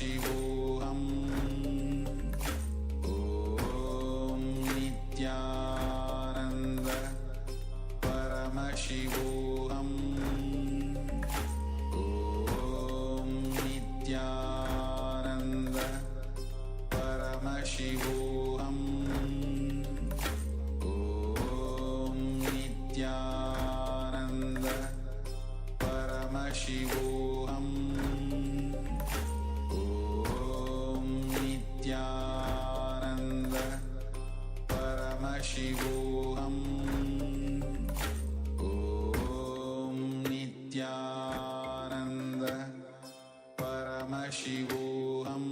Paramashivoham Om Nityananda Paramashivoham Om Nityananda Paramashivoham Om Nityananda Paramashivoham Om Nityananda Paramashivoham Om Nityananda Paramashivoham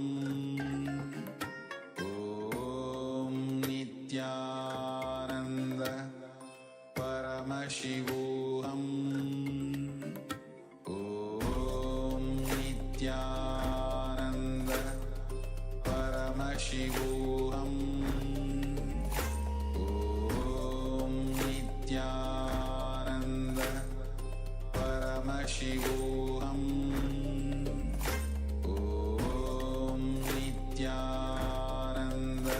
Om Nityananda Paramashivoham Om Nityananda Paramashivoham Om Nityananda Paramashivoham Om Nityananda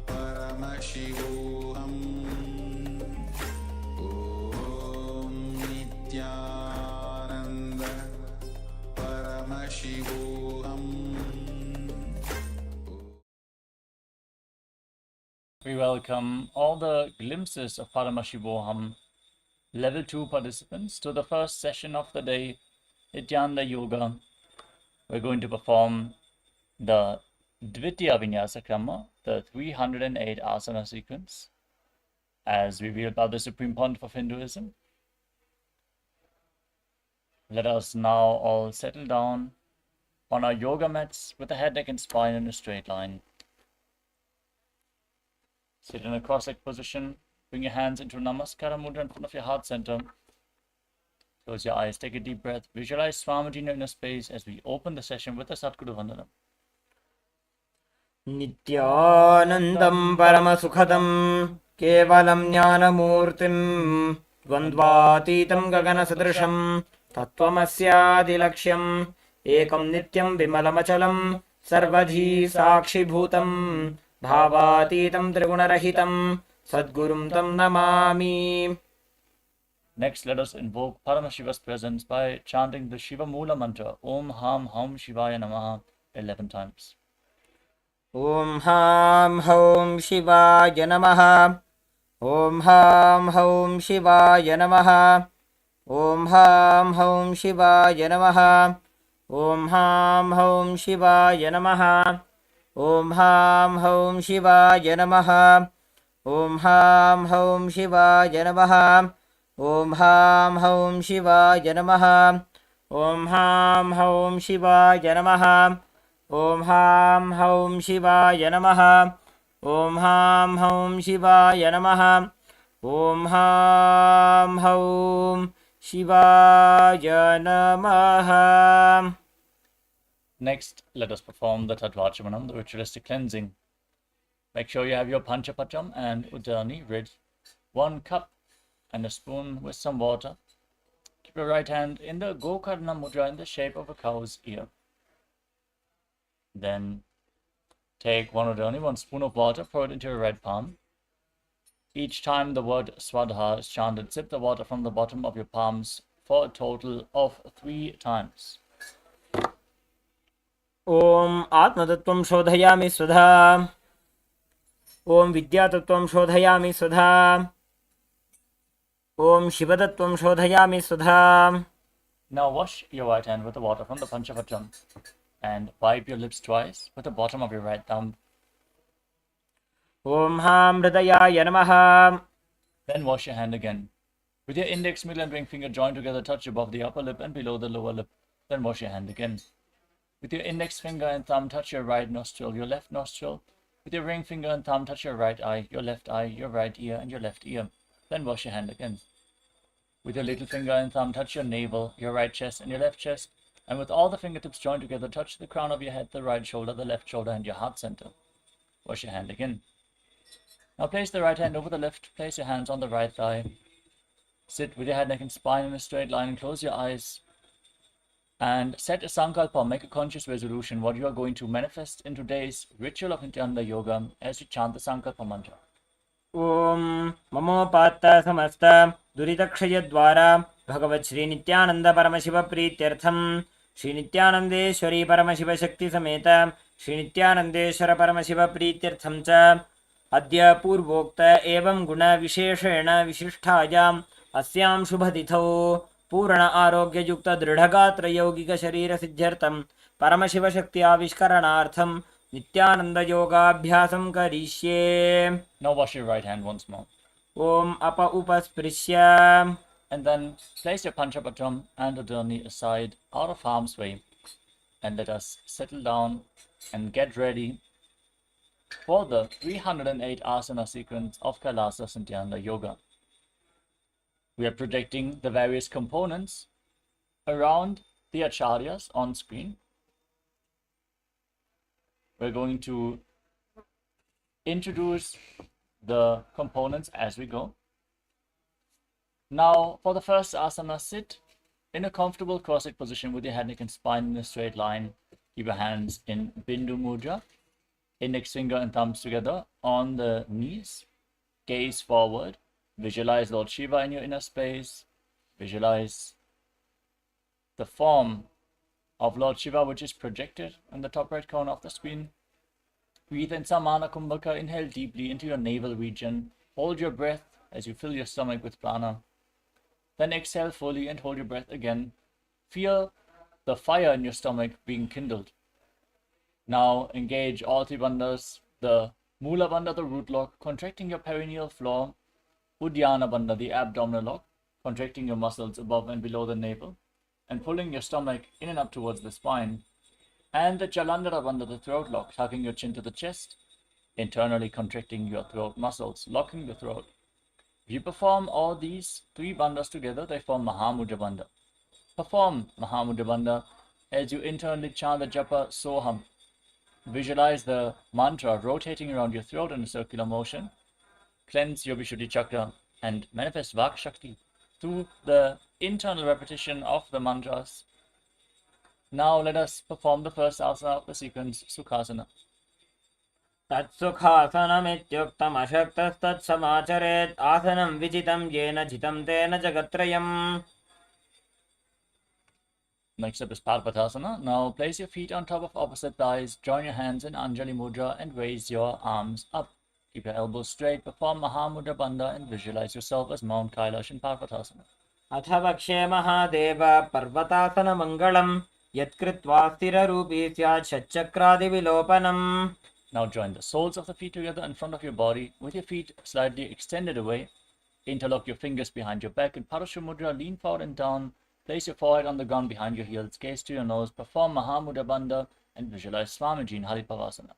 Paramashivoham Om Nityananda Paramashivoham. We welcome all the Glimpses of Paramashivoham Level 2 participants to the first session of the day, Nityananda Yoga. We're going to perform the Dvitiya Vinyasa Krama, the 308 asana sequence, as revealed by the Supreme Pontiff of Hinduism. Let us now all settle down on our yoga mats with the head, neck, and spine in a straight line. Sit in a cross-legged position. Bring your hands into Namaskara Mudra in front of your heart center. Close your eyes, take a deep breath. Visualize Swamiji in your inner space as we open the session with the Satguru Vandanam. Nityanandam Paramasukhadam Kevalam Jnanamurtim Dvandvatitam Gaganasadrisham Tattvamasyaadilaksham Ekam Nityam Vimalamachalam Sarvadhi Sakshibhutam Bhavatitam Trigunarahitam Sadgurum Tam Namami. Next, let us invoke Paramashiva's presence by chanting the Shiva Mula mantra Om Ham Hum Shivaya Namaha 11 times. Om Ham Hom Shivaya Namaha. Om Ham Hom Shivaya Namaha. Om Ham Hom Shivaya Namaha. Om Ham Hom Shivaya Namaha. Om Ham Hom Shivaya Namaha. Om Ham Hom Shivaya Namaha. Om Ham Hom Shivaya Namaha. Om Ham Hom Shivaya Namaha. Om Ham Hom Shivaya Namaha. Om Ham Hom Shivaya Namaha. Om Ham Hom Shivaya Namaha. Next, let us perform the Tattvachamanam, the ritualistic cleansing. Make sure you have your Panchapacham and Udani ready. 1 cup and a spoon with some water. Keep your right hand in the Gokarna Mudra in the shape of a cow's ear. Then take 1 Udani, 1 spoon of water, pour it into your right palm. Each time the word Swadha is chanted, sip the water from the bottom of your palms for a total of 3 times. Om Atmatattvam Shodhayami Sudha. Om Vidyatattvam Shodhayami Sudha. Om Shivatattvam Shodhayami Sudha. Now wash your right hand with the water from the Panchapacham and wipe your lips twice with the bottom of your right thumb. Om Ham Hridayaya Namaha. Then wash your hand again. With your index, middle and ring finger joined together, touch above the upper lip and below the lower lip. Then wash your hand again. With your index finger and thumb, touch your right nostril, your left nostril. With your ring finger and thumb, touch your right eye, your left eye, your right ear, and your left ear. Then wash your hand again. With your little finger and thumb, touch your navel, your right chest, and your left chest. And with all the fingertips joined together, touch the crown of your head, the right shoulder, the left shoulder, and your heart center. Wash your hand again. Now place the right hand over the left, place your hands on the right thigh. Sit with your head, neck, and spine in a straight line and close your eyes. And set a sankalpa, make a conscious resolution what you are going to manifest in today's ritual of Nityananda Yoga as you chant the sankalpa mantra. ॐ ममोपात्त समस्त दुरितक्षयद्वारा भगवत् श्रीनित्यानन्दपरमशिवप्रीत्यर्थं श्रीनित्यानन्देश्वरी परमशिवशक्तिसमेत श्रीनित्यानन्देश्वर परमशिवप्रीत्यर्थं च अद्य पूर्वोक्त एवं गुणविशेषेण विशिष्टायाम् अस्यां शुभतिथौ पूर्ण आरोग्ययुक्त दृढगात्रयौगिकशरीरसिद्ध्यर्थं परमशिवशक्ति आविष्करणार्थं नित्यानन्दयोगाभ्यासं करिष्ये. Now wash your right hand once more. ॐ अप उपस्पृश्य. And then place your Panchapatram and Adani aside out of harm's way. And let us settle down and get ready for the 308 asana sequence of Kailasa Nityananda Yoga. We are projecting the various components around the acharyas on screen. We're going to introduce the components as we go. Now, for the first asana, sit in a comfortable cross-legged position with your head, neck, and spine in a straight line. Keep your hands in Bindu Mudra, index finger and thumbs together on the knees. Gaze forward. Visualize Lord Shiva in your inner space. Visualize the form of Lord Shiva, which is projected in the top right corner of the screen. Breathe in Samana Kumbhaka. Inhale deeply into your navel region. Hold your breath as you fill your stomach with prana. Then exhale fully and hold your breath again. Feel the fire in your stomach being kindled. Now engage all three bandhas. The Mula Bandha, the root lock, contracting your perineal floor. Uddiyana Bandha, the abdominal lock, contracting your muscles above and below the navel, and pulling your stomach in and up towards the spine. And the Jalandhara Bandha, the throat lock, tucking your chin to the chest, internally contracting your throat muscles, locking the throat. If you perform all these three bandhas together, they form Mahamudra Bandha. Perform Mahamudra Bandha as you internally chant the japa Soham. Visualize the mantra rotating around your throat in a circular motion. Cleanse your Vishuddhi chakra and manifest Vak Shakti through the internal repetition of the mantras. Now let us perform the first asana of the sequence, Sukhasana. तत्सुखासनमित्युक्तमशक्तस्तत्समाचरेत् आसनं विजितं येन जितं तेन जगत्त्रयम्. Next up is Parvatasana. Now place your feet on top of opposite thighs, join your hands in Anjali Mudra and raise your arms up. Keep your elbows straight, perform Mahamudra Bandha and visualize yourself as Mount Kailash in Parvatasana. अथ वक्षे महादेव पर्वतासनमङ्गलं यत्कृत्वा स्थिररूपी स्यात् षट्चक्रादिविलोपनम्. Now join the soles of the feet together in front of your body with your feet slightly extended away. Interlock your fingers behind your back in Parashva Mudra, lean forward and down. Place your forehead on the ground behind your heels, gaze to your nose, perform Mahamudra Bandha and visualize Swamiji in Haripavasana.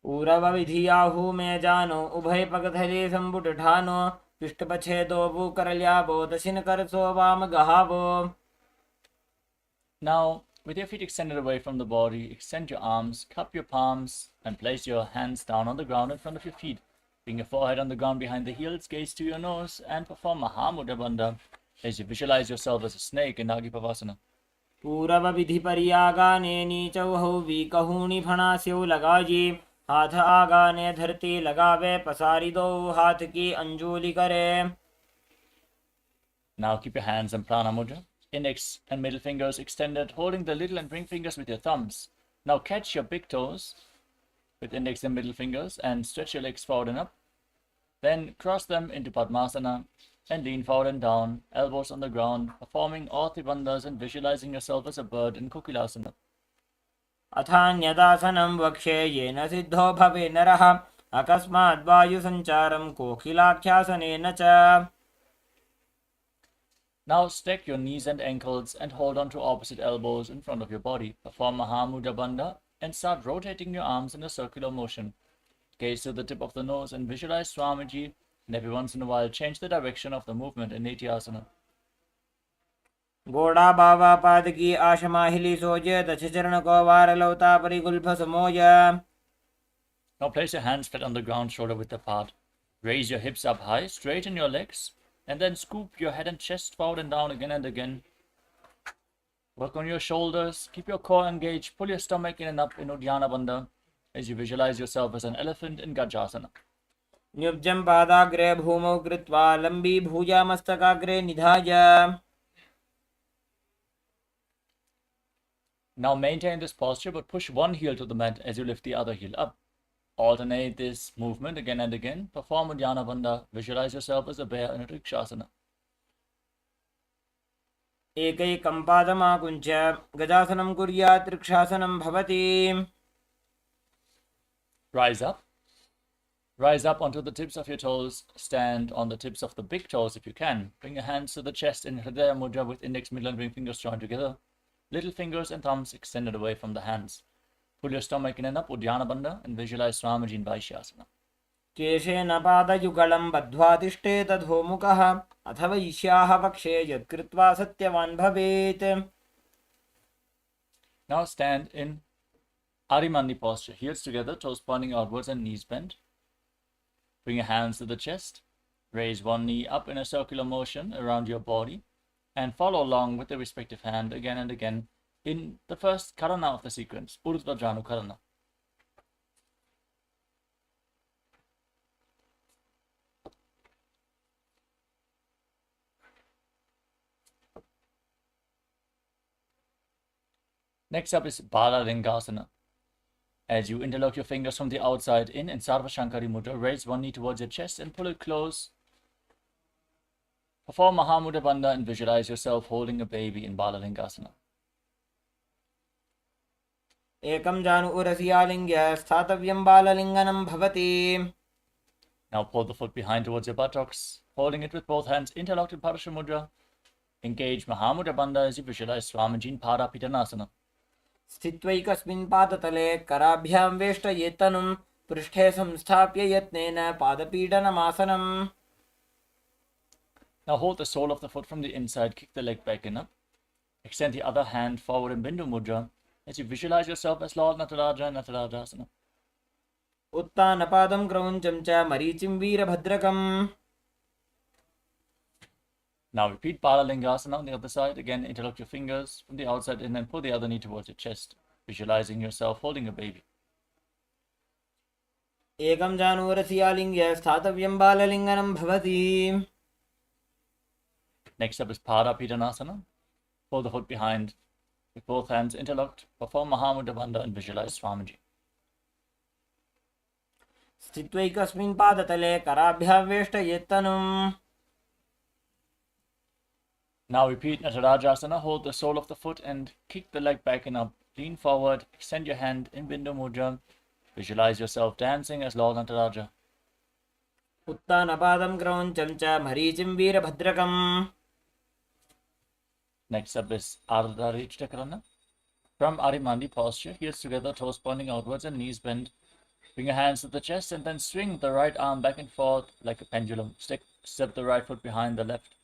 ऊरवविधियाहु मे जानो उभय पगधरे सम्बुटठानो पृष्ठपछेदो भूकरल्याभो दशिनकरसो वाम गहावो. Now, with your feet extended away from the body, extend your arms, cup your palms, and place your hands down on the ground in front of your feet. Bring your forehead on the ground behind the heels, gaze to your nose, and perform Mahamudra Bandha as you visualize yourself as a snake in Nagipavasana. पूरवविधिपर्यागाने नीचौहौ वीकहूनि फणास्यौ लगाजी हाथ आगाने धरती लगावे पसारी दो हाथ की अंजुलि करे. Now keep your hands in Prana Mudra. Index and middle fingers extended, holding the little and ring fingers with your thumbs. Now catch your big toes with index and middle fingers and stretch your legs forward and up. Then cross them into Padmasana and lean forward and down, elbows on the ground, performing all three bandhas and visualizing yourself as a bird in Kokilasana. अथान्यदासनं वक्षे येन सिद्धो भवे नरः अकस्मात् वायुसञ्चारं कोकिलाख्यासनेन च. Now stack your knees and ankles and hold on to opposite elbows in front of your body. Perform Mahamudra Bandha and start rotating your arms in a circular motion. Gaze to the tip of the nose and visualize Swamiji, and every once in a while change the direction of the movement in Nityasana. घोड़ा बाबा पाद की आशमाहिली सोजे दश चरण को वार लौता परिगुल्फ समोय. Now place your hands flat on the ground, shoulder width apart. Raise your hips up high, straighten your legs, and then scoop your head and chest forward and down again and again. Work on your shoulders, keep your core engaged, pull your stomach in and up in Uddiyana Bandha as you visualize yourself as an elephant in Gajasana. न्युब्जं पादाग्रे भूमौ कृत्वा लम्बी भुजामस्तकाग्रे निधाय. Now maintain this posture, but push one heel to the mat as you lift the other heel up. Alternate this movement again and again. Perform Uddiyana Bandha. Visualize yourself as a bear in a Rikshasana. एकैकं पादमाकुञ्च गजासनं कुर्यात् वृक्षासनं भवति. Rise up. Rise up onto the tips of your toes. Stand on the tips of the big toes if you can. Bring your hands to the chest in Hridaya Mudra with index, middle and ring fingers joined together. Little fingers and thumbs extended away from the hands. Pull your stomach in and up, Uddiyana Bandha, and visualize Swamiji in Vaishyasana. केशेन पादयुगलं बद्ध्वा तिष्ठेत धोमुखः अथ वैश्याः पक्षे यत्कृत्वा सत्यवान् भवेत्. Now stand in Arimandi posture. Heels together, toes pointing outwards and knees bent. Bring your hands to the chest. Raise one knee up in a circular motion around your body and follow along with the respective hand again and again in the first karana of the sequence, Urdhva Janu Karana. Next up is Bala Lingasana. As you interlock your fingers from the outside in Sarva Shankari Mudra, raise one knee towards your chest and pull it close. Perform Mahamudra Bandha and visualize yourself holding a baby in Bala Lingasana. एकं जानु उरसि आलिङ्ग्य स्थातव्यं बाललिङ्गनं भवति. Now pull the foot behind towards your buttocks, holding it with both hands interlocked in Parasha Mudra. Engage Mahamudra Bandha as you visualize Swamiji in Parapitanasana. स्थित्वैकस्मिन् पादतले कराभ्यां वेष्टयेत्तनुं पृष्ठे संस्थाप्य यत्नेन पादपीडनमासनम्. Now hold the sole of the foot from the inside, kick the leg back and up. Extend the other hand forward in Bindu Mudra as you visualize yourself as Lord Nataraja in Natarajasana. उत्तानपादं क्रौञ्चं च मरीचिं वीरभद्रकम्. Now repeat Bala Lingasana on the other side. Again, interlock your fingers from the outside in and pull the other knee towards your chest, visualizing yourself holding a baby. एकं जानुरसि आलिङ्ग्य स्थातव्यं बाललिङ्गनं भवति. Next up is Parapitanasana. Pull the foot behind with both hands interlocked. Perform Mahamudra Bandha and visualize Swamiji. स्थित्वैकस्मिन् पादतले कराभ्यां वेष्टयेत्तनुम्. Now repeat Natarajasana. Hold the sole of the foot and kick the leg back and up. Lean forward. Extend your hand in Bindu Mudra. Visualize yourself dancing as Lord Nataraja. उत्तानपादं क्रौञ्चं च मरीचिं वीरभद्रकम्. Next up is Ardha Rishta Karana. From Arimandi posture, heels together, toes pointing outwards and knees bent. Bring your hands to the chest and then swing the right arm back and forth like a pendulum. Step the right foot behind the left.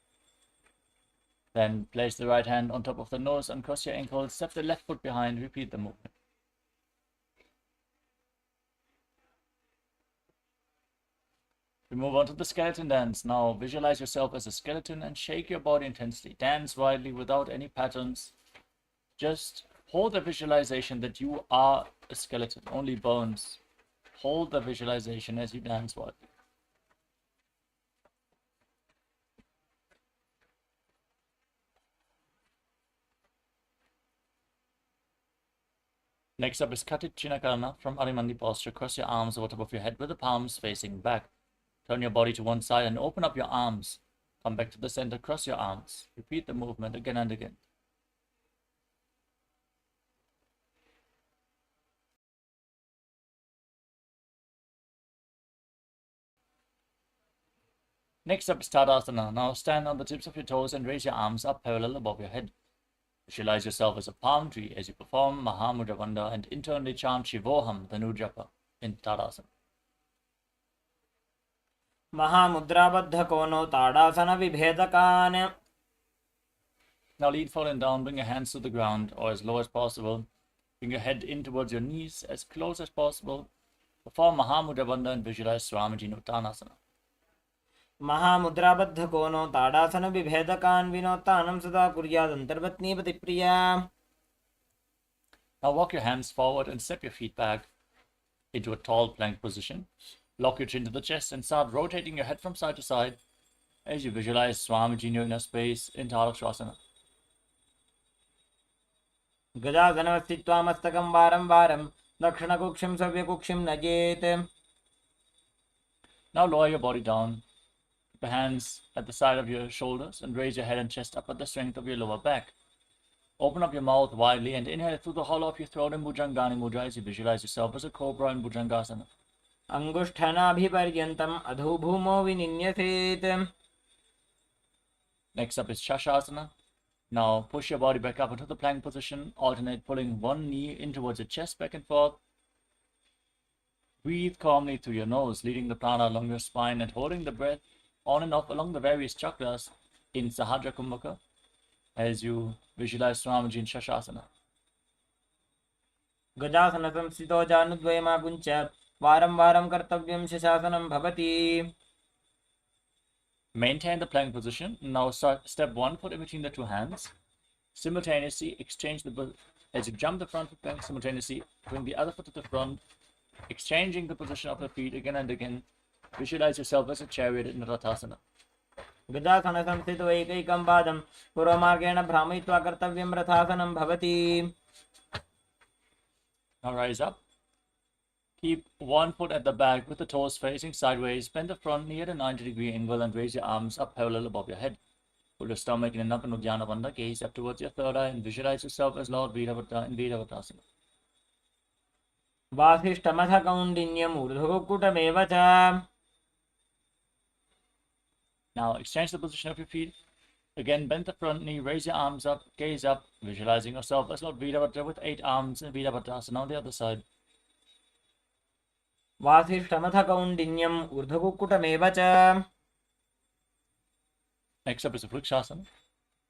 Then place the right hand on top of the nose, uncross your ankle, step the left foot behind, repeat the movement. We move on to the skeleton dance. Now visualize yourself as a skeleton and shake your body intensely. Dance wildly without any patterns. Just hold the visualization that you are a skeleton, only bones. Hold the visualization as you dance wildly. Next up is Katit Chinakarana from Arimandi posture. Cross your arms over top of your head with the palms facing back. Turn your body to one side and open up your arms. Come back to the center, cross your arms. Repeat the movement again and again. Next up is Tadasana. Now stand on the tips of your toes and raise your arms up parallel above your head. Visualize yourself as a palm tree as you perform Mahamudra Bandha and internally chant Shivoham, the Nujapa, in Tadasana. महामुद्राबद्धकोनो ताडासनविभेदकान्. Now lean falling down, bring your hands to the ground or as low as possible. Bring your head in towards your knees as close as possible. Perform Mahamudra Bandha and visualize Swamiji in Uttanasana. महामुद्राबद्धकोनो ताडासनविभेदकान् विनोत्तानं सदा कुर्यादन्तर्वत्नीपतिप्रिया. Now walk your hands forward and step your feet back into a tall plank position. Lock your chin to the chest and start rotating your head from side to side as you visualize Swamiji in your inner space in Tadakshasana. गजासनवस्थित्वा मस्तकं वारं वारं दक्षिणकुक्षिं सव्यकुक्षिं नयेत्. Now lower your body down. Keep the hands at the side of your shoulders and raise your head and chest up at the strength of your lower back. Open up your mouth widely and inhale through the hollow of your throat in Bhujangani Mudra as you visualize yourself as a cobra in Bhujangasana. अङ्गुष्ठनाभिपर्यन्तम् अधो भूमो विनिन्यसेत्. Next up is Shashasana. Now push your body back up into the plank position. Alternate pulling one knee in towards your chest back and forth. Breathe calmly through your nose, leading the prana along your spine and holding the breath on and off along the various chakras in Sahadra Kumbhaka as you visualize Swamiji in Shashasana. गजासनसंस्थितो जानुद्वयमागुञ्च वारं वारं कर्तव्यं शशासनं भवति. Maintain the plank position. Now step one foot in between the two hands. Simultaneously exchange as you jump the front foot back, simultaneously bring the other foot to the front, exchanging the position of the feet again and again. Visualize yourself as a chariot in Rathasana. गजासनसंस्थितो एकैकं पादं पूर्वमार्गेण भ्रामयित्वा कर्तव्यं रथासनं भवति. Now rise up. Keep one foot at the back with the toes facing sideways. Bend the front knee at a 90-degree angle and raise your arms up parallel above your head. Pull your stomach in and up in Uddiyana Bandha. Gaze up towards your third eye and visualize yourself as Lord Virabhadra in Virabhadrasana. वासिष्ठमथ कौण्डिन्यम् ऊर्ध्वकुक्कुटमेव च. Now exchange the position of your feet. Again, bend the front knee, raise your arms up, gaze up, visualizing yourself as Lord Virabhadra with 8 arms in Virabhadrasana on the other side. वासिष्ठमथ कौण्डिन्यम् ऊर्ध्वकुक्कुटमेव च. Next up is a Vrikshasana.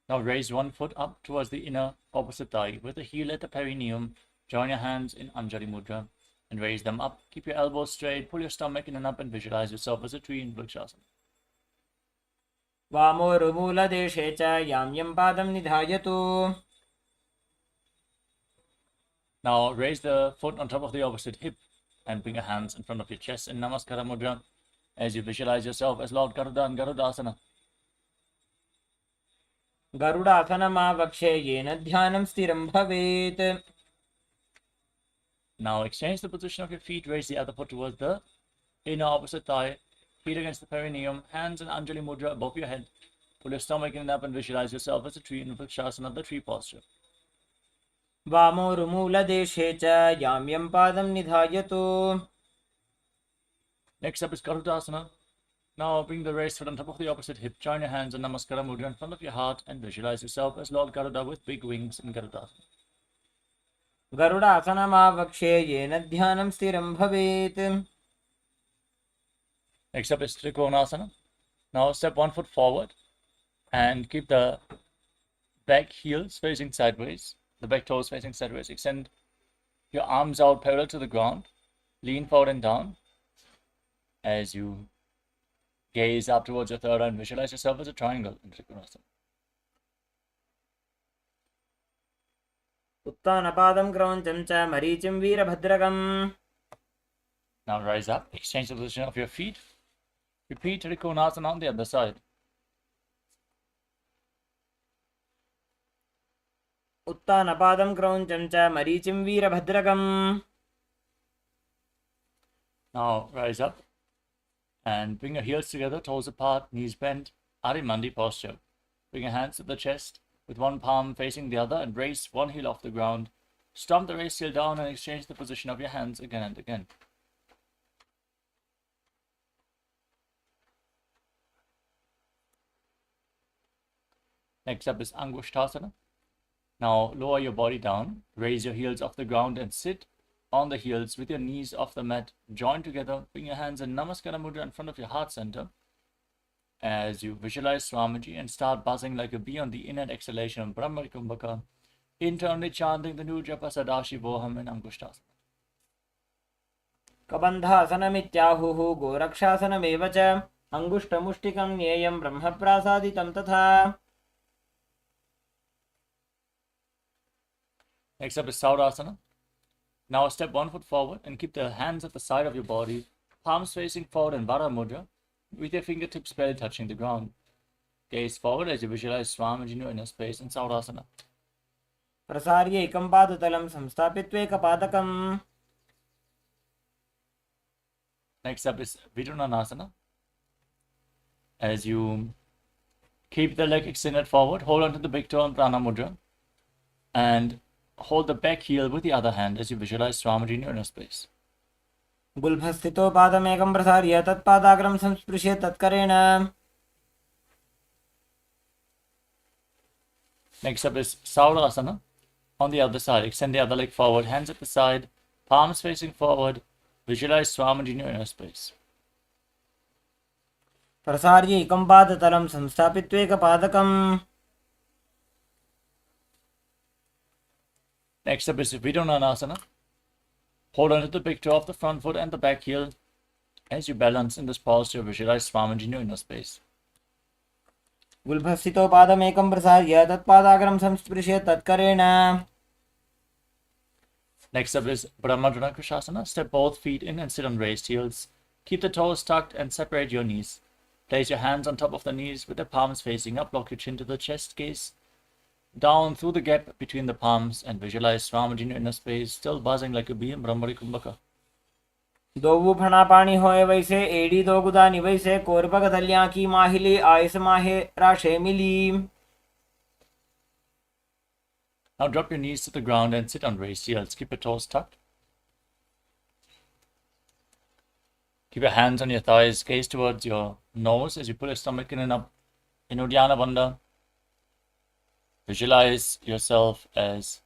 Now raise one foot up towards the inner opposite thigh with the heel at the perineum. Join your hands in Anjali Mudra and raise them up. Keep your elbows straight, pull your stomach in and up and visualize yourself as a tree in Vrikshasana. वामोरुमूलदेशे च यां यं पादं निधायतु. Now raise the foot on top of the opposite hip and bring your hands in front of your chest in Namaskara Mudra as you visualize yourself as Lord Garuda in Garudasana. गरुडासनमावक्षे येन ध्यानं स्थिरं भवेत्. Now exchange the position of your feet, raise the other foot towards the inner opposite thigh, feet against the perineum, hands in Anjali Mudra above your head. Pull your stomach in and up and visualize yourself as a tree in Vrikshasana, the tree posture. वामोरुमूलदेशे च यां यं पादं निधायतु. Next up is Garudasana. Now bring the raised foot on top of the opposite hip, join your hands in Namaskara Mudra in front of your heart and visualize yourself as Lord Garuda with big wings in Garudasana. गरुडासनमावक्षे येन ध्यानं स्थिरं भवेत्. Next up is Trikonasana. Now step one foot forward and keep the back heels facing sideways, the back toes facing sideways. Extend your arms out parallel to the ground. Lean forward and down as you gaze up towards your third eye and visualize yourself as a triangle in Trikonasana. उत्तानपादं क्रौञ्चं च मरीचिं वीरभद्रकम्. Now rise up, exchange the position of your feet. Repeat Trikonasana on the other side. उत्तानपादं क्रौञ्चं च मरीचिं वीरभद्रकम्. Now rise up and bring your heels together, toes apart, knees bent, Adimandi posture. Bring your hands to the chest with one palm facing the other and raise one heel off the ground. Stomp the raised heel down and exchange the position of your hands again and again. Next up is Angushtasana. Now lower your body down, raise your heels off the ground and sit on the heels with your knees off the mat. Join together, bring your hands in Namaskara Mudra in front of your heart center as you visualize Swamiji and start buzzing like a bee on the inner exhalation of Brahma Kumbhaka, internally chanting the new japa Sadashivoham in Angushtasana. कबन्धासनमित्याहुः गोरक्षासनमेव च अंगुष्ठमुष्टिकं ज्ञेयं ब्रह्मप्रासादितं तथा. Next up is Saurasana. Now step 1 foot forward and keep the hands at the side of your body, palms facing forward in Vara Mudra, with your fingertips barely touching the ground. Gaze forward as you visualize Swamiji in your inner space in Saurasana. प्रसार्य एकं पादतलं संस्थापित्वैकपादकम्. Next up is Vidunanasana. As you keep the leg extended forward, hold on to the big toe in Prana Mudra, and hold the back heel with the other hand as you visualize Swamiji in your inner space. गुल्फस्थितो पादमेकं प्रसार्य तत्पादाग्रं संस्पृश्य तत्करेण. Next up is Saurasana. On the other side, extend the other leg forward, hands at the side, palms facing forward, visualize Swamiji in your inner space. प्रसार्य एकं पादतलं संस्थापित्वैकपादकम्. Next up is Vidunanasana. Hold on to the big toe of the front foot and the back heel. As you balance in this posture, visualize Swamiji in your inner space. गुल्फस्थितो पादमेकं प्रसार्य तत्पादाग्रं संस्पृश्य तत्करेण. Next up is Brahmadranakashasana. Step both feet in and sit on raised heels. Keep the toes tucked and separate your knees. Place your hands on top of the knees with the palms facing up. Lock your chin to the chest, gaze down through the gap between the palms and visualize Swamiji in your inner space, still buzzing like a bee in Brahmari Kumbhaka. दोवु फणा पानी होए वैसे एड़ी दो गुदानी वैसे कोरबग दलियां की माहिली आयस माहे राशे मिली. Now drop your knees to the ground and sit on raised heels. Keep your toes tucked. Keep your hands on your thighs. Gaze towards your nose as you pull your stomach in and up in Uddiyana Bandha. Visualize yourself as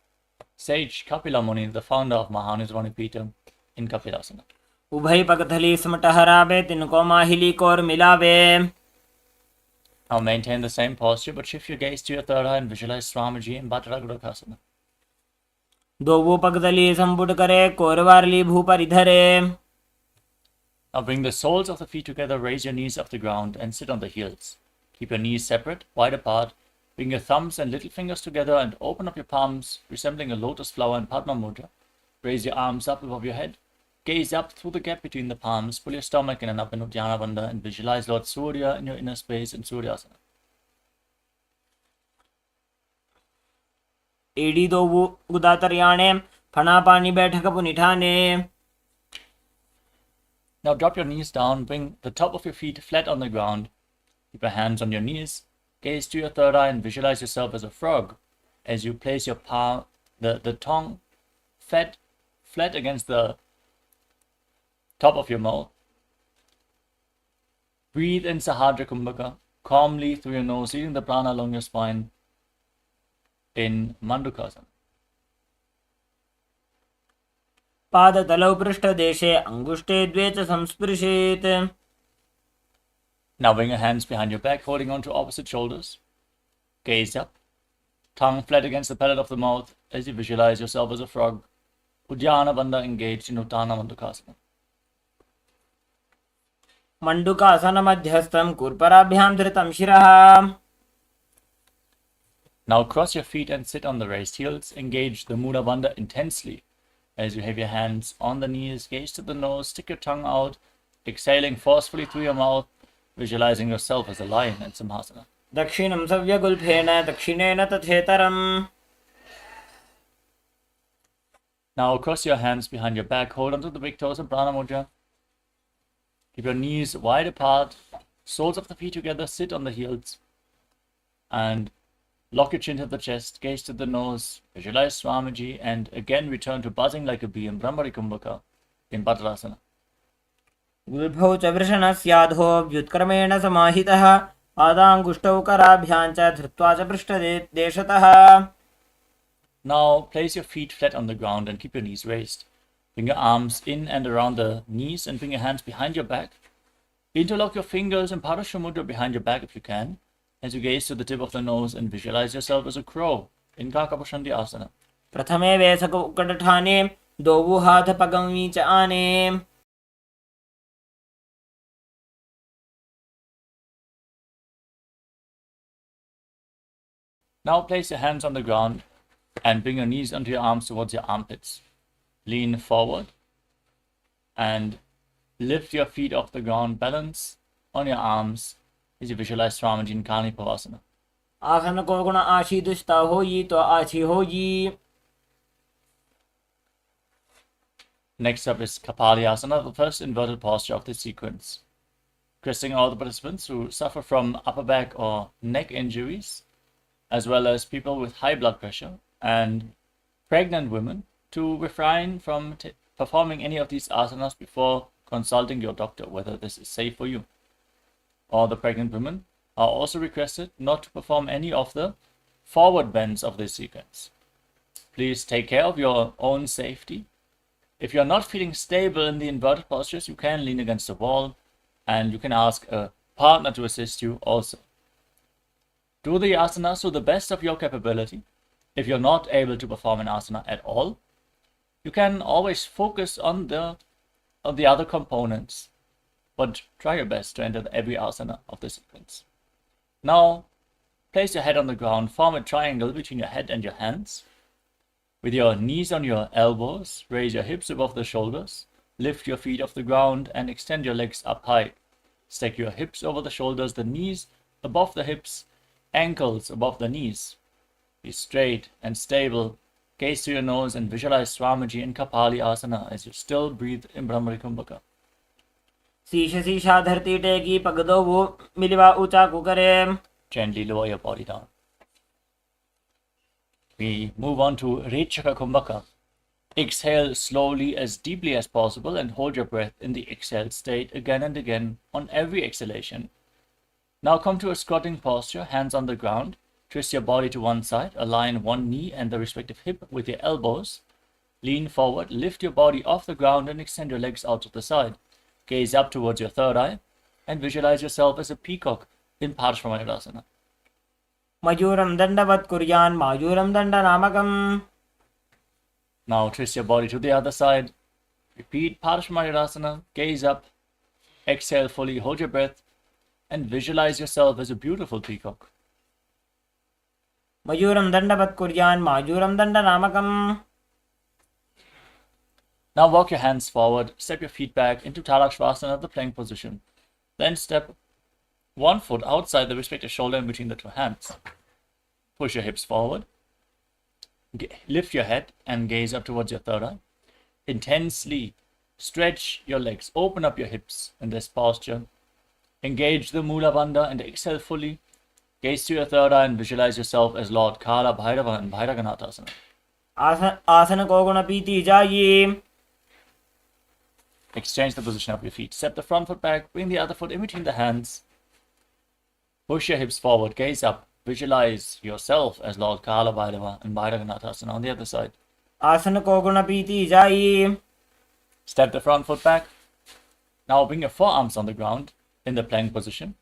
Sage Kapila Muni, the founder of Mahanirvana in Kapilasana. उभय पगथली समटहरावे तिनको माहिली core मिलावे. Now maintain the same posture, but shift your gaze to your third eye and visualize Swamiji in Bhattaragurukasana. दोवु पगथली संपुट करे कोरवारली भूपर इधरे. Now bring the soles of the feet together, raise your knees off the ground and sit on the heels. Keep your knees separate, wide apart. Bring your thumbs and little fingers together and open up your palms, resembling a lotus flower in Padma Mudra. Raise your arms up above your head. Gaze up through the gap between the palms. Pull your stomach in and up in Uddiyana Bandha and visualize Lord Surya in your inner space in Suryasana. एड़ी दोवु गुदातरियाणे फणा पानी बैठक पुनिठाने. Now drop your knees down, bring the top of your feet flat on the ground. Keep your hands on your knees. Gaze to your third eye and visualize yourself as a frog as you place your palm, the tongue flat against the top of your mouth. Breathe in Sahadra Kumbhaka calmly through your nose, leading the prana along your spine in Mandukasana. पादतलौ पृष्ठदेशे अंगुष्ठे द्वे च संस्पृशेत्. Now bring your hands behind your back, holding on to opposite shoulders. Gaze up, tongue flat against the palate of the mouth as you visualize yourself as a frog. Uddiyana Bandha engaged in Uttana Mandukasana. मंडूकासन मध्यस्थं कूर्पराभ्यां धृतं शिरः. Now cross your feet and sit on the raised heels. Engage the Mula Bandha intensely as you have your hands on the knees. Gaze to the nose, stick your tongue out, exhaling forcefully through your mouth, visualizing yourself as a lion in Simhasana. दक्षिणं सव्यगुल्फेन दक्षिणेन तथेतरम्. Now cross your hands behind your back, hold onto the big toes in Prana Mudra. Keep your knees wide apart, soles of the feet together, sit on the heels, and lock your chin to the chest, gaze to the nose, visualize Swamiji, and again return to buzzing like a bee in Brahmari Kumbhaka in Bhattarasana. गुल्फौ च वृषणस्याधो व्युत्क्रमेण समाहितः. पादाङ्गुष्ठौ कराभ्यां च धृत्वा च पृष्ठदेशतः. Now place your feet flat on the ground and keep your knees raised. Bring your arms in and around the knees and bring your hands behind your back. Interlock your fingers in Parashamudra behind your back if you can, as you gaze to the tip of the nose and visualize yourself as a crow in Kakapashanti Asana. प्रथमे वेसक उक्कटठाने दोवु हाथ पगमी च आने. Now place your hands on the ground and bring your knees onto your arms towards your armpits. Lean forward and lift your feet off the ground. Balance on your arms as you visualize Swamiji in Kani Pavasana. आसन को गुण आशीदुष्टा होई तो आशी होई. Next up is Kapali Asana, the first inverted posture of this sequence. Requesting all the participants who suffer from upper back or neck injuries, as well as people with high blood pressure and pregnant women, to refrain from performing any of these asanas before consulting your doctor whether this is safe for you. All the pregnant women are also requested not to perform any of the forward bends of this sequence. Please take care of your own safety. If you're not feeling stable in the inverted postures, you can lean against the wall and you can ask a partner to assist you also. Do the asanas to the best of your capability. If you're not able to perform an asana at all, you can always focus on the other components, but try your best to enter every asana of the sequence. Now, place your head on the ground, form a triangle between your head and your hands. With your knees on your elbows, raise your hips above the shoulders, lift your feet off the ground and extend your legs up high. Stack your hips over the shoulders, the knees above the hips, ankles above the knees. Be straight and stable. Gaze to your nose and visualize Swamiji in Kapali Asana as you still breathe in Brahmari Kumbhaka. शीश शीशा धरती टेकी पग दो वो मिलवा ऊंचा को करे. Gently lower your body down. We move on to Rechaka Kumbhaka. Exhale slowly as deeply as possible and hold your breath in the exhaled state again and again on every exhalation. Now come to a squatting posture, hands on the ground. Twist your body to one side, align one knee and the respective hip with your elbows. Lean forward, lift your body off the ground and extend your legs out to the side. Gaze up towards your third eye and visualize yourself as a peacock in Paramashivoham. मयूरम दंडवत कुर्यान मायूरम दंड नामकम. Now twist your body to the other side. Repeat Paramashivoham. Gaze up. Exhale fully, hold your breath and visualize yourself as a beautiful peacock. मयूरम दंडवत कुर्यान मायूरम दंड नामकम. Now walk your hands forward, step your feet back into Tadakshvasana, the plank position. Then step one foot outside the respective shoulder in between the two hands. Push your hips forward. Lift your head and gaze up towards your third eye. Intensely stretch your legs, open up your hips in this posture. Engage the Mula Bandha and exhale fully. Gaze to your third eye and visualize yourself as Lord Kala Bhairava in Bhairaganathasana. आसन को गुण पीती जाइए. Exchange the position of your feet. Step the front foot back, bring the other foot in between the hands. Push your hips forward, gaze up. Visualize yourself as Lord Kala Bhairava in Bhairaganathasana on the other side. आसन को गुण पीती जाइए. Step the front foot back. Now bring your forearms on the ground in the plank position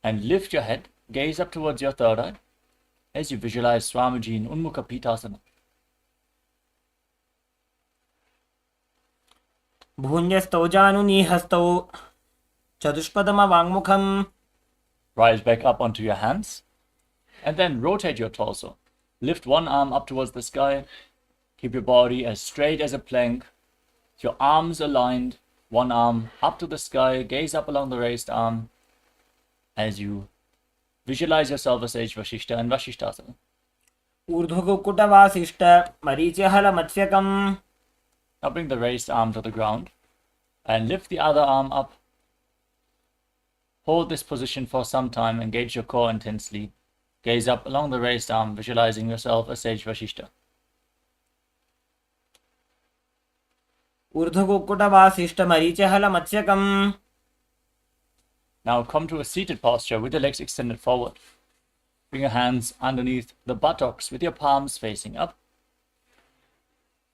and lift your head. Gaze up towards your third eye as you visualize Swamiji in Unmukha Pitasana. भुञ्जस्तौ जानुनी हस्तौ चतुष्पदम वाङ्मुखम. Rise back up onto your hands and then rotate your torso. Lift one arm up towards the sky. Keep your body as straight as a plank. Your arms aligned, one arm up to the sky. Gaze up along the raised arm as you visualize yourself as Sage Vashishta and Vashishtasana. ऊर्ध्वकुक्कुटवासिष्ठ मरीचिहल मत्स्यकम. Now bring the raised arm to the ground and lift the other arm up. Hold this position for some time, engage your core intensely. Gaze up along the raised arm, visualizing yourself as Sage Vashishta. ऊर्ध्वकुक्कुटवासिष्ठ मरीचिहल मत्स्यकम. Now come to a seated posture with your legs extended forward. Bring your hands underneath the buttocks with your palms facing up.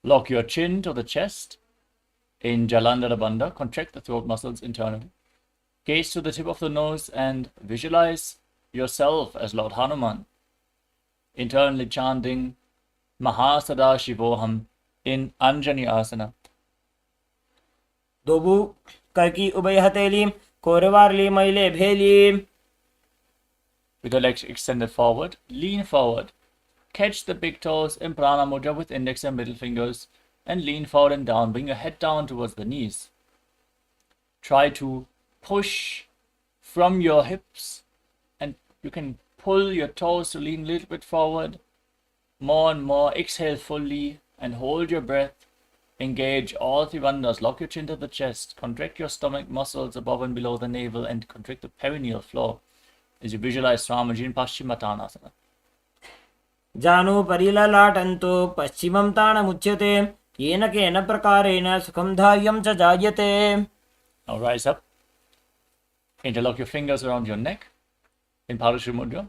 Lock your chin to the chest. In Jalandhara Bandha, contract the throat muscles internally. Gaze to the tip of the nose and visualize yourself as Lord Hanuman. Internally chanting Mahasadashivoham in Anjani Asana. दोबू करकी उभय हथेली कोरवारली मैले भेली. With your legs extended forward, lean forward Catch the big toes in Prana Mudra with index and middle fingers and lean forward and down. Bring your head down towards the knees. Try to push from your hips, and you can pull your toes to lean a little bit forward. More and more. Exhale fully and hold your breath. Engage all three bandhas. Lock your chin to the chest. Contract your stomach muscles above and below the navel and contract the perineal floor as you visualize Swamiji in Paschimottanasana. जानु परिललाटन्तो पश्चिमं ताणमुच्यते येन केन प्रकारेण सुखं धार्यं च जायते. Now rise up. Interlock your fingers around your neck in Parashur Mudra.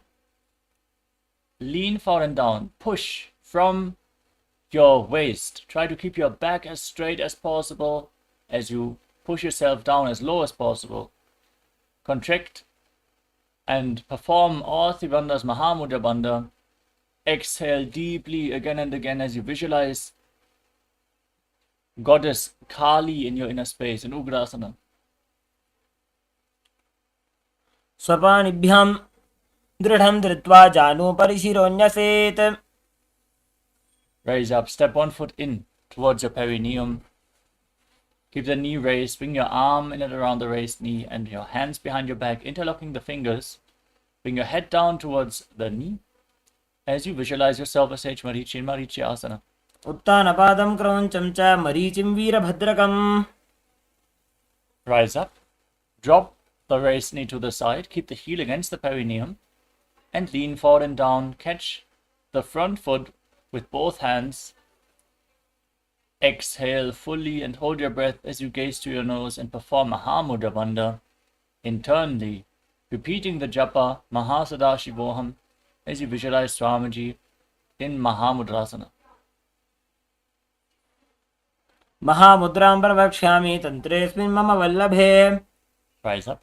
Lean forward and down. Push from your waist. Try to keep your back as straight as possible as you push yourself down as low as possible. Contract and perform all three bandhas Mahamudra Bandha. Exhale deeply again and again as you visualize Goddess Kali in your inner space in Ugrasana. स्वपानिभ्यां दृढं धृत्वा जानु परिशिरोऽन्यसेत्. Raise up, step one foot in towards your perineum. Keep the knee raised, bring your arm in and around the raised knee and your hands behind your back, interlocking the fingers. Bring your head down towards the knee as you visualize yourself as Sage Marichi in Marichi Asana. उत्तानपादं क्रौञ्चं च मरीचिं वीरभद्रकम्. Rise up, drop the raised knee to the side, keep the heel against the perineum and lean forward and down. Catch the front foot with both hands. Exhale fully and hold your breath as you gaze to your nose and perform Mahamudra Bandha internally, repeating the japa Mahasadashivoham as you visualize Swamiji in Mahamudrasana. महामुद्रां प्रवक्ष्यामि तन्त्रेऽस्मिन् मम वल्लभे. Rise up.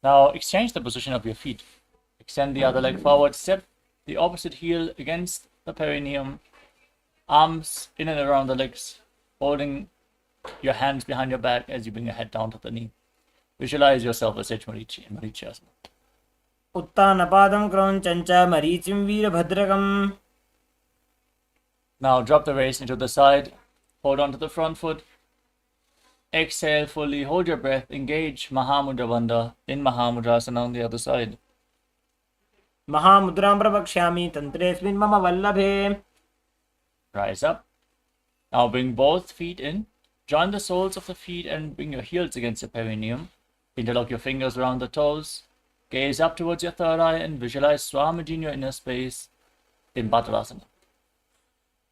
Now exchange the position of your feet. Extend the other leg forward, step the opposite heel against the perineum, arms in and around the legs, holding your hands behind your back as you bring your head down to the knee. Visualize yourself as Sage Marichi in Marichi Asana. उत्तानपादं क्रौञ्चं च मरीचिं वीरभद्रकम्. Now drop the waist into the side, hold on to the front foot. Exhale fully, hold your breath, engage Mahamudra Bandha in Mahamudrasana on the other side. महामुद्रां प्रवक्ष्यामि तन्त्रेऽस्मिन् मम वल्लभे. Rise up. Now bring both feet in. Join the soles of the feet and bring your heels against your perineum. Interlock your fingers around the toes. Gaze up towards your third eye and visualize Swamiji in your inner space in Bhattarasana.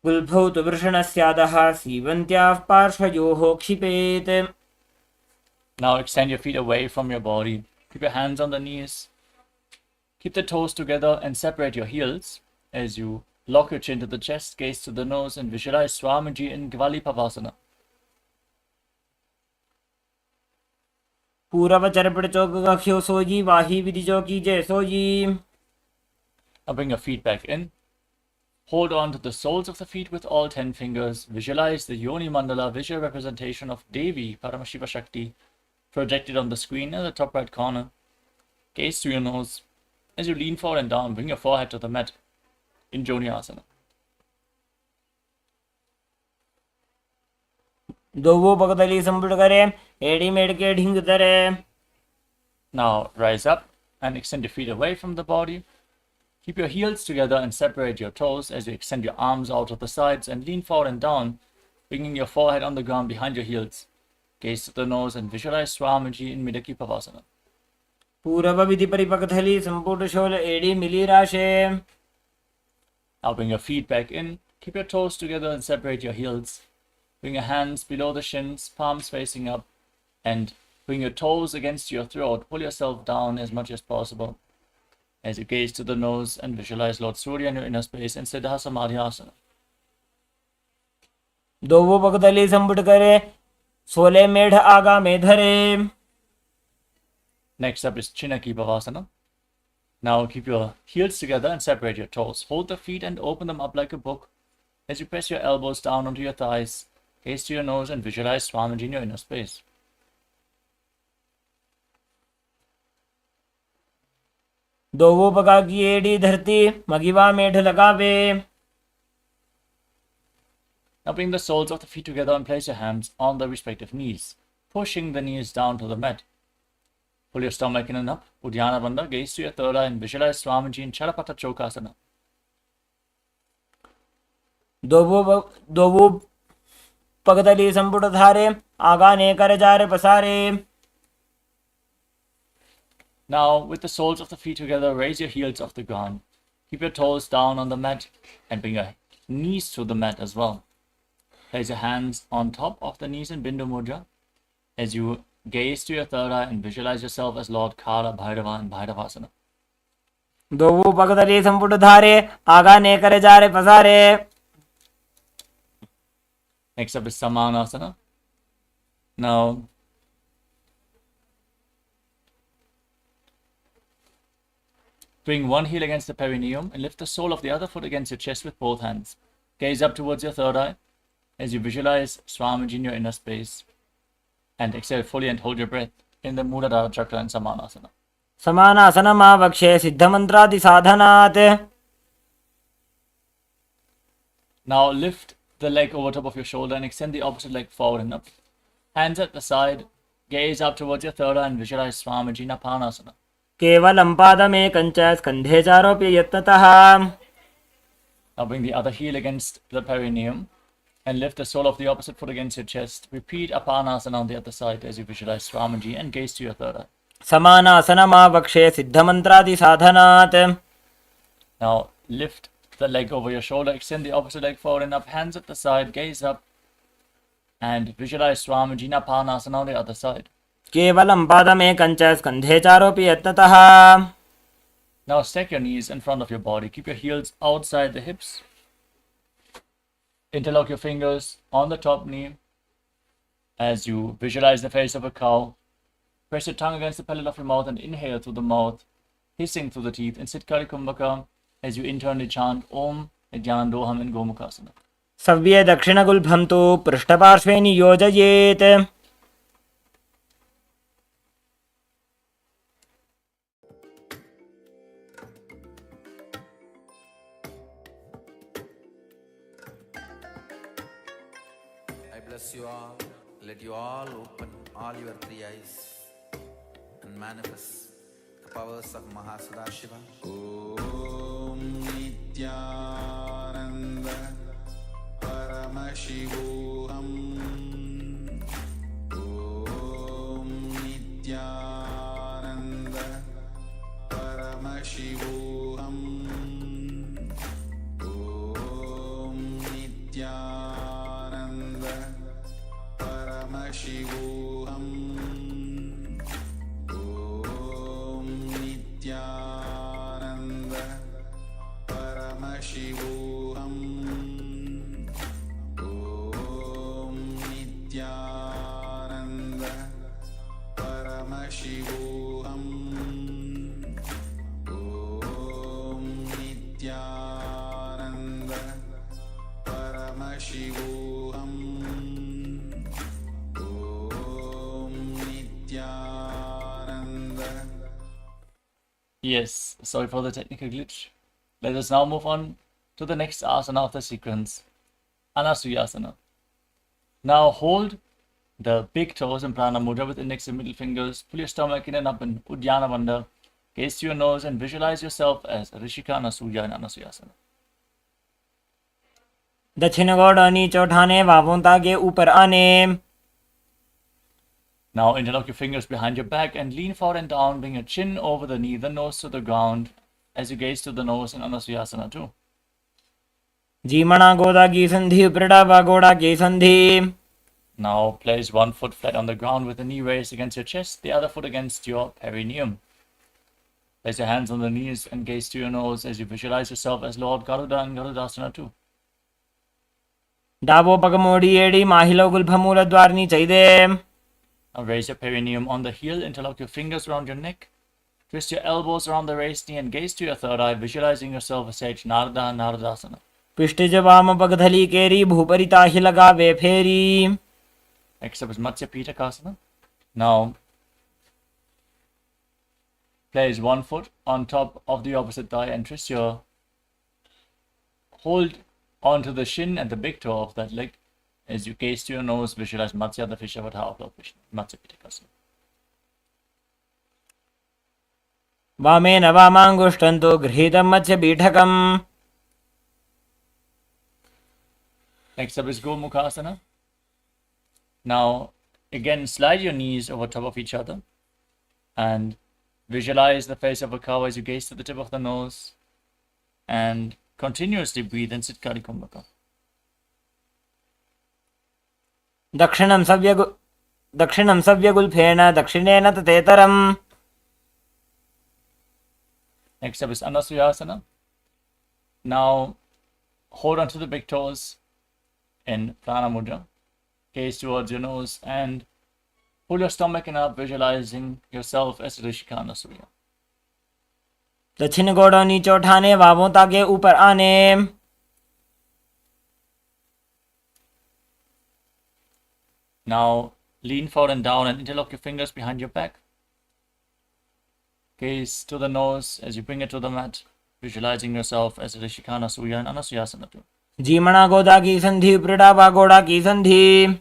गुल्भौ तु वृषणस्यादः सीवन्त्याः पार्श्वयोः क्षिपेत्. Now extend your feet away from your body. Keep your hands on the knees. Keep the toes together and separate your heels as you lock your chin to the chest, gaze to the nose and visualize Swamiji in Gvalipavasana. पूरवचरपटचौकगख्यो sooji वाही विधिजो कीजे sooji. Now bring your feet back in. Hold on to the soles of the feet with all 10 fingers. Visualize the Yoni Mandala, visual representation of Devi, Paramashiva Shakti, projected on the screen in the top right corner. Gaze to your nose. As you lean forward and down, bring your forehead to the mat in Joni Asana. दोवो पगदली संपुट करे एड़ी मेड़ के ढिंग तरे. Now rise up and extend your feet away from the body. Keep your heels together and separate your toes as you extend your arms out to the sides and lean forward and down, bringing your forehead on the ground behind your heels. Gaze to the nose and visualize Swamiji in Midaki Pavasana. पूरव विधि परिपकथली संपुट शोल एड़ी मिली राशे. Now bring your feet back in. Keep your toes together and separate your heels. Bring your hands below the shins, palms facing up, and bring your toes against your throat. Pull yourself down as much as possible as you gaze to the nose and visualize Lord Surya in your inner space in Siddha Samadhi Asana. दोवो पगदली संपुट करे सोले मेढ़ आगा में धरे. Next up is Chinaki Bhavasana. Now keep your heels together and separate your toes. Hold the feet and open them up like a book as you press your elbows down onto your thighs. Gaze to your nose and visualize Swamiji in your inner space. दोवों पगा की एड़ी धरती मगिवा मेढ लगावे. Now bring the soles of the feet together and place your hands on the respective knees, pushing the knees down to the mat. Pull your stomach in and up. Uddiyana Bandha, gaze to your third eye and visualize Swamiji in Charapata Chokasana. दोवों पगतली संपुट धारे आगाने कर जारे पसारे. Now, with the soles of the feet together, raise your heels off the ground. Keep your toes down on the mat and bring your knees to the mat as well. Place your hands on top of the knees in Bindu Mudra as you gaze to your third eye and visualize yourself as Lord Kala, Bhairava and Bhairavasana. दोवों पगतली संपुट धारे आगाने कर जारे पसारे. Next up is Samanasana. Now, bring one heel against the perineum and lift the sole of the other foot against your chest with both hands. Gaze up towards your third eye as you visualize Swamiji in your inner space. And exhale fully and hold your breath in the Muladhara Chakra and Samanasana. समानासनमावक्षे सिद्धमन्त्रादि साधनात्. Now lift the leg over top of your shoulder and extend the opposite leg forward and up. Hands at the side. Gaze up towards your third eye and visualize Swamiji in Apanasana. केवलं पादमेकञ्च स्कन्धे चारोप्य यत्नतः. Now bring the other heel against the perineum and lift the sole of the opposite foot against your chest. Repeat Apanasana on the other side as you visualize Swamiji and gaze to your third eye. समानासनमावक्षे सिद्धमन्त्रादि साधनात्. Now lift the leg over your shoulder, extend the opposite leg forward and up, hands at the side, gaze up and visualize Swamiji in Apanasana on the other side. केवलं पादमेकञ्च स्कन्धे चारोप्य यत्नतः. Now stack your knees in front of your body. Keep your heels outside the hips. Interlock your fingers on the top knee as you visualize the face of a cow. Press your tongue against the palate of your mouth and inhale through the mouth, hissing through the teeth, and sit Kali Kumbhaka as you internally chant Om Nidyanandoham in Gomukhasana. सव्ये दक्षिणगुल्भं तु पृष्ठपार्श्वे नियोजयेत्. I bless you all. Let you all open all your three eyes and manifest the powers of Mahasadashiva. Om Nityananda Paramashivoham. Om Nityananda Paramashivoham. Om Nityananda Paramashivoham. Om Nityananda Paramashivoham. Om Nityananda Paramashivoham. Om Nityananda Paramashivoham. Yes, sorry for the technical glitch. Let us now move on to the next asana of the sequence, Anasuyasana. Now hold the big toes in Prana Mudra with index and middle fingers. Pull your stomach in and up in Uddiyana Bandha. Gaze to your nose and visualize yourself as Rishika Anasuya in Anasuyasana. दक्षिण गोड़ नीचे उठाने बाहों तागे ऊपर आने. Now interlock your fingers behind your back and lean forward and down. Bring your chin over the knee, the nose to the ground as you gaze to the nose in Anasuyasana too. जीमणा गोदा की संधि प्रडावा गोड़ा की संधि. Now place one foot flat on the ground with the knee raised against your chest, the other foot against your perineum. Place your hands on the knees and gaze to your nose as you visualize yourself as Lord Garuda in Garudasana too. डाबो पग मोड़ी एड़ी माहिलो गुल्भमूल द्वारनी चाहिए. Now raise your perineum on the heel, interlock your fingers around your neck, twist your elbows around the raised knee and gaze to your third eye, visualizing yourself as Sage Narada and Naradasana. पिष्ट जवाम पगधली केरी भूपरि ताहि लगावे फेरी. Next up is Matsya Pitakasana. Now place one foot on top of the opposite thigh and twist your hold onto the shin and the big toe of that leg. As you gaze to your nose, visualize Matsya, the fish avatar of Lord Vishnu. Matsya Pitakasana. वामेन वामाङ्गुष्ठन्तु गृहीतं मत्स्यपीठकम्. Next up is Gomukhasana. Now, again, slide your knees over top of each other and visualize the face of a cow as you gaze to the tip of the nose and continuously breathe in Sitkari Kumbhaka. दक्षिणं सव्यगुल्फेन दक्षिणेन ततेतरम्. Next up is Anasuyasana. Now, hold on to the big toes in Prana Mudra. Gaze towards your nose and pull your stomach in up, visualizing yourself as Rishikana Surya. दक्षिण गोड़ नीचे उठाने, बाहों ताके ऊपर आने. Now, lean forward and down and interlock your fingers behind your back. Gaze to the nose as you bring it to the mat, visualizing yourself as Rishikana Surya and Anasuyasana too. जीमणा गोदा की संधि, प्रीडावा गोड़ा की संधि.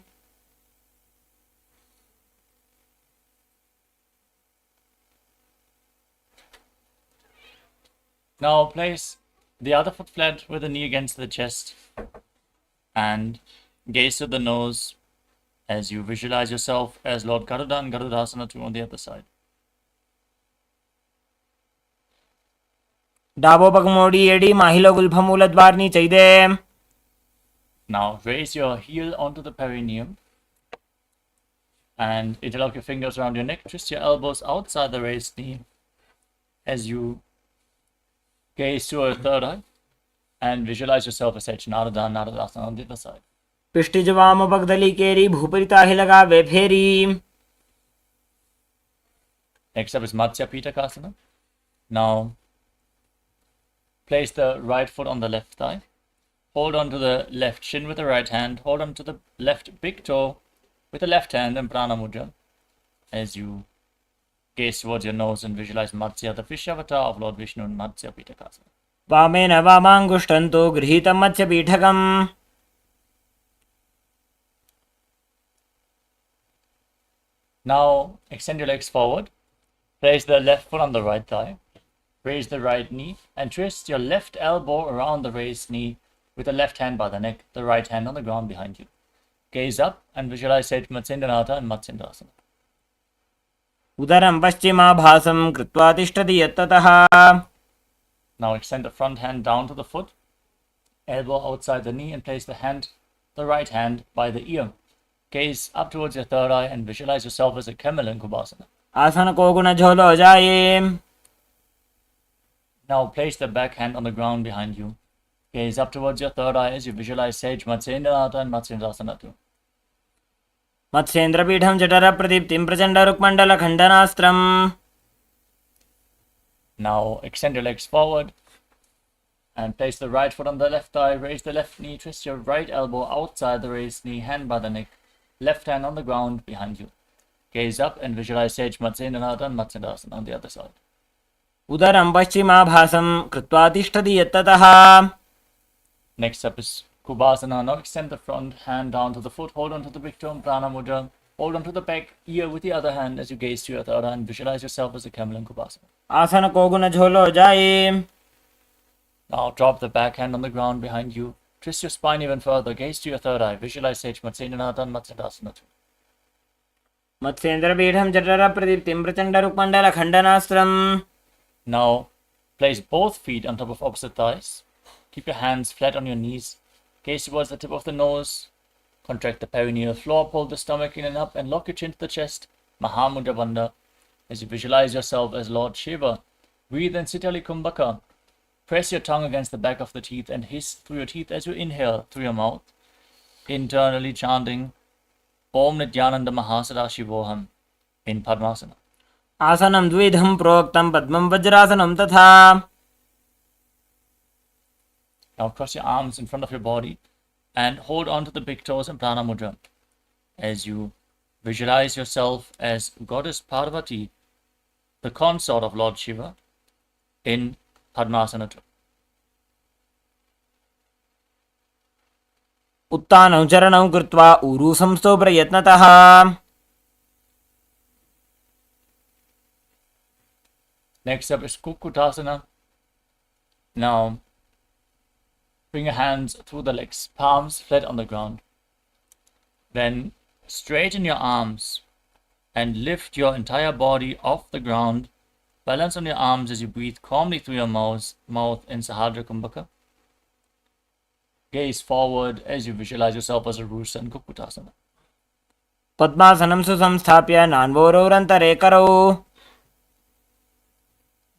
Now place the other foot flat with the knee against the chest and gaze to the nose as you visualize yourself as Lord Garuda and Garudasana too on the other side. डाबो पग मोड़ी AD माहिलो गुल्फमूल द्वारनी चाहिए. Now raise your heel onto the perineum and interlock your fingers around your neck. Twist your elbows outside the raised knee as you gaze to your third eye and visualize yourself as Narada and Naradasana on the other side. पिष्टिज वाम पगदली केरी भूपरिता ही लगा वे फेरी. Next up is Matsya Pitakasana. Now place the right foot on the left thigh. Hold on to the left shin with the right hand. Hold on to the left big toe with the left hand in Prana Mudra as you gaze towards your nose and visualize Matsya, the fish avatar of Lord Vishnu in Matsya Pitakasana. वामेन वामाङ्गुष्ठन्तु गृहीतं मत्स्यपीठकम्. Now extend your legs forward. Place the left foot on the right thigh. Raise the right knee and twist your left elbow around the raised knee with the left hand by the neck, the right hand on the ground behind you. Gaze up and visualize Sage Matsyendranath and Matsyendasana. उदरं पश्चिमाभासं कृत्वा तिष्ठति यत्ततः. Now extend the front hand down to the foot, elbow outside the knee and place the right hand by the ear. Gaze up towards your third eye and visualize yourself as a camel in Kubhasana. आसन को गुण झोलो जाए. Now place the back hand on the ground behind you. Gaze up towards your third eye as you visualize Sage Matsyendranath and Matsyendasana too. मत्स्येन्द्रपीठं जठर प्रदीप्तिं Prachanda रुक्मण्डल खण्डनास्त्रम्. Now extend your legs forward and place the right foot on the left thigh. Raise the left knee, twist your right elbow outside the raised knee, hand by the neck, left hand on the ground behind you. Gaze up and visualize Sage Matsyendranath and Matsyendasana on the other side. उदरं पश्चिमाभासं कृत्वा तिष्ठति यत्ततः. Next up is Kubhasana. Now extend the front hand down to the foot. Hold on to the big toe in Prana Mudra. Hold on to the back ear with the other hand as you gaze to your third eye and visualize yourself as a camel in Kubhasana. आसन को गुण झोलो जाए. Now drop the back hand on the ground behind you. Twist your spine even further. Gaze to your third eye. Visualize Sage Matsyendranath and Matsyendasana. मत्स्येन्द्रपीठं जठर प्रदीप्तिं Prachanda रुक्मण्डल खण्डनास्त्रम्. Now place both feet on top of opposite thighs. Keep your hands flat on your knees. Gaze towards the tip of the nose. Contract the perineal floor. Pull the stomach in and up and lock your chin to the chest. Mahamudra Bandha. As you visualize yourself as Lord Shiva. Breathe in Sitali Kumbhaka. Press your tongue against the back of the teeth and hiss through your teeth as you inhale through your mouth. Internally chanting Om Nityananda Mahasadaशिवोहम in Padmasana. आसनं द्विधं प्रोक्तं पद्मं वज्रासनं तथा. Now cross your arms in front of your body and hold on to the big toes in Prana Mudra as you visualize yourself as Goddess Parvati the consort of Lord Shiva in Padmasana 2. उत्तानौ चरणौ कृत्वा ऊरू संस्थौ प्रयत्नतः. Next up is Kukutasana. Now, bring your hands through the legs, palms flat on the ground. Then straighten your arms and lift your entire body off the ground. Balance on your arms as you breathe calmly through your mouth in Sahadra Kumbhaka. Gaze forward as you visualize yourself as a Rusa in Kukutasana. पद्मासनं सुसंस्थाप्य नान्वोरौरन्तरे करौ.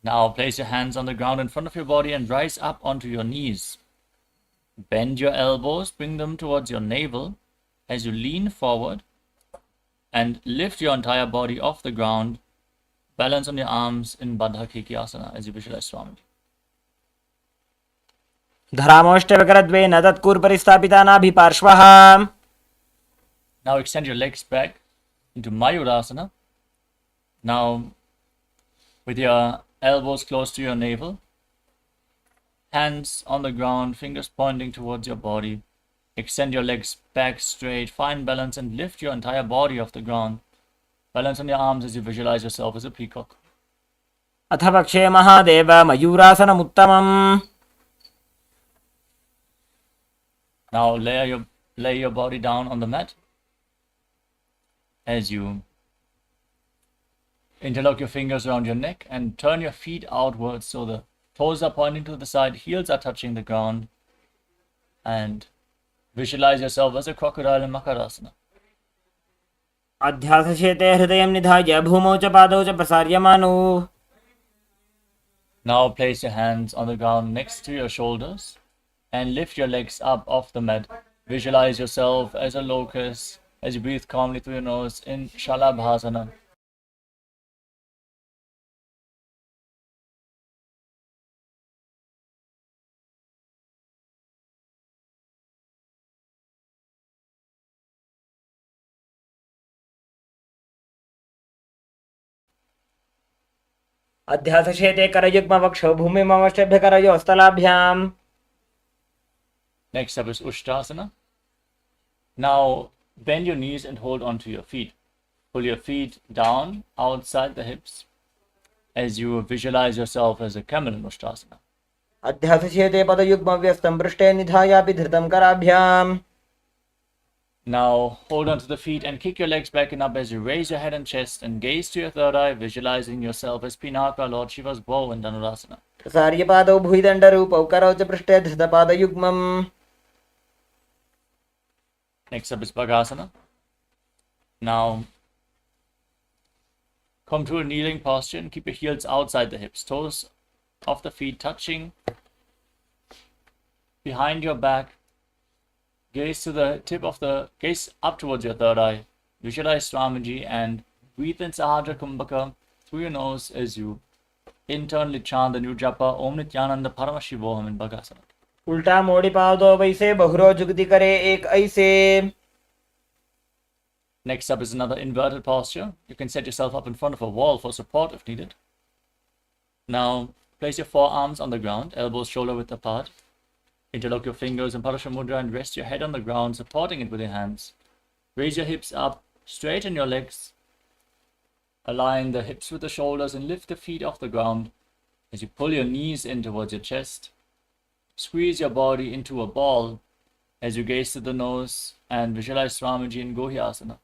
Now place your hands on the ground in front of your body and rise up onto your knees. Bend your elbows, bring them towards your navel as you lean forward and lift your entire body off the ground. Balance on your arms in Baddha Keki Asana as you visualize Swamiji. धरामोष्टविकरद्वेन तत्कूर्परिस्थापितानाभिपार्श्वः. Now extend your legs back into Mayurasana. Now with your elbows close to your navel, hands on the ground, fingers pointing towards your body. Extend your legs back straight, find balance and lift your entire body off the ground. Balance on your arms as you visualize yourself as a peacock. अथ पक्षे Mahadev मयूरासनमुत्तमम्. Now lay your body down on the mat as you interlock your fingers around your neck and turn your feet outwards so the toes are pointing to the side, heels are touching the ground, and visualize yourself as a crocodile in Makarasana. अध्यासशेते हृदयं निधाय भूमौ च पादौ च प्रसार्यमानौ. Now place your hands on the ground next to your shoulders and lift your legs up off the mat. Visualize yourself as a locust as you breathe calmly through your nose in Shalabhasana. अध्यासशेते करयुग्मवक्षौ भूमिमवष्टभ्य करयोस्तलाभ्याम्. Next up is Ushtasana. Now bend your knees and hold onto your feet. Pull your feet down outside the hips as you visualize yourself as a camel in Ushtasana. अध्यासशेते पदयुग्मव्यस्तं पृष्ठे निधायापि धृतं कराभ्याम्. Now hold onto the feet and kick your legs back and up as you raise your head and chest and gaze to your third eye, visualizing yourself as Pinaka, Lord Shiva's bow in Dhanurasana. प्रसार्यपादौ भुविदण्डरूपौ करौ च पृष्ठे धृतपादयुग्मम्. Next up is Bhagasana. Now come to a kneeling posture and keep your heels outside the hips, toes of the feet touching behind your back. Gaze to the tip of the gaze up towards your third eye. Visualize Swamiji and breathe in Sahadra Kumbhaka through your nose as you internally chant the new japa Om Nityananda Paramashivoham in Bhagasana. उल्टा मोड़ी पादो वैसे बहुरो जुगति करे एक ऐसे. Next up is another inverted posture. You can set yourself up in front of a wall for support if needed. Now place your forearms on the ground, elbows shoulder width apart. Interlock your fingers in Parasha Mudra and rest your head on the ground, supporting it with your hands. Raise your hips up, straighten your legs. Align the hips with the shoulders and lift the feet off the ground as you pull your knees in towards your chest. Squeeze your body into a ball as you gaze to the nose and visualize Swamiji in Gohyasana.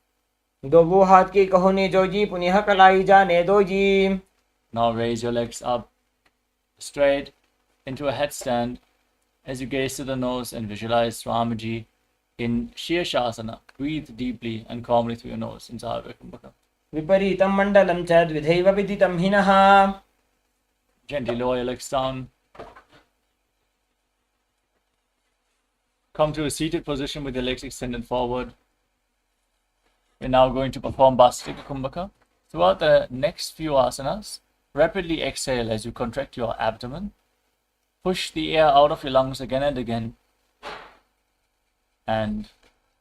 दो वो हाथ की कहोनी जोजी पुनिह कलाई जाने दो जी. Now raise your legs up straight into a headstand as you gaze to the nose and visualize Swamiji in Shirshasana. Breathe deeply and calmly through your nose in Sahadra Kumbhaka. विपरीतं मण्डलं च द्विधैव विदितं हिनः. Gently lower your legs down. Come to a seated position with your legs extended forward. We're now going to perform Bhastika Kumbhaka. Throughout the next few asanas, rapidly exhale as you contract your abdomen. Push the air out of your lungs again and again. And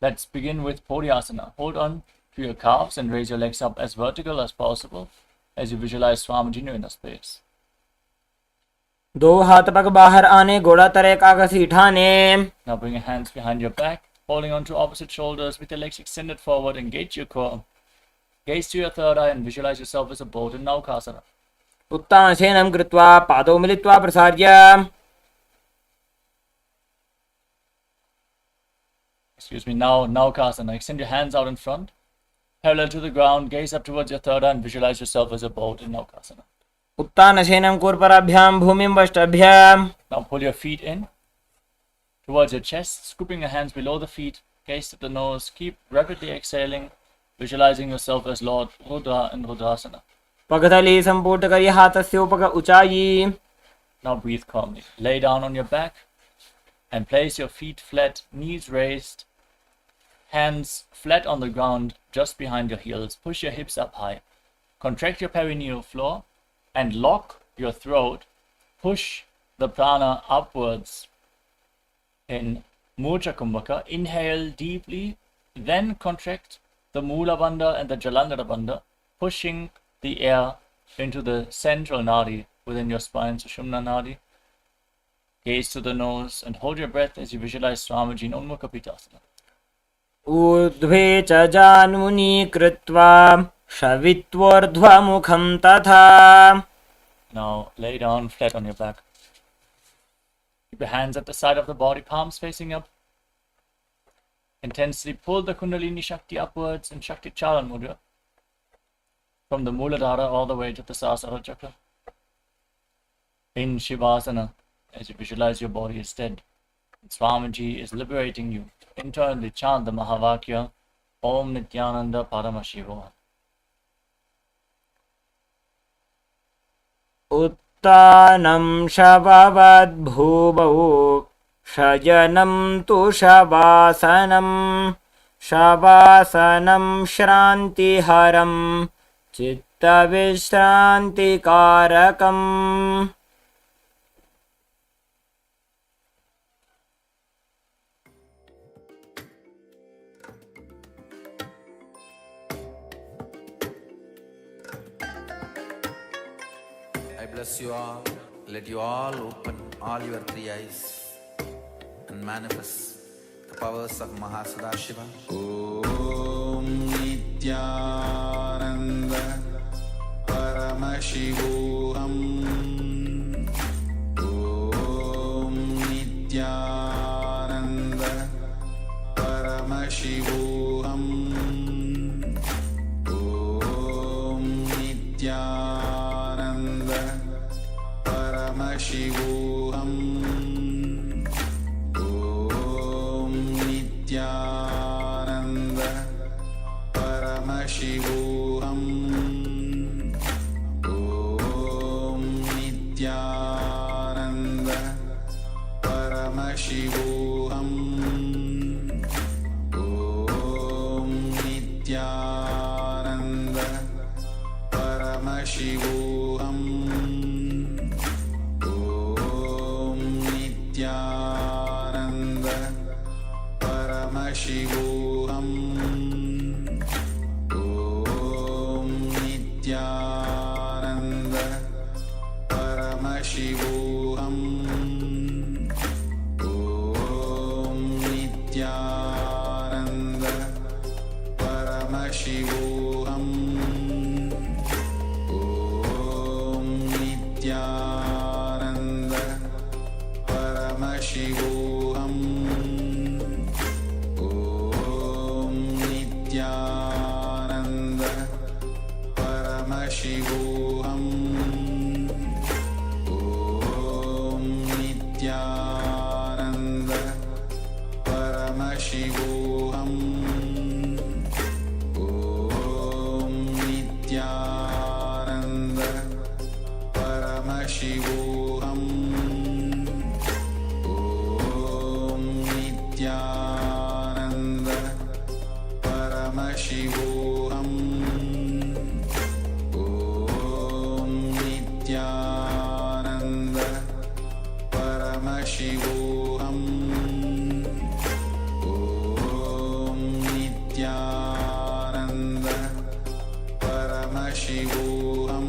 let's begin with Podiasana. Hold on to your calves and raise your legs up as vertical as possible. as you visualize Swamiji in your inner space. दो हाथ पग बाहर आने, घोड़ा तरे कागसी ठाने. Now bring your hands behind your back, holding onto opposite shoulders with your legs extended forward. Engage your core. Gaze to your third eye and visualize yourself as a boat in Naukasana. उत्तानशयनं कृत्वा पादौ मिलित्वा प्रसार्य. Now Naukasana. Extend your hands out in front, parallel to the ground. Gaze up towards your third eye and visualize yourself as a boat in Naukasana. उत्तानशयनं कूर्पराभ्यां भूमिं वष्टाभ्यां. Now pull your feet in towards your chest, scooping your hands below the feet. Gaze to the nose. Keep rapidly exhaling, visualizing yourself as Lord Rudra in Rudrasana. पगतली संपूर्ण करिए हाथस्य उपग ऊंचाई. Now breathe calmly. Lay down on your back and place your feet flat, knees raised, hands flat on the ground just behind your heels. Push your hips up high. Contract your perineal floor and lock your throat. Push the prana upwards in Murcha Kumbhaka. Inhale deeply, then contract the Mula Bandha and the Jalandhara Bandha, pushing the air into the central nadi within your spine, Sushumna Nadi. Gaze to the nose and hold your breath as you visualize Swamiji in Unmukha Pitasana. ऊर्ध्वे च जान्मुनि कृत्वा शवित्वोर्ध्वमुखं तथा. Now lay down flat on your back. Keep your hands at the side of the body, palms facing up. Intensely pull the Kundalini Shakti upwards in Shakti Charan Mudra, from the Muladhara all the way to the Sahasrara Chakra. In Shivasana, as you visualize your body is dead, Swamiji is liberating you. Internally chant the Mahavakya, Om Nityananda Paramashivoham. उत्तानं शववद्भूवौ शयनं तु शवासनं. शवासनं श्रान्तिहरं चित्तविश्रान्तिकारकम्. I bless you all. Let you all open all your three eyes and manifest the powers of Mahasadashiva. Om Nityananda Paramashivoham. Om Nityananda Paramashivoham. Om Nityananda Paramashivoham. Om Nityananda Paramashivoham. Om Nityananda Paramashivoham. Om Nityananda Paramashivoham. Om Nityananda Paramashivoham. Om Nityananda Paramashivoham. Om Nityananda Paramashivoham. Om Nityananda Paramashivoham. Om Nityananda Paramashivoham. Om Nityananda Paramashivoham. Om Nityananda Paramashivoham. Om Nityananda Paramashivoham. Om Nityananda Paramashivoham. Om Nityananda Paramashivoham.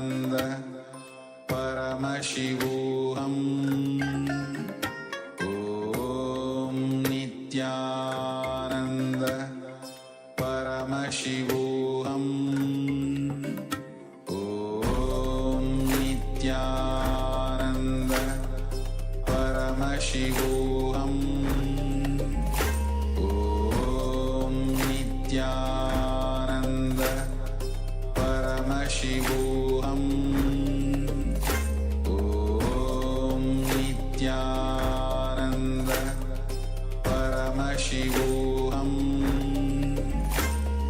Paramashivoham Om Nityananda Paramashivoham Om Nityananda Paramashivoham Om Nityananda Paramashivoham Om Nityananda Paramashivoham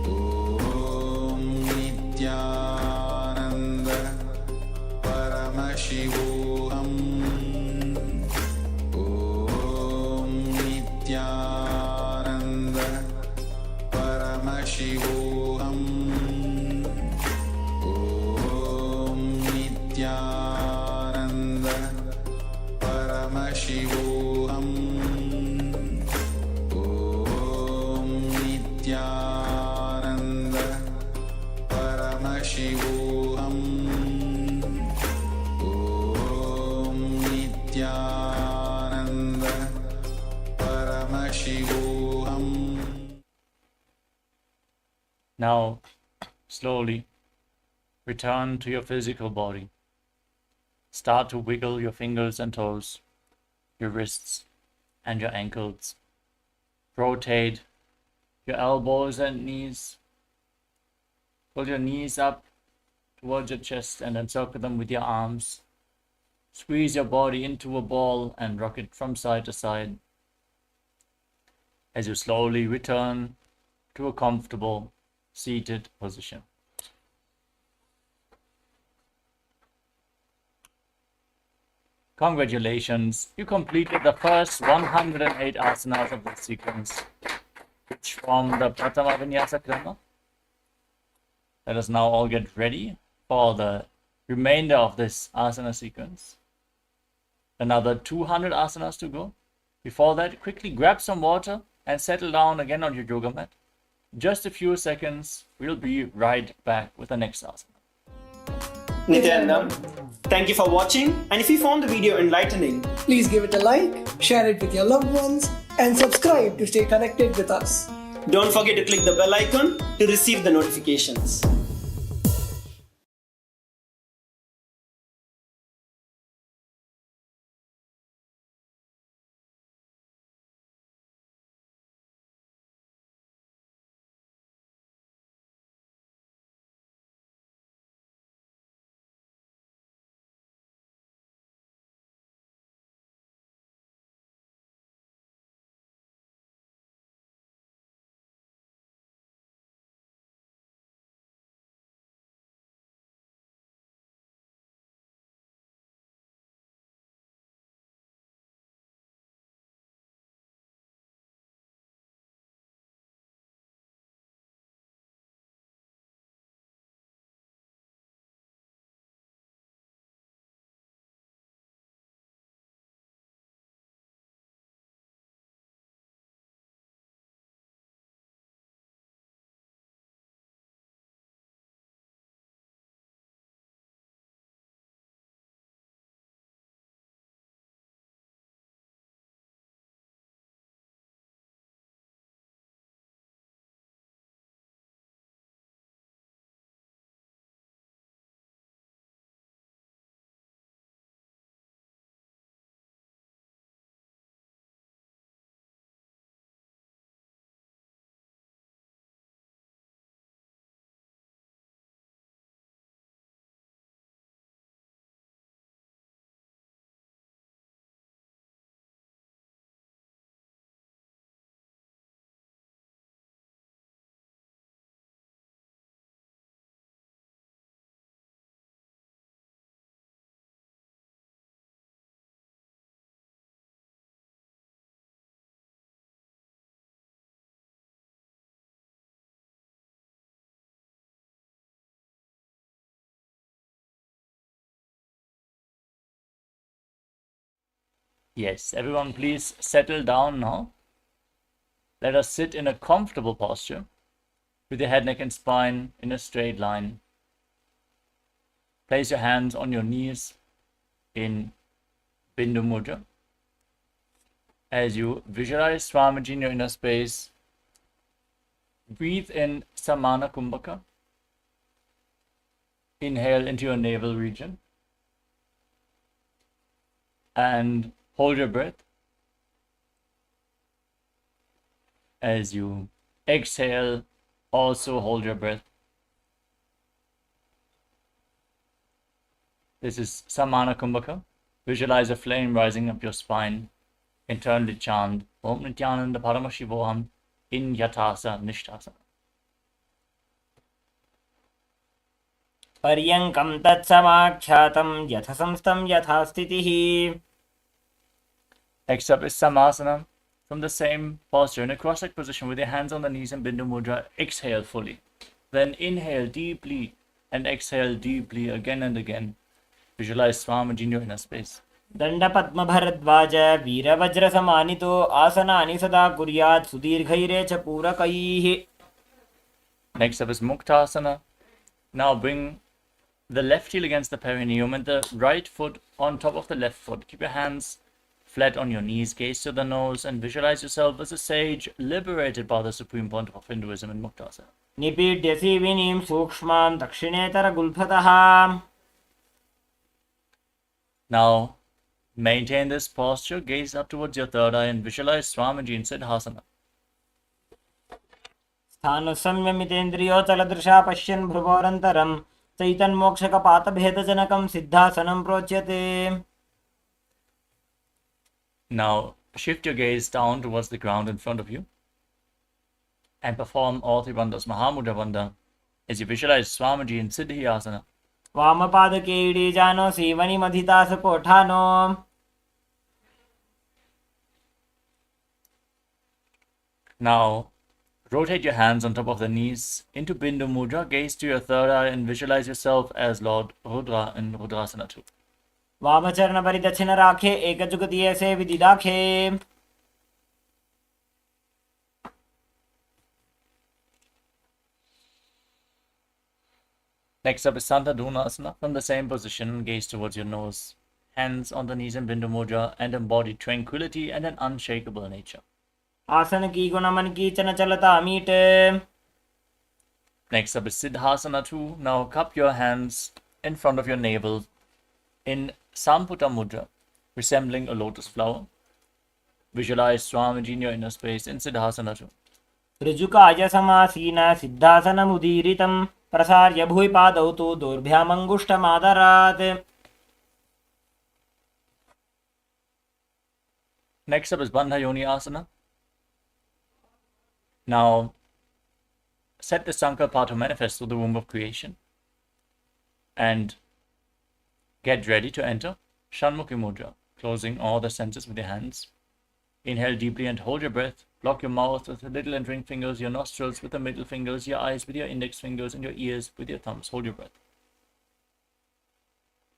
Om Nityananda Paramashivoham Om Nityananda Paramashivoham Om Nityananda Paramashivoham Om Nityananda Paramashivoham Om Nityananda Paramashivoham. Now, slowly return to your physical body. Start to wiggle your fingers and toes, your wrists and your ankles. Rotate your elbows and knees. Pull your knees up towards your chest and encircle them with your arms. Squeeze your body into a ball and rock it from side to side as you slowly return to a comfortable seated position. Congratulations, you completed the first 108 asanas of this sequence, which form the Pratama Vinyasa Krama. Let us now all get ready for the remainder of this asana sequence. Another 200 asanas to go. Before that, quickly grab some water and settle down again on your yoga mat. Just a few seconds, we'll be right back with the next asana. Nityananda, thank you for watching, and if you found the video enlightening, Please give it a like, share it with your loved ones, and subscribe to stay connected with us. don't forget to click the bell icon to receive the notifications. Yes, everyone please settle down now. Let us sit in a comfortable posture with your head, neck and spine in a straight line. Place your hands on your knees in Bindu Mudra. As you visualize Swamiji in your inner space, breathe in Samana Kumbhaka. Inhale into your navel region and hold your breath. As you exhale, also hold your breath. This is Samana Kumbhaka. Visualize a flame rising up your spine. Internally chant Om Nityananda Paramashivoham in Yatasa Nishtasana. पर्यङ्कं तत्समाख्यातं यथा संस्थं यथा स्थितिः. Next up is Samasana. From the same posture in a cross-legged position with your hands on the knees in Bindu Mudra, exhale fully. Then inhale deeply and exhale deeply again and again. Visualize Swamiji in your inner space. दण्डपद्मभरद्वाज वीरवज्रसमानितो आसनानि सदा कुर्यात् सुदीर्घैरे च पूरकैः. Next up is Muktasana. Now bring the left heel against the perineum and the right foot on top of the left foot. Keep your hands flat on your knees, gaze to the nose, and visualize yourself as a sage liberated by the Supreme Pontiff of Hinduism in Muktasana. निपीड्यसि विनीं सूक्ष्मां दक्षिणेतरगुल्फतः. Now maintain this posture, gaze up towards your third eye, and visualize Swamiji in Siddhasana. स्थानुसंयमितेन्द्रियोचलदृशा पश्यन् भ्रुवोरन्तरं चैतन्मोक्षकपातभेदजनकं सिद्धासनं प्रोच्यते. Now shift your gaze down towards the ground in front of you and perform all three bandhas Mahamudra bandha as you visualize Swamiji in Siddhyasana. वामपादके इडीजानो सीवनिमधितासकोठानो. Now rotate your hands on top of the knees into Bindu Mudra, gaze to your third eye and visualize yourself as Lord Rudra in Rudrasana 2. वामचरणपरिदक्षिणराखे एकजुगतीये से विदिदाखे. Next up is Santadunasana. From the same position, gaze towards your nose, hands on the knees in Bindu Mudra, and embody tranquility and an unshakable nature. आसन की गुणमन की चन चलता मीटे. Next up is Siddhasana 2. Now cup your hands in front of your navel in Samputa Mudra, resembling a lotus flower. Visualize Swamiji in your inner space in Siddhasana 2. ऋजुकाय समासीन सिद्धासनमुदीरितं प्रसार्य भुवि पादौ तु दोर्भ्यामङ्गुष्ठमादरात्. Next up is Bandha Yoni Asana. Now set the sankalpa to manifest through the womb of creation and get ready to enter Shanmukhi Mudra, closing all the senses with your hands. Inhale deeply and hold your breath. Block your mouth with the little and ring fingers, your nostrils with the middle fingers, your eyes with your index fingers, and your ears with your thumbs. Hold your breath.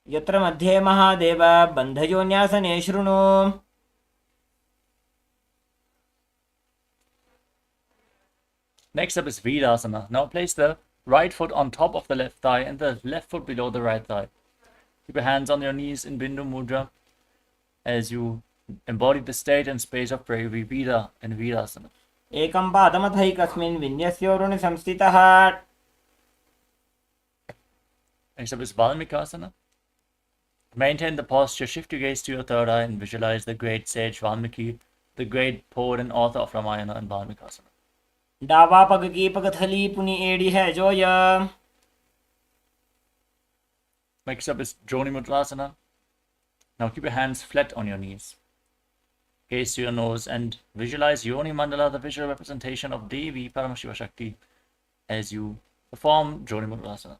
यत्र मध्ये महादेव बन्धयोन्यासने शृणु. Next up is Virasana. Now place the right foot on top of the left thigh and the left foot below the right thigh. Keep your hands on your knees in Bindu Mudra as you embody the state and space of bravery, Vira and Virasana. एकं पादमथैकस्मिन् विन्यस्योरुणि संस्थितः. Next up is Valmikasana. Maintain the posture, shift your gaze to your third eye and visualize the great sage Valmiki, the great poet and author of Ramayana and Valmikasana. डावा पग की पगथली पुनि एड़ी है जोय. Next up is Joni Mudrasana. Now keep your hands flat on your knees. Gaze to your nose and visualize Yoni Mandala, the visual representation of Devi Paramashiva Shakti, as you perform Joni Mudrasana.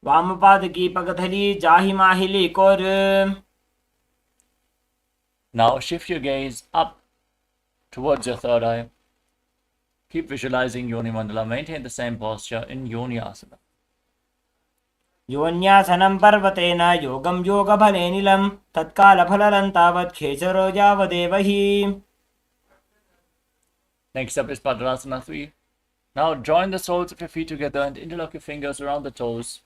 वामपाद की पगथली जाहि माहिली core. Now shift your gaze up towards your third eye. Keep visualizing Yoni Mandala. Maintain the same posture in Yoni Asana. योन्यासनं पर्वतेन योगं योगफले नीलं तत्कालफललं तावत् खेचरो यावदेव हि. Next up is Padrasana 3. Now join the soles of your feet together and interlock your fingers around the toes.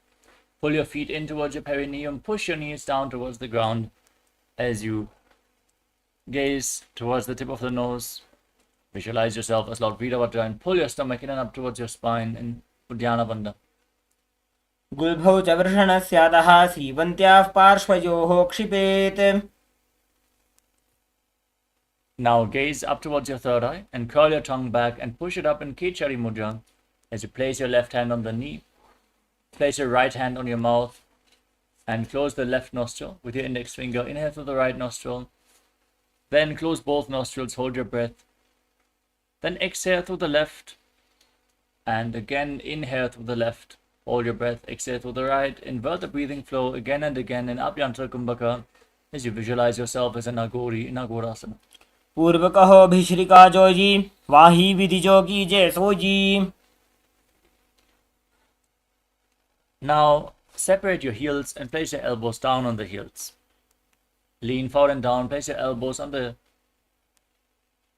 Pull your feet in towards your perineum. Push your knees down towards the ground as you gaze towards the tip of the nose. Visualize yourself as Lord Virabhadra and pull your stomach in and up towards your spine in Uddiyana Bandha. गुल्भौ च वृषणस्यादः सीवन्त्याः पार्श्वयोः क्षिपेत्. Now gaze up towards your third eye and curl your tongue back and push it up in Kichari Mudra as you place your left hand on the knee. Place your right hand on your mouth and close the left nostril with your index finger. Inhale through the right nostril. Then close both nostrils, hold your breath. Then exhale through the left and again inhale through the left. Hold your breath, exhale through the right. Invert the breathing flow again and again in Abhyantra Kumbhaka as you visualize yourself as an Agori in Agorasana. पूर्व कहो भिश्रिका जोजी वाही विधि जोगी जय sooji. Now separate your heels and place your elbows down on the heels. Lean forward and down, place your elbows on the...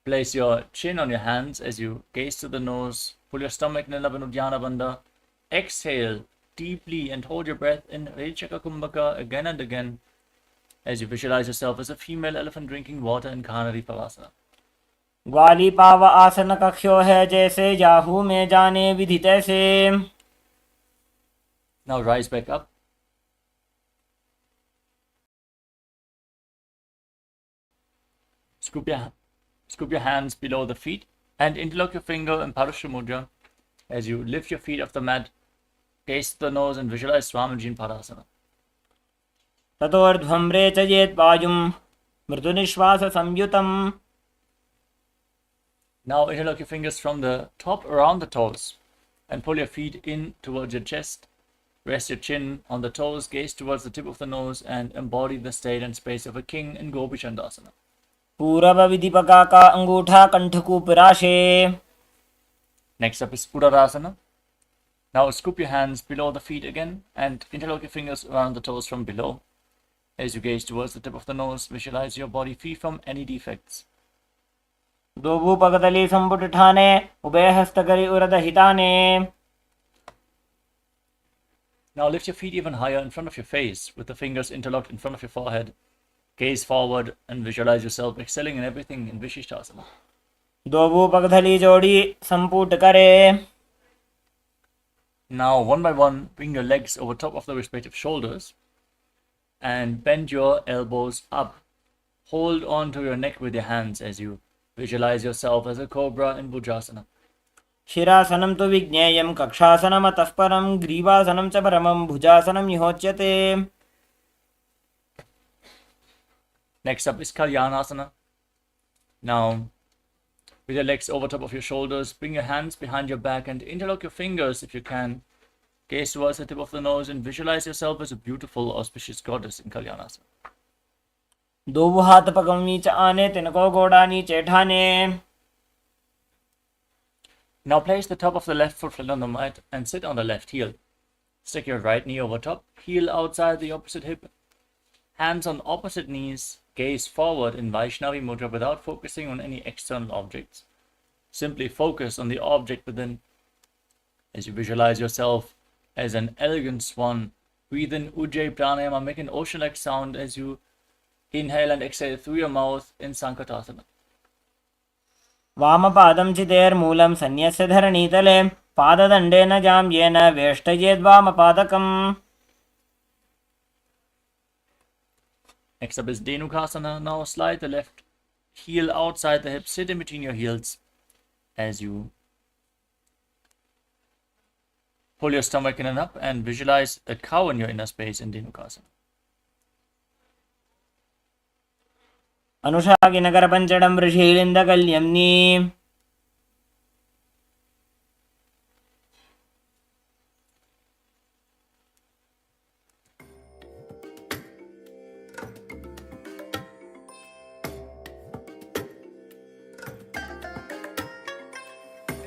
Place your chin on your hands as you gaze to the nose. Pull your stomach in Uddiyana Bandha. Exhale deeply and hold your breath in Rechaka Kumbhaka again and again as you visualize yourself as a female elephant drinking water in Kanari Pavasana. ग्वाली पाव आसन कक्ष्यो है जैसे जाहू में जाने विधि तैसे. Now rise back up. Scoop your hands below the feet and interlock your finger in Parusha Mudra as you lift your feet off the mat. Gaze to the nose and visualize Swamiji in Padasana. ततोर्ध्वं रेचयेत् वायुं मृदुनिश्वास संयुतं. Now interlock your fingers from the top around the toes and pull your feet in towards your chest. Rest your chin on the toes, gaze towards the tip of the nose and embody the state and space of a king in Gopi Chandasana. पूरव विधिपका का अंगूठा कंठकूप राशे. Next up is Uddarasana. Now scoop your hands below the feet again and interlock your fingers around the toes from below. As you gaze towards the tip of the nose, visualize your body free from any defects. दोबू पगतली संपुट ठाने उभय हस्तकरी उरद हिताने. Now lift your feet even higher in front of your face with the fingers interlocked in front of your forehead. Gaze forward and visualize yourself excelling in everything in Vishishtasana. दोबू पगतली जोड़ी संपुट करे. Now one by one, bring your legs over top of the respective shoulders and bend your elbows up. Hold on to your neck with your hands as you visualize yourself as a cobra in Bhujasana. शिरासनं तु विज्ञेयं कक्षासनम् अतः परं ग्रीवासनं च परमं भुजासनं युहोच्यते. Next up is Kalyanasana. Now, with your legs over top of your shoulders, bring your hands behind your back and interlock your fingers if you can. Gaze towards the tip of the nose and visualize yourself as a beautiful, auspicious goddess in Kalyanasana. दोबू हाथ पगम नीचे आने तिनको गोड़ा नीचे ठाने. Now place the top of the left foot flat on the mat and sit on the left heel. Stick your right knee over top, heel outside the opposite hip. Hands on opposite knees, gaze forward in Vaishnavi Mudra without focusing on any external objects. Simply focus on the object within. As you visualize yourself as an elegant swan, breathe in Ujjayi Pranayama, make an ocean-like sound as you inhale and exhale through your mouth in Sankatasana. वामपादं चितेर्मूलं सन्न्यस्य धरणीतले पाददण्डेन जाम्येन वेष्टयेद्वामपादकम्. Next up is Dhenukasana. Now slide the left heel outside the hip, sit in between your heels as you pull your stomach in and up and visualize a cow in your inner space in Dhenukasana. अनुषागिनगरपञ्चडं ऋषीलिन्दकल्यम्नि.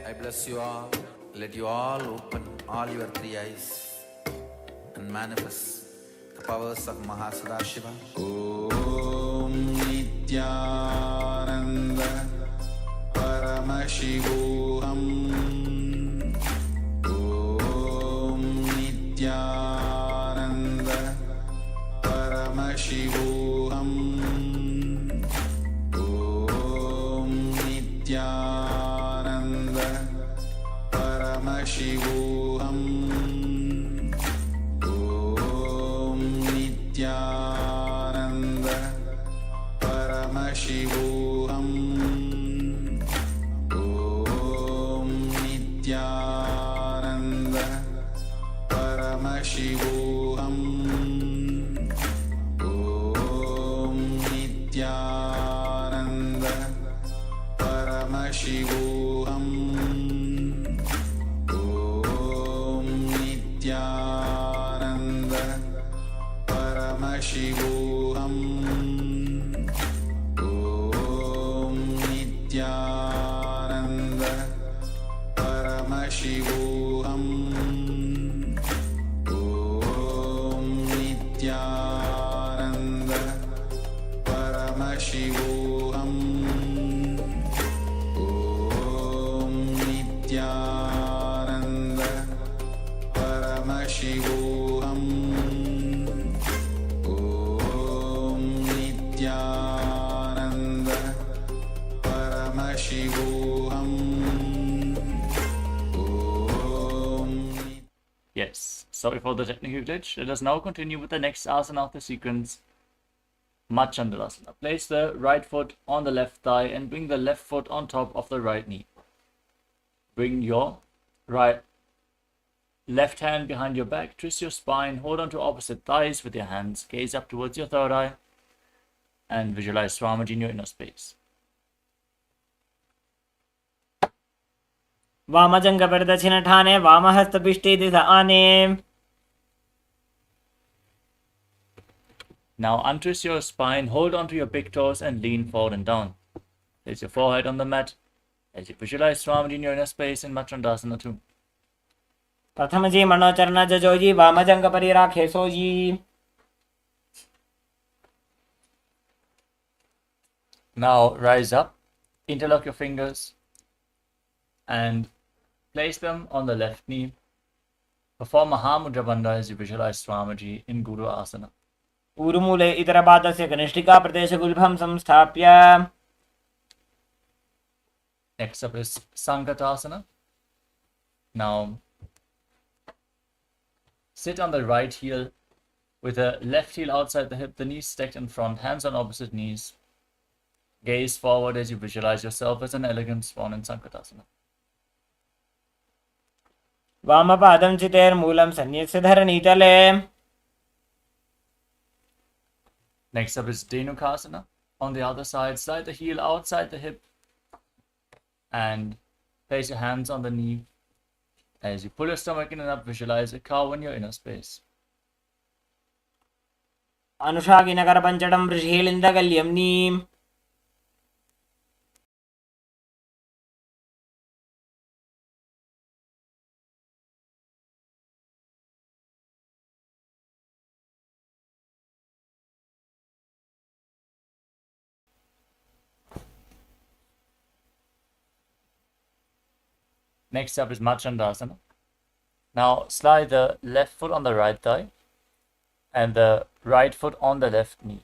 I bless you all. Let you all open all your three eyes and manifest the powers of Mahasadashiva. Om Nityananda Paramashivoham. Om Nityananda Paramashivoham Om Nityananda Paramashivoham Om Nityananda Paramashivoham Om Nityananda Paramashivoham Om Nityananda Paramashivoham Om Nityananda Paramashivoham Om Nityananda Paramashivoham Om Nityananda Paramashivoham Om Nityananda Paramashivoham Om Nityananda Paramashivoham Om Yes, sorry for the technical glitch. Let us now continue with the next asana of the sequence, Machandasana. Place the right foot on the left thigh and bring the left foot on top of the right knee. Bring your left hand behind your back, twist your spine, hold on to opposite thighs with your hands, gaze up towards your third eye, and visualize Swamiji in your inner space. वामजङ्गपरिदक्षिणठाने वामहस्तपिष्टे दिश आने. Now untwist your spine, hold onto your big toes and lean forward and down. Place your forehead on the mat as you visualize Swamiji in your inner space in Machandasana 2. प्रथम जी मनोचरण जजोजी वामजङ्गपरिराखे sooji. Now rise up, interlock your fingers and place them on the left knee. Perform Mahamudra Bandha as you visualize Swamiji in Guru Asana. ऊरुमूले इतरपादस्य कनिष्ठिका प्रदेशगुल्भं संस्थाप्य. Next up is Sankatasana. Now sit on the right heel with the left heel outside the hip, the knees stacked in front, hands on opposite knees. Gaze forward as you visualize yourself as an elegant swan in Sankatasana. वामपादं चितेर्मूलं सन्न्यस्य धरणीतले. Next up is Dhenukasana. On the other side, slide the heel outside the hip and place your hands on the knee. As you pull your stomach in and up, visualize a cow in your inner space. अनुषागिनकरपञ्चडं वृषीलिन्दगल्यं neem. Next up is Machandasana. Now slide the left foot on the right thigh and the right foot on the left knee.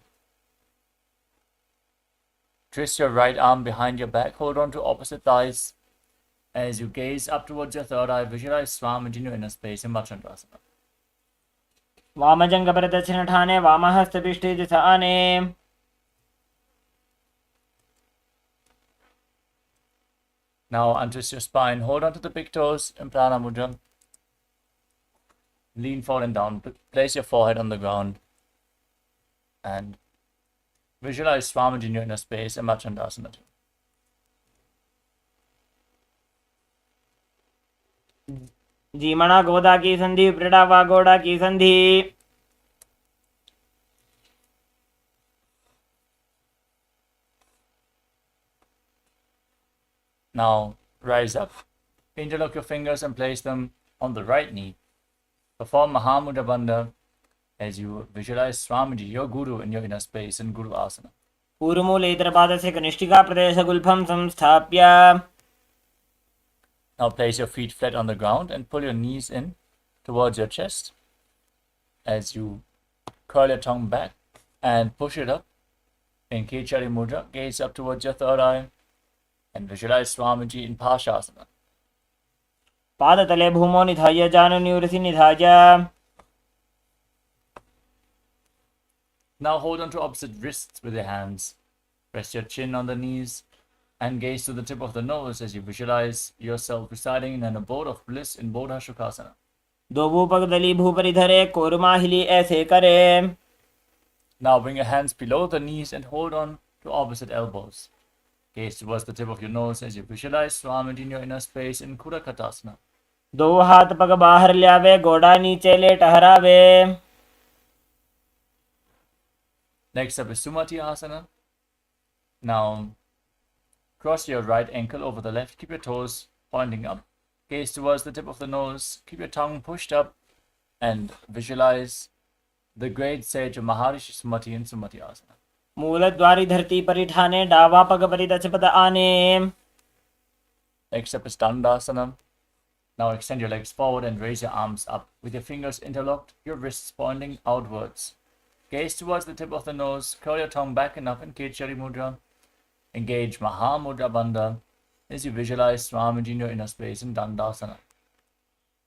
Twist your right arm behind your back, hold on to opposite thighs. As you gaze up towards your third eye, visualize Swamiji in your inner space in Machandasana. वामजङ्गपरिदक्षिणठाने वामहस्तपिष्टे दिश आने. Now untwist your spine, hold on to the big toes in Prana Mudra. Lean forward and down, place your forehead on the ground and visualize Swamiji in your inner space in Machandasana 2. जीमणा गोदा की संधि प्रीड़ा वा गोड़ा की संधि. Now rise up, interlock your fingers and place them on the right knee. Perform Mahamudra Bandha as you visualize Swamiji, your Guru, in your inner space in Guru Asana. ऊरुमूले इतरपादस्य कनिष्ठिका प्रदेशगुल्भं संस्थाप्य. Now place your feet flat on the ground and pull your knees in towards your chest as you curl your tongue back and push it up. In Kechari Mudra, gaze up towards your third eye and visualize Swamiji in Pashasana. पादतले भूमौ निधाय जानुनिवृत्ति निधाय. Now hold on to opposite wrists with your hands. Rest your chin on the knees and gaze to the tip of the nose as you visualize yourself residing in an abode of bliss in Bodha Shukasana. दो भूपग दली भूपरि धरे कोरमाहिली ऐसे करे. Now bring your hands below the knees and hold on to opposite elbows. Gaze towards the tip of your nose as you visualize Swamiji in your inner space in Kudakatasana. दो हाथ पग बाहर ल्यावे गोड़ा नीचे ले टहरावे. Next up is Sumati Asana. Now cross your right ankle over the left. Keep your toes pointing up. Gaze towards the tip of the nose. Keep your tongue pushed up and visualize the great sage of Maharishi Sumati in Sumati Asana. मूलद्वारी धरती परिठाने डावा पग परि दक्षपद आने. Next up is Dandasana. Now extend your legs forward and raise your arms up. With your fingers interlocked, your wrists pointing outwards. Gaze towards the tip of the nose. Curl your tongue back and up in Kechari Mudra. Engage Mahamudra Bandha as you visualize Swamiji in your inner space in Dandasana.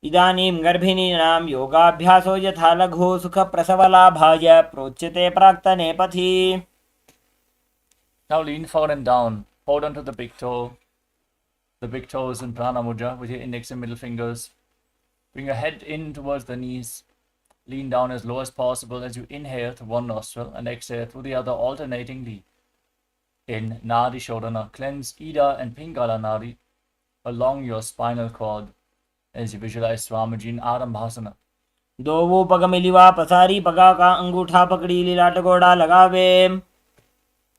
इदानीं गर्भिणीनां योगाभ्यासो यथा लघु सुख प्रसवलाभाय प्रोच्यते प्राक्तने पथि. Now lean forward and down. Hold on to the big toe. The big toes in Prana Mudra with your index and middle fingers. Bring your head in towards the knees. Lean down as low as possible as you inhale through one nostril and exhale through the other alternatingly. In Nadi Shodhana, cleanse Ida and Pingala Nadi along your spinal cord as you visualize Swamiji in Arambhasana. दो वो पग मिलिवा पसारी पगा का अंगूठा पकड़ी लीलाट गोड़ा लगावे.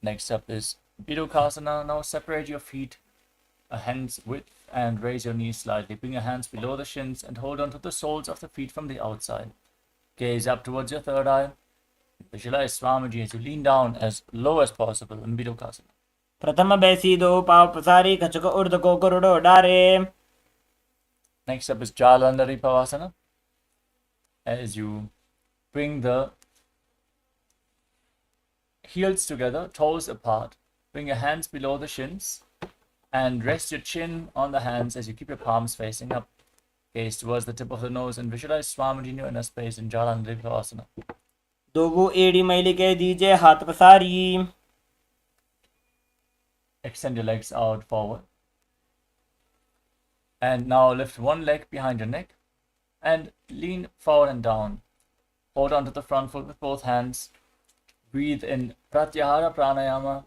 Next up is Bidukasana. Now separate your feet a hand's width and raise your knees slightly. Bring your hands below the shins and hold on to the soles of the feet from the outside. Gaze up towards your third eye. Visualize Swamiji as you lean down as low as possible in Bidukasana. प्रथम बैसी दो पाव पसारी खचक उर्ध को करोड़ो डारे. Next up is Jalandhari Pavasana. As you bring the heels together, toes apart, bring your hands below the shins and rest your chin on the hands as you keep your palms facing up. Gaze towards the tip of the nose and visualize Swamiji in your inner space in Jalandhari Pavasana. दो वो एड़ी मैली के दीजे हाथ पसारी. Extend your legs out forward. And now lift one leg behind your neck and lean forward and down. Hold on to the front foot with both hands. Breathe in Pratyahara Pranayama.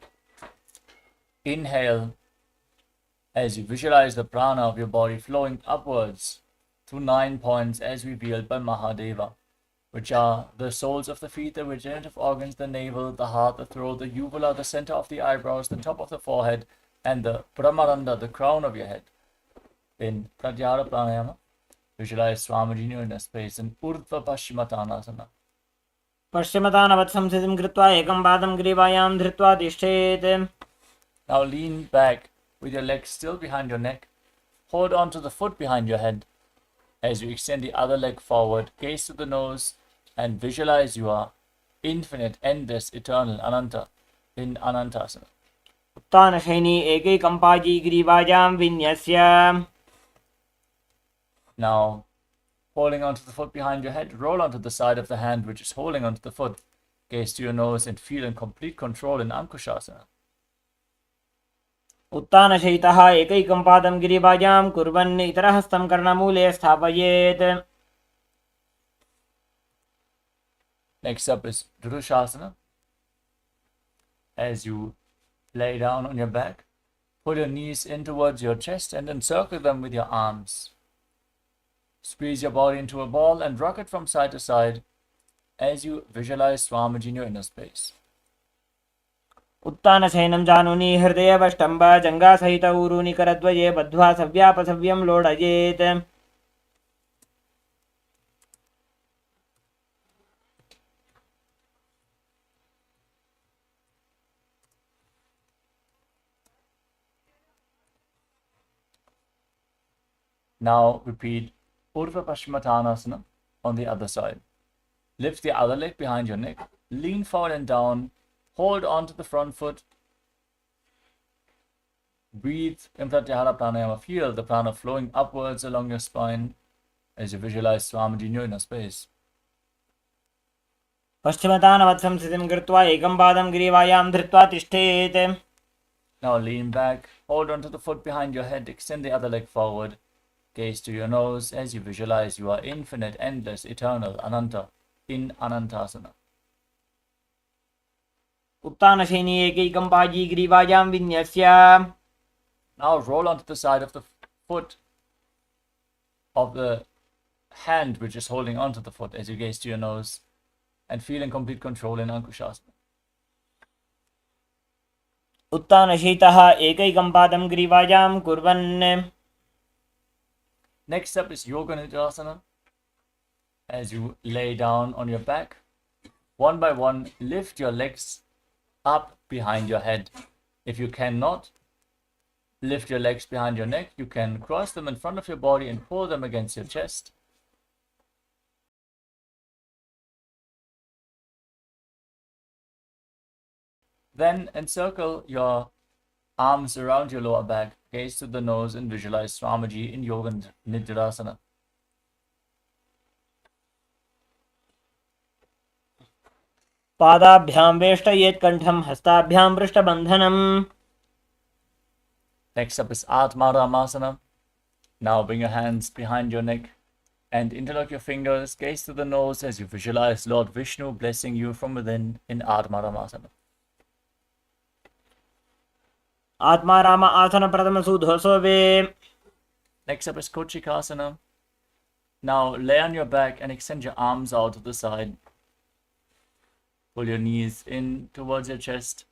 Inhale as you visualize the prana of your body flowing upwards through 9 points as revealed by Mahadeva, which are the soles of the feet, the regenerative organs, the navel, the heart, the throat, the uvula, the center of the eyebrows, the top of the forehead, and the Brahmaranda, the crown of your head. In Pratyahara Pranayama, visualize Swamiji in your inner space in Urdhva Paschimottanasana. पश्चिमतानवत् संस्थितिं कृत्वा एकं पादं ग्रीवायां धृत्वा तिष्ठेत्. Now lean back with your legs still behind your neck. Hold on to the foot behind your head as you extend the other leg forward. Gaze to the nose and visualize you are infinite, endless, eternal, Ananta in Anantasana. उत्तानशयनी एकैकं पाजी ग्रीवायां विन्यस्य. Now, holding onto the foot behind your head, roll onto the side of the hand which is holding onto the foot. Gaze to your nose and feel in complete control in Ankushasana. उत्तानशयितः एकैकं पादं गिरिवायां कुर्वन् इतरहस्तं कर्णमूले स्थापयेत्. Next up is Dhurushasana. As you lay down on your back, pull your knees in towards your chest and encircle them with your arms. Squeeze your body into a ball and rock it from side to side as you visualize Swamiji in your inner space. उत्तानशयनं जानुनि हृदयवष्टम्ब जङ्घासहित ऊरूनि करद्वये बद्ध्वा सव्यापसव्यं लोडयेत्. Now repeat Urdhva Paschimottanasana on the other side. Lift the other leg behind your neck. lean forward and down. Hold on to the front foot. Breathe in Pratyahara Pranayama. Feel the prana flowing upwards along your spine as you visualize Swamiji in your inner space. पश्चिमतानवत्सं स्थितिं कृत्वा एकं पादं ग्रीवायां धृत्वा तिष्ठेत्. Now lean back, hold on to the foot behind your head, extend the other leg forward. Gaze to your nose as you visualize you are infinite, endless, eternal, Ananta, in Anantasana. उत्तानशयनी एकैकं पाजी ग्रीवायां विन्यस्य. Now roll onto the side of the foot of the hand which is holding onto the foot as you gaze to your nose and feel in complete control in Ankushasana. उत्तानशयितः एकैकं पादं ग्रीवायां कुर्वन्. Next up is Yoga Nidrasana. As you lay down on your back, one by one, lift your legs up behind your head. If you cannot lift your legs behind your neck, you can cross them in front of your body and pull them against your chest. Then encircle your arms around your lower back, gaze to the nose and visualize Swamiji in Yoga Nidrasana. पादाभ्यां वेष्टयेत् कण्ठं हस्ताभ्यां पृष्ठबन्धनम्. Next up is Atmaramasana. Now bring your hands behind your neck and interlock your fingers. Gaze to the nose as you visualize Lord Vishnu blessing you from within in Atmaramasana. Atmaram आसन प्रथम सुधोसोवे. Next up is Kochikasana. Now lay on your back and extend your arms out to the side. Pull your knees in towards your chest.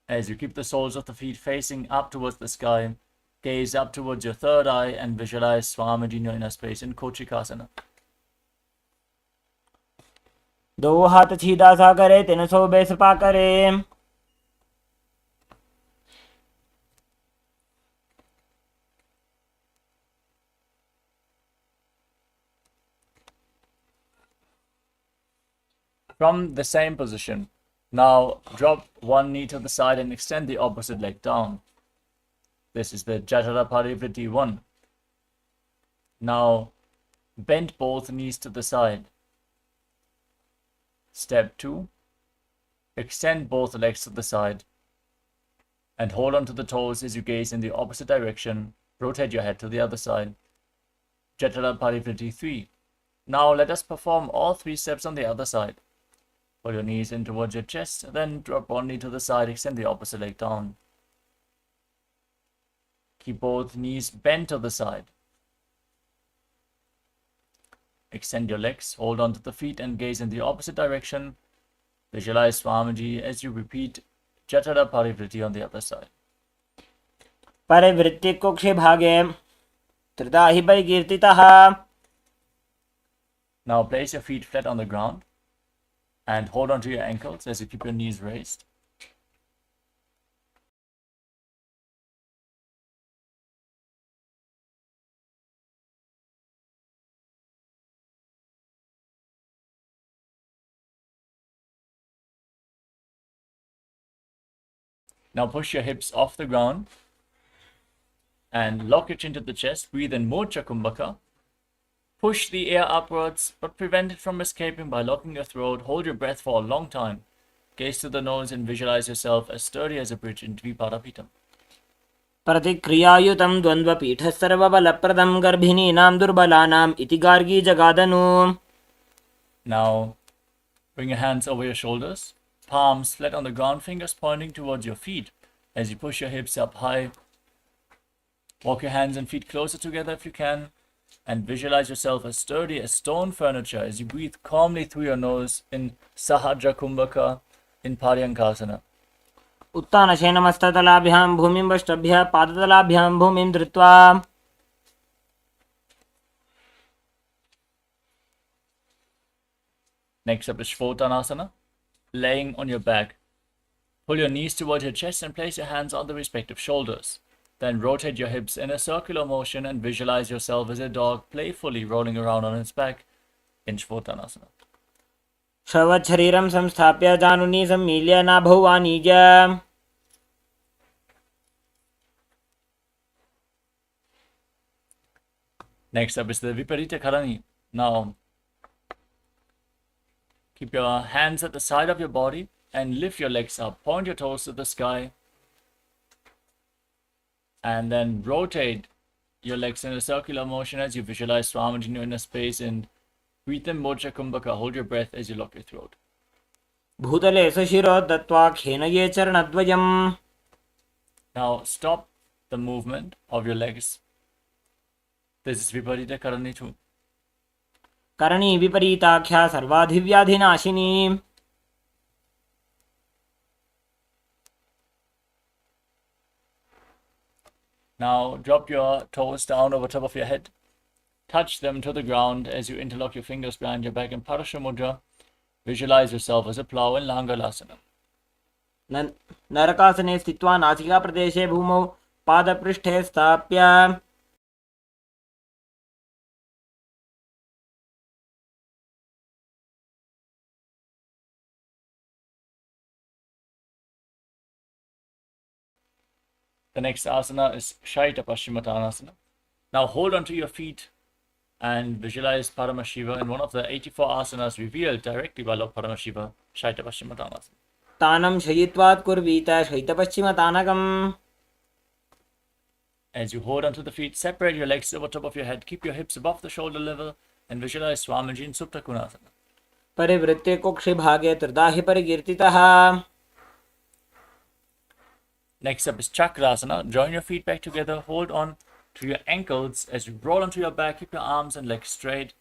As you keep the soles of the feet facing up towards the sky, gaze up towards your third eye and visualize Swamiji in your inner space in Kochikasana. दो हाथ सीधा सा करे, 300 बेसपा करे. From the same position, now drop one knee to the side and extend the opposite leg down. This is the Jatara Parivritti 1. Now bend both knees to the side. Step 2. Extend both legs to the side and hold on to the toes as you gaze in the opposite direction. Rotate your head to the other side. Jatara Parivritti 3. Now let us perform all 3 steps on the other side. Pull your knees in towards your chest, then drop one knee to the side, extend the opposite leg down. Keep both knees bent to the side. Extend your legs, hold on to the feet and gaze in the opposite direction. Visualize Swamiji as you repeat Jatara Parivritti on the other side. परिवृत्ति कुक्षे भागे त्रिधा हि परिकीर्तितः. Now place your feet flat on the ground and hold on to your ankles as you keep your knees raised. Now push your hips off the ground and lock your chin to the chest. Breathe in Mocha Kumbhaka. Push the air upwards, but prevent it from escaping by locking your throat. Hold your breath for a long time. Gaze to the nose and visualize yourself as sturdy as a bridge in Dvipadapitam. प्रतिक्रियायुतं द्वन्द्वपीठः सर्वबलप्रदं गर्भिणीनां दुर्बलानाम् इति Gargi जगादनु. Now, bring your hands over your shoulders, palms flat on the ground, fingers pointing towards your feet as you push your hips up high. Walk your hands and feet closer together if you can. And visualize yourself as sturdy as stone furniture as you breathe calmly through your nose in Sahajra Kumbhaka in Paryankasana. उत्तानशयनमस्ततलाभ्यां भूमिं वष्टभ्यः पादतलाभ्यां भूमिं धृत्वा. Next up is Shvotanasana. Laying on your back. Pull your knees towards your chest and place your hands on the respective shoulders. Then rotate your hips in a circular motion and visualize yourself as a dog playfully rolling around on its back in Shvotanasana. शरीरं संस्थाप्य जानुनी सम्मील्य नाभौ वाणिज. Next up is the Viparita Karani. Now, keep your hands at the side of your body and lift your legs up. Point your toes to the sky. And then rotate your legs in a circular motion as you visualize Swamiji in your inner space, and breathe in Mocha Kumbhaka. Hold your breath as you lock your throat. भूतले सशिरो दत्वा खेनये चरणद्वयम्. Now stop the movement of your legs. This is Viparita Karani 2. Karni विपरीताख्या सर्वाधिव्याधिनाशिनी. Now drop your toes down over top of your head. Touch them to the ground as you interlock your fingers behind your back in Parasha Mudra. Visualize yourself as a plow in Langalasana. नरकासने स्थित्वा नासिकाप्रदेशे भूमौ पादपृष्ठे स्थाप्य. The next asana is Shaita Paschimottanasana. Now hold onto your feet and visualize Paramashiva in one of the 84 asanas revealed directly by Lord Paramashiva, Shaita Paschimottanasana. तानं शयित्वात् कुर्वीत शयितपश्चिमतानकम्. As you hold onto the feet, separate your legs over top of your head, keep your hips above the shoulder level, and visualize Swamiji in Supta Konasana. परिवृत्ते कुक्षि भागे त्रिदाहि परिकीर्तितः. Next up is Chakrasana. Join your feet back together, hold on to your ankles as you roll onto your back, keep your arms and legs straight.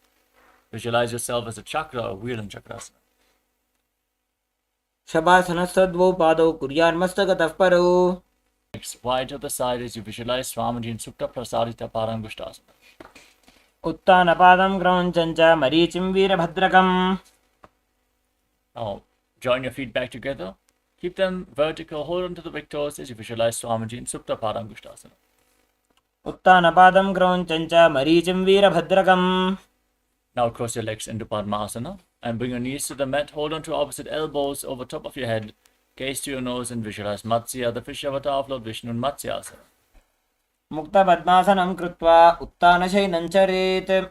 Visualize yourself as a chakra or wheel in Chakrasana. शवासनस्तद्वौ पादौ कुर्यान्मस्तकतः परौ. Next, wide to the side as you visualize Swamiji in Supta Prasadita Parangushtasana. उत्तानपादं क्रौञ्चञ्च मरीचिं वीरभद्रकम्. Now, join your feet back together. Keep them vertical, hold on to the big toes as you visualize Swamiji in Supta Parangushtasana. उत्तानपादं क्रौञ्चञ्च मरीचिं वीरभद्रकम्. Now cross your legs into Padmasana and bring your knees to the mat. Hold on to opposite elbows over top of your head. Gaze to your nose and visualize Matsya, the fish avatar of Lord Vishnu in Matsyasana. मुक्तपद्मासनं कृत्वा उत्तानशयनं चरेत्.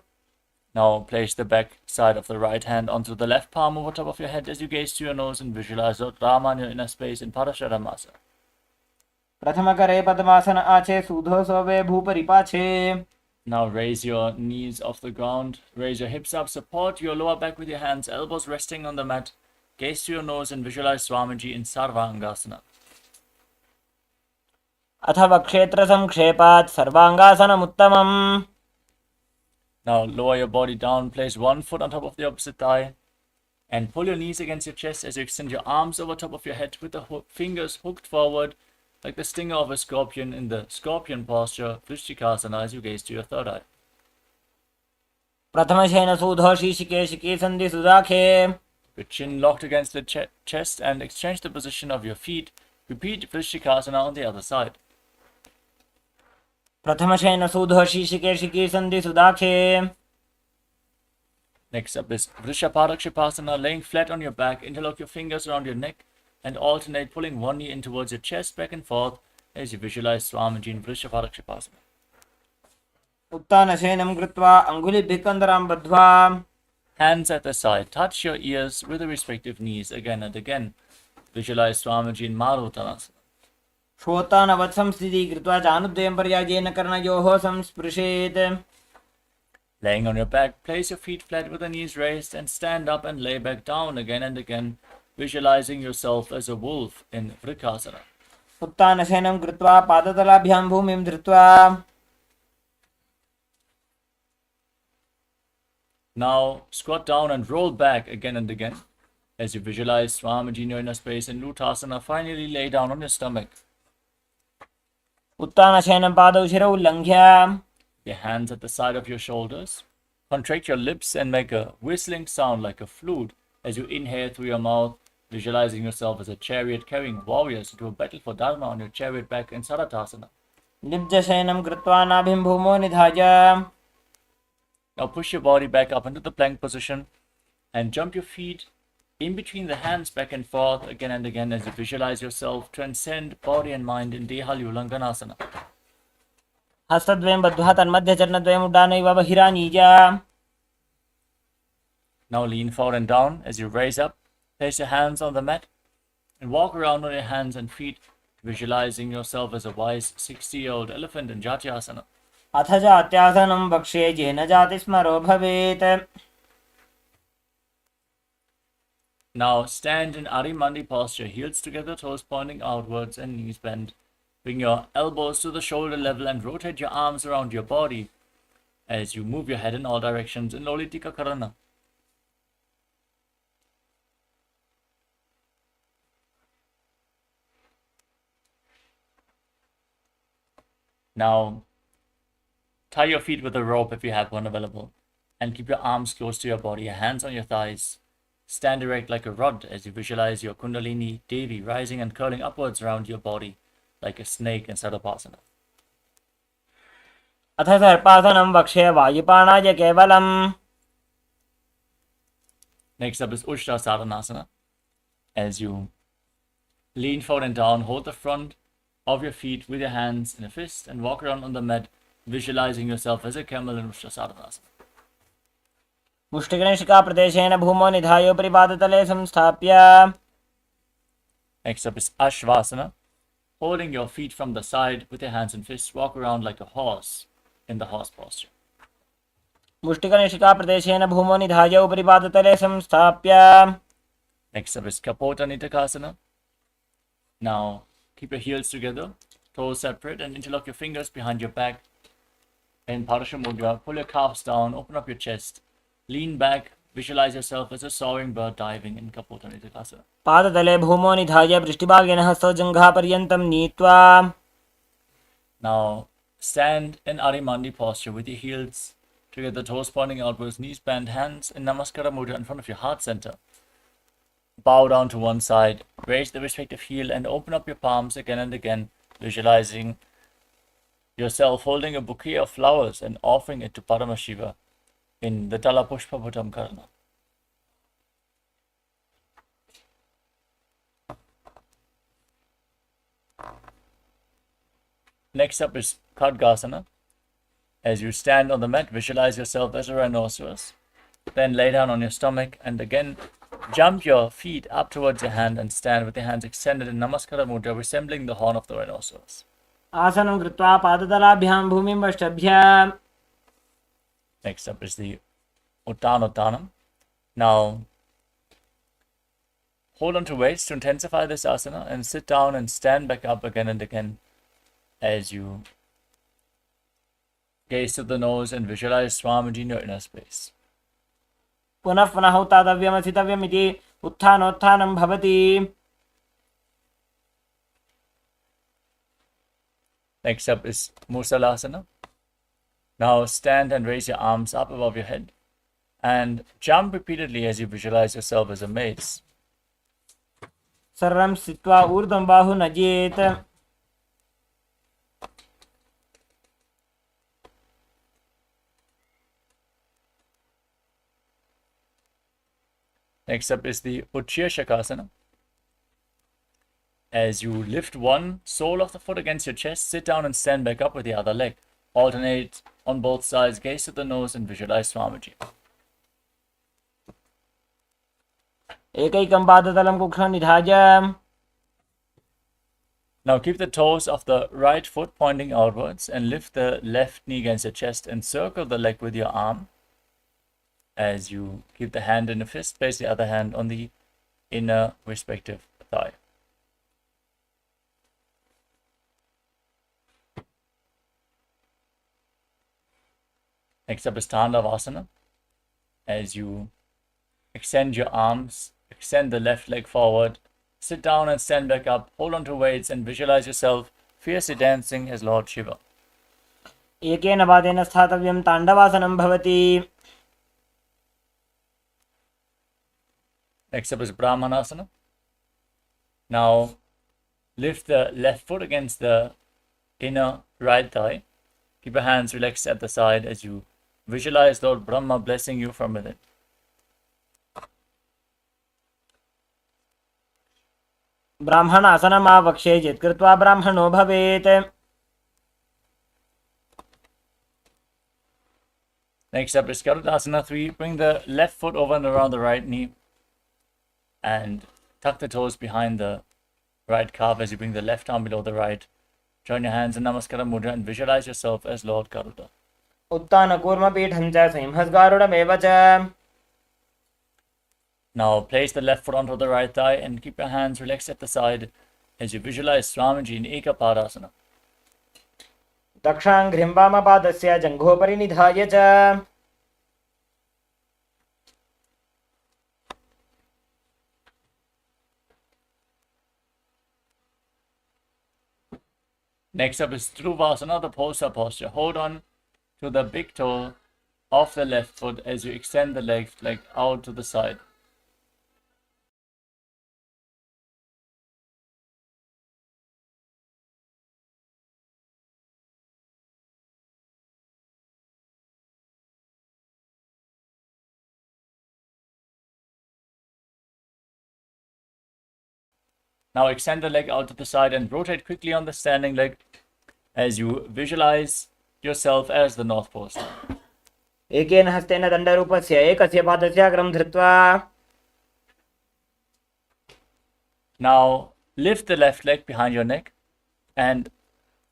Now place the back side of the right hand onto the left palm over top of your head as you gaze to your nose and visualize Lord Rama in your inner space in Parasharamasa. प्रथमकरे पद्मासन आचे सूधो सोवे भूपरिपाछे. Now raise your knees off the ground, raise your hips up, support your lower back with your hands, elbows resting on the mat. Gaze to your nose and visualize Swamiji in Sarvangasana. अथवा क्षेत्रसंक्षेपात् सर्वाङ्गासनमुत्तमम्. Now lower your body down, place one foot on top of the opposite thigh, and pull your knees against your chest as you extend your arms over top of your head with the fingers hooked forward like the stinger of a scorpion in the scorpion posture, Vrishchikasana, as you gaze to your third eye. प्रथमशयन सूधो शीशिके शिके सन्धि सुदाखे. With chin locked against the chest and exchange the position of your feet. Repeat Vrishchikasana on the other side. प्रथमशयन सूधो शीशिके शिके सन्धि सुदाखे. Next up is Vrishaparakshipasana, laying flat on your back, interlock your fingers around your neck and alternate pulling one knee in towards your chest back and forth as you visualize Swamiji in Vrishaparakshipasana. उत्तानशयनं कृत्वा अङ्गुलिभिः कन्दरां बद्ध्वा. Hands at the side, touch your ears with the respective knees again and again. Visualize Swamiji in Maruttanasana. श्रोतानवत् संस्थितिः कृत्वा चानुद्वयं पर्यायेन कर्णयोः संस्पृशेत्. Laying on your back, place your feet flat with the knees raised and stand up and lay back down again and again, visualizing yourself as a wolf in Vrikasana. उत्तानशयनं कृत्वा पादतलाभ्यां भूमिं धृत्वा. Now squat down and roll back again and again as you visualize Swamiji in your inner space in Lutasana. Finally lay down on your stomach. उत्तानशयनं पादौ शिरौ उल्लङ्घ्य. Your hands at the side of your shoulders. Contract your lips and make a whistling sound like a flute as you inhale through your mouth, visualizing yourself as a chariot carrying warriors into a battle for Dharma on your chariot back in Saratasana. निब्जशयनं कृत्वा नाभिं भूमौ निधाय. Now push your body back up into the plank position and jump your feet in between the hands back and forth again and again as you visualize yourself transcend body and mind in Dehalulanganasana. हस्तद्वयं बद्ध्वा तन्मध्यचरणद्वयम् उड्डानैव बहिरानीय. Now lean forward and down as you raise up. Place your hands on the mat and walk around on your hands and feet, visualizing yourself as a wise 60-year-old elephant in Jatyasana. अथ जात्यासनं वक्ष्ये येन जातिस्मरो भवेत्. Now stand in Arimandi posture, heels together, toes pointing outwards and knees bent. Bring your elbows to the shoulder level and rotate your arms around your body as you move your head in all directions in Lolitika Karana. Now, tie your feet with a rope if you have one available, and keep your arms close to your body, your hands on your thighs. Stand erect like a rod as you visualize your Kundalini Devi rising and curling upwards around your body like a snake in Sadapasana. अथ सर्पासनं वक्ष्ये वायुपाणाय केवलम्. Next up is Ushta Sadhanasana. As you lean forward and down, hold the front of your feet with your hands in a fist and walk around on the mat, visualizing yourself as a camel in Ushta Sadhanasana. मुष्टिकनिष्काप्रदेशेन भूमौ निधाय परिपादतले संस्थाप्य. Next up is Ashvasana. Holding your feet from the side with your hands and fists, walk around like a horse in the horse posture. मुष्टिकनिष्काप्रदेशेन भूमौ निधाय परिपादतले संस्थाप्य. Next up is Kapota Nitakasana. Now keep your heels together, toes separate, and interlock your fingers behind your back. In Parasha Mudra, pull your calves down, open up your chest, lean back, visualize yourself as a soaring bird diving in Kapota Nitakasana. पादतले भूमौ निधाय पृष्ठभागेन हस्तौ जङ्घापर्यन्तं नीत्वा. Now stand in Arimandi posture with your heels together, toes pointing outwards, knees bent, hands in Namaskara Mudra in front of your heart center. Bow down to one side, raise the respective heel and open up your palms again and again, visualizing yourself holding a bouquet of flowers and offering it to Paramashiva in the Dala Pushpa Bhutam Karana. Next up is Khadgasana. As you stand on the mat, visualize yourself as a rhinoceros. Then lay down on your stomach and again jump your feet up towards your hand and stand with your hands extended in Namaskara Mudra, resembling the horn of the rhinoceros. आसनं कृत्वा पादतलाभ्यां भूमिं वष्टभ्य. Next up is the Uttanottanam. Now, hold on to weights to intensify this asana and sit down and stand back up again and again as you gaze to the nose and visualize Swamiji in your inner space. पुनः पुनः उत्तातव्यमथितव्यमिति उत्थानोत्थानं भवति. Next up is Musalasana. Now stand and raise your arms up above your head and jump repeatedly as you visualize yourself as a mace. सर्वं स्थित्वा ऊर्ध्वं बाहु नजेत्. Next up is the Utshirshakasana. As you lift one sole of the foot against your chest, sit down and stand back up with the other leg. Alternate on both sides, gaze to the nose and visualize Swamiji. एकैकं पादतलं कुक्षं निधाय. Now keep the toes of the right foot pointing outwards and lift the left knee against your chest and circle the leg with your arm. As you keep the hand in a fist, place the other hand on the inner respective thigh. Next up is Tandavasana. As you extend your arms, extend the left leg forward, sit down and stand back up, hold on to weights and visualize yourself fiercely dancing as Lord Shiva. एकेन पादेन स्थातव्यं ताण्डवासनं भवति. Next up is Brahmanasana. Now lift the left foot against the inner right thigh. Keep your hands relaxed at the side as you visualize Lord Brahma blessing you from within. ब्राह्मणासनमावक्ष्ये यत्कृत्वा ब्राह्मणो भवेत्. Next up is Garudasana 3. Bring the left foot over and around the right knee and tuck the toes behind the right calf as you bring the left arm below the right. Join your hands in Namaskara Mudra and visualize yourself as Lord Garuda. उत्तानकूर्मपीठं च सिंहस्गारुडमेव च. Now place the left foot onto the right thigh and keep your hands relaxed at the side as you visualize Swamiji in Ekapadasana. दक्षाङ्घ्रिं वामपादस्य जङ्घोपरि निधाय च. Next up is Dhruvasana, the Posa posture. Hold on to the big toe of the left foot as you extend the left leg out to the side. Now extend the leg out to the side and rotate quickly on the standing leg as you visualize yourself as the North Pole star. एकेन हस्तेन दण्डरूपस्य एकस्य पादस्य अग्रं धृत्वा. Now lift the left leg behind your neck and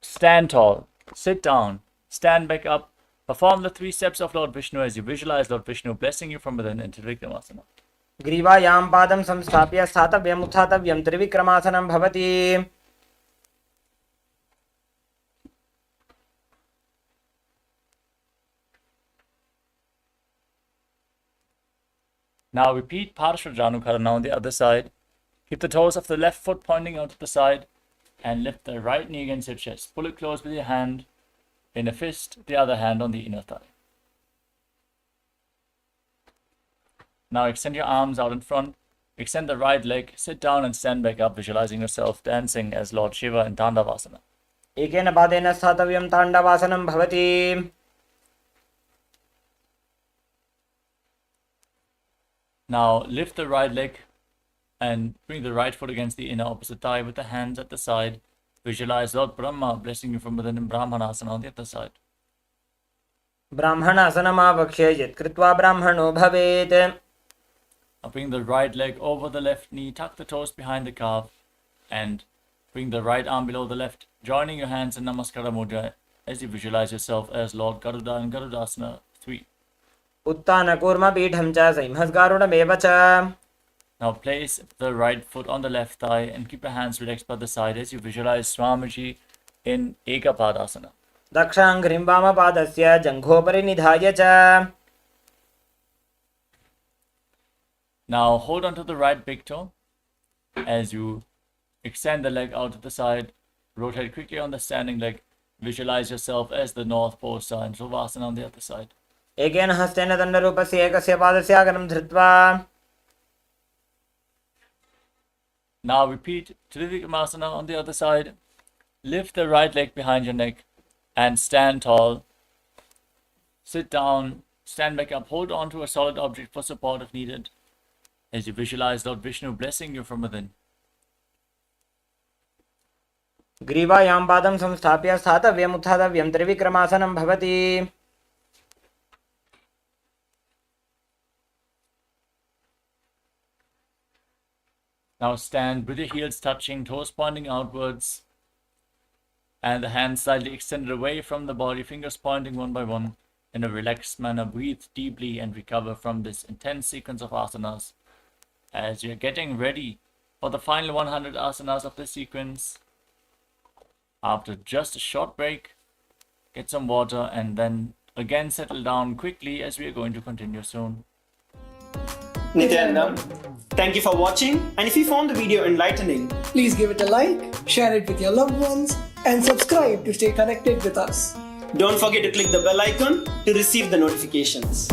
stand tall, sit down, stand back up. Perform the 3 steps of Lord Vishnu as you visualize Lord Vishnu blessing you from within into Trivikramasana. ग्रीवायां पादं संस्थाप्य स्थातव्यम् उत्थातव्यं त्रिविक्रमासनं भवति. Now repeat Parshvajanukharana on the other side. Keep the toes of the left foot pointing out to the side and lift the right knee against your chest. Pull it close with your hand in a fist, the other hand on the inner thigh. Now extend your arms out in front. Extend the right leg, sit down and stand back up, visualizing yourself dancing as Lord Shiva in Tandavasana. एकेन पादेन स्थातव्यं ताण्डवासनं भवति. Now lift the right leg and bring the right foot against the inner opposite thigh with the hands at the side. Visualize Lord Brahma blessing you from within in Brahmanasana on the other side. ब्राह्मणासनमावक्ष्ये यत्कृत्वा ब्राह्मणो भवेत्. Now bring the right leg over the left knee, tuck the toes behind the calf, and bring the right arm below the left, joining your hands in Namaskara Mudra as you visualize yourself as Lord Garuda in Garudasana 3. उत्तानकूर्मपीठं च सिंहस्गारुडमेव च. Now place the right foot on the left thigh and keep your hands relaxed by the side as you visualize Swamiji in Ekapadasana. दक्षाङ्घ्रिं वामपादस्य जङ्घोपरि निधाय च. Now hold on to the right big toe as you extend the leg out to the side. Rotate quickly on the standing leg. Visualize yourself as the North Pole star in Savasana on the other side. एकेन हस्तेन दण्डरूपस्य एकस्य पादस्य अग्रं धृत्वा. Now repeat Trivikramasana on the other side. Lift the right leg behind your neck and stand tall. Sit down, stand back up, hold on to a solid object for support if needed as you visualize Lord Vishnu blessing you from within. ग्रीवायां पादं संस्थाप्य स्थातव्यम् उत्थातव्यं त्रिविक्रमासनं भवति. Now stand with your heels touching, toes pointing outwards, and the hands slightly extended away from the body, fingers pointing one by one in a relaxed manner. Breathe deeply and recover from this intense sequence of asanas as you're getting ready for the final 100 asanas of this sequence. After just a short break, get some water and then again settle down quickly as we are going to continue soon. Nityanam, thank you for watching, and if you found the video enlightening, Please give it a like, share it with your loved ones, and subscribe to stay connected with us. don't forget to click the bell icon to receive the notifications.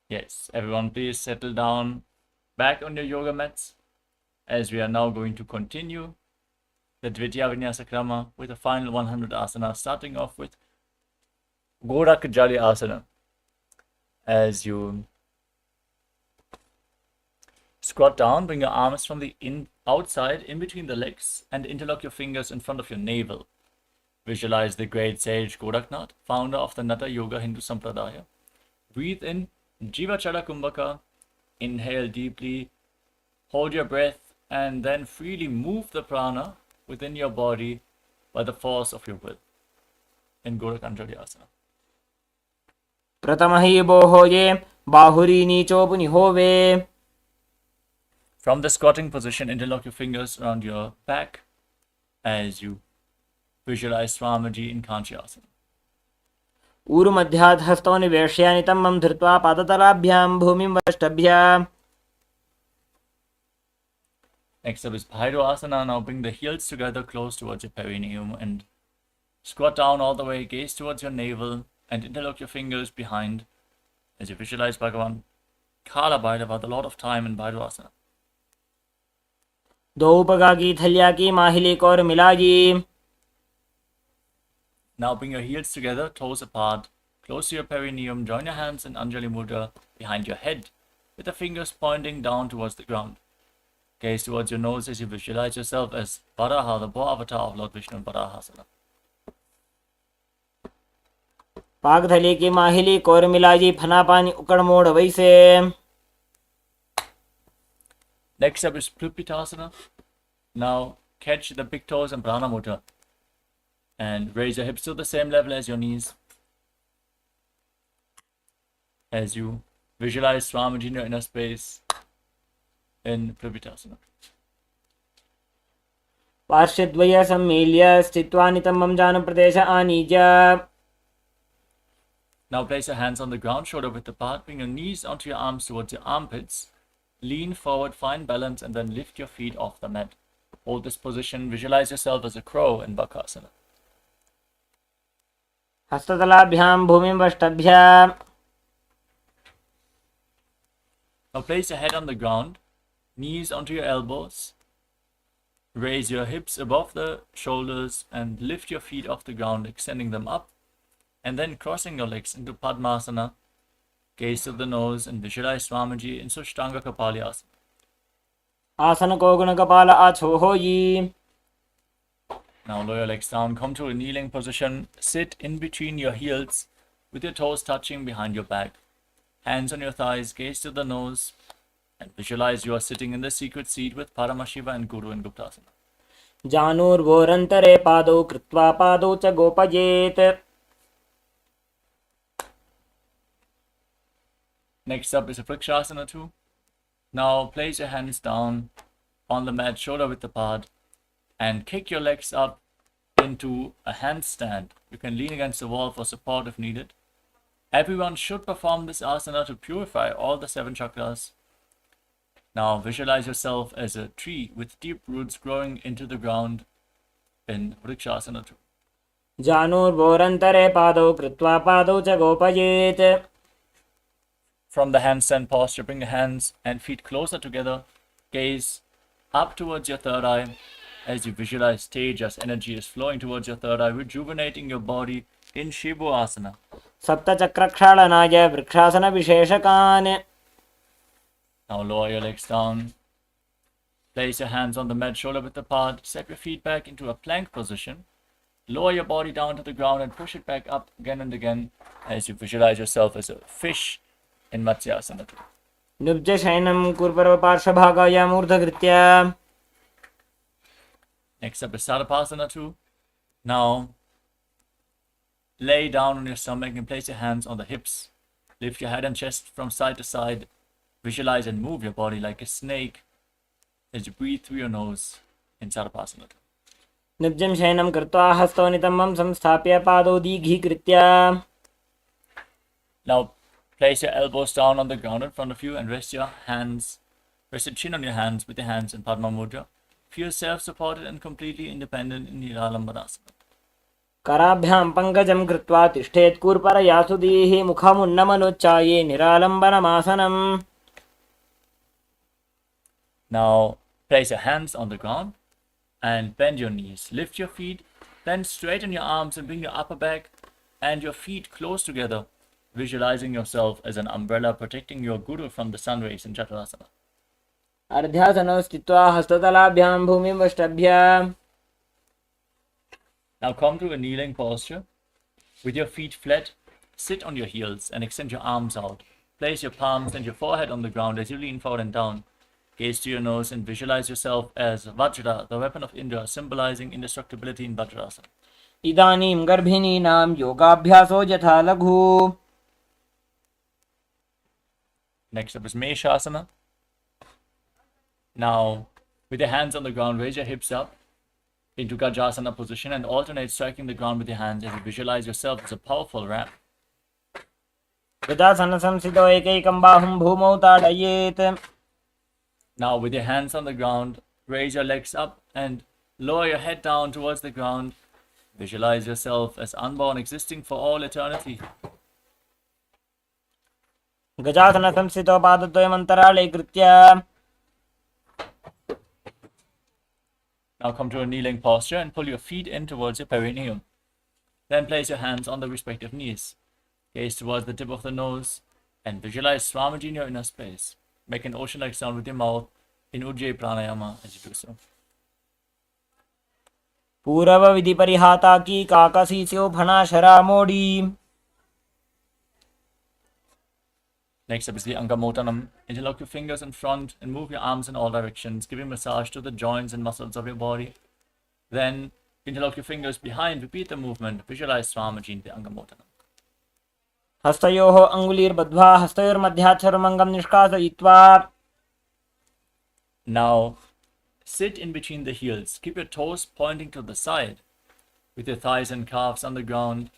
Yes, everyone please settle down back on your yoga mats, as we are now going to continue the Dvitiya Vinyasa Krama with the final 100 asanas, starting off with Gorak Jali Asana. As you squat down, bring your arms from the outside in between the legs and interlock your fingers in front of your navel. Visualize the great sage Goraknath, founder of the Natha Yoga Hindu Sampradaya. Breathe in Jivachala Kumbhaka. Inhale deeply, hold your breath, and then freely move the prana within your body by the force of your will in Gorakanjali Asana. प्रथमहि बोहोये बाहुरी नीचोपु निहोवे. From the squatting position, interlock your fingers around your back as you visualize Swamiji in Kanchasana. ऊरुमध्यात् हस्तौ निवेश्य नितम्बं धृत्वा पादतलाभ्यां भूमिं वष्टभ्य. Next up is Bhairasana. Now bring the heels together close towards your perineum and squat down all the way, gaze towards your navel and interlock your fingers behind as you visualize Bhagavan Kala Bhairava, the Lord of Time in Bhairasana. दो पगा की थलिया की माहिली को और मिलाजी. Now bring your heels together, toes apart, close to your perineum. Join your hands in Anjali Mudra behind your head with the fingers pointing down towards the ground. Gaze towards your nose as you visualize yourself as Varaha, the boar avatar of Lord Vishnu in Varahasana. पाग थली की माहिली को और मिलाजी फना पानी उकड़ मोड़ वैसे. Next up is Prippitasana. Now catch the big toes and Prana Mudra and raise your hips to the same level as your knees as you visualize Swamiji in your inner space in Prippitasana. पार्श्वद्वय सम्मील्य स्थित्वा नितम्बं जानप्रदेश आनीय. Now place your hands on the ground, shoulder width apart. Bring your knees onto your arms towards your armpits. Lean forward, find balance, and then lift your feet off the mat. Hold this position. Visualize yourself as a crow in Bakasana. हस्ततलाभ्यां भूमिं वष्टभ्य. Now place your head on the ground, knees onto your elbows. Raise your hips above the shoulders and lift your feet off the ground, extending them up, and then crossing your legs into Padmasana. Gaze to the nose and visualize Swamiji in Sushtanga Kapali Asana. आसन को गुण कपाल आछो होई. Now lower your legs down, come to a kneeling position, sit in between your heels with your toes touching behind your back. Hands on your thighs, gaze to the nose, and visualize you are sitting in the secret seat with Paramashiva and Guru in Guptasana. जानुर्वोरन्तरे पादौ कृत्वा पादौ च गोपयेत्. Next up is a Vrikshasana 2. Now place your hands down on the mat, shoulder width apart, and kick your legs up into a handstand. You can lean against the wall for support if needed. Everyone should perform this asana to purify all the 7 chakras. Now visualize yourself as a tree with deep roots growing into the ground in Vrikshasana 2. जानुर्वोरन्तरे पादौ कृत्वा पादौ च गोपयेत्. From the handstand posture, bring your hands and feet closer together. Gaze up towards your third eye as you visualize Tejas. Energy is flowing towards your third eye, rejuvenating your body in Shivu Asana. सप्तचक्रक्षालनाय vrikshasana विशेषकान्. Now lower your legs down. Place your hands on the mat, shoulder width apart. Step your feet back into a plank position. Lower your body down to the ground and push it back up again and again as you visualize yourself as a fish in Matsyasana 2. नुब्जशयनं कुर्वरो पार्श्वभागाय मूर्धकृत्य. Next up is Sarapasana 2. Now lay down on your stomach and place your hands on the hips. Lift your head and chest from side to side. Visualize and move your body like a snake as you breathe through your nose in Sarapasana 2. नुब्जं शयनं कृत्वा हस्तौ नितम्बं संस्थाप्य पादौ दीघीकृत्य. Now place your elbows down on the ground in front of you and rest your chin on your hands with your hands in Padma Mudra. Feel yourself supported and completely independent in Niralambadasana. कराभ्यां पङ्कजं कृत्वा तिष्ठेत् कूर्परया सुधीः मुखमुन्नमनुच्चाये निरालम्बनमासनम्. Now place your hands on the ground and bend your knees. Lift your feet, then straighten your arms and bring your upper back and your feet close together, visualizing yourself as an umbrella protecting your guru from the sun rays in Chaturasana. अर्ध्यासनौ स्थित्वा हस्ततलाभ्यां भूमिं वष्टभ्य. Now come to a kneeling posture. With your feet flat, sit on your heels and extend your arms out. Place your palms and your forehead on the ground as you lean forward and down. Gaze to your nose and visualize yourself as Vajra, the weapon of Indra, symbolizing indestructibility in Vajrasana. इदानीं गर्भिणीनां योगाभ्यासो यथा लघु. Next up is Meshasana. Now, with your hands on the ground, raise your hips up into Gajasana position and alternate striking the ground with your hands as you visualize yourself as a powerful ram. गजासनसंस्थितौ एकैकं बाहुं भूमौ ताडयेत्. Now, with your hands on the ground, raise your legs up and lower your head down towards the ground. Visualize yourself as unborn, existing for all eternity. गजासनसंस्थितौ पादद्वयमन्तराळे कृत्य. Now come to a kneeling posture and pull your feet in towards your perineum. Then place your hands on the respective knees. Gaze towards the tip of the nose and visualize Swamiji in your inner space. Make an ocean-like sound with your mouth in Ujjayi Pranayama as you do so. पूर्व विधि परिहाता की काकसीस्यो फणा शरा मोड़ी. Next up is the Angamotanam. Interlock your fingers in front and move your arms in all directions, giving massage to the joints and muscles of your body. Then interlock your fingers behind, repeat the movement, visualize Swamiji in the Angamotanam. हस्तयोः अङ्गुलीर्बद्ध्वा हस्तयोर्मध्यात् सर्वमङ्गं निष्कासयित्वा. Now sit in between the heels. Keep your toes pointing to the side with your thighs and calves on the ground.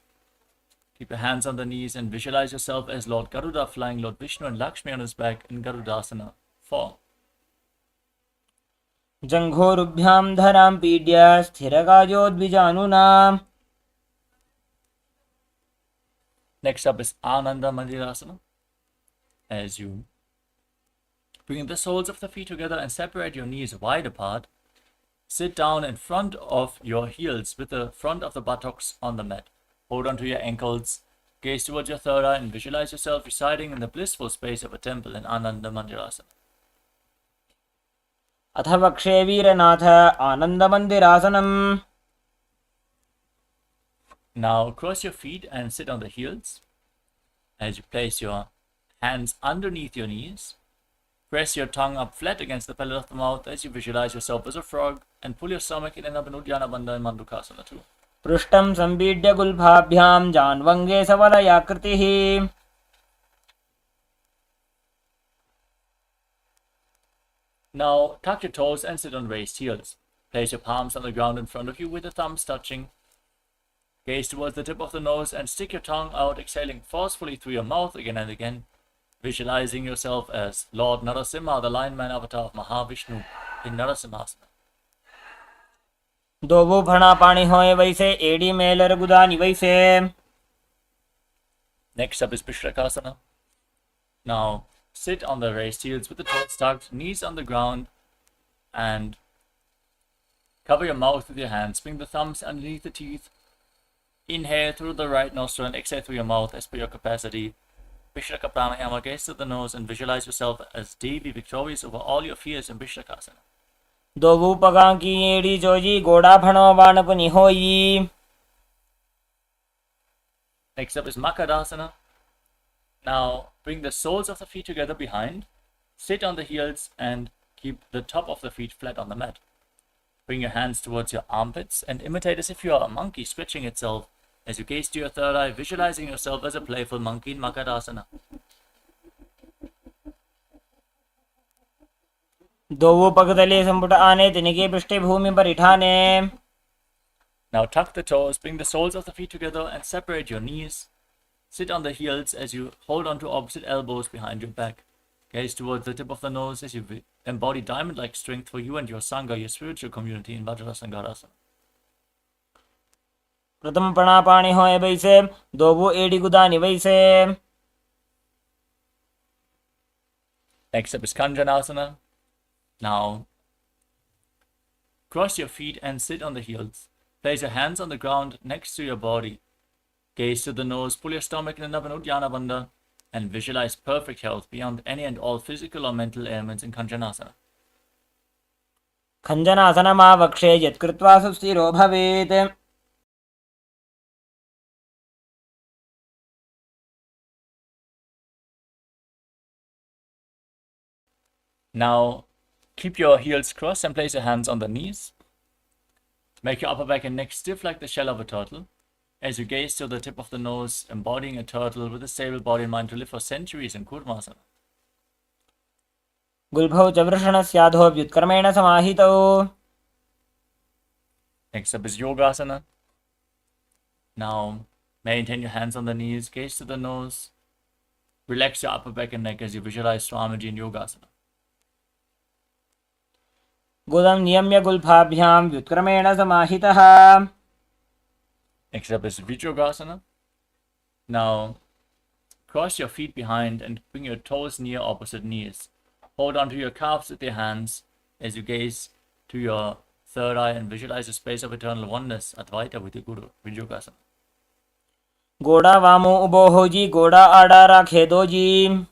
Keep your hands on the knees and visualize yourself as Lord Garuda flying Lord Vishnu and Lakshmi on his back in Garudasana 4. जङ्घोरुभ्यां धरां पीड्य स्थिरकायोद्विजानुना. Next up is Ananda Mandirasana. As you bring the soles of the feet together and separate your knees wide apart, sit down in front of your heels with the front of the buttocks on the mat. Hold on to your ankles, gaze towards your third eye and visualize yourself residing in the blissful space of a temple in Ananda Mandirasana. अथ वक्षे वीरनाथ आनन्दमन्दिरासनम्. Now cross your feet and sit on the heels. As you place your hands underneath your knees, press your tongue up flat against the palate of the mouth as you visualize yourself as a frog and pull your stomach in and up in Uddiyana Bandha and Mandukasana 2. पृष्ठं सम्पीड्य गुल्फाभ्यां जान्वङ्गे सवलयाकृतिः. Now tuck your toes and sit on raised heels. Place your palms on the ground in front of you with the thumbs touching. Gaze towards the tip of the nose and stick your tongue out, exhaling forcefully through your mouth again and again, visualizing yourself as Lord Narasimha, the Lion Man avatar of Mahavishnu in Narasimhasana. दोवो फणा पाणी होए वैसे AD Mailer गुदानी वैसे. Next up is Bishrakasana. Now sit on the raised heels with the toes tucked, knees on the ground, and cover your mouth with your hands. Bring the thumbs underneath the teeth. Inhale through the right nostril and exhale through your mouth as per your capacity. Vishraka Pranayama, gaze to the nose and visualize yourself as Devi, victorious over all your fears in Bishrakasana. दोवो पगां की AD Joji गोड़ा फणो बाणपुनि होई. Next up is Makadasana. Now bring the soles of the feet together behind. Sit on the heels and keep the top of the feet flat on the mat. Bring your hands towards your armpits and imitate as if you are a monkey stretching itself as you gaze to your third eye, visualizing yourself as a playful monkey in Makadasana. दोवो पगतले संपुट आने तिनके पृष्ठे भूमि परिठाने. Now tuck the toes, bring the soles of the feet together and separate your knees. Sit on the heels as you hold on to opposite elbows behind your back. Gaze towards the tip of the nose as you embody diamond-like strength for you and your Sangha, your spiritual community in Vajrasangarasana. प्रथम पणापाणि होए बैसे दोबो AD गुदानी वैसे. Next up is Kanjanasana. Now, cross your feet and sit on the heels. Place your hands on the ground next to your body. Gaze to the nose, pull your stomach in an Uddiyana Bandha, and visualize perfect health beyond any and all physical or mental ailments in Kanjanasana. खञ्जनासनमावक्षे यत्कृत्वा सुस्थिरो भवेत्. Now, keep your heels crossed and place your hands on the knees. Make your upper back and neck stiff like the shell of a turtle. As you gaze to the tip of the nose, embodying a turtle with a stable body and mind to live for centuries in Kurmasana. गुल्भौ च वृषणस्याधो व्युत्क्रमेण समाहितौ. Next up is Yogasana. Now, maintain your hands on the knees, gaze to the nose. Relax your upper back and neck as you visualize Swamiji in Yogasana. गुदं नियम्य गुल्फाभ्यां व्युत्क्रमेण समाहितः. Next up is Vijyogasana. Now, cross your feet behind and bring your toes near opposite knees. Hold onto your calves with your hands as you gaze to your third eye and visualize the space of eternal oneness, Advaita with your Guru, Vijyogasana. गोड़ा वामो उबोहो जी गोड़ा आड़ा राखे दो जी.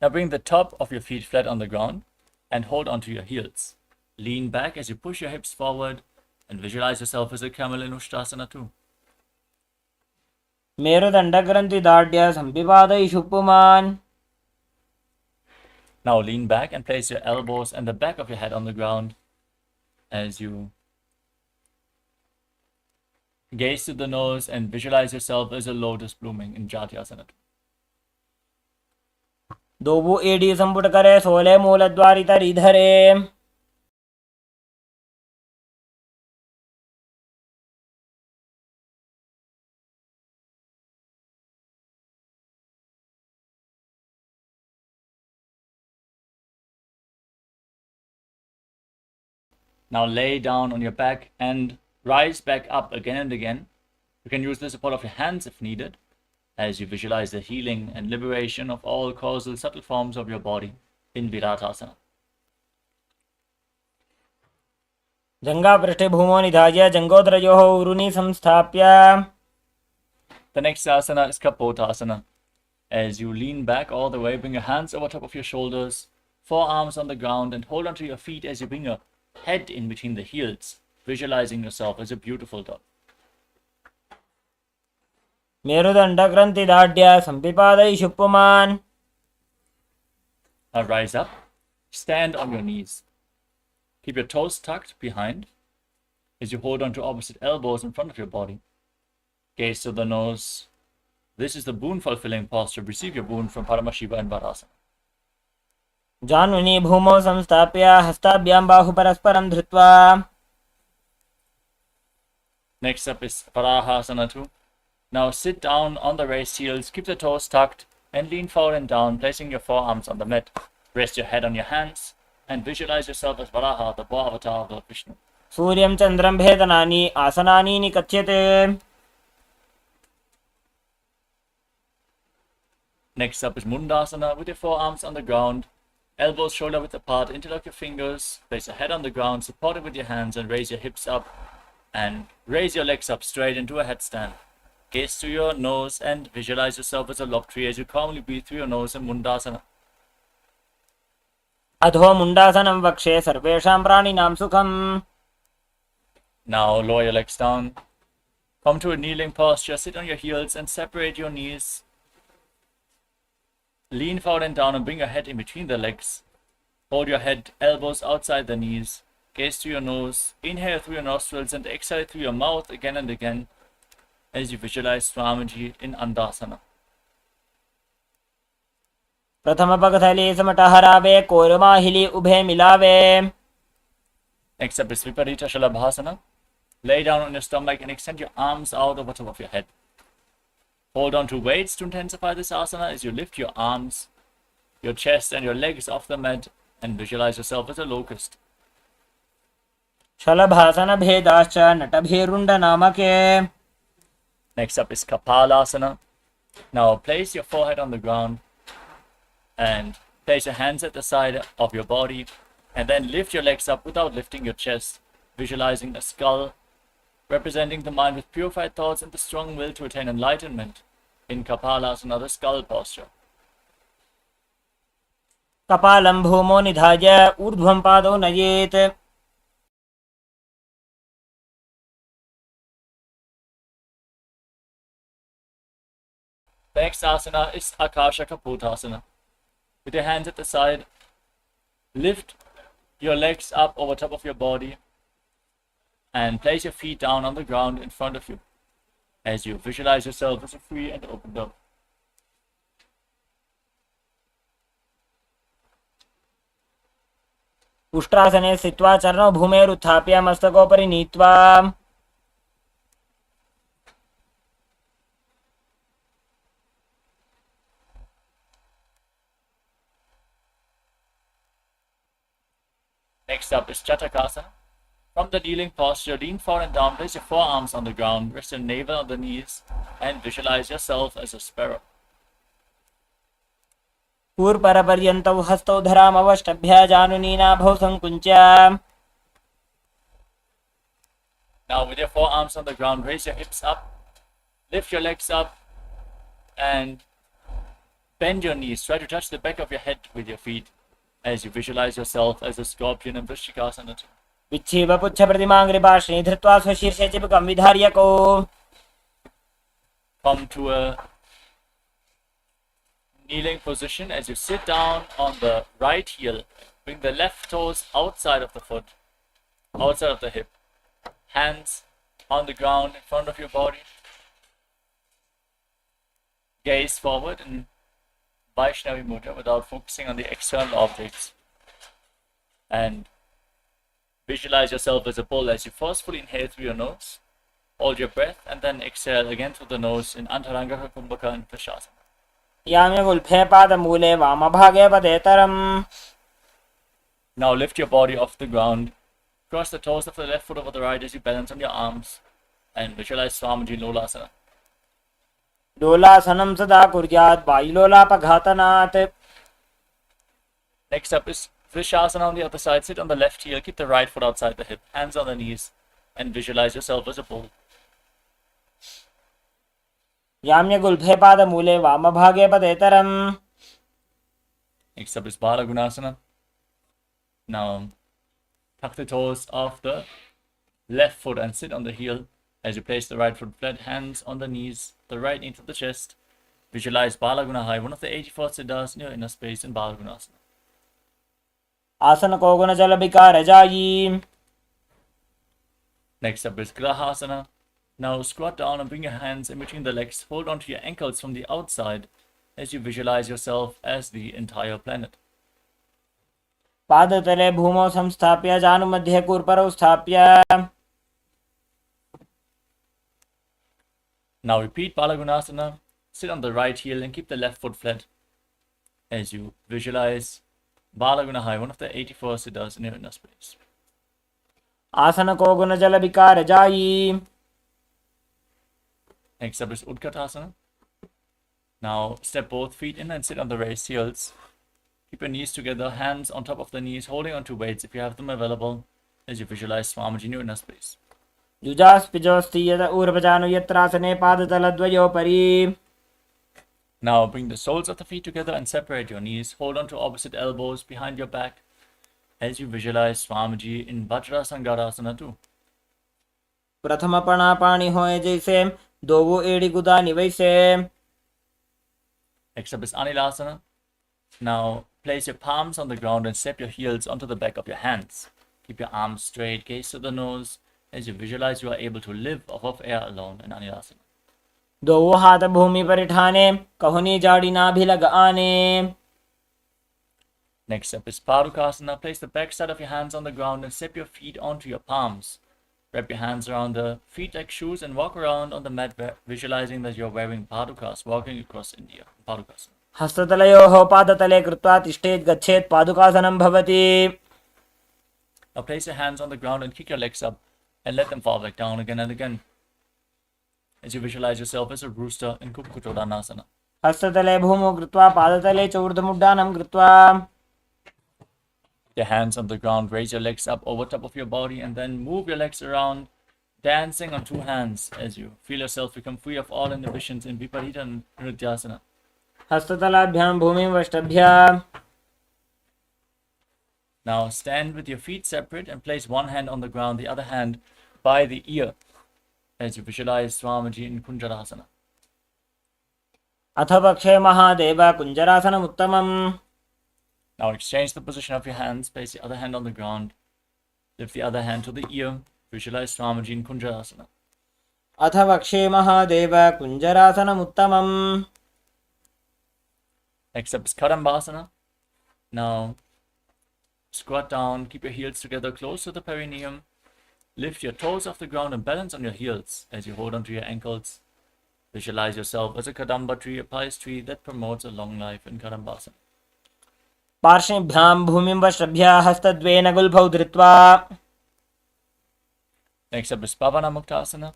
Now bring the top of your feet flat on the ground and hold onto your heels. Lean back as you push your hips forward and visualize yourself as a camel in Ushtrasana too. मेरुदण्डग्रन्थि दाढ्य संविपादैषु पुमान्. Now lean back and place your elbows and the back of your head on the ground as you gaze to the nose and visualize yourself as a lotus blooming in Jatyasana. दोबु एडी संपुट करे सोले मूलद्वारि तरि धरे. Now lay down on your back and rise back up again and again. You can use the support of your hands if needed, as you visualize the healing and liberation of all causal subtle forms of your body in Viratasana. जङ्घापृष्ठे भूमौ निधाय जङ्घोदरयोः उरुनि संस्थाप्य. The next asana is Kapotasana. As you lean back all the way, bring your hands over top of your shoulders, forearms on the ground, and hold onto your feet as you bring your head in between the heels, visualizing yourself as a beautiful dog. मेरुदण्डग्रन्थि दाढ्य संविपादैषु पुमान्. Now rise up, stand on your knees. Keep your toes tucked behind as you hold onto opposite elbows in front of your body. Gaze to the nose. This is the boon fulfilling posture. Receive your boon from Paramashiva and Varasana. जानुनि भूमौ संस्थाप्य हस्ताभ्यां बाहु परस्परं धृत्वा. Next up is Parahasana 2. Now sit down on the raised heels, keep the toes tucked, and lean forward and down, placing your forearms on the mat. Rest your head on your hands, and visualize yourself as Varaha, the boar avatar of Lord Vishnu. सूर्यं चन्द्रं भेदनानि आसनानि निकथ्यते. Next up is Mundasana, with your forearms on the ground, elbows shoulder width apart, interlock your fingers, place your head on the ground, support it with your hands, and raise your hips up, and raise your legs up straight into a headstand. Gaze to your nose and visualize yourself as a log tree as you calmly breathe through your nose in Mundasana. अधो मुण्डासनं वक्षे सर्वेषां प्राणिनां सुखम्. Now lower your legs down. Come to a kneeling posture, sit on your heels and separate your knees. Lean forward and down and bring your head in between the legs. Hold your head, elbows outside the knees. Gaze to your nose. Inhale through your nostrils and exhale through your mouth again and again as you visualize Swamiji in Andasana. प्रथमपगथले समटहरावे कोरमाहिली उभे मिलावे. Next up is Viparita Shalabhasana. Lay down on your stomach and extend your arms out over top of your head. Hold on to weights to intensify this asana as you lift your arms, your chest and your legs off the mat and visualize yourself as a locust. शलभासनभेदाश्च नटभेरुण्डनामके। Next up is Kapalasana. Now place your forehead on the ground and place your hands at the side of your body and then lift your legs up without lifting your chest, visualizing a skull representing the mind with purified thoughts and the strong will to attain enlightenment in Kapalasana, the skull posture. कपालं भूमो निधाय ऊर्ध्वं पादौ नयेत्। The next asana is Akasha Kapotasana. With your hands at the side, lift your legs up over top of your body and place your feet down on the ground in front of you as you visualize yourself as a free and open dove. उष्ट्रासने स्थित्वा चरणौ भूमेरुत्थाप्य मस्तकोपरि नीत्वा। Next up is Chatakasana. From the kneeling posture, lean forward and down, place your forearms on the ground, rest your navel on the knees, and visualize yourself as a sparrow. पूर्परपर्यन्तौ हस्तौ धरामवष्टभ्य जानुनीनाभौ सङ्कुञ्च्य। Now with your forearms on the ground, raise your hips up, lift your legs up, and bend your knees. Try to touch the back of your head with your feet as you visualize yourself as a scorpion in Vrishchikasana. विच्छेव पुच्छप्रतिमाङ्घ्रिपार्श्वे धृत्वा स्वशीर्षे चिबुकं विधार्यको। Come to a kneeling position as you sit down on the right heel. Bring the left toes outside of the foot, outside of the hip. Hands on the ground in front of your body. Gaze forward in Vaishnavi Mudra without focusing on the external objects. And visualize yourself as a bull as you forcefully inhale through your nose. Hold your breath and then exhale again through the nose in Antaranga Kumbhaka and Prashasana. याम्यगुल्फे पादमूले वामभागे पदेतरम्। Now lift your body off the ground. Cross the toes of the left foot over the right as you balance on your arms. And visualize Swamiji Lolasana. लोलासनं सदा कुर्यात् वायुलोलापघातनात्। Next up is Vrishasana on the other side. Sit on the left heel. Keep the right foot outside the hip. Hands on the knees. And visualize yourself as a bull. याम्यगुल्फे पादमूले वामभागे पदेतरम्। Next up is Balagunasana. Now tuck the toes of the left foot and sit on the heel as you place the right foot flat, hands on the knees, the right knee to the chest. Visualize Balagunahai, one of the 84 siddhas in your inner space in Balagunasana. आसन को गुण जल विकार जायी। Next up is Grahasana. Now squat down and bring your hands in between the legs. Hold onto your ankles from the outside as you visualize yourself as the entire planet. पादतले भूमौ संस्थाप्य जानुमध्ये कूर्परौ स्थाप्य। Now repeat Balagunasana. Sit on the right heel and keep the left foot flat as you visualize Balagunahai, one of the 84 siddhas in your inner space. आसन को गुण जल विकार जायी। Next up is Utkatasana. Now step both feet in and sit on the raised heels. Keep your knees together, hands on top of the knees, holding onto weights if you have them available as you visualize Swamiji in your inner space. जुजास्पिजोस्ति यद ऊर्वजानु यत्रासने पादतलद्वयोपरि। Now bring the soles of the feet together and separate your knees. Hold on to opposite elbows behind your back as you visualize Swamiji in Vajrasangarasana too. प्रथम पणापाणि होए जैसे दो एड़ी गुदानि वैसे। Next up is Anilasana. Now place your palms on the ground and step your heels onto the back of your hands. Keep your arms straight, gaze to the nose as you visualize you are able to live off of air alone in Anilasana. दो हाथ भूमि पर ठाने कहुनी जाड़ी नाभि लग आने। Next up is Padukasana. Place the back side of your hands on the ground and step your feet onto your palms. Wrap your hands around the feet like shoes and walk around on the mat visualizing that you're wearing padukas, walking across India. Padukasana. हस्ततलयोः पादतले कृत्वा तिष्ठेत् गच्छेत् पादुकासनं भवति। Now place your hands on the ground and kick your legs up and let them fall back down again and again as you visualize yourself as a rooster in Kukuchodanasana. हस्ततले भूमौ कृत्वा पादतले च ऊर्ध्वमुड्डानं कृत्वा Your hands on the ground, raise your legs up over top of your body and then move your legs around, dancing on two hands as you feel yourself become free of all inhibitions in Viparita and Nrityasana. हस्ततलाभ्यां भूमिं वष्टभ्य Now stand with your feet separate and place one hand on the ground, the other hand by the ear as you visualize Swamiji in Kunjarasana. अथ पक्षे Mahadev कुञ्जरासनमुत्तमम्. Now exchange the position of your hands, place the other hand on the ground, lift the other hand to the ear, visualize Swamiji in Kunjarasana. अथ पक्षे Mahadev कुञ्जरासनमुत्तमम्. Next up is Kadambasana. Now squat down, keep your heels together close to the perineum. Lift your toes off the ground and balance on your heels as you hold onto your ankles. Visualize yourself as a Kadamba tree, a pious tree that promotes a long life in Kadambasana. पार्श्वेभ्यां भूमिं वष्टभ्य हस्तद्वयेन गुल्फौ धृत्वा. Next up is Pavana Muktasana.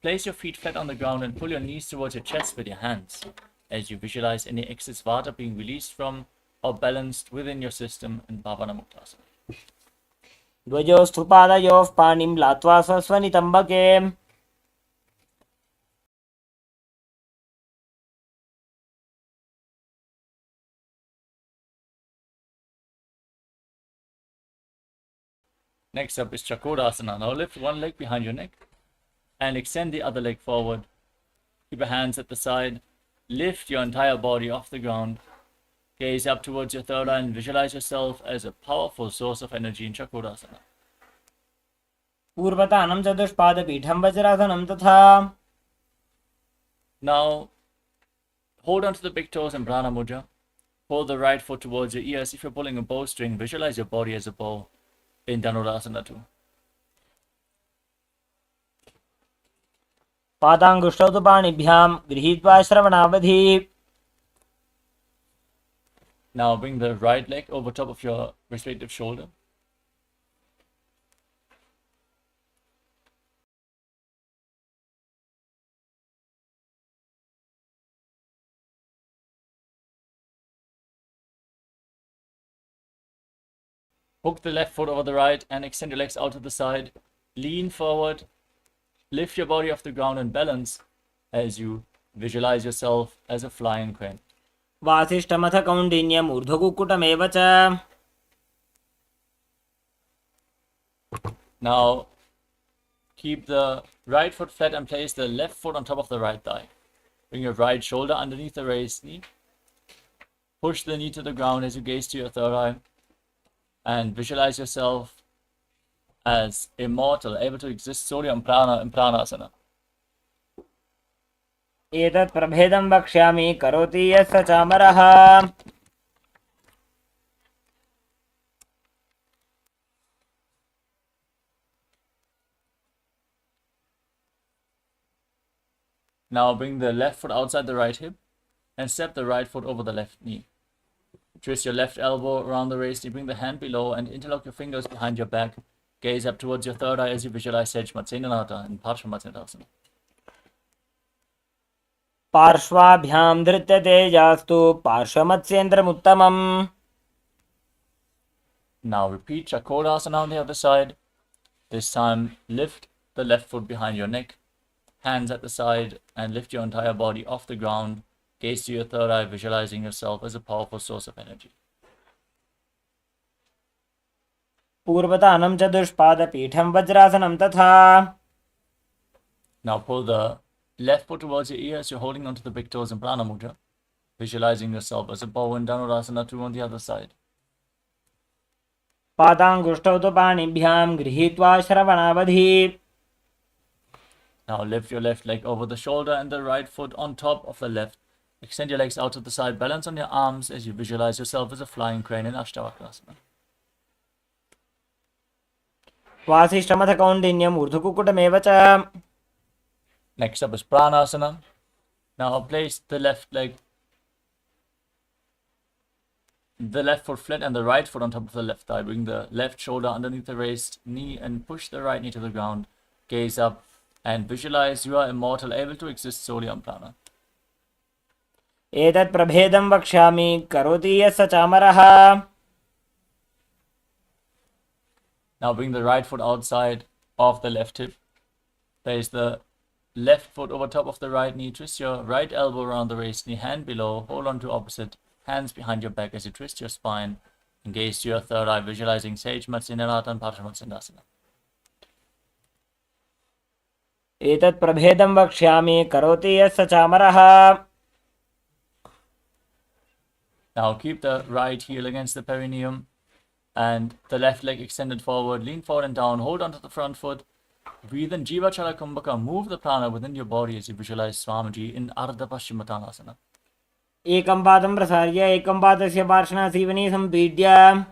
Place your feet flat on the ground and pull your knees towards your chest with your hands as you visualize any excess vata being released from or balanced within your system in Pavana Muktasana. द्वयोस्तु पादयोः पाणिं लात्वा स्वस्वनितम्बके. Next up is Chakodasana. Now lift one leg behind your neck and extend the other leg forward. Keep your hands at the side. Lift your entire body off the ground. Gaze up towards your third eye and visualize yourself as a powerful source of energy in Chakodasana. पूर्वतानं चतुष्पादपीठं वज्रासनं तथा. Now hold onto the big toes in Prana Mudra. Pull the right foot towards your ears. If you're pulling a bowstring, visualize your body as a bow in Dhanurasana too. पादाङ्गुष्ठौ तु पाणिभ्यां गृहीत्वा श्रवणावधि. Now bring the right leg over top of your respective shoulder. Hook the left foot over the right and extend your legs out to the side. Lean forward. Lift your body off the ground and balance as you visualize yourself as a flying crane. वासिष्ठमथ कौण्डिन्यम् ऊर्ध्वकुक्कुटमेव च. Now keep the right foot flat and place the left foot on top of the right thigh. Bring your right shoulder underneath the raised knee. Push the knee to the ground as you gaze to your third eye. And visualize yourself as immortal, able to exist solely on prana in pranasana. एतत् प्रभेदं वक्ष्यामि करोति यस्य चामरः. Now bring the left foot outside the right hip and step the right foot over the left knee. Twist your left elbow around the raised knee, bring the hand below and interlock your fingers behind your back. Gaze up towards your third eye as you visualize Sejmatsenanata in Parshvamatsenadasana. पार्श्वाभ्यां धृत्यते यास्तु पार्श्वमत्स्येन्द्रमुत्तमम्. Now repeat Chakodasana on the other side. This time lift the left foot behind your neck, hands at the side, and lift your entire body off the ground. Gaze to your third eye, visualizing yourself as a powerful source of energy. पूर्वतानं चतुष्पादपीठं वज्रासनं तथा. Now pull the left foot towards your ear as you're holding onto the big toes in Prana Mudra, visualizing yourself as a bow in Dhanurasana too on the other side. पादाङ्गुष्ठौ तु पाणिभ्यां गृहीत्वा श्रवणावधि. Now lift your left leg over the shoulder and the right foot on top of the left. Extend your legs out to the side, balance on your arms as you visualize yourself as a flying crane in Ashtavakrasana. वासिष्ठमथ कौण्डिन्यम् ऊर्ध्वकुक्कुटमेव च. Next up is Pranasana. Now place the left leg the left foot flat and the right foot on top of the left thigh. Bring the left shoulder underneath the raised knee and push the right knee to the ground. Gaze up and visualize you are immortal, able to exist solely on prana. एतत् प्रभेदं वक्ष्यामि करोति यः स चामरः. Now bring the right foot outside of the left hip. Place the left foot over top of the right knee. Twist your right elbow around the raised knee, hand below. Hold on to opposite. Hands behind your back as you twist your spine. And gaze to your third eye, visualizing Sage Matsinaratan Parashamatsindasana. एतत् प्रभेदं वक्ष्यामि करोति यः स चामरः. Now keep the right heel against the perineum and the left leg extended forward. Lean forward and down. Hold onto the front foot. Breathe in Jiva Chala Kumbhaka. Move the prana within your body as you visualize Swamiji in Ardha Paschimottanasana. एकं पादं प्रसार्य एकं पादस्य पार्श्वनासीवनी सम्पीड्य.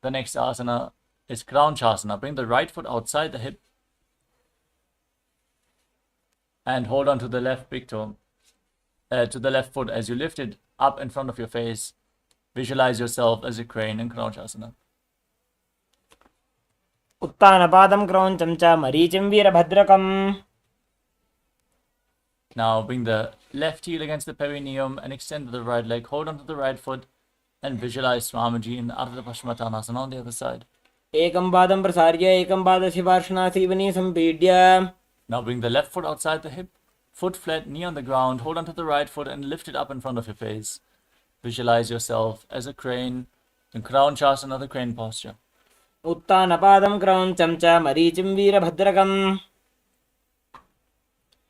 The next asana is Kraunchasana. Bring the right foot outside the hip and hold on to the left big toe, to the left foot as you lift it up in front of your face. Visualize yourself as a crane in Kraunchasana. उत्तानपादं क्रौञ्चं च मरीचिं वीरभद्रकम्. Now bring the left heel against the perineum and extend the right leg. Hold on to the right foot and visualize Swamiji in Ardha Paschimottanasana on the other side. एकं पादं प्रसार्य एकं पादस्य पार्श्वनासीवनी सम्पीड्य. Now bring the left foot outside the hip, foot flat, knee on the ground. Hold on to the right foot and lift it up in front of your face. Visualize yourself as a crane in Kraunchasana, the crane posture. उत्तानपादं क्रौञ्चं च मरीचिं वीरभद्रकम्.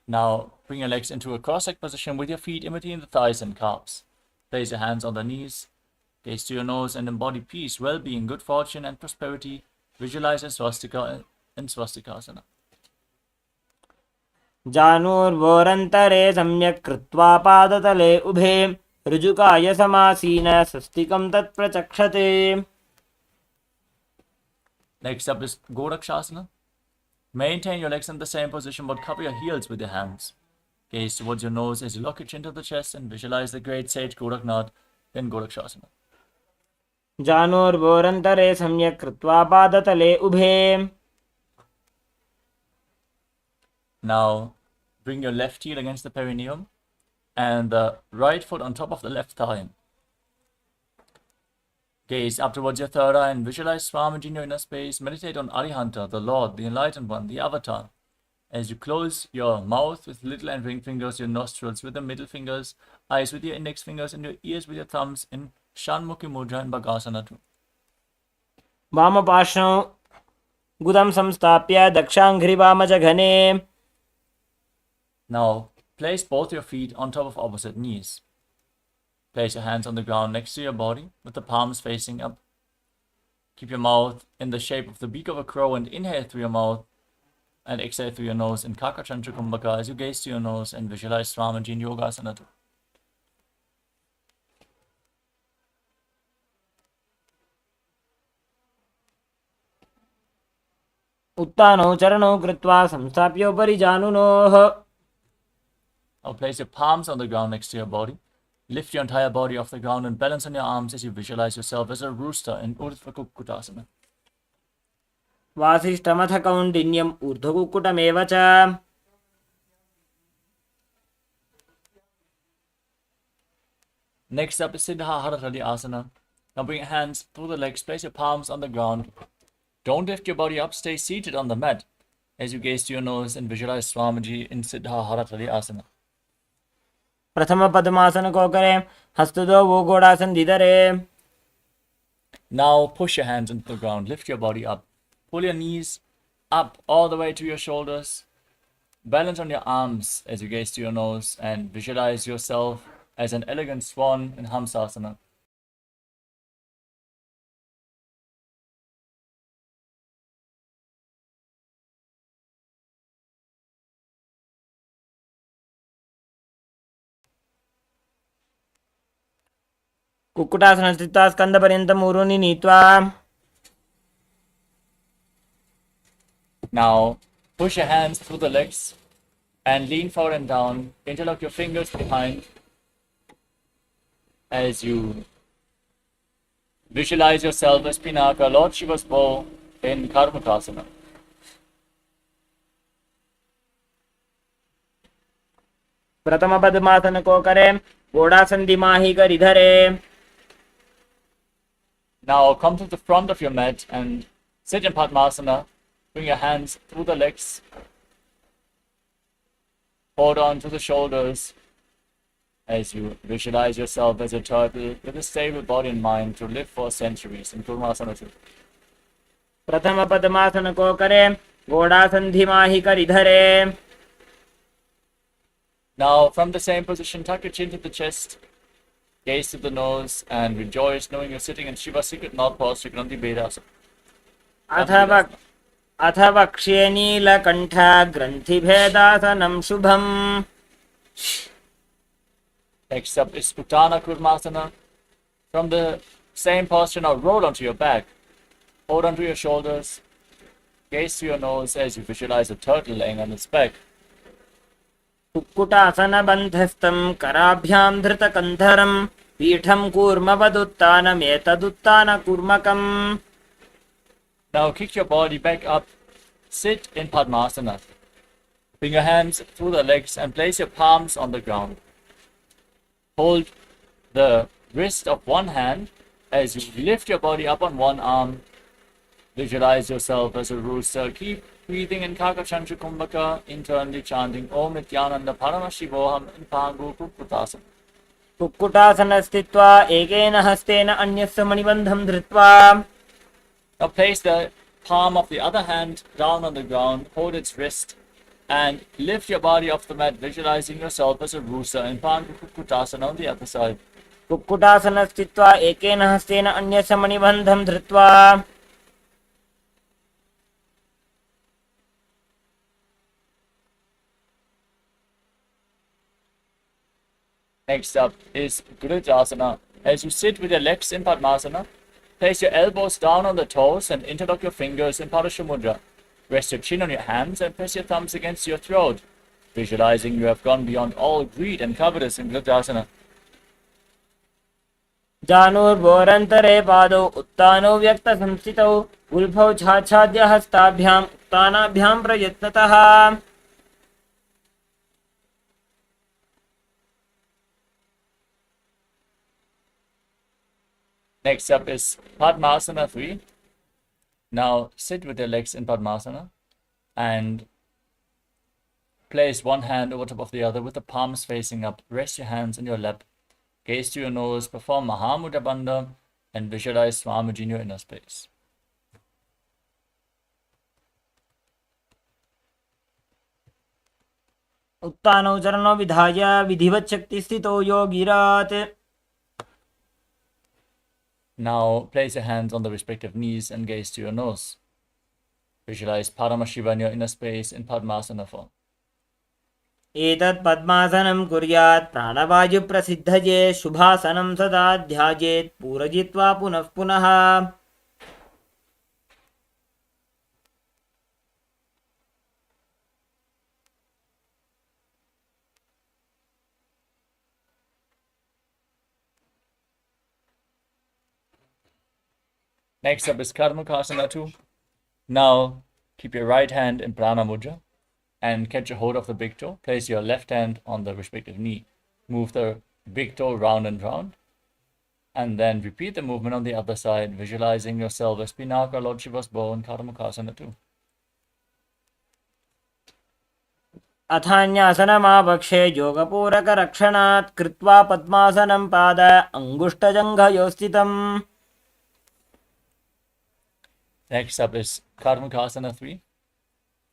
Now bring your legs into a cross-legged position with your feet imitating the thighs and calves. Place your hands on the knees. Gaze to your nose and embody peace, well-being, good fortune and prosperity. Visualize a swastika in swastikasana. जानुर्वोरन्तरे सम्यक् कृत्वा पादतले उभे ऋजुकाय समासीन स्वस्तिकं तत्प्रचक्षते. Next up is Gorakshasana. Maintain your legs in the same position but cover your heels with your hands. Gaze towards your nose as you lock your chin to the chest and visualize the great sage Goraknath in Gorakshasana. जानुर्वोरन्तरे सम्यक् कृत्वा पादतले उभे. Now bring your left heel against the perineum and the right foot on top of the left thigh. Gaze up towards your third eye and visualize Swamiji in your inner space. Meditate on Arihanta, the Lord, the Enlightened One, the Avatar. As you close your mouth with little and ring fingers, your nostrils with the middle fingers, eyes with your index fingers, and your ears with your thumbs in Shanmukhi Mudra and Bhagasana 2. वामपार्श्वं गुदं संस्थाप्य दक्षाङ्घ्रिवामजघने. Now, place both your feet on top of opposite knees. Place your hands on the ground next to your body with the palms facing up. Keep your mouth in the shape of the beak of a crow and inhale through your mouth and exhale through your nose in Kakachantra Kumbhaka as you gaze to your nose and visualize Swamiji in Yogasana 2. उत्तानौ चरणौ कृत्वा संस्थाप्योपरि जानुनोः. Now place your palms on the ground next to your body. Lift your entire body off the ground and balance on your arms as you visualize yourself as a rooster in Urdhva Kukkutasana. वासिष्ठमथ कौण्डिन्यम् ऊर्ध्वकुक्कुटमेव च. Next up is Siddha Haratali Asana. Now bring your hands through the legs, place your palms on the ground. Don't lift your body up, stay seated on the mat as you gaze to your nose and visualize Swamiji in Siddha Haratali Asana. प्रथम पद्मासन को करें, हस्तदो वो Ghodasan धीधरे. Now push your hands into the ground, lift your body up. Pull your knees up all the way to your shoulders. Balance on your arms as you gaze to your nose and visualize yourself as an elegant swan in Hamsasana. Kukkutasana स्थित्वा स्कन्दपर्यन्तं ऊरुनि नीत्वा. Now push your hands through the legs and lean forward and down. Interlock your fingers behind as you visualize yourself as Pinaka, Lord Shiva's bow in Karmakasana. प्रथम पद्मासन को करें, गोड़ासन दिमाही कर इधर है. Now come to the front of your mat and sit in Padmasana. Bring your hands through the legs. Hold on to the shoulders as you visualize yourself as a turtle with a stable body and mind to live for centuries in Kurmasana 2. प्रथम पद्मासन को करें, गोड़ासन दिमाही कर इधर है. Now from the same position, tuck your chin to the chest, gaze to the nose, and rejoice knowing you're sitting in Shiva's secret north posture, Granthi Bedasana. अथ वक्ष्ये नीलकण्ठ ग्रन्थिभेदासनं शुभम्. Next up is Uttana Kurmasana. From the same posture, now roll onto your back. Hold onto your shoulders. Gaze to your nose as you visualize a turtle laying on its back. Kukkutasana बन्धस्थं कराभ्यां धृतकन्धरं पीठं कूर्मवदुत्तानमेतदुत्तान कूर्मकम्. Now kick your body back up. Sit in Padmasana. Bring your hands through the legs and place your palms on the ground. Hold the wrist of one hand as you lift your body up on one arm. Visualize yourself as a rooster. Keep breathing in Kakachantra Kumbhaka, internally chanting Om Nityananda Paramashivoham in Pangu Kukkutasana. Kukkutasana स्थित्वा एकेन हस्तेन अन्यस्य मणिबन्धं धृत्वा. Now place the palm of the other hand down on the ground, hold its wrist, and lift your body off the mat, visualizing yourself as a rooster in Pangu Kukkutasana on the other side. Kukkutasana स्थित्वा एकेन हस्तेन अन्यस्य मणिबन्धं धृत्वा. Next up is Gridasana. As you sit with your legs in Padmasana, place your elbows down on the toes and interlock your fingers in Padashamudra. Rest your chin on your hands and press your thumbs against your throat, visualizing you have gone beyond all greed and covetous in Gridasana. जानुर्भोरन्तरे पादौ उत्तानौ व्यक्तसंस्थितौ उल्भौ छाछाद्य हस्ताभ्याम् उत्तानाभ्यां प्रयत्नतः. Next up is Padmasana 3. Now sit with your legs in Padmasana and place one hand over top of the other with the palms facing up. Rest your hands in your lap. Gaze to your nose, perform Mahamudra Bandha, and visualize Swamiji in your inner space. उत्तानौ चरणौ विधाय विधिवत् शक्तिस्थितो योगिरात्. Now place your hands on the respective knees and gaze to your nose. Visualize Paramashiva in your inner space in Padmasana form. एतत् पद्मासनं कुर्यात् प्राणवायु प्रसिद्धये शुभासनं सदा ध्यायेत् पूरयित्वा पुनः पुनः. Next up is Karmakasana 2. Now keep your right hand in Prana Mudra and catch a hold of the big toe. Place your left hand on the respective knee. Move the big toe round and round. And then repeat the movement on the other side, visualizing yourself as Pinaka, Lord Shiva's bow in Karmakasana 2. अथान्यासनमावक्षे योगपूरकरक्षणात् कृत्वा पद्मासनं पाद अङ्गुष्ठजङ्घयो स्थितम्. Next up is Karmakasana 3.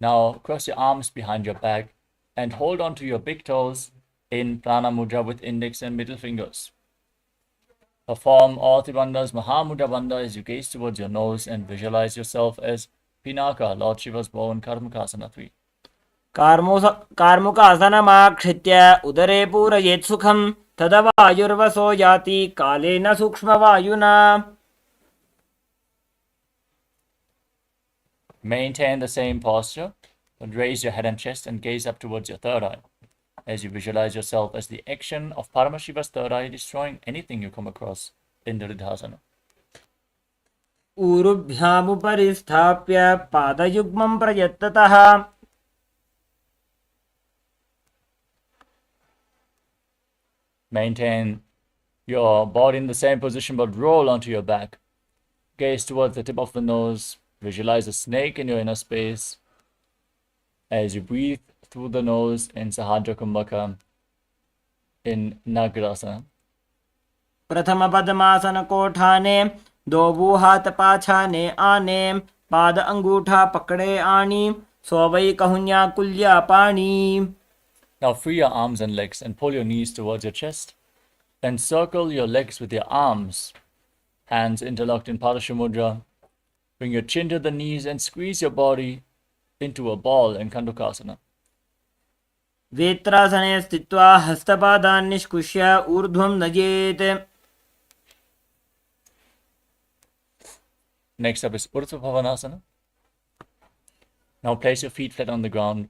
Now cross your arms behind your back and hold on to your big toes in Prana Mudra with index and middle fingers. Perform all the bandhas Mahamudra Bandha as you gaze towards your nose and visualize yourself as Pinaka, Lord Shiva's bow in Karmakasana 3. कार्मुकासनमाक्षित्य उदरे पूरयेत् सुखं तदवायुर्वसो याति कालेन सूक्ष्मवायुना. Maintain the same posture, but raise your head and chest and gaze up towards your third eye, as you visualize yourself as the action of Paramashiva's third eye destroying anything you come across in the Riddhasana. ऊरुभ्यामुपरि स्थाप्य पादयुग्मं प्रयत्ततः Maintain your body in the same position, but roll onto your back. Gaze towards the tip of the nose. Visualize a snake in your inner space as you breathe through the nose in Sahajra Kumbhaka in Nagrasana. प्रथम पद्मासन कोठाने दो हाथ पाछाने आने पाद अंगूठा पकड़े आनी सोवई कहुन्या कुल्या पानी. Now free your arms and legs and pull your knees towards your chest. Then circle your legs with your arms. Hands interlocked in Padasha Mudra. Bring your chin to the knees and squeeze your body into a ball in Kandukasana. वेत्रासने स्थित्वा हस्तपादान् निष्कुष्य ऊर्ध्वं नजेत्. Next up is Urdhva Bhavanasana. Now place your feet flat on the ground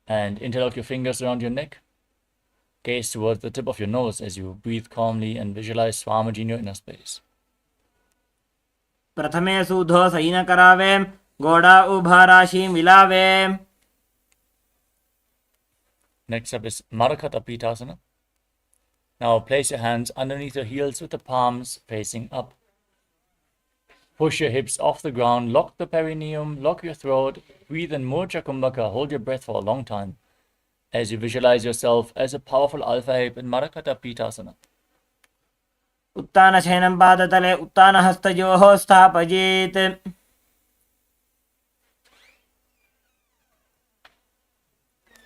and interlock your fingers around your neck. Gaze towards the tip of your nose as you breathe calmly and visualize Swamiji in your inner space. प्रथमे सूधो San करावे गोड़ा उभा राशि मिलावे. Next up is Marakata Pitasana. Now place your hands underneath your heels with the palms facing up. Push your hips off the ground, lock the perineum, lock your throat, breathe in Murcha Kumbhaka, hold your breath for a long time as you visualize yourself as a powerful alpha ape in Marakata Pitasana. उत्तान शयनं पादतले उत्तान हस्तयोः स्थापयेत्.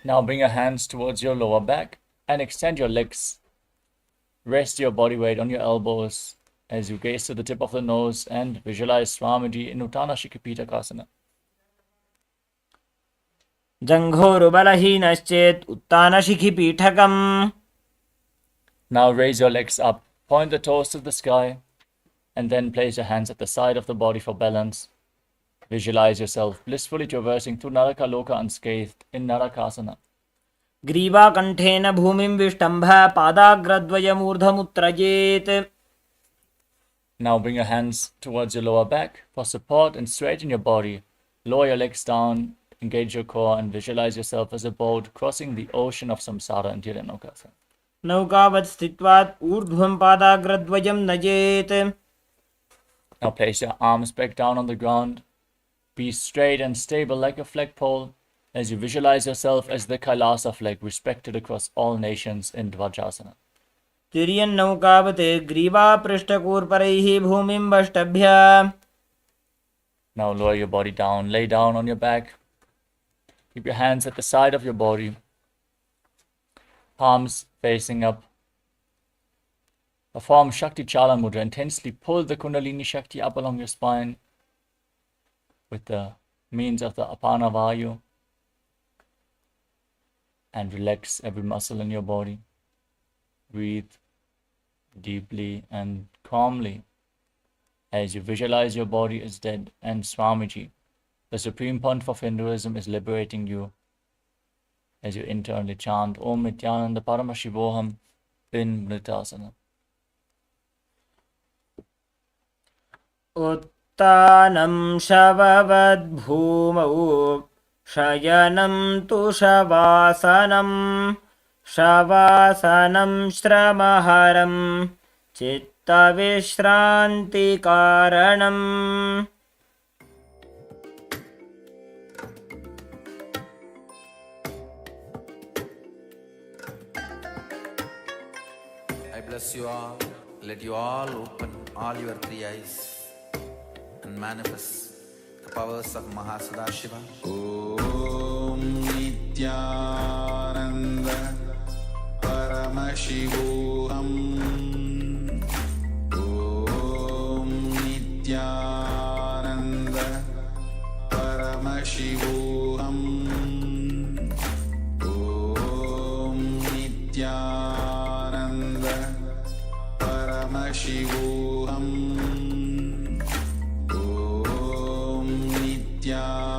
Now bring your hands towards your lower back and extend your legs. Rest your body weight on your elbows as you gaze to the tip of the nose and visualize Swamiji in Uttana Shikhipitaka. जङ्घोरुबलहीनश्चेत् उत्तानशिखिपीठकम्. Now raise your legs up, point the toes to the sky, and then place your hands at the side of the body for balance. Visualize yourself blissfully traversing through Narakaloka unscathed in Narakasana. ग्रीवाकण्ठेन भूमिं विष्टम्भ पादाग्रद्वयमूर्धमुत्रजेत्. Now bring your hands towards your lower back for support and straighten your body. Lower your legs down, engage your core, and visualize yourself as a boat crossing the ocean of samsara into your naukasana. नौकावत् स्थित्वा ऊर्ध्वं पादाग्रद्वयं नजेत्. Now place your arms back down on the ground. Be straight and stable like a flagpole as you visualize yourself as the Kailasa flag respected across all nations in Dvajasana. तिर्यन्नौकावत् ग्रीवापृष्ठकूर्परैः भूमिं वष्टभ्य. Now lower your body down, lay down on your back. Keep your hands at the side of your body. Palms facing up. Perform Shakti Chala Mudra. Intensely pull the Kundalini Shakti up along your spine with the means of the Apana Vayu. And relax every muscle in your body. Breathe deeply and calmly as you visualize your body as dead and Swamiji, the Supreme Pontiff of Hinduism, is liberating you as you internally chant Om Nityananda Paramashivoham in Mritasana. उत्तानं शववद्भूमौ शयनं तु शवासनं. शवासनं श्रमहरं चित्तविश्रान्तिकारणम्. I bless you all. Let you all open all your three eyes and manifest the powers of Mahasudashiva. Om Nityananda Paramashivoham. Om Nityananda Paramashivoham. Om Nityananda Paramashivoham. Om Nityananda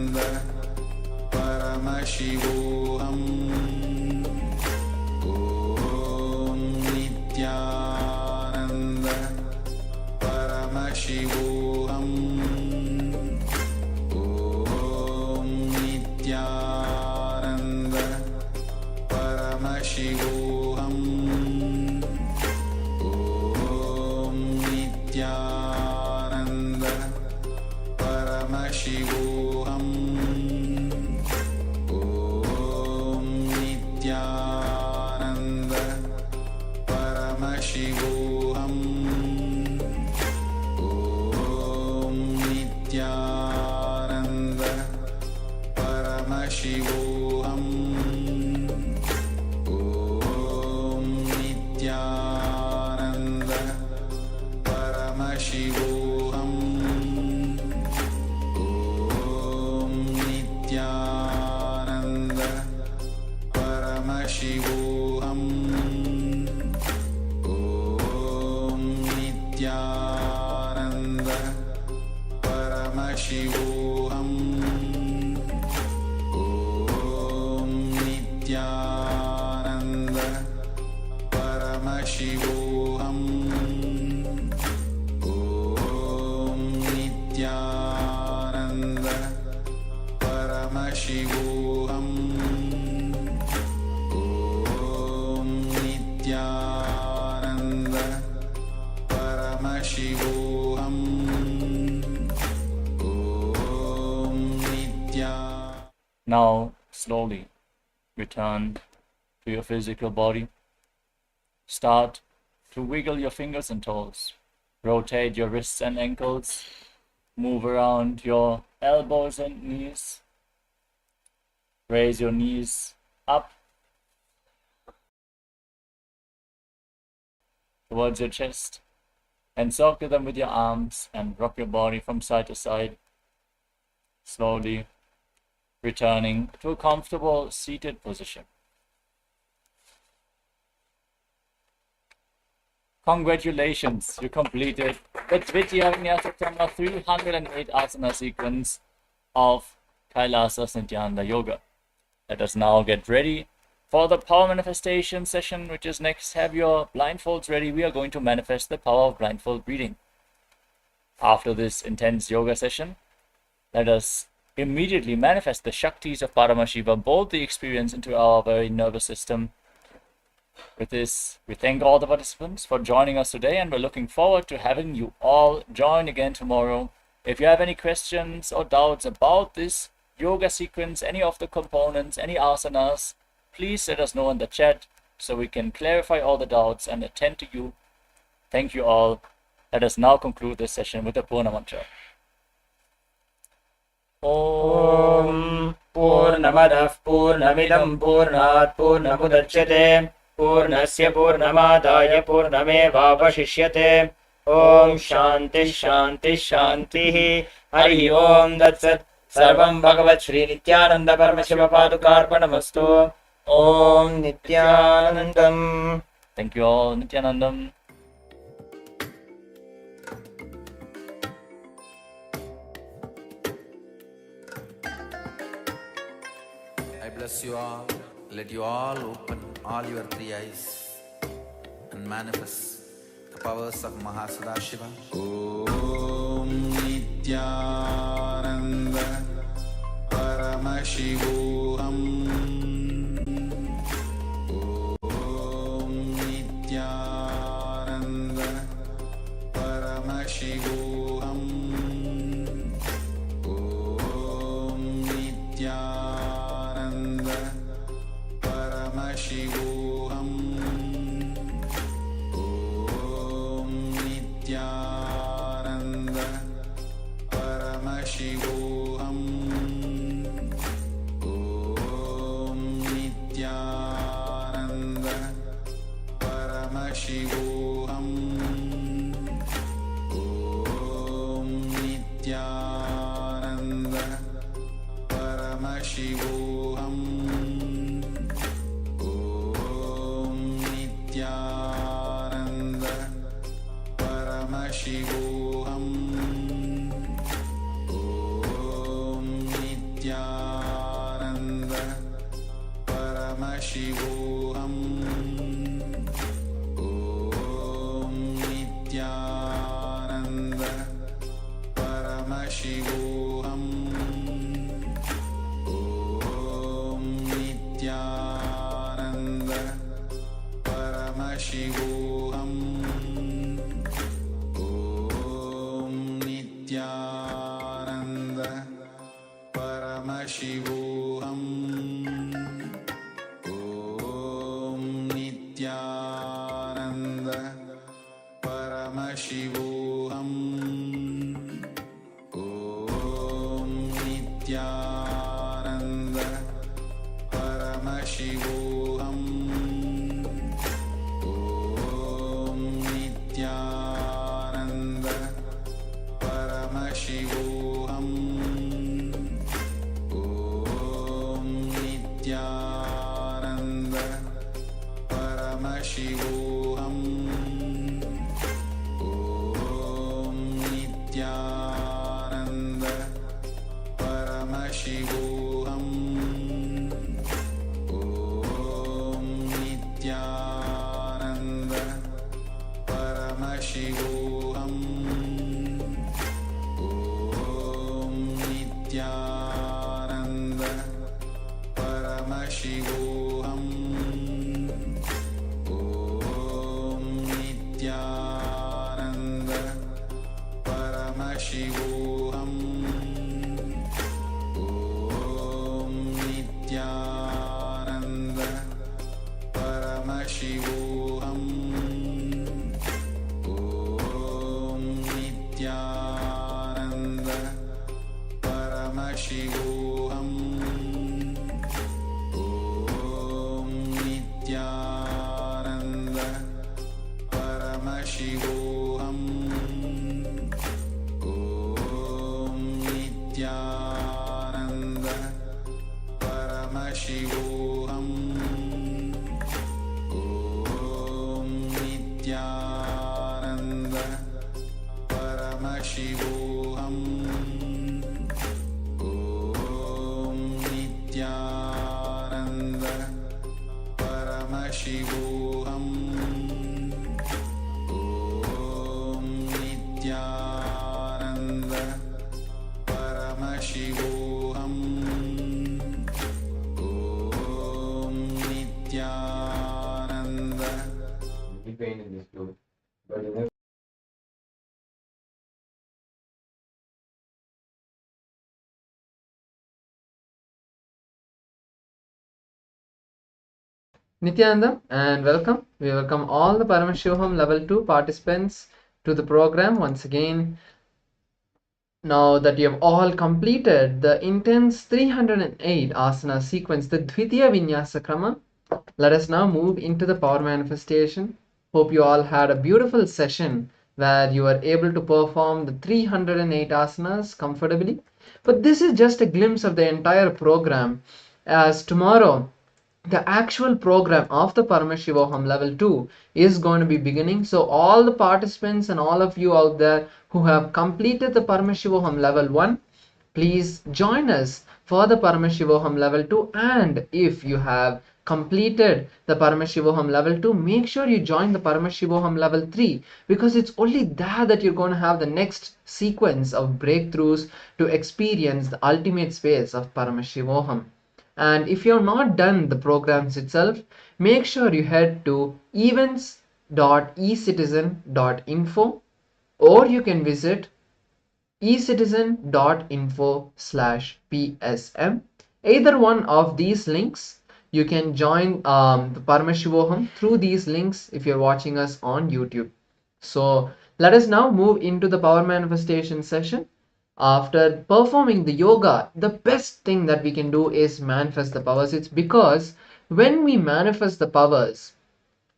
Paramashivoham Om Nityananda Paramashivoham Om Nityananda Paramashivoham Om Nityananda Paramashivoham Om Nityananda Paramashivoham Om Nityananda Paramashivoham Om Nityananda Paramashivoham Om Nityananda Paramashivoham Om Nityananda Paramashivoham Om Nityananda Paramashivoham Om Nityananda Paramashivoham Om Nityananda Paramashivoham Om Nityananda. Now, slowly return to your physical body. Start to wiggle your fingers and toes. Rotate your wrists and ankles. Move around your elbows and knees. Raise your knees up towards your chest and circle them with your arms and rock your body from side to side. Slowly returning to a comfortable seated position. Congratulations, you completed the Dvitiya Vinyasa Krama 308 asana sequence of Kailasas Nityananda Yoga. Let us now get ready for the power manifestation session, which is next. Have your blindfolds ready. We are going to manifest the power of blindfold breathing. After this intense yoga session, let us immediately manifest the Shaktis of Paramashiva, both the experience into our very nervous system. With this, we thank all the participants for joining us today, and we're looking forward to having you all join again tomorrow. If you have any questions or doubts about this yoga sequence, any of the components, any asanas, please let us know in the chat so we can clarify all the doubts and attend to you. Thank you all. Let us now conclude this session with the Purna Mantra. ॐ पूर्णमदः पूर्णमिदं पूर्णात् पूर्णमुदच्यते पूर्णस्य पूर्णमादाय पूर्णमेवावशिष्यते ॐ शान्तिः शान्तिः शान्तिः हरिः ॐ तत्सत् सर्वं भगवत् श्री नित्यानन्द परमशिवपादुकार्पणमस्तु ॐ नित्यानन्दम्. Thank you all. Nityanandam. I bless you all. Let you all open all your three eyes and manifest the powers of Mahasadashiva. Om Nityananda Paramashivoham Om Nityananda Paramashivoham Om Nityananda Paramashivoham Om Nityananda Paramashivoham Om Nityananda Paramashivoham Om Nityananda Paramashivoham Om Nityananda Paramashivoham Om Nityananda Paramashivoham Om Nityananda Paramashivoham Om Nityananda Paramashivoham Om Nityananda Paramashivoham Om Nityananda Paramashivoham Om Nityananda Paramashivoham Om Nityananda Paramashivoham Om Nityananda Paramashivoham Om Nityananda Paramashivoham Om Nityananda Paramashivoham Om Nityananda Paramashivoham Om Nityananda Paramashivoham Om Nityananda Paramashivoham Om Nityananda Paramashivoham Om Nityananda Paramashivoham Om Nityananda Paramashivoham Om Nityananda Paramashivoham Om Nityananda Paramashivoham Om Nityananda Paramashivoham Om Nityananda Nityanandam and welcome. We welcome all the Paramashivoham Level 2 participants to the program once again. Now that you have all completed the intense 308 asana sequence, the Dvitiya Vinyasa Krama, let us now move into the power manifestation. Hope you all had a beautiful session where you were able to perform the 308 asanas comfortably. But this is just a glimpse of the entire program, as tomorrow the actual program of the Paramashivoham Level 2 is going to be beginning. So all the participants and all of you out there who have completed the Paramashivoham Level 1, please join us for the Paramashivoham Level 2. And if you have completed the Paramashivoham Level 2, make sure you join the Paramashivoham Level 3, because it's only there that you're going to have the next sequence of breakthroughs to experience the ultimate space of Paramashivoham. And if you're not done the programs itself, make sure you head to events.ecitizen.info, or you can visit ecitizen.info/psm. Either one of these links, you can join the Paramashivoham through these links if you're watching us on YouTube. So let us now move into the power manifestation session. After performing the yoga, the best thing that we can do is manifest the powers. It's because when we manifest the powers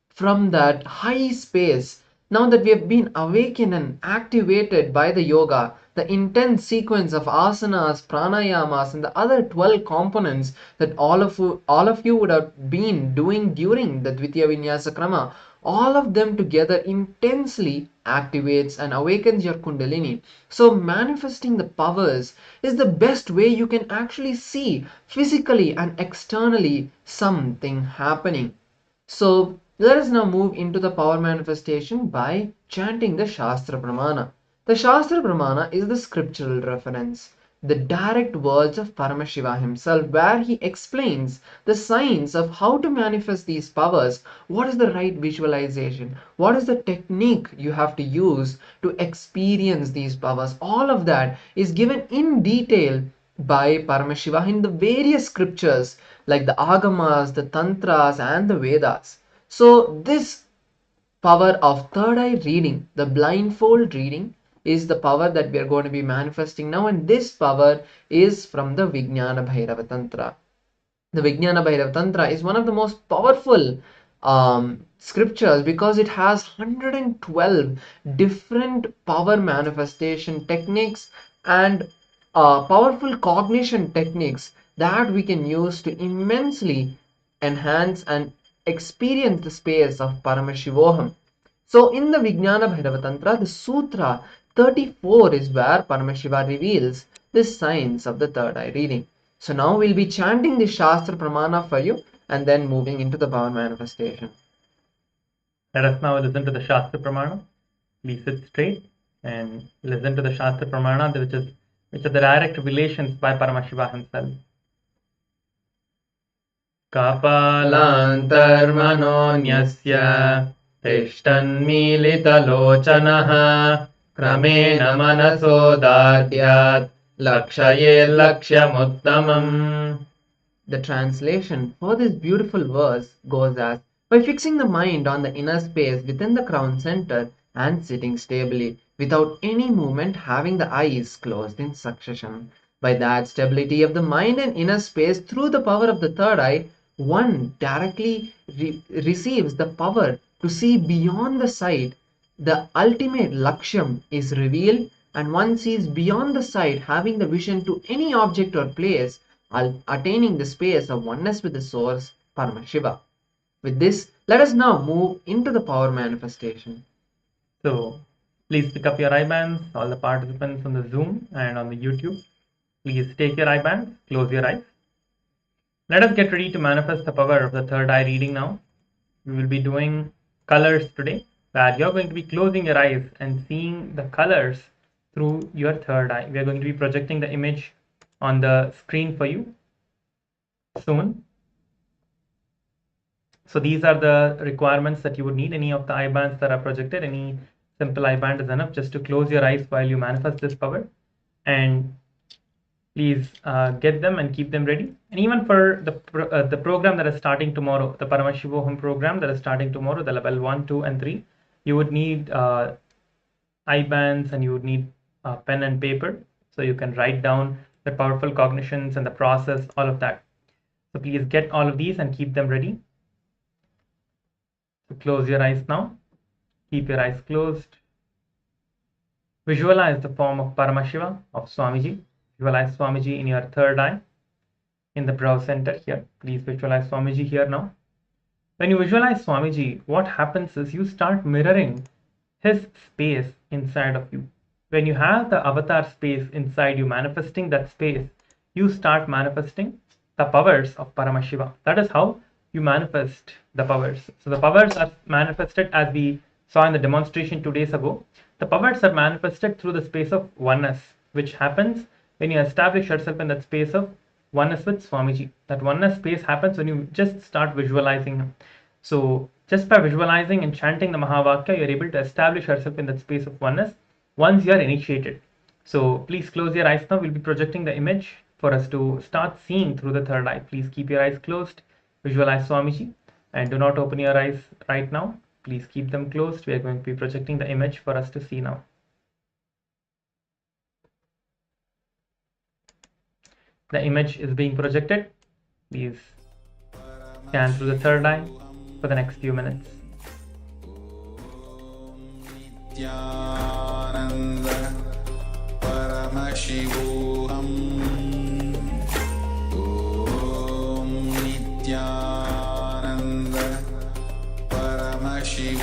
from that high space, now that we have been awakened and activated by the yoga, the intense sequence of asanas, pranayamas, and the other 12 components that all of you would have been doing during the Dvitiya Vinyasa Krama, all of them together intensely activates and awakens your kundalini. So manifesting the powers is the best way you can actually see physically and externally something happening. So let us now move into the power manifestation by chanting the Shastra Pramana. The Shastra Pramana is the scriptural reference, the direct words of Paramashiva himself, where he explains the science of how to manifest these powers, what is the right visualization, what is the technique you have to use to experience these powers. All of that is given in detail by Paramashiva in the various scriptures like the Agamas, the Tantras, and the Vedas. So, this power of third eye reading, the blindfold reading, is the power that we are going to be manifesting now, and this power is from the Vijnana Bhairava Tantra. The Vijnana Bhairava Tantra is one of the most powerful scriptures because it has 112 different power manifestation techniques and powerful cognition techniques that we can use to immensely enhance and experience the space of Paramashivoham. So in the Vijnana Bhairava Tantra, the Sutra 34 is where Paramashiva reveals the science of the third eye reading. So now we'll be chanting the Shastra Pramana for you and then moving into the power manifestation. Let us now listen to the Shastra Pramana. Please sit straight and listen to the Shastra Pramana, which are the direct revelations by Paramashiva himself. Kapalantarmanonyasya tishtannmilitalochanaha kramena manasodadyat lakshaye lakshyamuttamam. The translation for this beautiful verse goes as, by fixing the mind on the inner space within the crown center and sitting stably, without any movement, having the eyes closed in succession. By that stability of the mind and inner space through the power of the third eye, one directly receives the power to see beyond the sight. The ultimate lakshyam is revealed, and one sees beyond the sight, having the vision to any object or place, attaining the space of oneness with the source, Paramashiva. With this, let us now move into the power manifestation. So, please pick up your eye bands, all the participants on the Zoom and on the YouTube. Please take your eye bands, close your eyes. Let us get ready to manifest the power of the third eye reading now. We will be doing colors today, where you're going to be closing your eyes and seeing the colors through your third eye. We are going to be projecting the image on the screen for you soon. So these are the requirements that you would need. Any of the eye bands that are projected, any simple eye band is enough just to close your eyes while you manifest this power. And please get them and keep them ready. And even for the program that is starting tomorrow, the Paramashivoham program that is starting tomorrow, the level 1, 2, and 3, you would need eye bands and you would need pen and paper so you can write down the powerful cognitions and the process, all of that. So please get all of these and keep them ready. So close your eyes now. Keep your eyes closed. Visualize the form of Paramashiva, of Swamiji. Visualize Swamiji in your third eye, in the brow center here. Please visualize Swamiji here now. When you visualize Swamiji, what happens is you start mirroring his space inside of you. When you have the avatar space inside you, manifesting that space, you start manifesting the powers of Paramashiva. That is how you manifest the powers. So the powers are manifested as we saw in the demonstration 2 days ago. The powers are manifested through the space of oneness, which happens when you establish yourself in that space of oneness with Swamiji. That oneness space happens when you just start visualizing him. So just by visualizing and chanting the Mahavakya, you're able to establish yourself in that space of oneness once you are initiated. So please close your eyes now. We'll be projecting the image for us to start seeing through the third eye. Please keep your eyes closed. Visualize Swamiji and do not open your eyes right now. Please keep them closed. We are going to be projecting the image for us to see now. The image is being projected. Please scan through the third eye for the next few minutes. Paramashivoham Om Nityananda Paramashivoham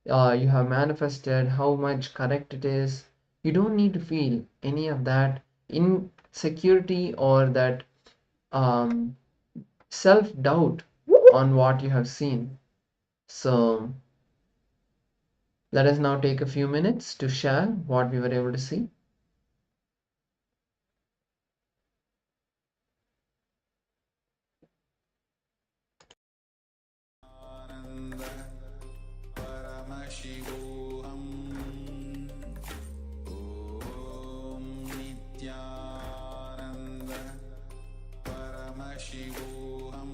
you have manifested, how much correct it is. You don't need to feel any of that insecurity or that self-doubt on what you have seen. So let us now take a few minutes to share what we were able to see. Paramashivoham Om Nityananda Paramashivoham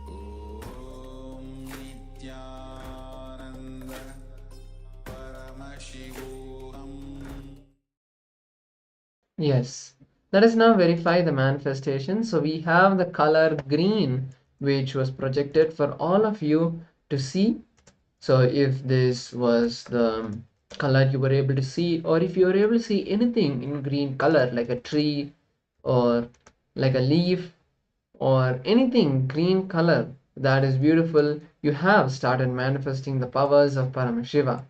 Om Nityananda Paramashivoham. Yes, let us now verify the manifestation. So we have the color green, which was projected for all of you to see. So if this was the color you were able to see, or if you were able to see anything in green color, like a tree or like a leaf or anything green color that is beautiful, you have started manifesting the powers of Paramashiva.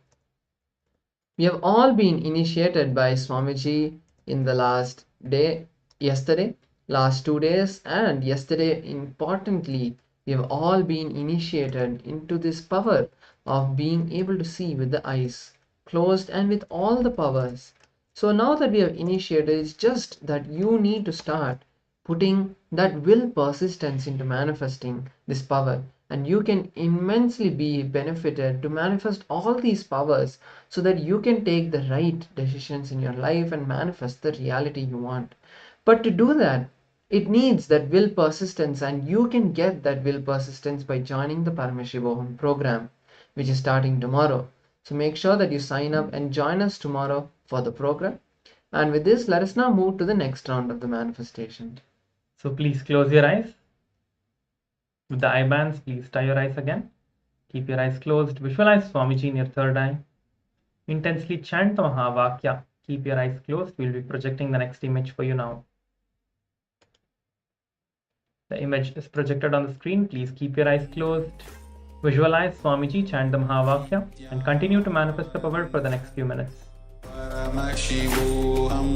We have all been initiated by Swamiji in the last day, yesterday, last 2 days, and yesterday. Importantly, we have all been initiated into this power of being able to see with the eyes closed and with all the powers. So now that we have initiated, it's just that you need to start putting that will persistence into manifesting this power, and you can immensely be benefited to manifest all these powers so that you can take the right decisions in your life and manifest the reality you want. But to do that, it needs that will persistence, and you can get that will persistence by joining the Paramashivoham program, which is starting tomorrow. So make sure that you sign up and join us tomorrow for the program. And with this, let us now move to the next round of the manifestation. So please close your eyes. With the eye bands, please tie your eyes again. Keep your eyes closed. Visualize Swamiji in your third eye. Intensely chant the Mahavakya. Keep your eyes closed. We'll be projecting the next image for you now. The image is projected on the screen. Please keep your eyes closed. Visualize Swamiji, chant the Mahavakya, and continue to manifest the power for the next few minutes. Paramashivoham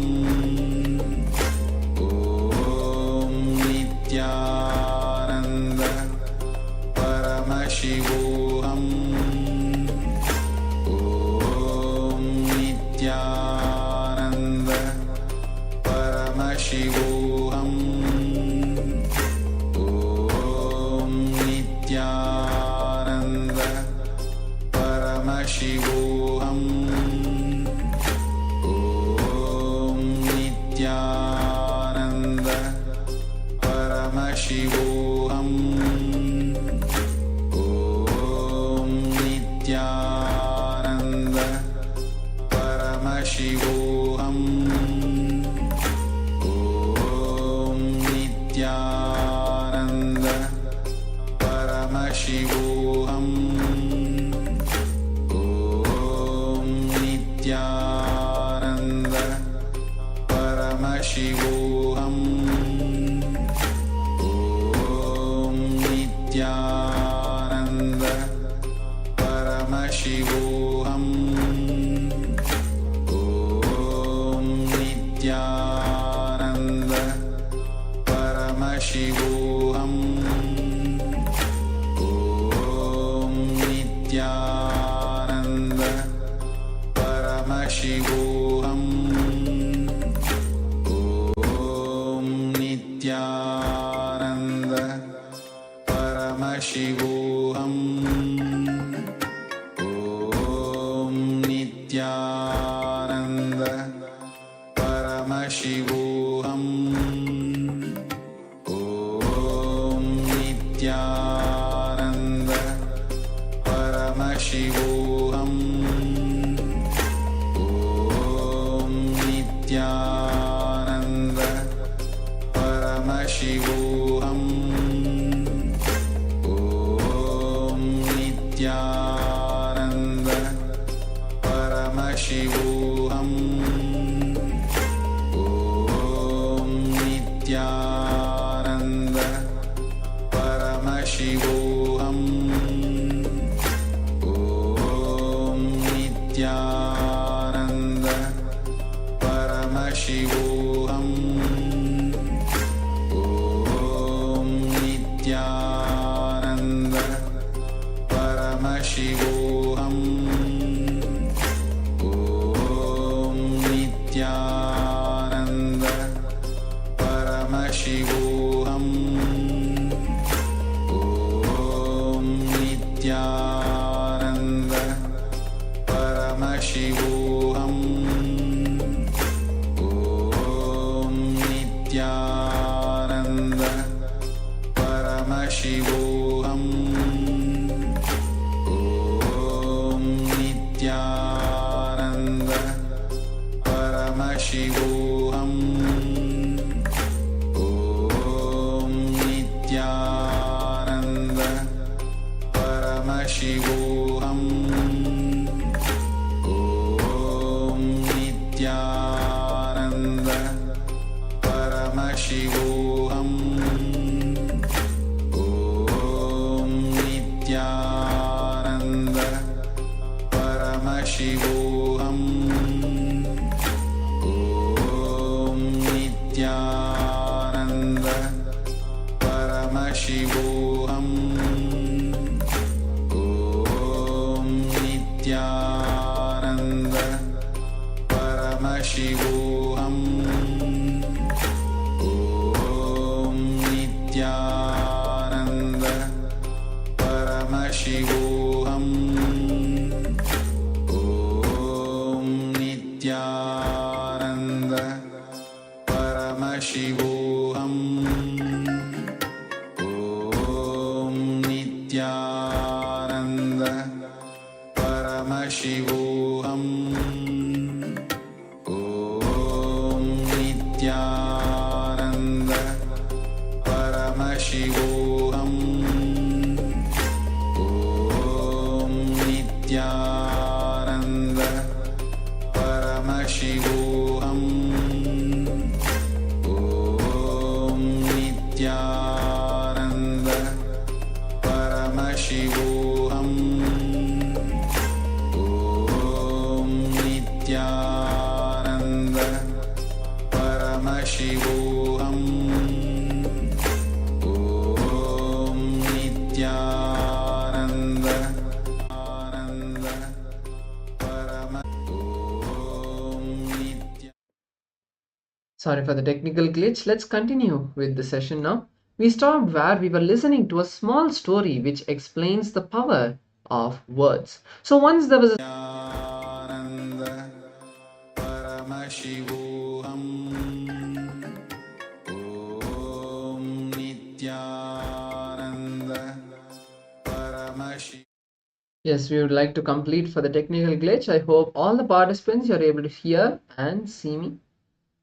Om Nityananda Paramashivoham Om Nityananda Paramashivoham Om Nityananda Paramashivoham Om Nityananda Paramashivoham Om Nityananda Paramashivoham Om Nityananda Paramashivoham Om Nityananda Paramashivoham Om Nityananda Paramashivoham Om Nityananda Paramashivoham Om Nityananda Paramashivoham Om Nityananda Paramashivoham Om Nityananda Paramashivoham Om Nityananda Paramashivoham Om Nityananda Paramashivoham Om Nityananda Paramashivoham Om Nityananda Paramashivoham Paramashivoham Om Nityananda Paramashivoham Om Nityananda Paramashivoham Om Nityananda Paramashivoham Om Nityananda Paramashivoham Om Nityananda Paramashivoham Om Nityananda Paramashivoham Om Nityananda Paramashivoham Om Nityananda Paramashivoham Om Nityananda Paramashivoham Om Nityananda Paramashivoham Om Nityananda Paramashivoham Om Nityananda Paramashivoham Om Nityananda Paramashivoham Om Nityananda Paramashivoham Om Nityananda Paramashivoham Om Nityananda Paramashivoham Om Nityananda Sorry for the technical glitch. Let's continue with the session now. We stopped where we were listening to a small story which explains the power of words. So once there was a Nityananda Paramashivoham Om Nityananda Paramashi. Yes, we would like to complete for the technical glitch. I hope all the participants are able to hear and see me.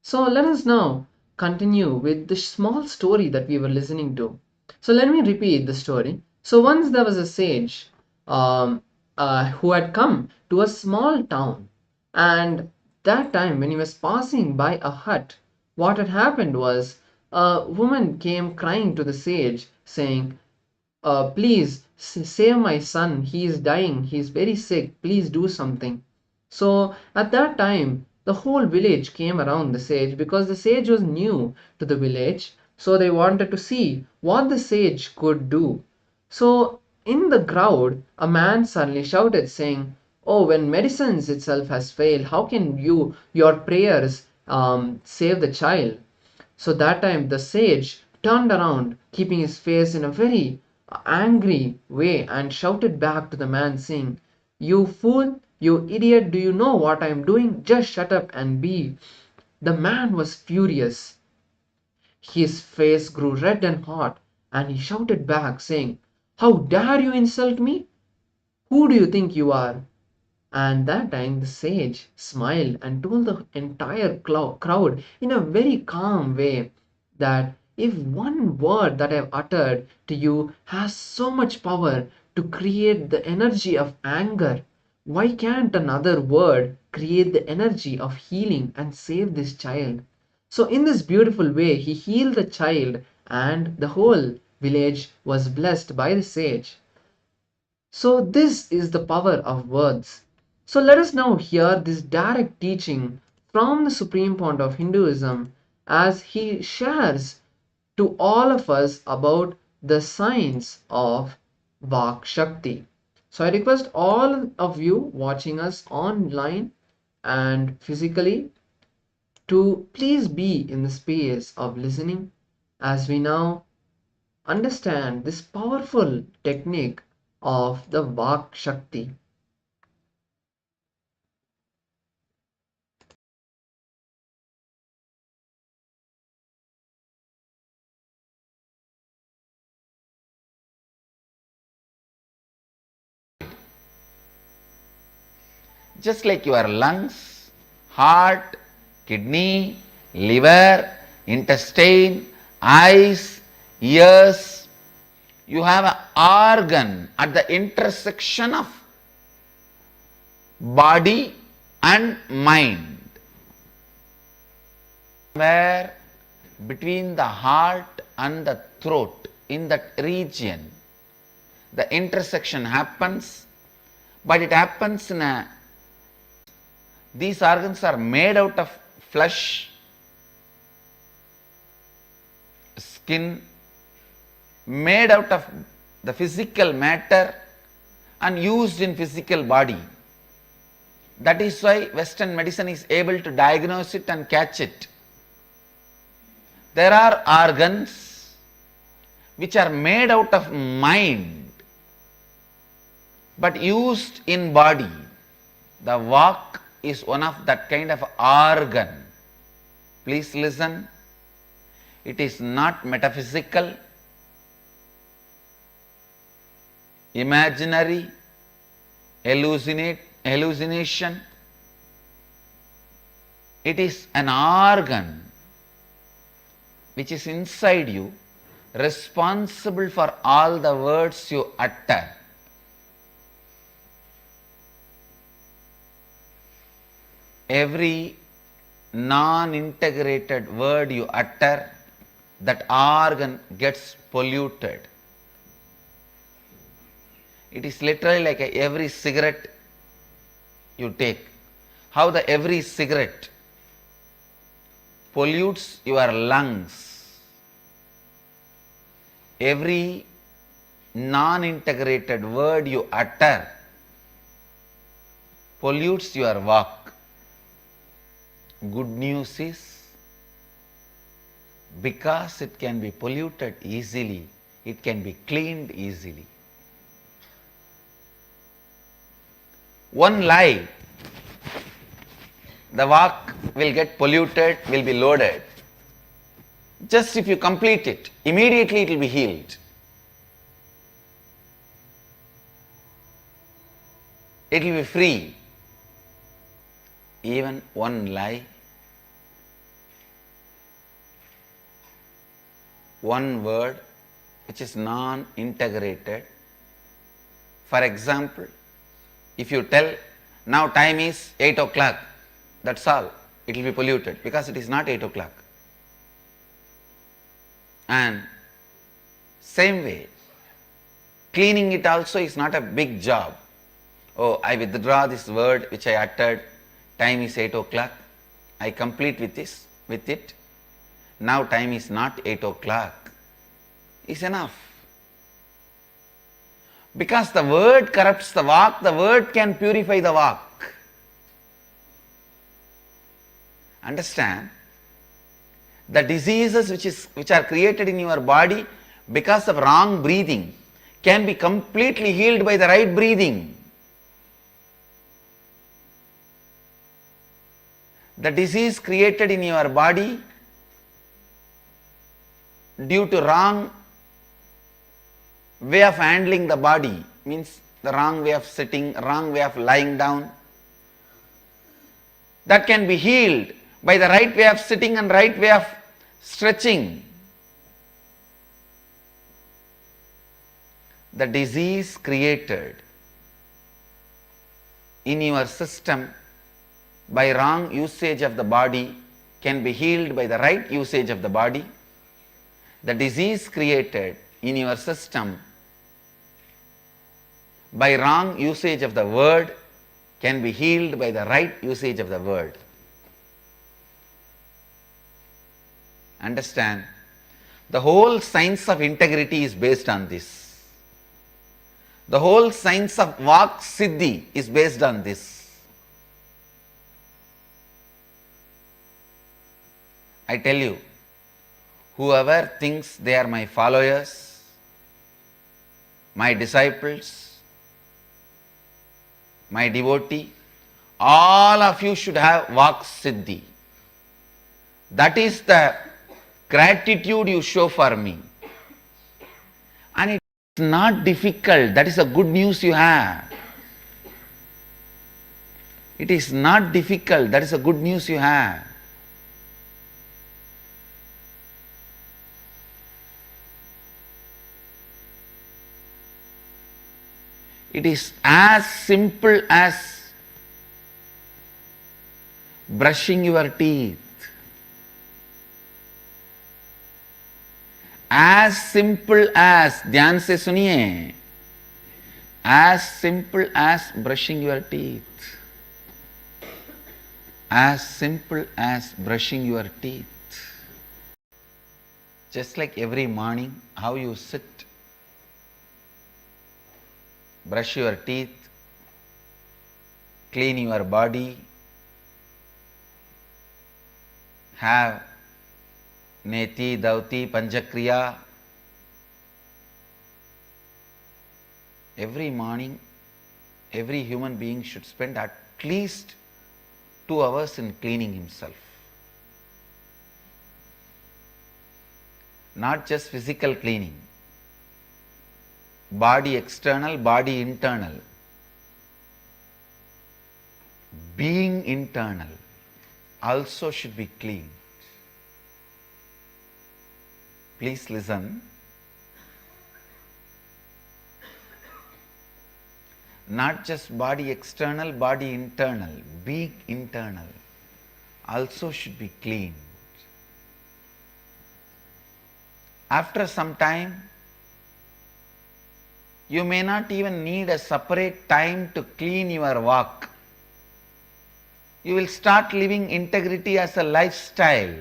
So let us now continue with the small story that we were listening to. So let me repeat the story. So once there was a sage who had come to a small town, and that time when he was passing by a hut, what had happened was a woman came crying to the sage saying, please save my son, he is dying, he is very sick, please do something. So at that time the whole village came around the sage because the sage was new to the village, so they wanted to see what the sage could do. So in the crowd a man suddenly shouted saying, oh, when medicines itself has failed, how can your prayers save the child? So that time the sage turned around, keeping his face in a very angry way, and shouted back to the man, saying, you fool, you idiot, do you know what I am doing? Just shut up and be. The man was furious. His face grew red and hot, and he shouted back, saying, how dare you insult me? Who do you think you are? And that time the sage smiled and told the entire crowd in a very calm way that if one word that I've uttered to you has so much power to create the energy of anger, why can't another word create the energy of healing and save this child? So in this beautiful way, he healed the child, and the whole village was blessed by the sage. So this is the power of words. So let us now hear this direct teaching from the Supreme Pontiff of Hinduism as he shares to all of us about the science of Vak Shakti. So I request all of you watching us online and physically to please be in the space of listening as we now understand this powerful technique of the Vak Shakti. Just like your lungs, heart, kidney, liver, intestine, eyes, ears, you have an organ at the intersection of body and mind. Where between the heart and the throat, in that region, the intersection happens, but it happens in a, these organs are made out of flesh, skin, made out of the physical matter and used in physical body. That is why Western medicine is able to diagnose it and catch it. There are organs which are made out of mind but used in body. The Vak is one of that kind of organ. Please listen. It is not metaphysical, imaginary, hallucination. It is an organ which is inside you, responsible for all the words you utter. Every non-integrated word you utter, that organ gets polluted. It is literally like every cigarette you take. How the every cigarette pollutes your lungs. Every non-integrated word you utter pollutes your Vak. Good news is, because it can be polluted easily, it can be cleaned easily. One lie, the Vak will get polluted, will be loaded. Just if you complete it, immediately it will be healed. It will be free. Even one lie, one word which is non-integrated. For example, if you tell, now time is 8 o'clock, that's all, it will be polluted because it is not 8 o'clock. And same way, cleaning it also is not a big job. Oh, I withdraw this word which I uttered, time is 8 o'clock, I complete with this, with it. Now time is not 8 o'clock, is enough. Because the word corrupts the Vak, the word can purify the Vak. Understand? The diseases which are created in your body because of wrong breathing can be completely healed by the right breathing. The disease created in your body due to wrong way of handling the body, means the wrong way of sitting, wrong way of lying down, that can be healed by the right way of sitting and right way of stretching. The disease created in your system by wrong usage of the body can be healed by the right usage of the body. The disease created in your system by wrong usage of the word can be healed by the right usage of the word. Understand? The whole science of integrity is based on this. The whole science of Vak Siddhi is based on this. I tell you, whoever thinks they are my followers, my disciples, my devotee, all of you should have Vak Siddhi. That is the gratitude you show for me. And it's not difficult. That is the good news you have. It is not difficult. That is the good news you have. It is as simple as brushing your teeth. As simple as, ध्यान से सुनिए, as simple as brushing your teeth. As simple as brushing your teeth. Just like every morning, how you sit, brush your teeth, clean your body, have Neti, Dauti, Panchakriya. Every morning, every human being should spend at least 2 hours in cleaning himself. Not just physical cleaning. Body external, body internal. Being internal also should be clean. Please listen. Not just body external, body internal, being internal also should be clean. After some time, you may not even need a separate time to clean your walk. You will start living integrity as a lifestyle.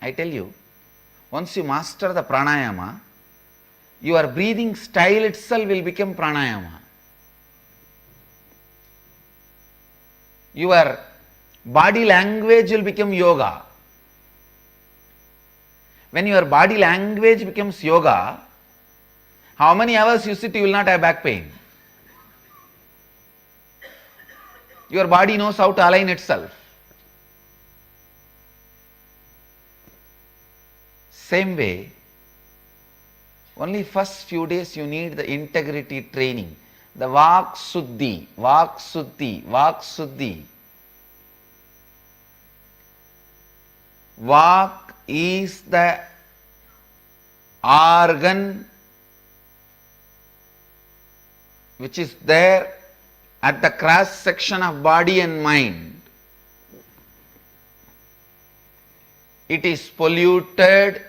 I tell you, once you master the pranayama, your breathing style itself will become pranayama. Your body language will become yoga. When your body language becomes yoga, how many hours you sit, you will not have back pain. Your body knows how to align itself. Same way, only first few days you need the integrity training. The Vak Suddhi, Vak Suddhi, Vak Suddhi. Vak is the organ which is there at the cross section of body and mind. It is polluted,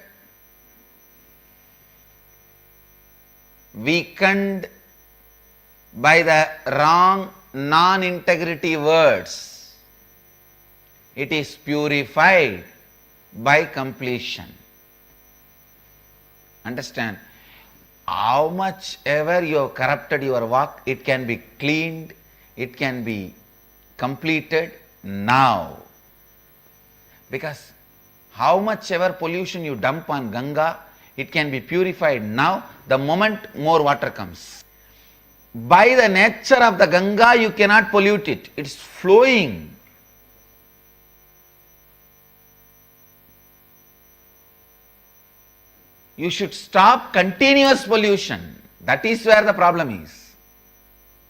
weakened by the wrong non-integrity words. It is purified by completion. Understand? How much ever you have corrupted your work, it can be cleaned, it can be completed now. Because how much ever pollution you dump on Ganga, it can be purified now, the moment more water comes. By the nature of the Ganga, you cannot pollute it. It's flowing. You should stop continuous pollution. That is where the problem is.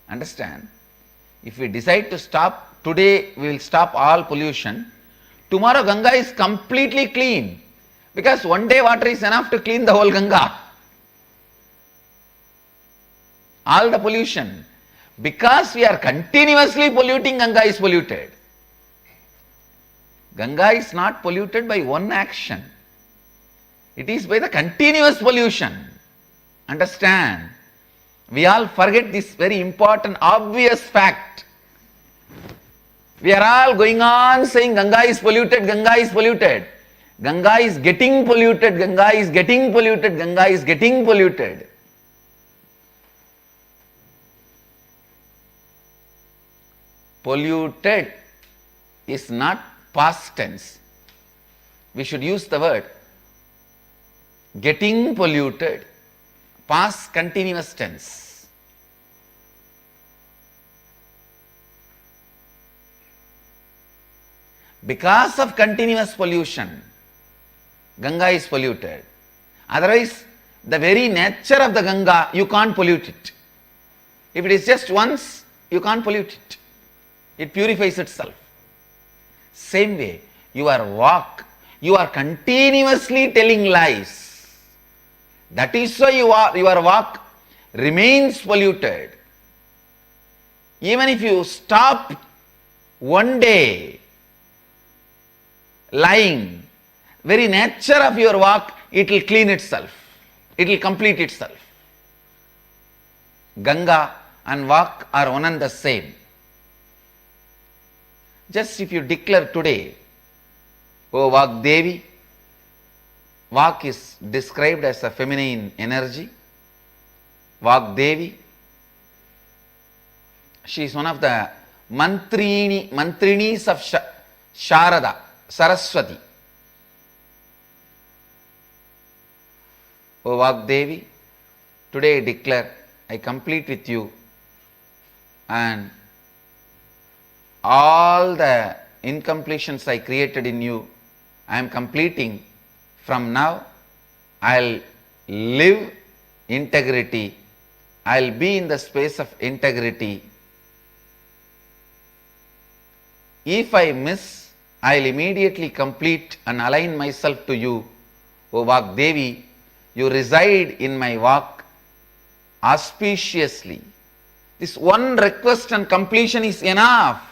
Understand? If we decide to stop, today we will stop all pollution. Tomorrow Ganga is completely clean. Because one day water is enough to clean the whole Ganga. All the pollution. Because we are continuously polluting, Ganga is polluted. Ganga is not polluted by one action. It is by the continuous pollution. Understand? We all forget this very important, obvious fact. We are all going on saying Ganga is polluted, Ganga is polluted. Ganga is getting polluted, Ganga is getting polluted, Ganga is getting polluted. polluted is not past tense. We should use the word getting polluted, past continuous tense. Because of continuous pollution, Ganga is polluted. Otherwise, the very nature of the Ganga, you can't pollute it. If it is just once, you can't pollute it. It purifies itself. Same way, your walk, you are continuously telling lies. That is why your walk remains polluted. Even if you stop one day lying, very nature of your walk, it will clean itself. It will complete itself. Ganga and walk are one and the same. Just if you declare today, O Vak Devi, Vak is described as a feminine energy. Vak Devi, she is one of the mantrinis of Sharada, Saraswati. O Vak Devi, today I declare, I complete with you, and all the incompletions I created in you, I am completing. From now, I'll live integrity. I'll be in the space of integrity. If I miss, I'll immediately complete and align myself to you. O Vak Devi, you reside in my walk auspiciously. This one request and completion is enough.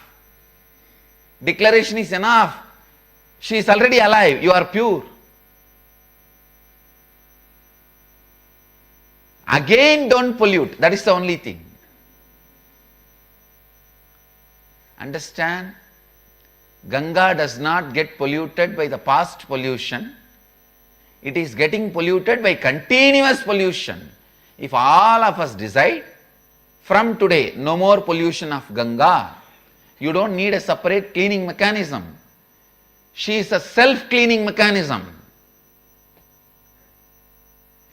Declaration is enough. She is already alive. You are pure. Again, don't pollute. That is the only thing. Understand? Ganga does not get polluted by the past pollution. It is getting polluted by continuous pollution. If all of us decide, from today, no more pollution of Ganga, you don't need a separate cleaning mechanism. She is a self-cleaning mechanism.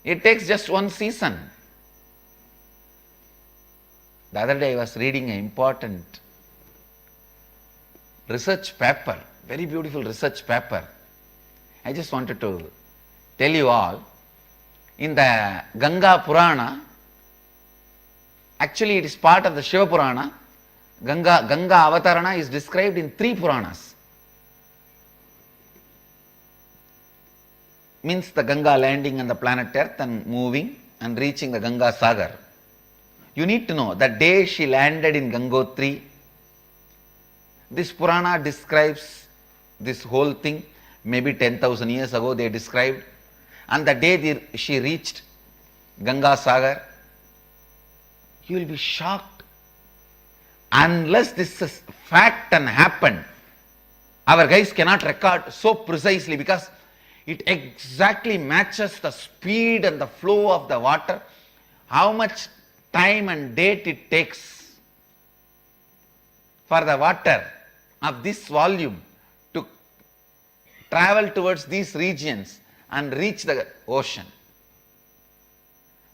It takes just one season. The other day I was reading an important research paper, very beautiful research paper. I just wanted to tell you all, in the Ganga Purana, actually it is part of the Shiva Purana, Ganga Avatarana is described in 3 Puranas. Means the Ganga landing on the planet Earth and moving and reaching the Ganga Sagar. You need to know, the day she landed in Gangotri, this Purana describes this whole thing, maybe 10,000 years ago they described, and the day she reached Ganga Sagar, you will be shocked. Unless this is fact and happened, our guys cannot record so precisely because it exactly matches the speed and the flow of the water, how much time and date it takes for the water of this volume to travel towards these regions and reach the ocean.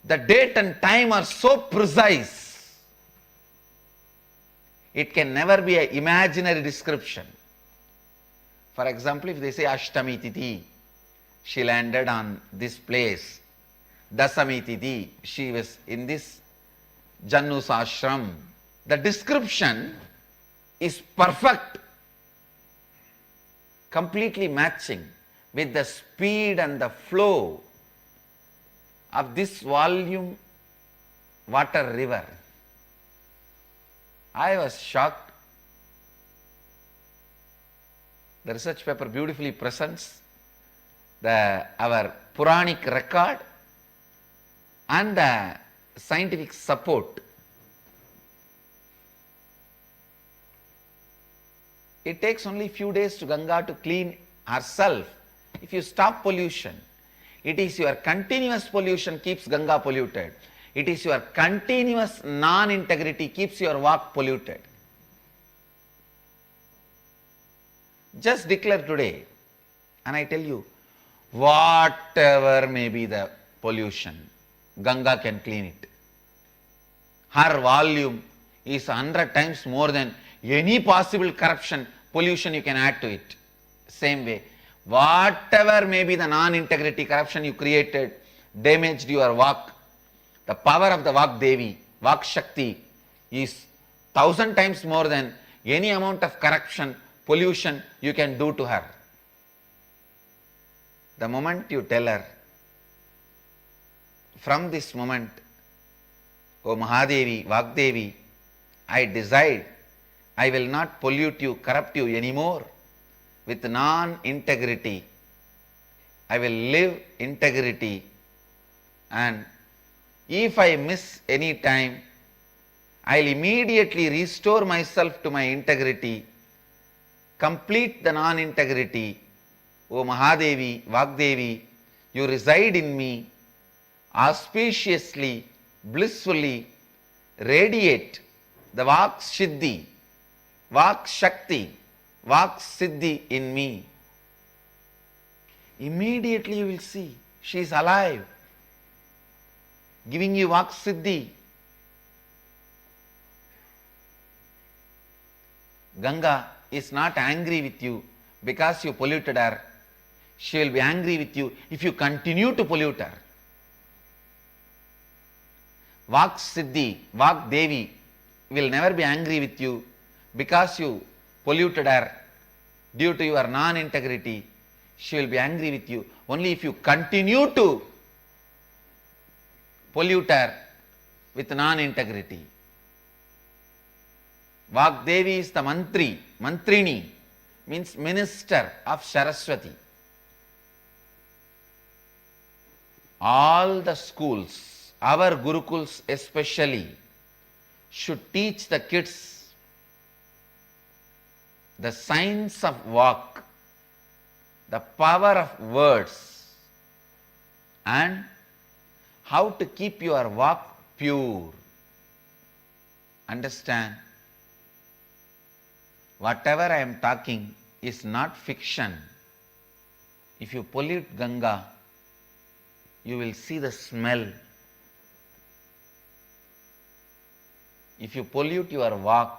The date and time are so precise, it can never be an imaginary description. For example, if they say Ashtami Tithi, she landed on this place. Dasami Tithi, she was in this Jannu's ashram. The description is perfect, completely matching with the speed and the flow of this volume water river. I was shocked. The research paper beautifully presents our Puranic record and the scientific support. It takes only few days to Ganga to clean herself. If you stop pollution, it is your continuous pollution keeps Ganga polluted. It is your continuous non-integrity keeps your walk polluted. Just declare today, and I tell you, whatever may be the pollution, Ganga can clean it. Her volume is 100 times more than any possible corruption, pollution you can add to it. Same way, whatever may be the non-integrity, corruption you created, damaged your Vak, the power of the Vak Devi, Vak Shakti is 1000 times more than any amount of corruption, pollution you can do to her. The moment you tell her, from this moment, O Mahadevi, Vagdevi, I decide I will not pollute you, corrupt you anymore with non-integrity. I will live integrity, and if I miss any time, I will immediately restore myself to my integrity, complete the non-integrity. O Mahadevi, Vagdevi, you reside in me, auspiciously, blissfully radiate the Vak Siddhi, Vak Shakti, Vak Siddhi in me. Immediately you will see she is alive, giving you Vak Siddhi. Ganga is not angry with you because you polluted her. She will be angry with you if you continue to pollute her. Vak Siddhi, Vak Devi will never be angry with you because you polluted her due to your non-integrity. She will be angry with you only if you continue to pollute her with non-integrity. Vak Devi is the mantri, mantrini means minister of Saraswati. All the schools, our Gurukuls especially, should teach the kids the science of Vak, the power of words, and how to keep your Vak pure. Understand? Whatever I am talking is not fiction. If you pollute Ganga, you will see the smell. If you pollute your Vak,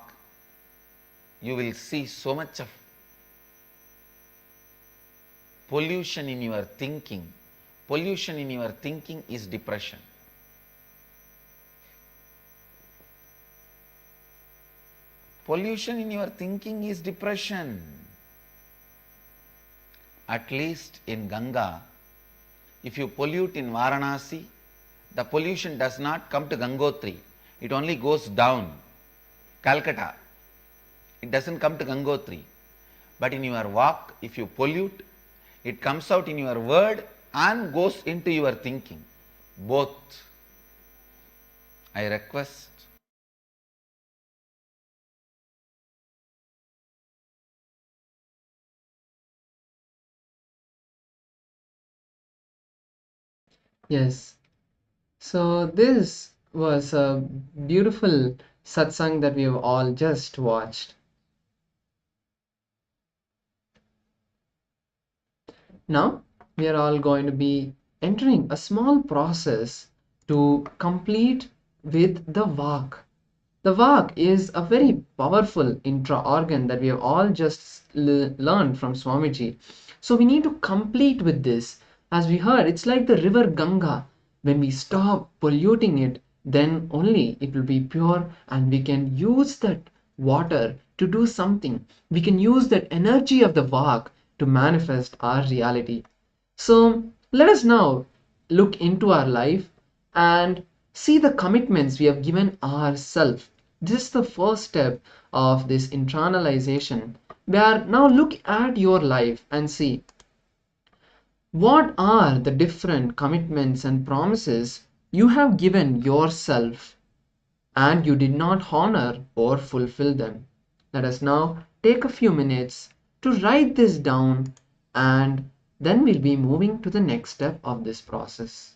you will see so much of pollution in your thinking. Pollution in your thinking is depression. Pollution in your thinking is depression. At least in Ganga, if you pollute in Varanasi, the pollution does not come to Gangotri. It only goes down. Calcutta. It doesn't come to Gangotri. But in your Vak, if you pollute, it comes out in your word and goes into your thinking. Both. I request. Yes. So this was a beautiful satsang that we have all just watched. Now we are all going to be entering a small process to complete with the Vak. The Vak is a very powerful intra-organ that we have all just learned from Swamiji. So we need to complete with this. As we heard, it's like the river Ganga. When we stop polluting it, then only it will be pure and we can use that water to do something. We can use that energy of the Vak to manifest our reality. So let us now look into our life and see the commitments we have given ourselves. This is the first step of this internalization, where now look at your life and see what are the different commitments and promises you have given yourself and you did not honor or fulfill them. Let us now take a few minutes to write this down, and then we'll be moving to the next step of this process.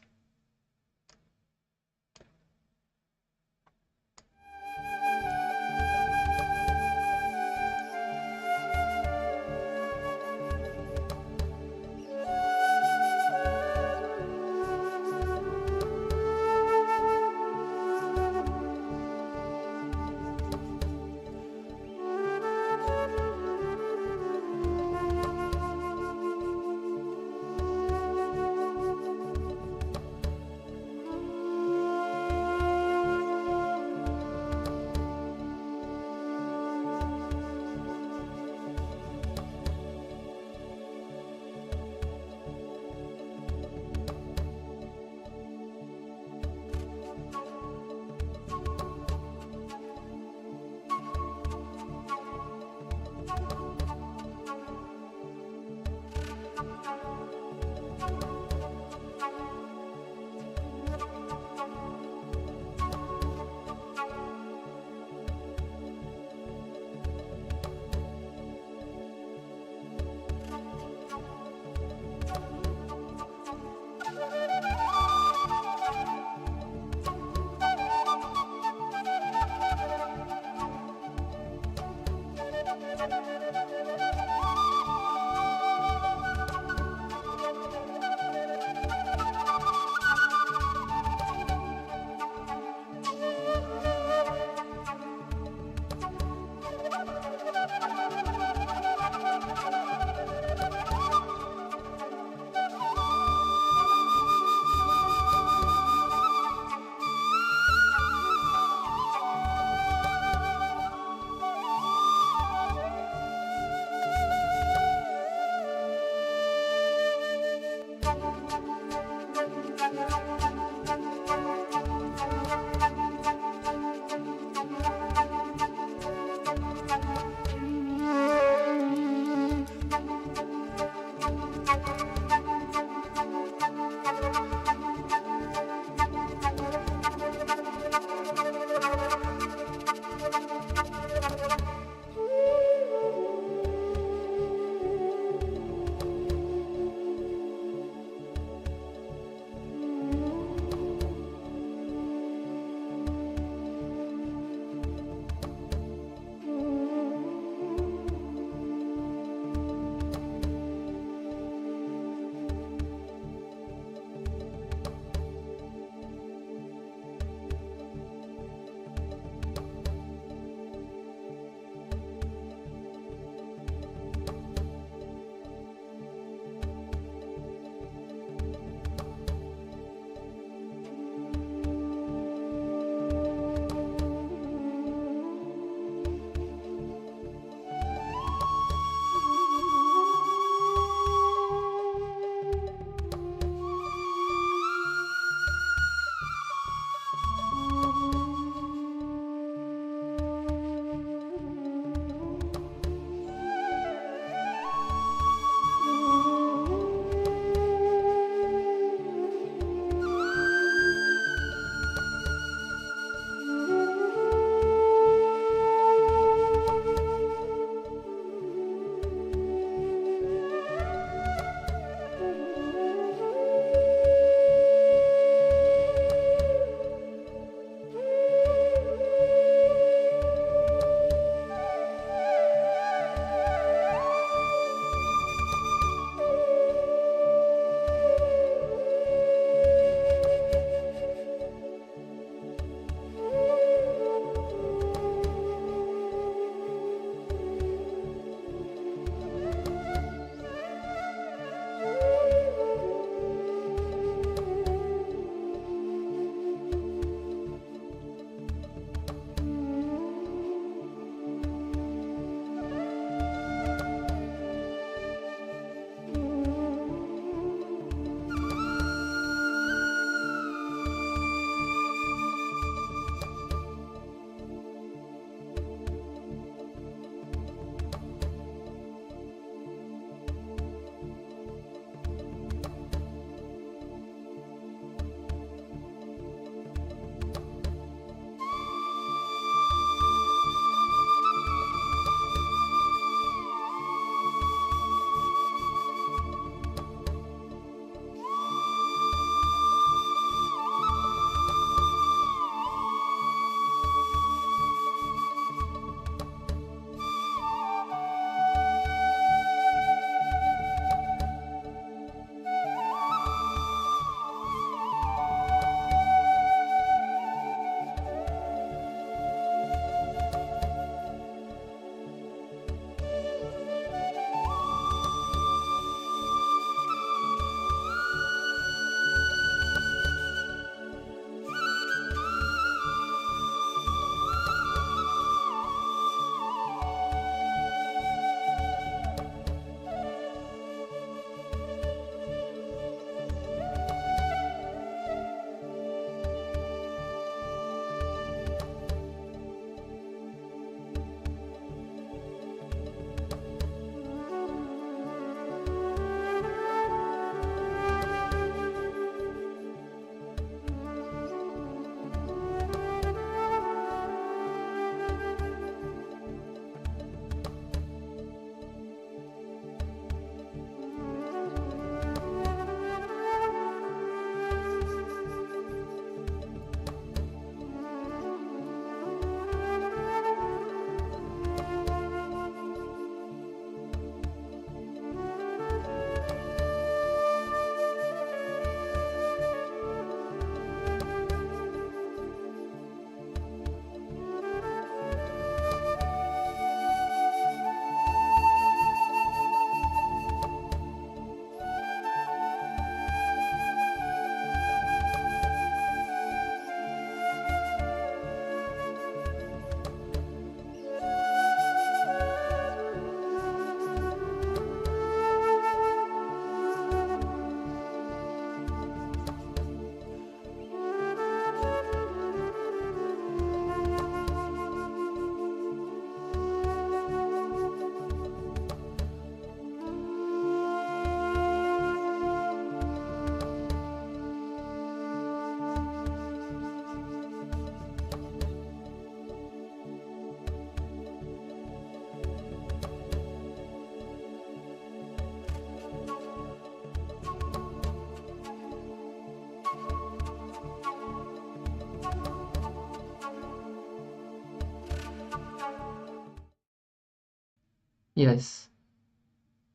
Yes.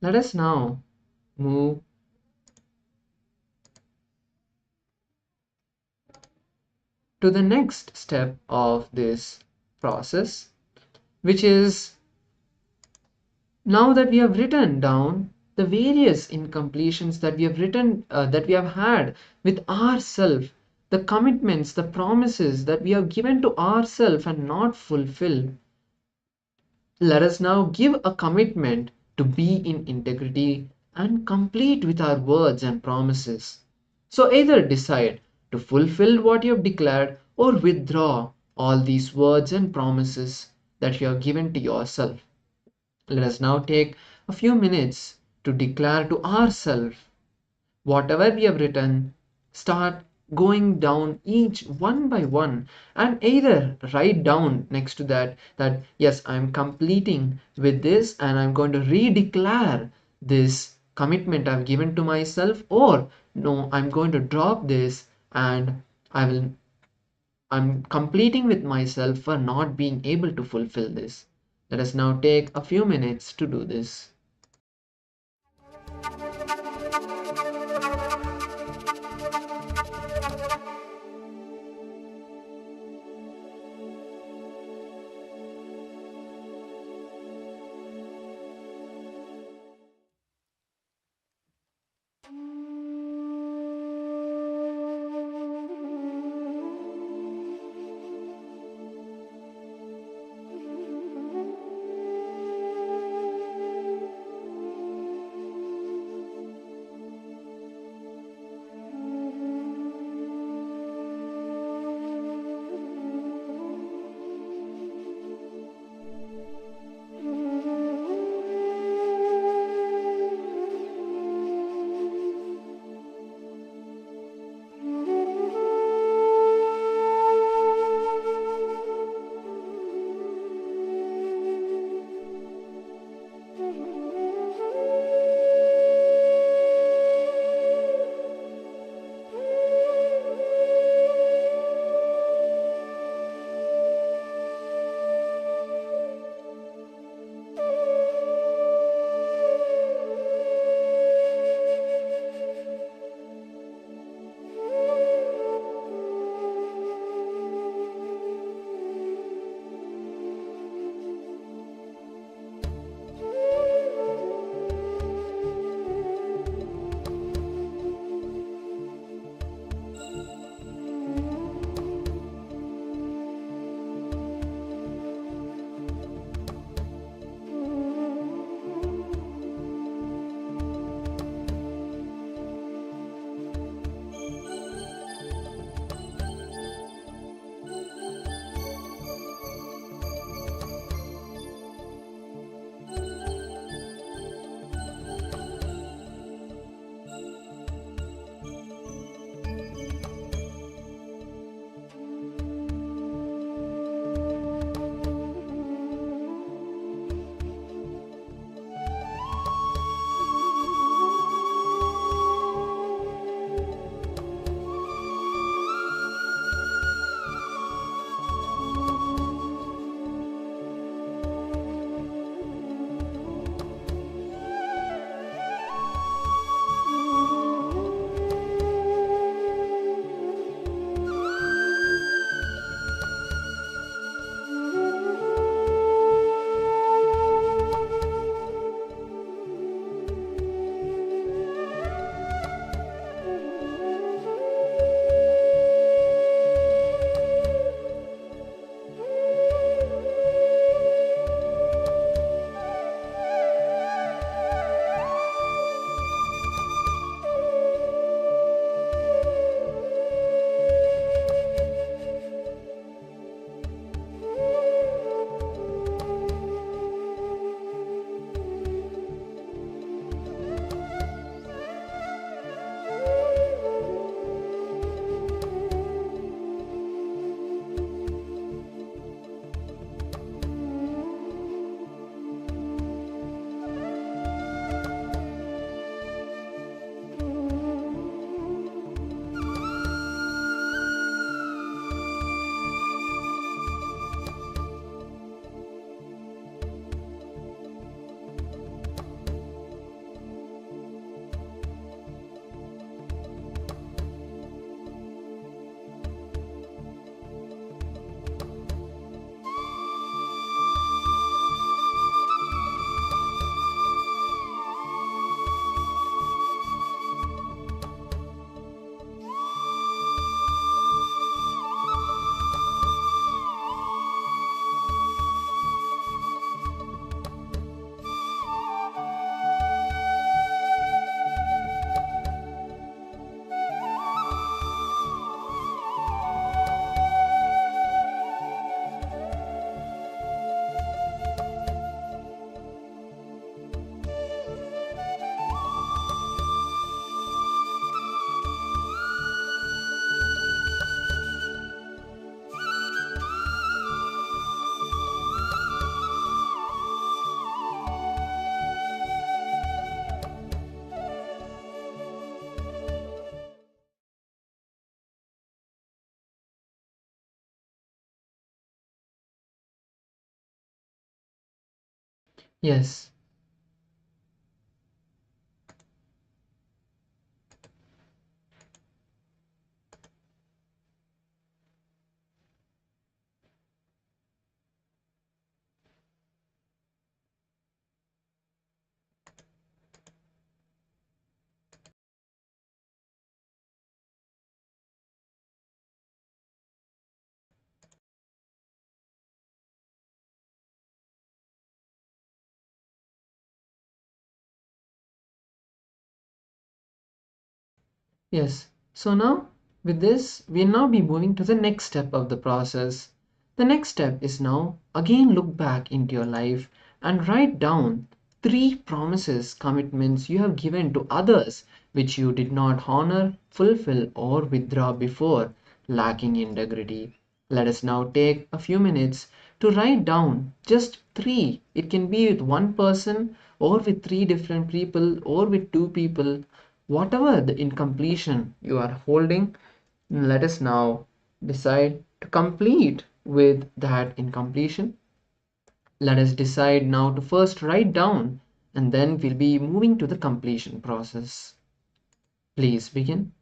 Let us now move to the next step of this process, which is, now that we have written down the various incompletions that we have that we have had with ourselves, the commitments, the promises that we have given to ourselves and not fulfilled, let us now give a commitment to be in integrity and complete with our words and promises. So either decide to fulfill what you have declared or withdraw all these words and promises that you have given to yourself. Let us now take a few minutes to declare to ourselves whatever we have written. Start going down each one by one and either write down next to that yes, I'm completing with this and I'm going to redeclare this commitment I've given to myself, or no, I'm going to drop this and I'm completing with myself for not being able to fulfill this. Let us now take a few minutes to do this. Yes. Yes. So now with this, we'll now be moving to the next step of the process. The next step is now again look back into your life and write down 3 promises, commitments you have given to others which you did not honor, fulfill, or withdraw before, lacking integrity. Let us now take a few minutes to write down just 3. It can be with one person, or with 3 different people, or with 2 people. Whatever the incompletion you are holding, let us now decide to complete with that incompletion. Let us decide now to first write down, and then we'll be moving to the completion process. Please begin.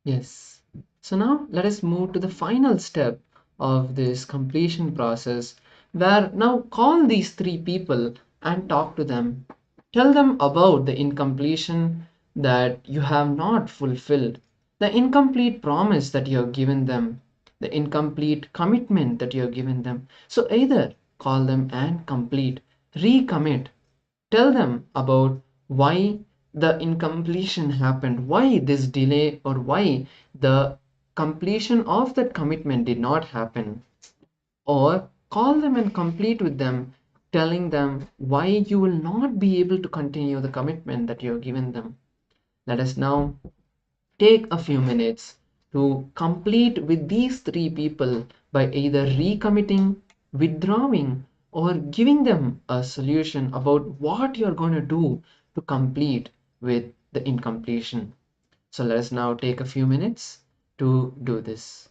Yes. So now let us move to the final step of this completion process, where now call these three people and talk to them. Tell them about the incompletion that you have not fulfilled, the incomplete promise that you have given them, the incomplete commitment that you have given them. So either call them and complete, recommit, tell them about why the incompletion happened, why this delay, or why the completion of that commitment did not happen. Or call them and complete with them, telling them why you will not be able to continue the commitment that you have given them. Let us now take a few minutes to complete with these three people by either recommitting, withdrawing, or giving them a solution about what you're going to do to complete with the incompletion. So let us now take a few minutes to do this.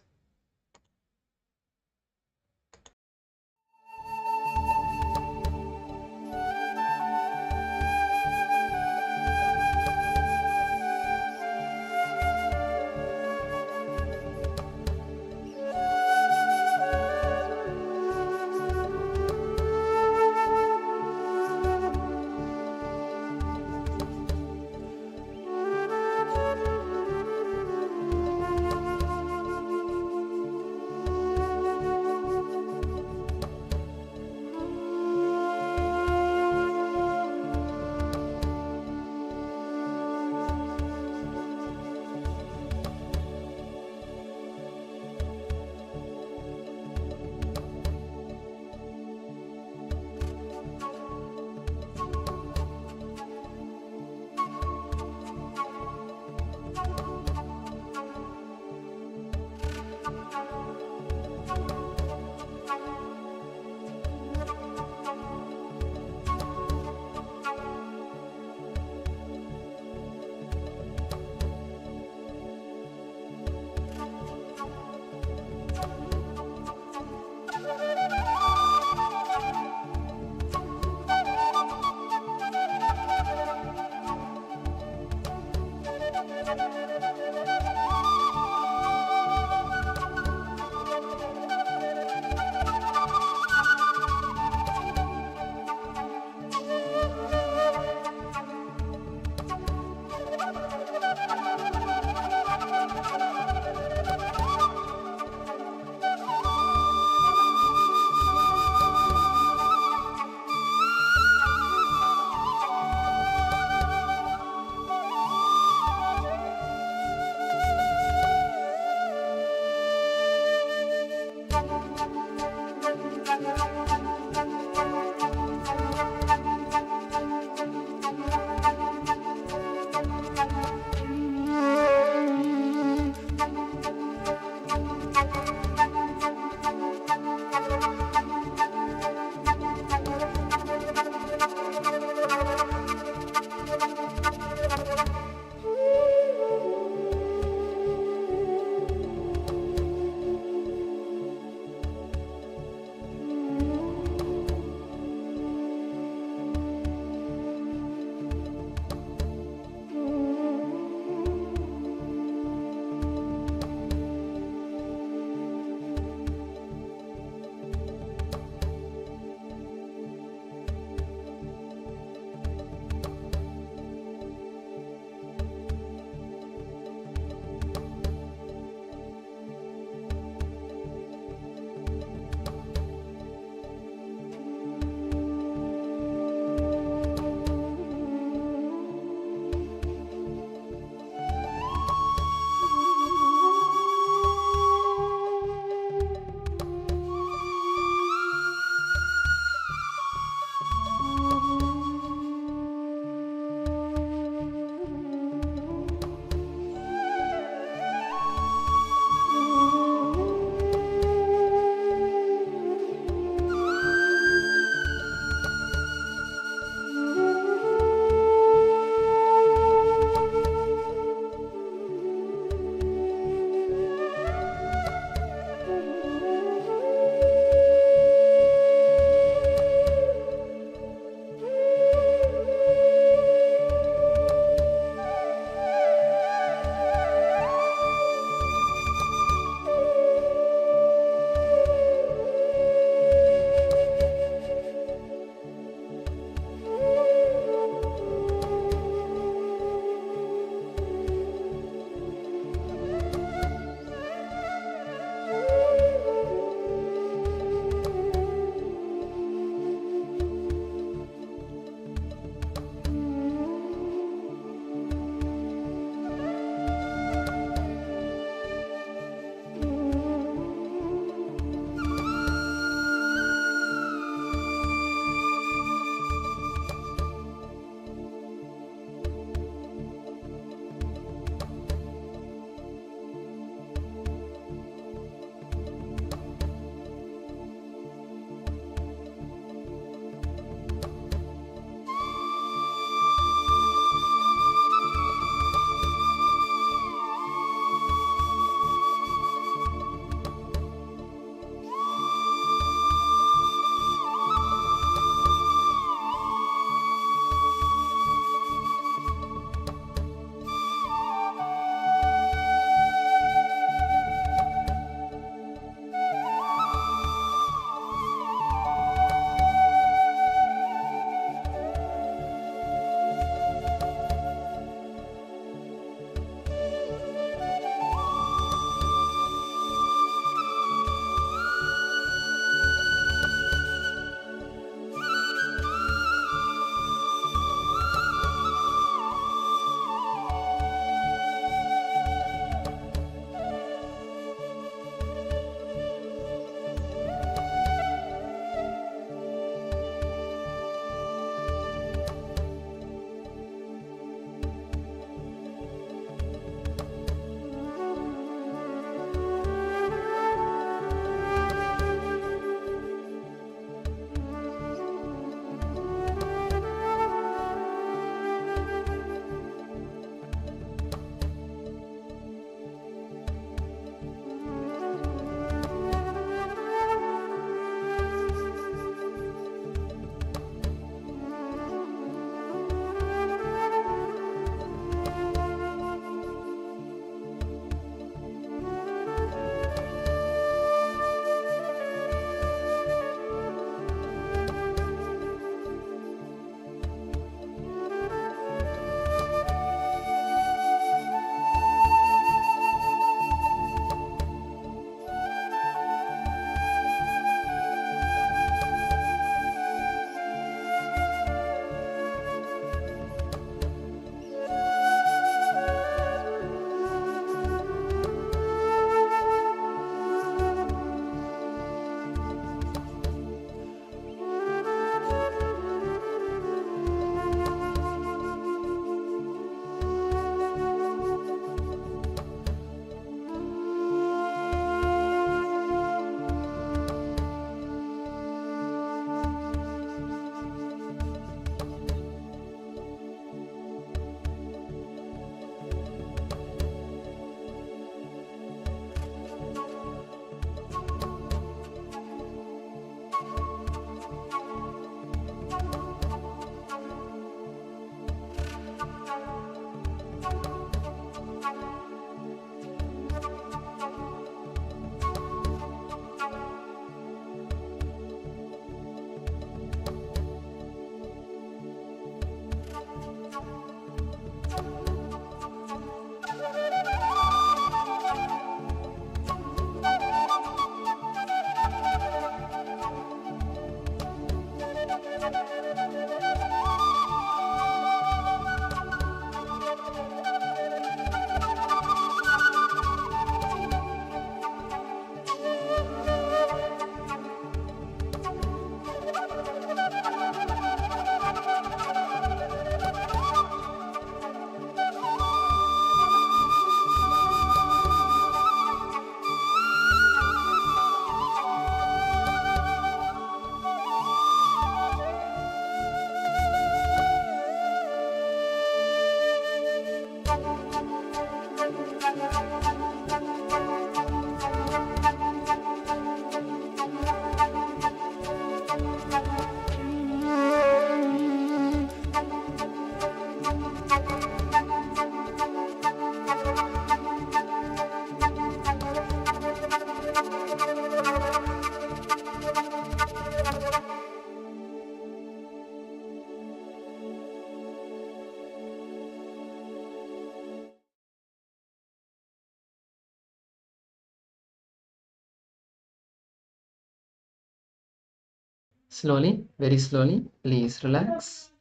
Slowly, very slowly, please relax.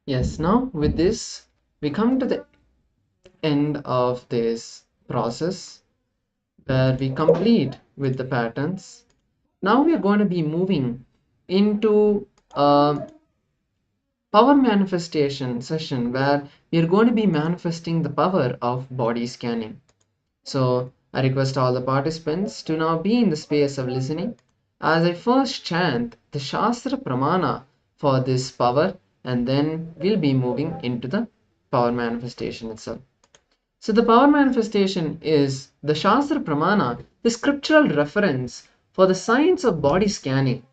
Yes, now with this, we come to the end of this process where we complete with the patterns. Now we are going to be moving into a power manifestation session where we are going to be manifesting the power of body scanning. So I request all the participants to now be in the space of listening as I first chant the Shastra Pramana for this power, and then we'll be moving into the power manifestation itself. So the power manifestation is the Shastra Pramana, the scriptural reference for the science of body scanning.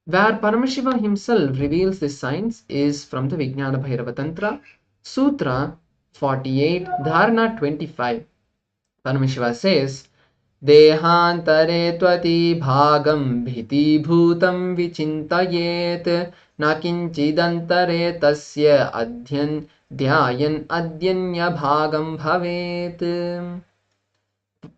Where Paramashiva himself reveals this science is from the Vijnana Bhairava Tantra, Sutra 48, Dharana 25. Paramashiva says, Dehantare tvati bhagam bhiti bhutam vichintayet nakinchidantare tasya adhyan dhyayan adhyanya bhagam bhavet.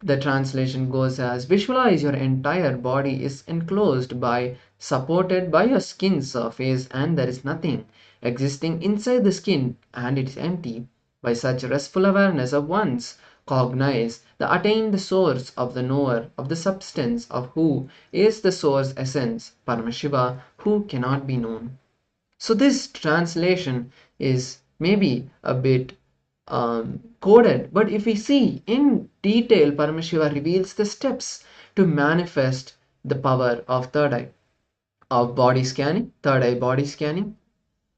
The translation goes as, visualize your entire body is enclosed by, supported by your skin surface, and there is nothing existing inside the skin and it is empty. By such restful awareness of one's, cognize the attain the source of the knower of the substance of who is the source essence, Paramashiva, who cannot be known. So this translation is maybe a bit coded, but if we see in detail, Paramashiva reveals the steps to manifest the power of third eye, of body scanning, third eye body scanning.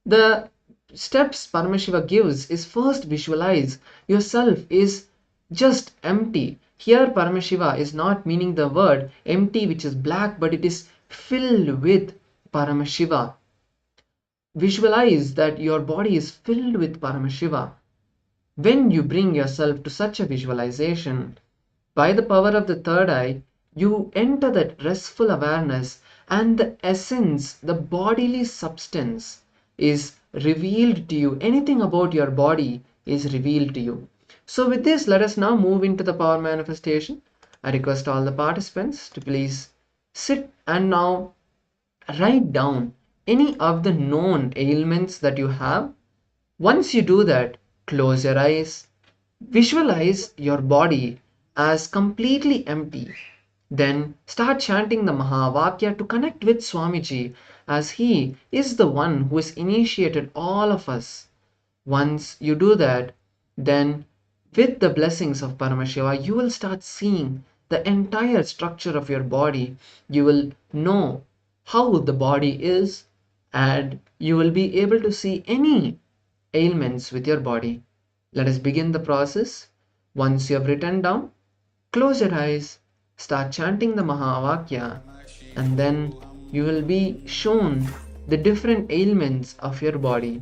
The steps Paramashiva gives is first visualize yourself is just empty. Here Paramashiva is not meaning the word empty which is black, but it is filled with Paramashiva. Visualize that your body is filled with Paramashiva. When you bring yourself to such a visualization, by the power of the third eye, you enter that restful awareness, and the essence, the bodily substance is revealed to you. Anything about your body is revealed to you. So with this, let us now move into the power manifestation. I request all the participants to please sit and now write down any of the known ailments that you have. Once you do that, close your eyes, visualize your body as completely empty. Then start chanting the Mahavakya to connect with Swamiji, as he is the one who has initiated all of us. Once you do that, then with the blessings of Paramashiva, you will start seeing the entire structure of your body. You will know how the body is, and you will be able to see any ailments with your body. Let us begin the process. Once you have written down, close your eyes, start chanting the Mahavakya, and then you will be shown the different ailments of your body.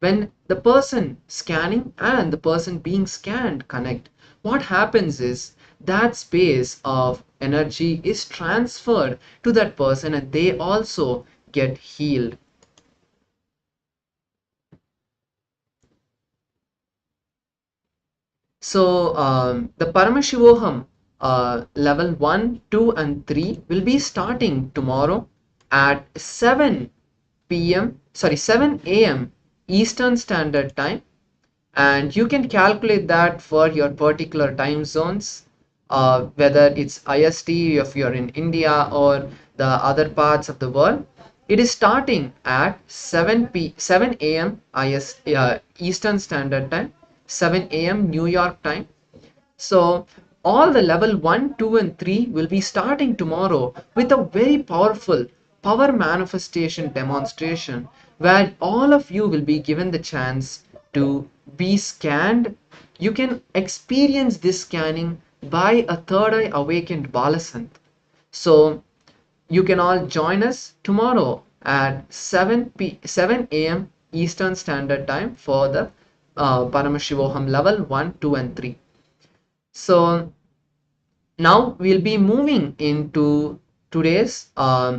When the person scanning and the person being scanned connect, what happens is that space of energy is transferred to that person and they also get healed. So the Paramashivoham level 1, 2 and 3 will be starting tomorrow at 7 a.m. Eastern Standard Time, and you can calculate that for your particular time zones, whether it's IST if you're in India or the other parts of the world. It is starting at 7 a.m. Eastern Standard Time, 7 a.m. New York time. So all the level 1, 2 and 3 will be starting tomorrow with a very powerful power manifestation demonstration where all of you will be given the chance to be scanned. You can experience this scanning by a third eye awakened Balasant. So you can all join us tomorrow at 7 a.m. Eastern Standard Time for the Paramashivoham level 1, 2 and 3. So now we'll be moving into today's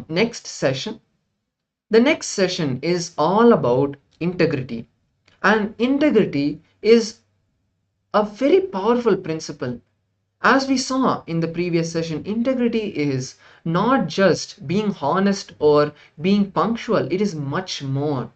next session. The next session is all about integrity, and integrity is a very powerful principle. As we saw in the previous session, integrity is not just being honest or being punctual, it is much more.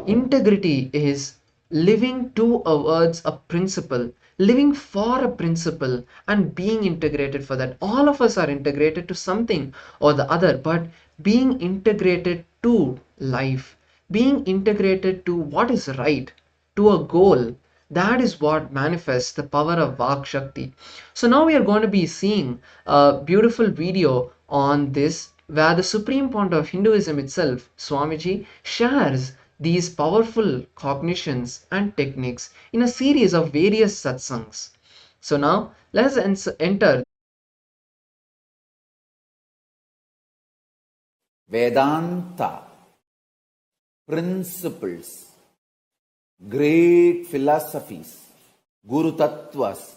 Integrity is living towards a principle, living for a principle, and being integrated for that. All of us are integrated to something or the other, but being integrated to life, being integrated to what is right, to a goal, that is what manifests the power of Vak Shakti. So now we are going to be seeing a beautiful video on this where the Supreme Pontiff of Hinduism itself, Swamiji, shares these powerful cognitions and techniques in a series of various satsangs. So now let's enter Vedanta principles, great philosophies, Guru Tattvas,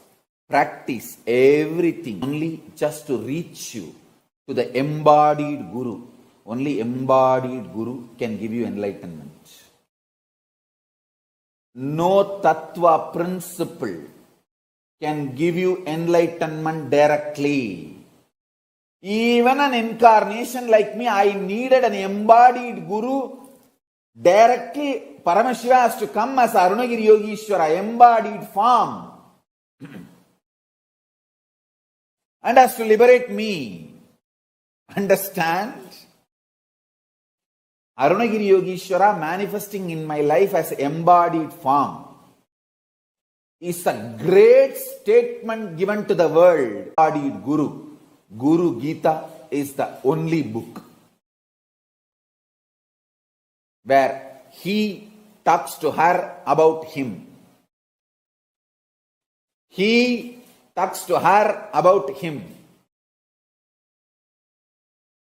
practice everything only just to reach you to the embodied Guru. Only embodied Guru can give you enlightenment. No Tattva principle can give you enlightenment directly. Even an incarnation like me, I needed an embodied Guru directly. Paramashiva has to come as Arunagiri Yogishwara, embodied form, and has to liberate me. Understand? Arunagiri Yogishwara manifesting in my life as embodied form is a great statement given to the world. Embodied Guru. Guru Gita is the only book where he talks to her about him. He talks to her about him.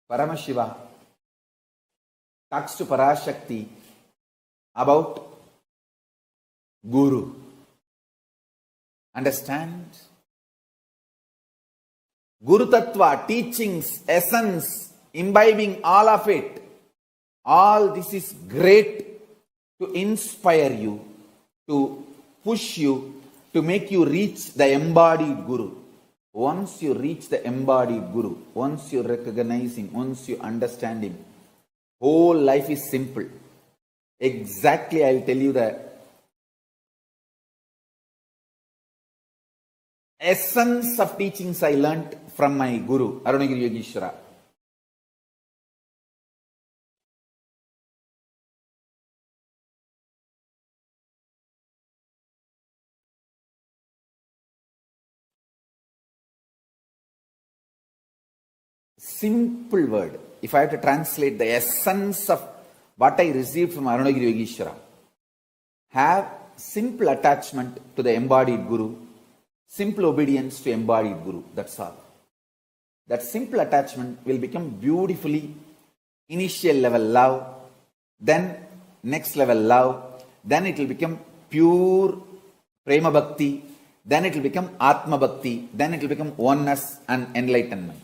Paramashiva talks to Parashakti about Guru. Understand? Guru Tattva, teachings, essence, imbibing all of it. All this is great to inspire you, to push you, to make you reach the embodied Guru. Once you reach the embodied Guru, once you recognize him, once you understand him, whole life is simple. Exactly, I'll tell you the essence of teachings I learnt from my Guru, Arunagiri Yogishwara. Simple word. If I have to translate the essence of what I received from Arunagiri Yogishwara, have simple attachment to the embodied Guru, simple obedience to embodied Guru. That's all. That simple attachment will become beautifully initial level love, then next level love, then it will become pure prema bhakti, then it will become atma bhakti, then it will become oneness and enlightenment.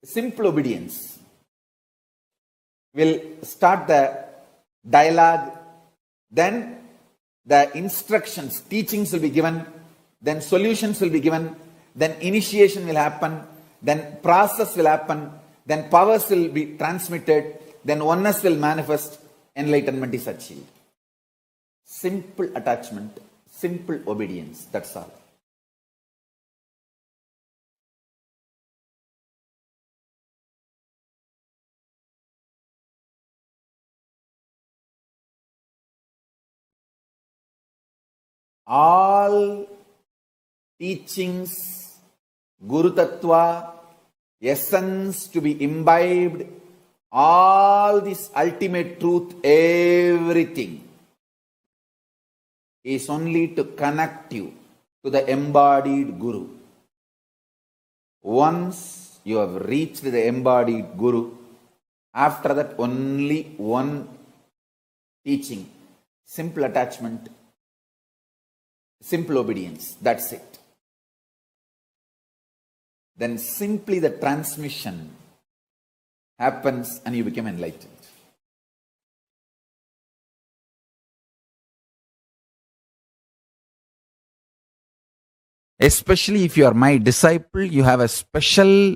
Simple obedience will start the dialogue, then the instructions, teachings will be given, then solutions will be given, then initiation will happen, then process will happen, then powers will be transmitted, then oneness will manifest, enlightenment is achieved. Simple attachment, simple obedience, that's all. All teachings, Guru Tattva, essence to be imbibed, all this ultimate truth, everything is only to connect you to the embodied Guru. Once you have reached the embodied Guru, after that only one teaching, simple attachment, simple obedience, that's it. Then simply the transmission happens and you become enlightened. Especially if you are my disciple, you have a special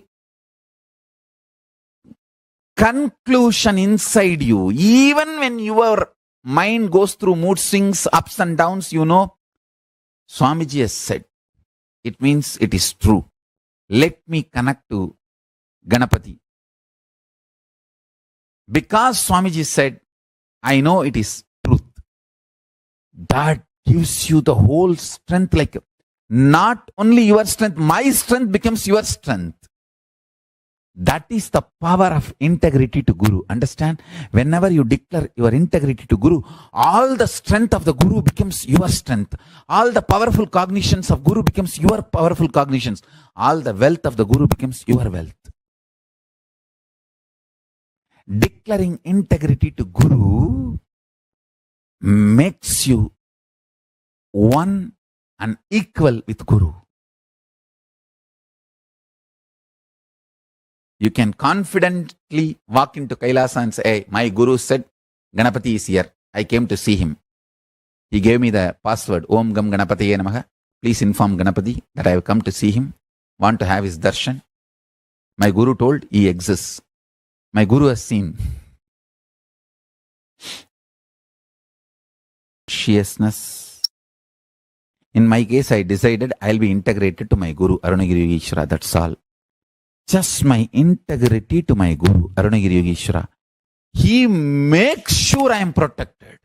conclusion inside you. Even when your mind goes through mood swings, ups and downs, you know, Swamiji has said, it means it is true. Let me connect to Ganapati. Because Swamiji said, I know it is truth. That gives you the whole strength, like not only your strength, my strength becomes your strength. That is the power of integrity to Guru. Understand? Whenever you declare your integrity to Guru, all the strength of the Guru becomes your strength. All the powerful cognitions of Guru becomes your powerful cognitions. All the wealth of the Guru becomes your wealth. Declaring integrity to Guru makes you one and equal with Guru. You can confidently walk into Kailasa and say, hey, my Guru said, Ganapati is here. I came to see him. He gave me the password, Om Gam Ganapatiye Namaha. Please inform Ganapati that I have come to see him, want to have his darshan. My Guru told he exists. My Guru has seen. Consciousness. In my case, I decided I'll be integrated to my Guru, Arunagiri Yogeshwara. That's all. Just my integrity to my Guru, Arunagiri Yogeshwara. He makes sure I am protected.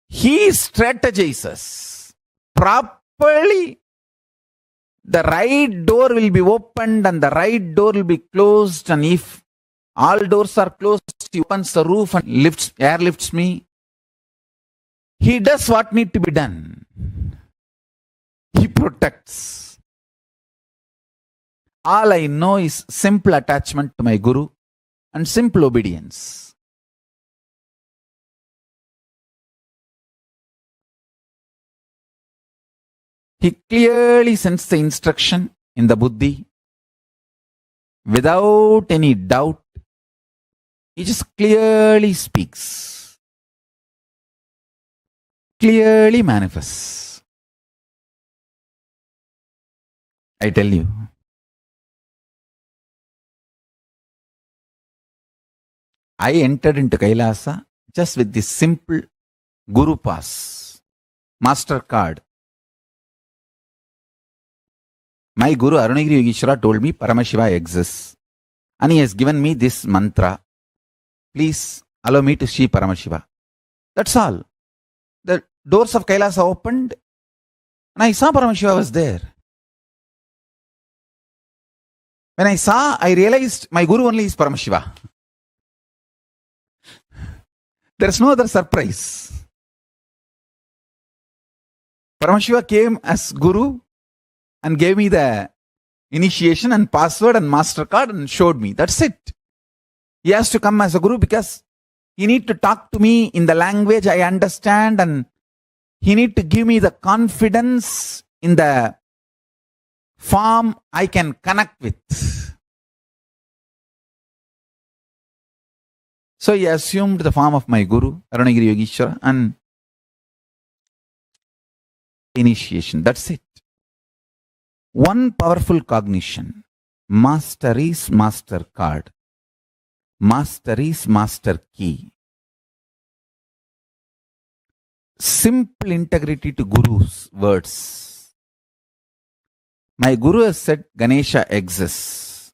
He strategizes properly. The right door will be opened and the right door will be closed. And if all doors are closed, he opens the roof and airlifts me. He does what needs to be done. He protects. All I know is simple attachment to my Guru and simple obedience. He clearly sends the instruction in the buddhi without any doubt. He just clearly speaks, clearly manifests. I tell you, I entered into Kailasa just with this simple Guru pass, master card. My Guru Arunagiri Yogeshwara told me Paramashiva exists and he has given me this mantra. Please allow me to see Paramashiva. That's all. The doors of Kailasa opened and I saw Paramashiva was there. When I saw, I realized my Guru only is Paramashiva. There is no other surprise. Paramashiva came as Guru and gave me the initiation and password and master card and showed me. That's it. He has to come as a Guru because He need to talk to me in the language I understand, and he need to give me the confidence in the form I can connect with. So he assumed the form of my Guru, Arunagiri Yogeshwara, and initiation. That's it. One powerful cognition. Master is master card. Master is master key. Simple integrity to Guru's words. My Guru has said Ganesha exists.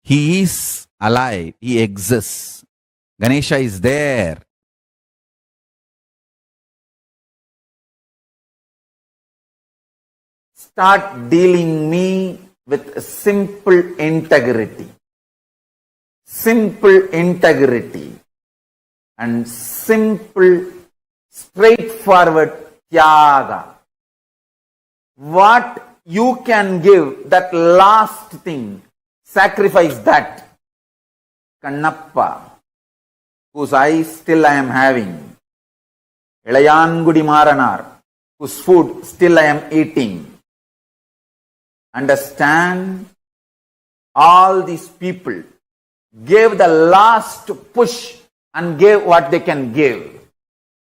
He is alive. He exists. Ganesha is there. Start dealing me with simple integrity. Simple integrity and simple straightforward tyaga. What you can give, that last thing, sacrifice that. Kannappa, whose eyes still I am having. Ilayangudi Maranar, whose food still I am eating. Understand, all these people gave the last push and gave what they can give.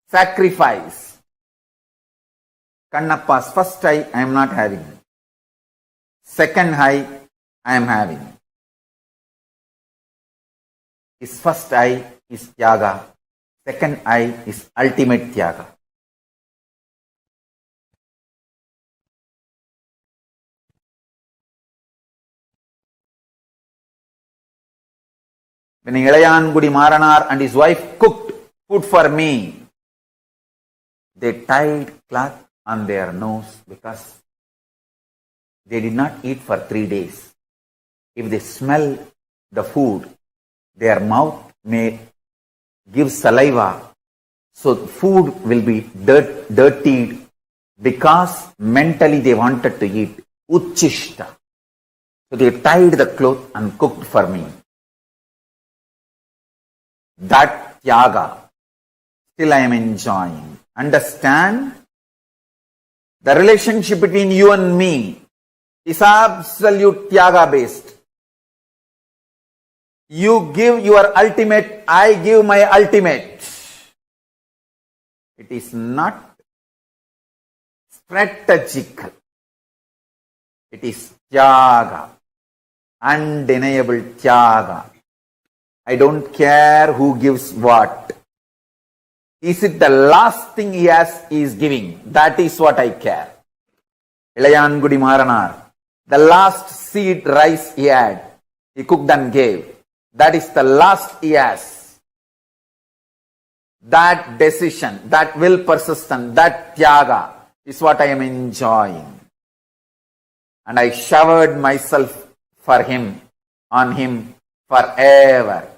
Sacrifice. Kannappa's first eye I am not having. Second eye I am having. His first eye is tyaga. Second eye is ultimate tyaga. When Ilayangudi Maranar and his wife cooked food for me, they tied cloth on their nose because they did not eat for 3 days. If they smell the food, their mouth may give saliva, so food will be dirtied because mentally they wanted to eat. Uchishta. So they tied the cloth and cooked for me. That tyaga still I am enjoying. Understand? The relationship between you and me is absolute tyaga based. You give your ultimate, I give my ultimate. It is not strategical. It is tyaga, undeniable tyaga. I don't care who gives what. Is it the last thing he is giving? That is what I care. Ilayangudi Maranar, the last seed rice he had, he cooked and gave. That is the last he has. That decision, that will persistent, that tyaga is what I am enjoying. And I showered myself for him, on him forever.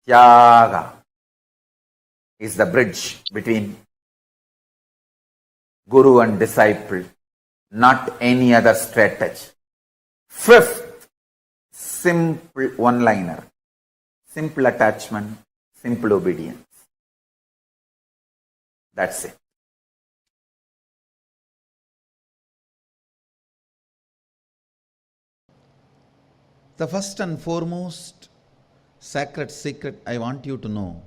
Tyaga is the bridge between Guru and disciple, not any other strategy. Fifth, simple one-liner. Simple attachment, simple obedience. That's it. The first and foremost sacred secret I want you to know.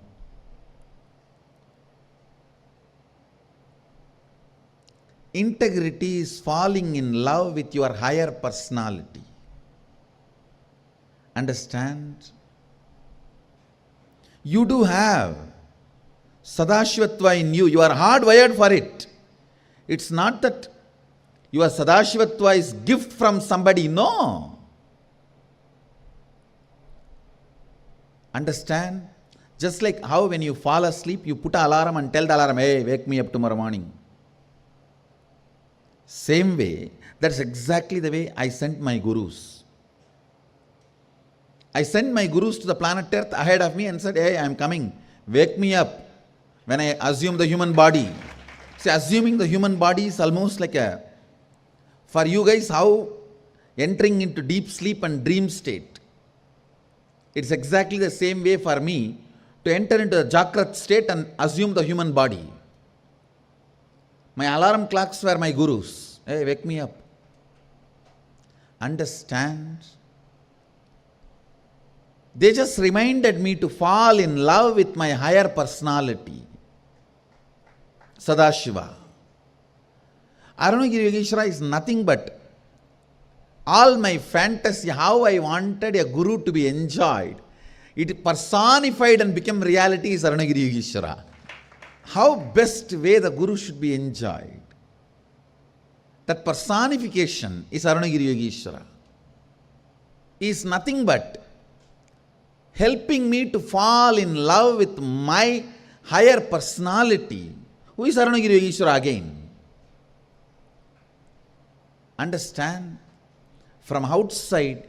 Integrity is falling in love with your higher personality. Understand? You do have Sadashivatva in you. You are hardwired for it. It's not that your Sadashivatva is gift from somebody. No. Understand? Just like how when you fall asleep, you put an alarm and tell the alarm, hey, wake me up tomorrow morning. Same way, that's exactly the way I sent my gurus. I sent my gurus to the planet Earth ahead of me and said, hey, I am coming. Wake me up when I assume the human body. See, assuming the human body is almost like a For you guys, how entering into deep sleep and dream state, it's exactly the same way for me to enter into the Jagrat state and assume the human body. My alarm clocks were my gurus. Hey, wake me up. Understand? They just reminded me to fall in love with my higher personality, Sadashiva. Arunagiri Yogeshwara is nothing but all my fantasy, how I wanted a guru to be enjoyed. It personified and became reality is Arunagiri Yogeshwara. How best way the guru should be enjoyed. That personification is Arunagiri Yogeshwara. He is nothing but helping me to fall in love with my higher personality. Who is Arunagiri Yogeshwara again? Understand? From outside,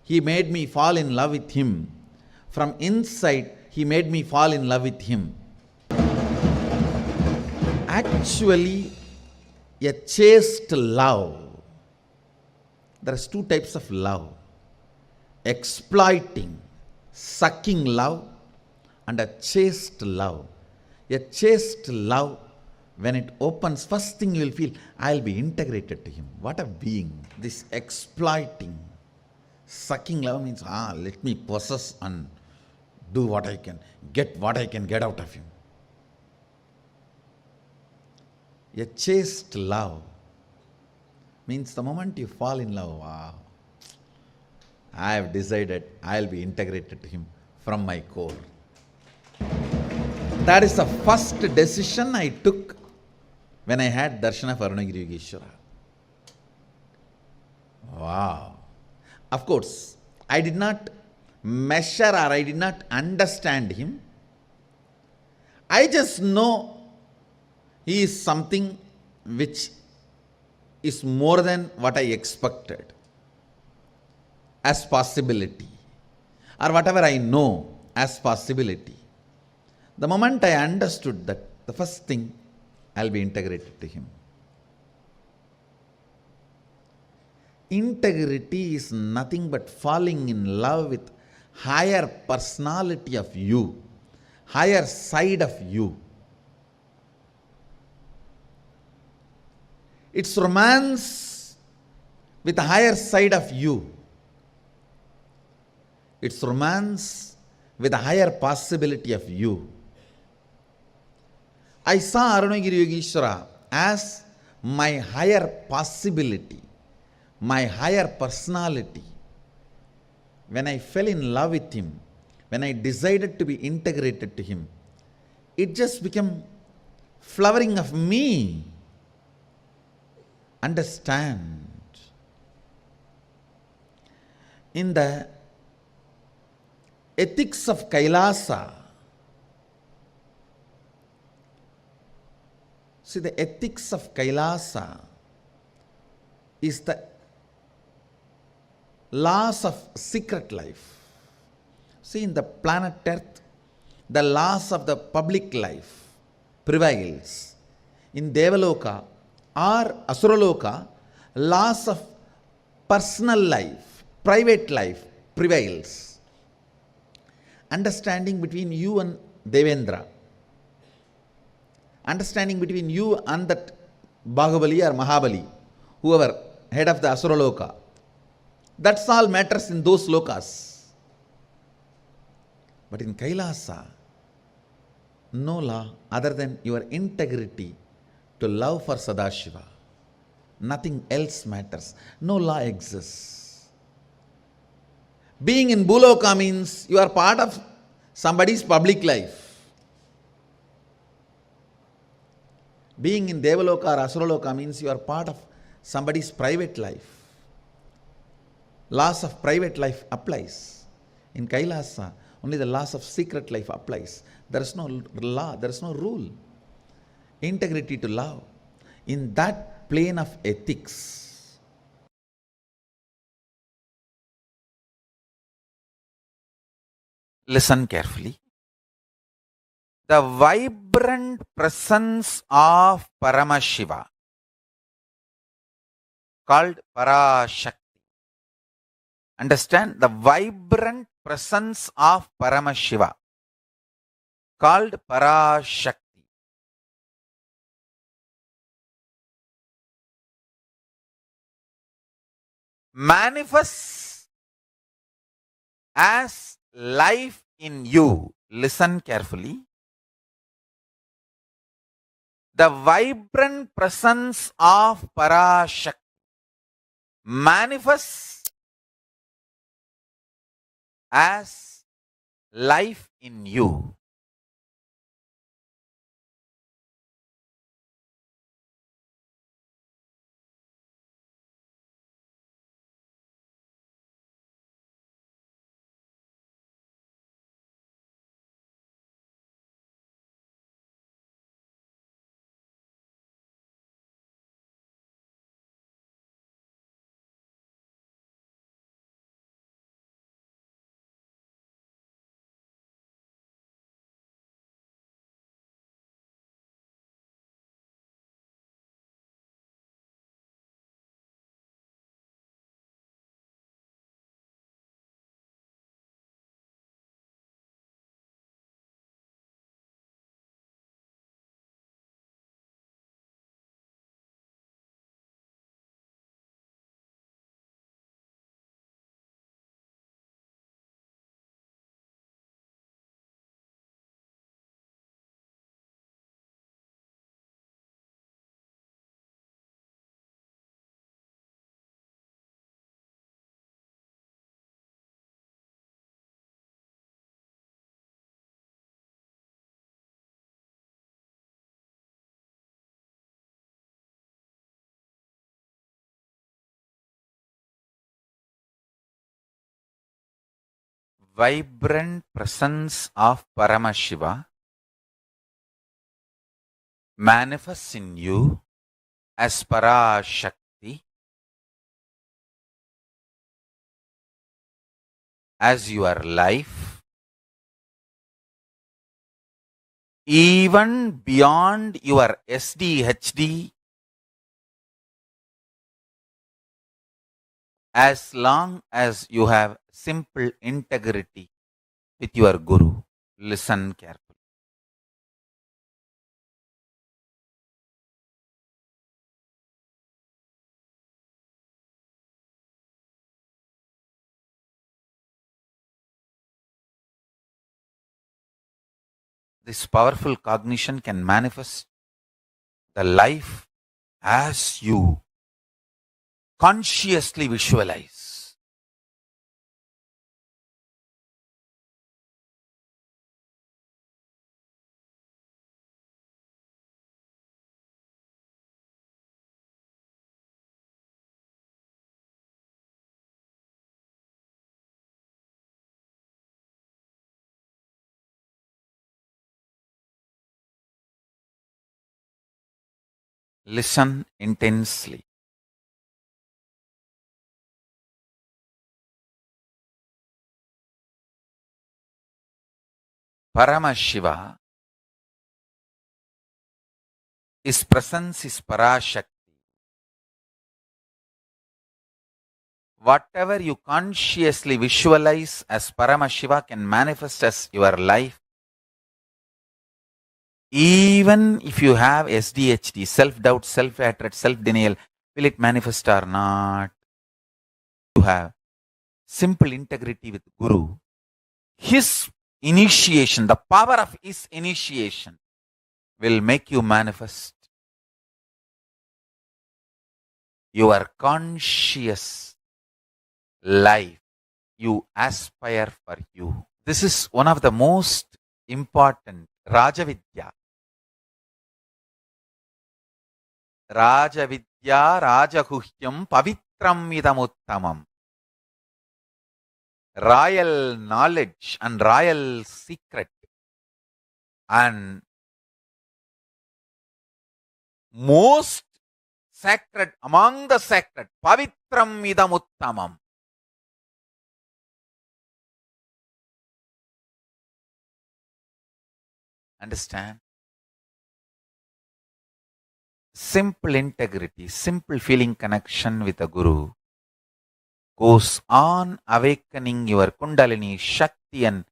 he made me fall in love with him. From inside, he made me fall in love with him. Actually, a chaste love. There are two types of love. Exploiting, sucking love, and a chaste love. A chaste love, when it opens, first thing you will feel, I'll be integrated to him. What a being. This exploiting, sucking love means, let me possess and do what I can, get what I can get out of him. A chaste love means the moment you fall in love, wow, I have decided I'll be integrated to him from my core. That is the first decision I took when I had darshan of Arunagiri Yogeshwara. Wow. Of course, I did not measure or I did not understand him. I just know he is something which is more than what I expected as possibility, or whatever I know as possibility. The moment I understood that, the first thing, I'll be integrated to him. Integrity is nothing but falling in love with higher personality of you, higher side of you. It's romance with the higher side of you. It's romance with a higher possibility of you. I saw Arunagiri Yogeshwara as my higher possibility, my higher personality. When I fell in love with him, when I decided to be integrated to him, it just became flowering of me. Understand? In the ethics of Kailasa, see, the ethics of Kailasa is the laws of secret life. See, in the planet Earth, the laws of the public life prevails. In Devaloka or Asuraloka, laws of personal life, private life prevails. Understanding between you and Devendra, understanding between you and that Bahubali or Mahabali, whoever, head of the Asuraloka, that's all matters in those lokas. But in Kailasa, no law other than your integrity to love for Sadashiva. Nothing else matters. No law exists. Being in Bhuloka means you are part of somebody's public life. Being in Devaloka or Asuraloka means you are part of somebody's private life. Laws of private life applies. In Kailasa, only the laws of secret life applies. There is no law, there is no rule. Integrity to love. In that plane of ethics, listen carefully. The vibrant presence of Paramashiva called Parashakti. Understand? The vibrant presence of Paramashiva called Parashakti. Manifests as life in you. Listen carefully. The vibrant presence of Parashakti manifests as life in you. Vibrant presence of Paramashiva manifests in you as Parashakti, as your life, even beyond your SDHD, as long as you have simple integrity with your Guru. Listen carefully. This powerful cognition can manifest the life as you consciously visualize. Listen intensely. Paramashiva, his presence is Parashakti. Whatever you consciously visualize as Paramashiva can manifest as your life. Even if you have SDHD, self-doubt, self-hatred, self-denial, will it manifest or not? You have simple integrity with Guru. His initiation, the power of his initiation will make you manifest your conscious life you aspire for you. This is one of the most important Rajavidya. Rajavidya Rajaguhyam Pavitram Idamuttamam. Royal knowledge and royal secret and most sacred among the sacred, Pavitram Idamuttamam. Understand? simple integrity, simple feeling connection with a Guru goes on awakening your Kundalini Shakti and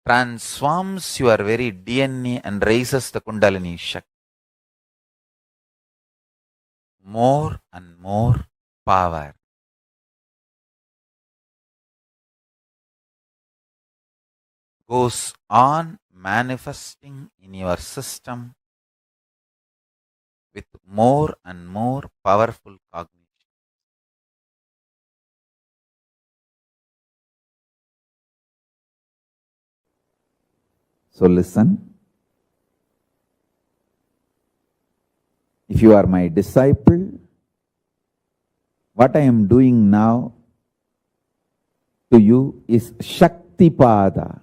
transforms your very DNA and raises the Kundalini Shakti. More and more power. Goes on manifesting in your system with more and more powerful cognition. So listen. If you are my disciple, what I am doing now to you is Shaktipada.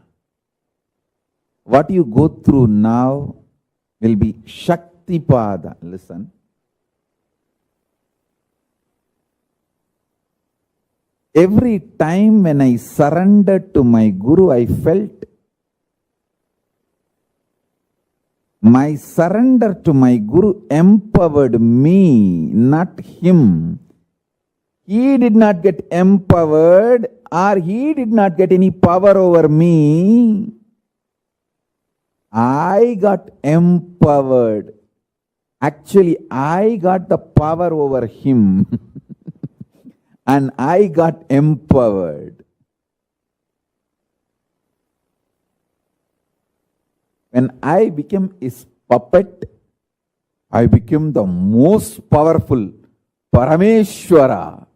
What you go through now will be Shaktipada. Listen. Every time when I surrendered to my Guru, I felt my surrender to my Guru empowered me, not him. He did not get empowered or he did not get any power over me. I got empowered. Actually, I got the power over him and I got empowered. When I became his puppet, I became the most powerful Parameshwara.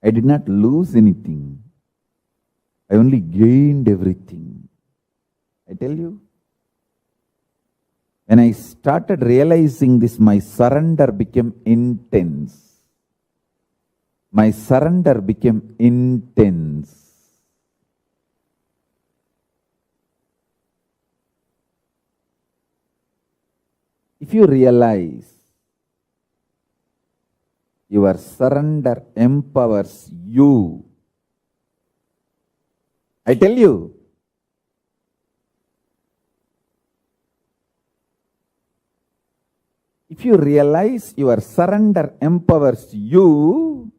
I did not lose anything. I only gained everything. I tell you, when I started realizing this, my surrender became intense. My surrender became intense. If you realize your surrender empowers you, I tell you, if you realize your surrender empowers you,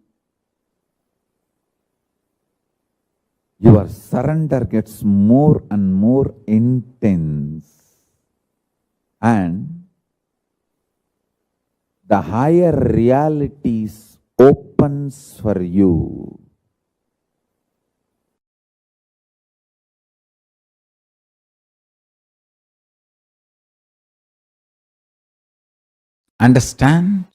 your surrender gets more and more intense. And the higher realities opens for you. Understand?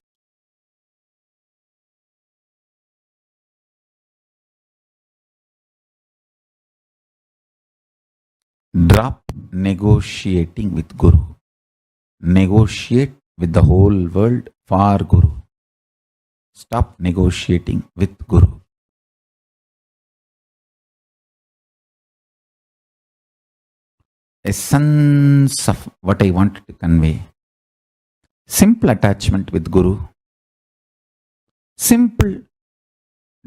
Drop negotiating with Guru. Negotiate with the whole world for Guru. Stop negotiating with Guru. Essence of what I wanted to convey. Simple attachment with Guru. Simple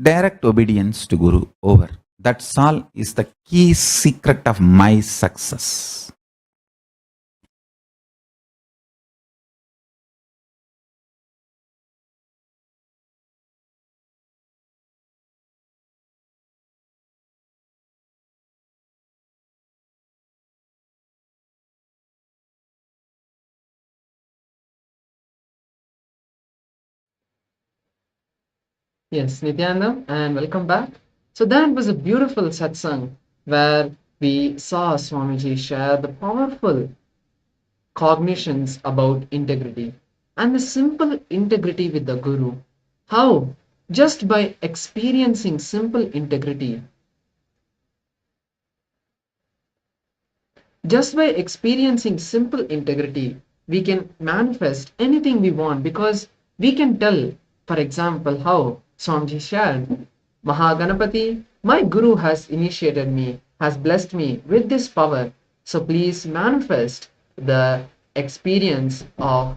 direct obedience to Guru over. That's all is the key secret of my success. Yes, Nityananda, and welcome back. So that was a beautiful satsang where we saw Swamiji share the powerful cognitions about integrity and the simple integrity with the Guru. How? Just by experiencing simple integrity, just by experiencing simple integrity, we can manifest anything we want because we can tell, for example, how Swamiji shared, Mahaganapati, my Guru has initiated me, has blessed me with this power. So please manifest the experience of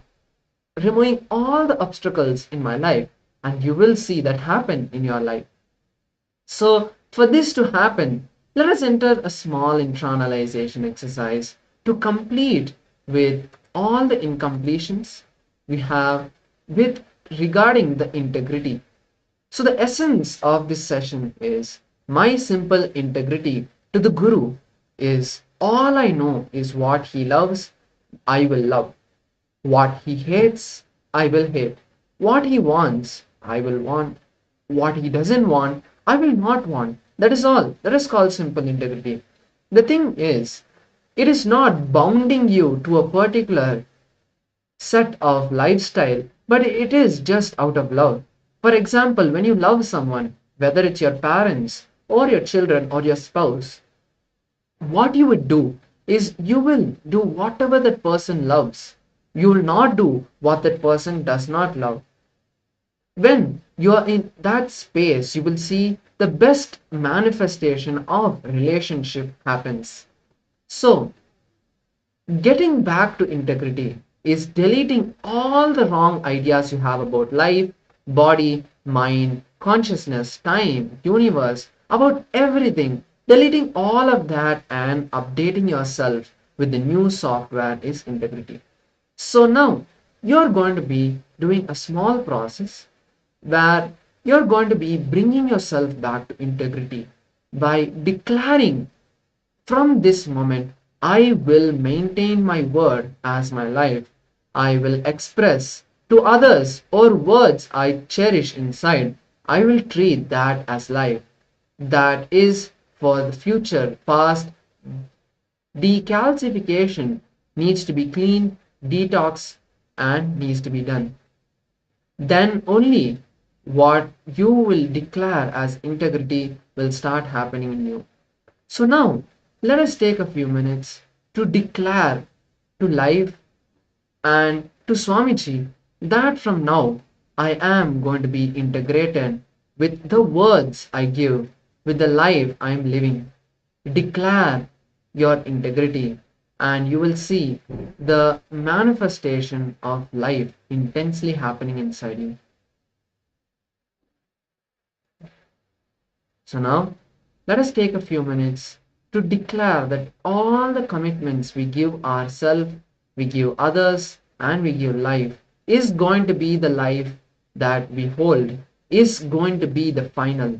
removing all the obstacles in my life, and you will see that happen in your life. So for this to happen, let us enter a small internalization exercise to complete with all the incompletions we have with regarding the integrity. So the essence of this session is my simple integrity to the Guru is all I know is what he loves, I will love. What he hates, I will hate. What he wants, I will want. What he doesn't want, I will not want. That is all. That is called simple integrity. The thing is, it is not bounding you to a particular set of lifestyle, but it is just out of love. For example, when you love someone, whether it's your parents or your children or your spouse, what you would do is you will do whatever that person loves. You will not do what that person does not love. When you are in that space, you will see the best manifestation of relationship happens. So, getting back to integrity is deleting all the wrong ideas you have about life, body, mind, consciousness, time, universe, about everything. Deleting all of that and updating yourself with the new software is integrity. So now you're going to be doing a small process where you're going to be bringing yourself back to integrity by declaring from this moment, I will maintain my word as my life. I will express to others or words I cherish inside. I will treat that as life. That is for the future. Past decalcification needs to be cleaned, detox, and needs to be done. Then only what you will declare as integrity will start happening in you. So now, let us take a few minutes to declare to life and to Swamiji that from now I am going to be integrated with the words I give, with the life I am living. Declare your integrity, and you will see the manifestation of life intensely happening inside you. So now, let us take a few minutes to declare that all the commitments we give ourselves, we give others, and we give life is going to be the life that we hold, is going to be the final.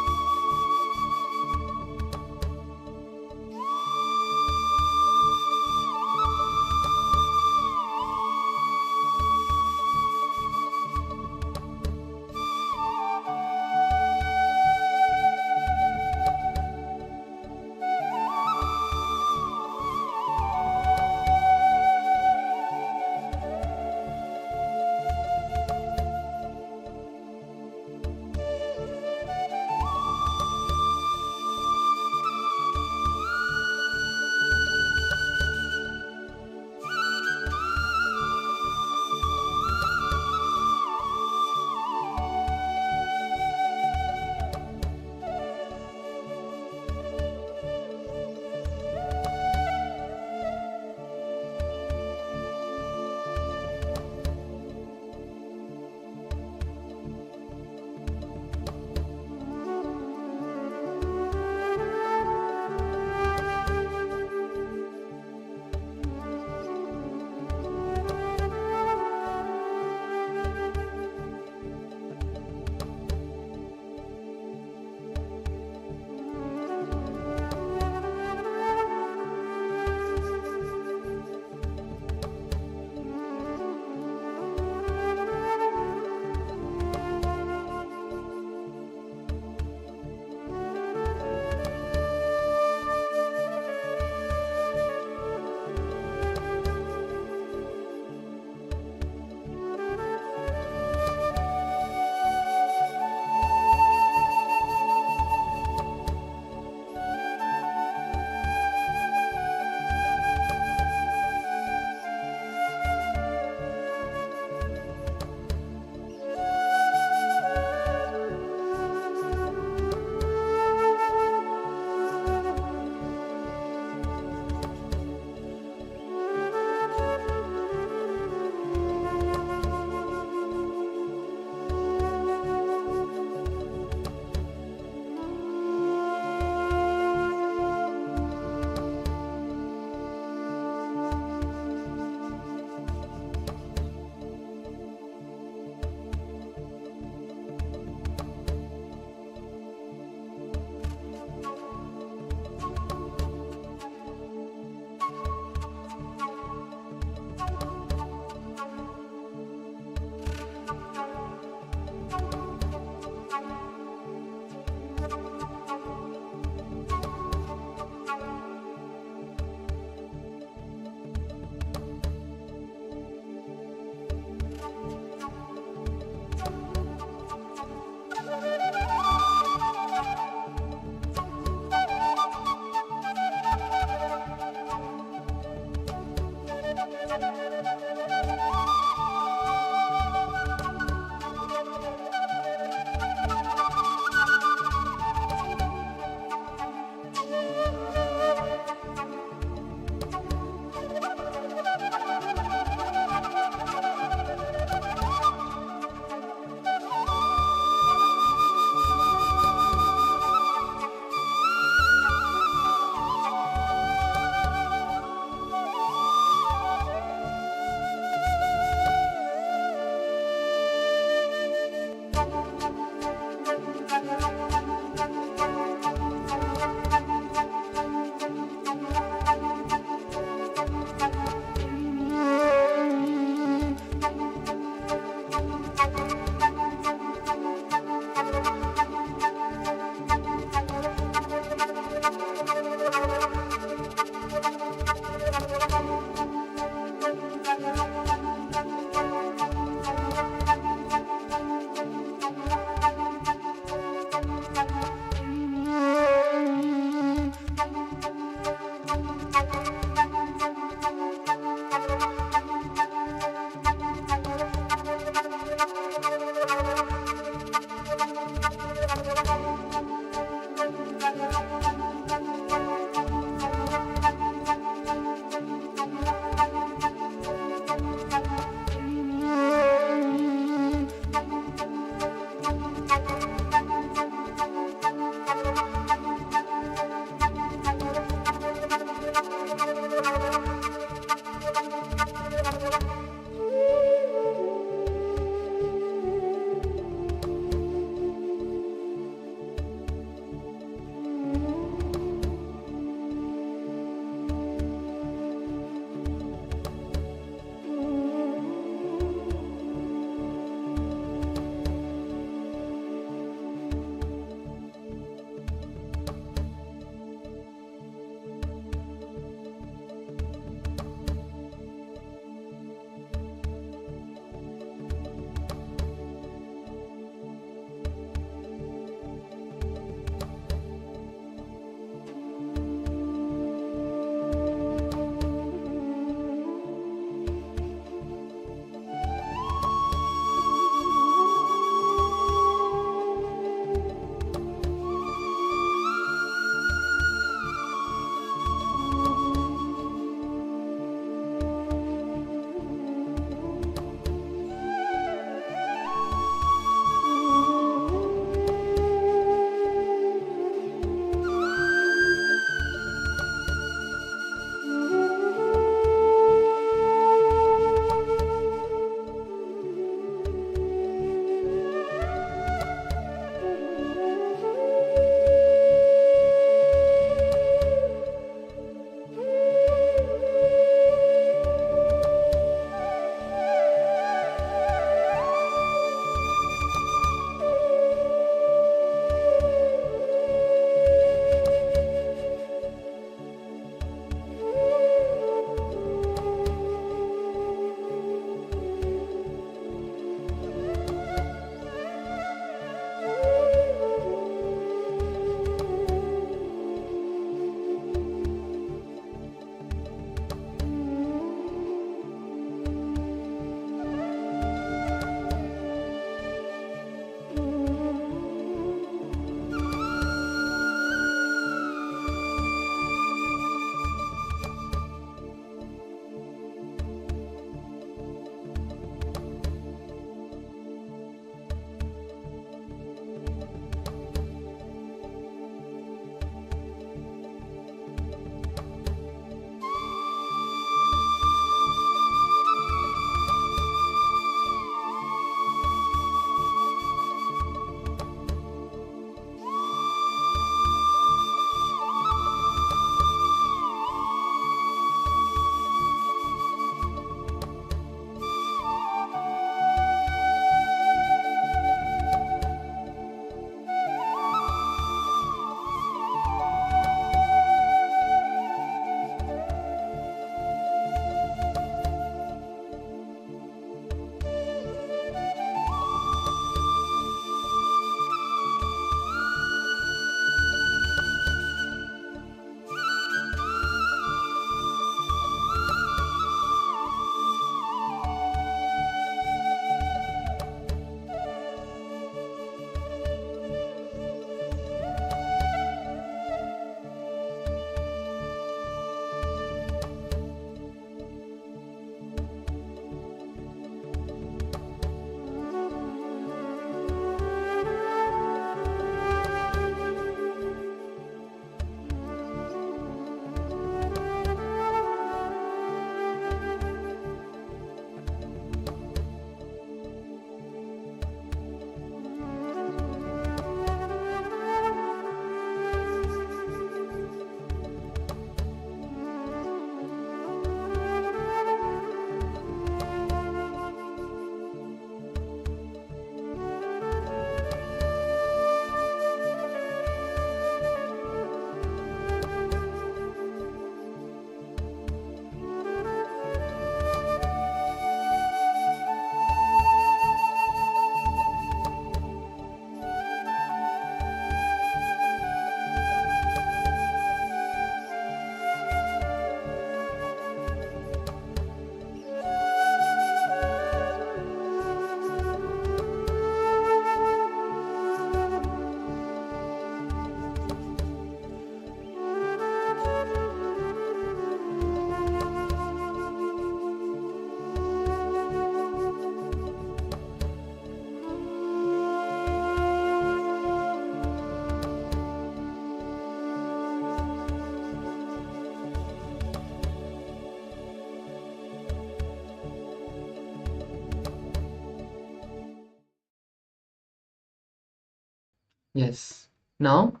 Yes. Now,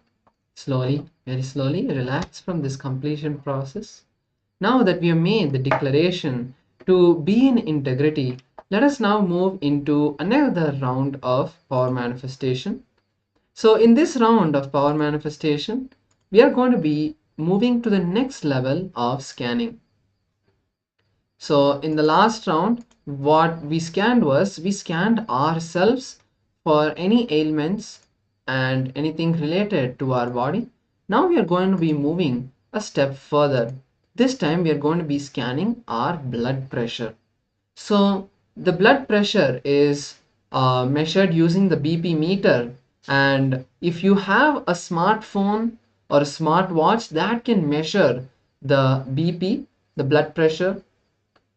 slowly, very slowly, relax from this completion process. Now that we have made the declaration to be in integrity, let us now move into another round of power manifestation. So in this round of power manifestation, we are going to be moving to the next level of scanning. So in the last round, what we scanned was, we scanned ourselves for any ailments and anything related to our body. Now we are going to be moving a step further. This time we are going to be scanning our blood pressure. So the blood pressure is measured using the BP meter, and if you have a smartphone or a smartwatch that can measure the BP, the blood pressure,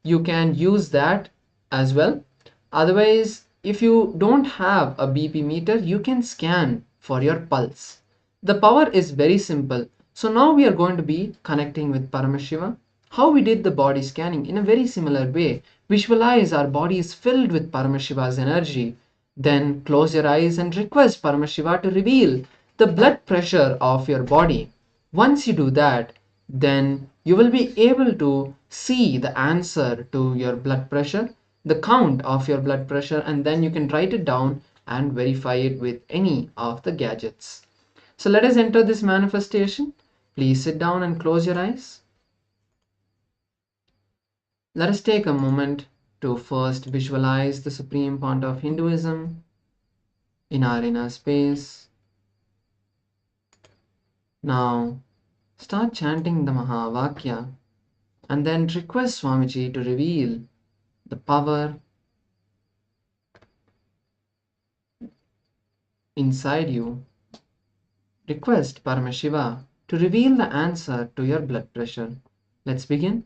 you can use that as well. Otherwise, if you don't have a BP meter, you can scan for your pulse. The power is very simple. So now we are going to be connecting with Paramashiva. How we did the body scanning in a very similar way. Visualize our body is filled with Paramashiva's energy. Then close your eyes and request Paramashiva to reveal the blood pressure of your body. Once you do that, then you will be able to see the answer to your blood pressure, the count of your blood pressure, and then you can write it down and verify it with any of the gadgets. So let us enter this manifestation. Please sit down and close your eyes. Let us take a moment to first visualize the Supreme Pontiff of Hinduism in our inner space. Now start chanting the Mahavakya and then request Swamiji to reveal the power inside you. Request Paramashiva to reveal the answer to your blood pressure. Let's begin.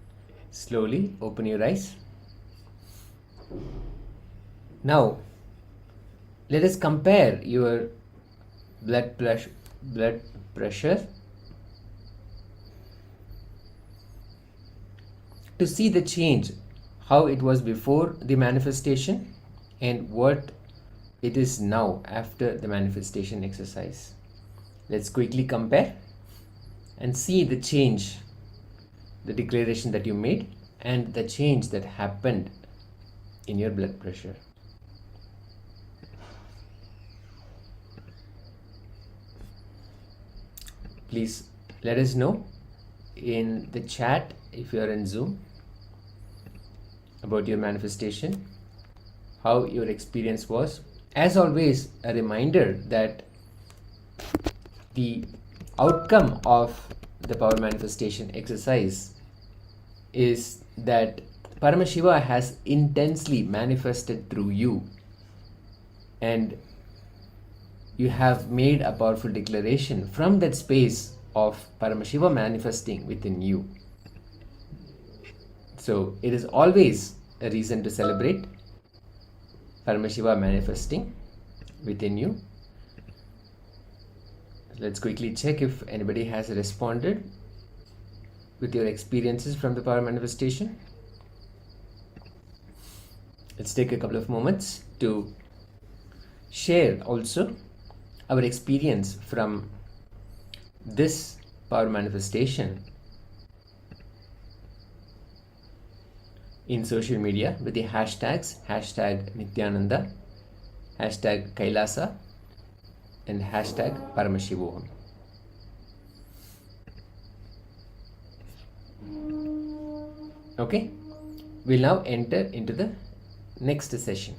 Slowly open your eyes. Now, let us compare your blood pressure to see the change, how it was before the manifestation and what it is now after the manifestation exercise. Let's quickly compare and see the change, the declaration that you made and the change that happened in your blood pressure. Please let us know in the chat if you are in Zoom about your manifestation, how your experience was. As always, a reminder that the outcome of the power manifestation exercise is that Paramashiva has intensely manifested through you, and you have made a powerful declaration from that space of Paramashiva manifesting within you. So it is always a reason to celebrate Paramashiva manifesting within you. Let's quickly check if anybody has responded with your experiences from the power manifestation. Let's take a couple of moments to share also our experience from this power manifestation in social media with the hashtags #Nityananda, #Kailasa and #Paramashivoham. Okay, we'll now enter into the next session.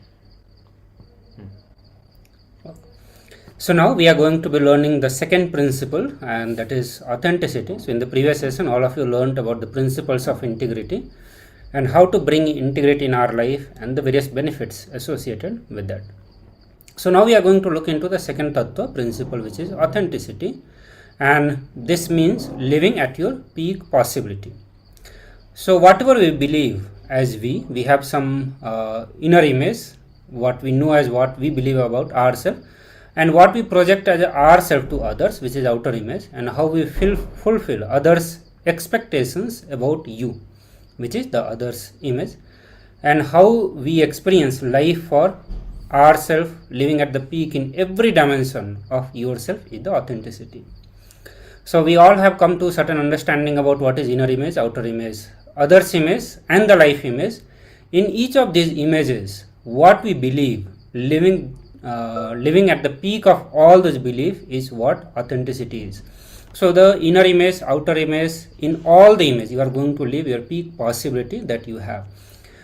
So now we are going to be learning the second principle, and that is authenticity. So in the previous session, all of you learned about the principles of integrity and how to bring integrity in our life and the various benefits associated with that. So now we are going to look into the second tattva principle, which is authenticity, and this means living at your peak possibility. So whatever we believe as we have some inner image, what we know as what we believe about ourselves, and what we project as ourselves to others, which is outer image, and how we fulfill others' expectations about you, which is the others' image, and how we experience life for ourselves, living at the peak in every dimension of yourself, is the authenticity. So we all have come to certain understanding about what is inner image, outer image, others' image, and the life image. In each of these images, what we believe, living at the peak of all this belief, is what authenticity is. So the inner image, outer image, in all the image, you are going to live your peak possibility that you have.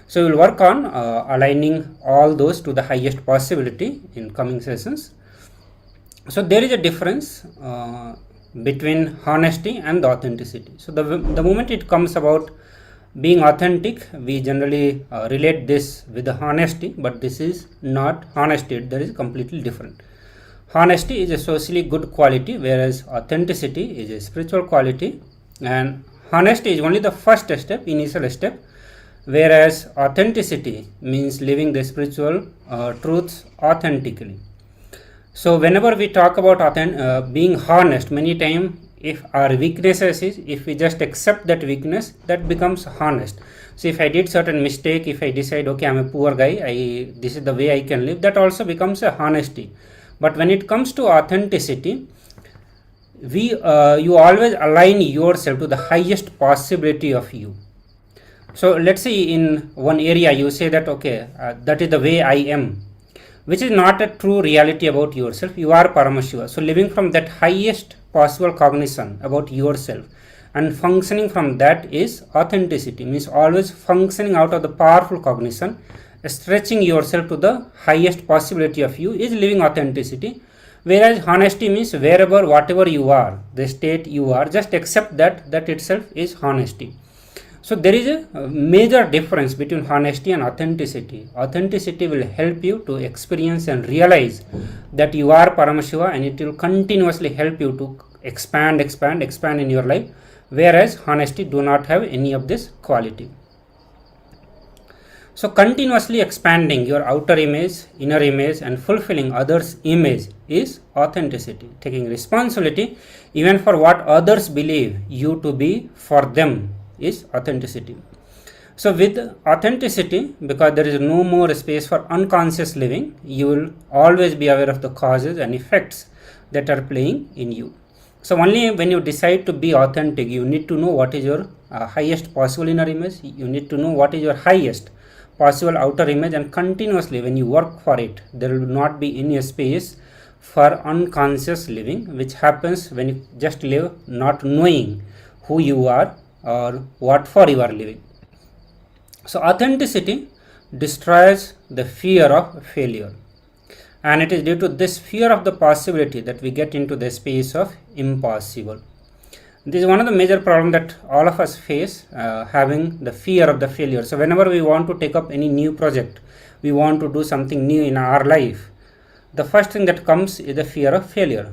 So we will work on aligning all those to the highest possibility in coming sessions. So there is a difference between honesty and the authenticity. So the moment it comes about being authentic, we generally relate this with the honesty, but this is not honesty. That is completely different. Honesty is a socially good quality, whereas authenticity is a spiritual quality, and honesty is only the first step, initial step, whereas authenticity means living the spiritual truths authentically. So whenever we talk about being honest, many times if our weaknesses is, if we just accept that weakness, that becomes honest. So if I did certain mistake, if I decide, okay, I'm a poor guy, this is the way I can live, that also becomes a honesty. But when it comes to authenticity, you always align yourself to the highest possibility of you. So let's say in one area you say that, okay, that is the way I am, which is not a true reality about yourself. You are Paramashiva. So living from that highest possible cognition about yourself and functioning from that is authenticity, means always functioning out of the powerful cognition, stretching yourself to the highest possibility of you is living authenticity. Whereas honesty means wherever, whatever you are, the state you are, just accept that itself is honesty. So there is a major difference between honesty and authenticity. Authenticity will help you to experience and realize that you are Paramashiva, and it will continuously help you to expand in your life. whereas honesty do not have any of this quality. So continuously expanding your outer image, inner image and fulfilling others' image is authenticity. Taking responsibility even for what others believe you to be for them is authenticity. So with authenticity, because there is no more space for unconscious living, you will always be aware of the causes and effects that are playing in you. So only when you decide to be authentic, you need to know what is your highest possible inner image, you need to know what is your highest possible outer image, and continuously when you work for it, there will not be any space for unconscious living, which happens when you just live not knowing who you are or what for you are living. So authenticity destroys the fear of failure, and it is due to this fear of the possibility that we get into the space of impossible. This is one of the major problems that all of us face, having the fear of the failure. So whenever we want to take up any new project, we want to do something new in our life, the first thing that comes is the fear of failure.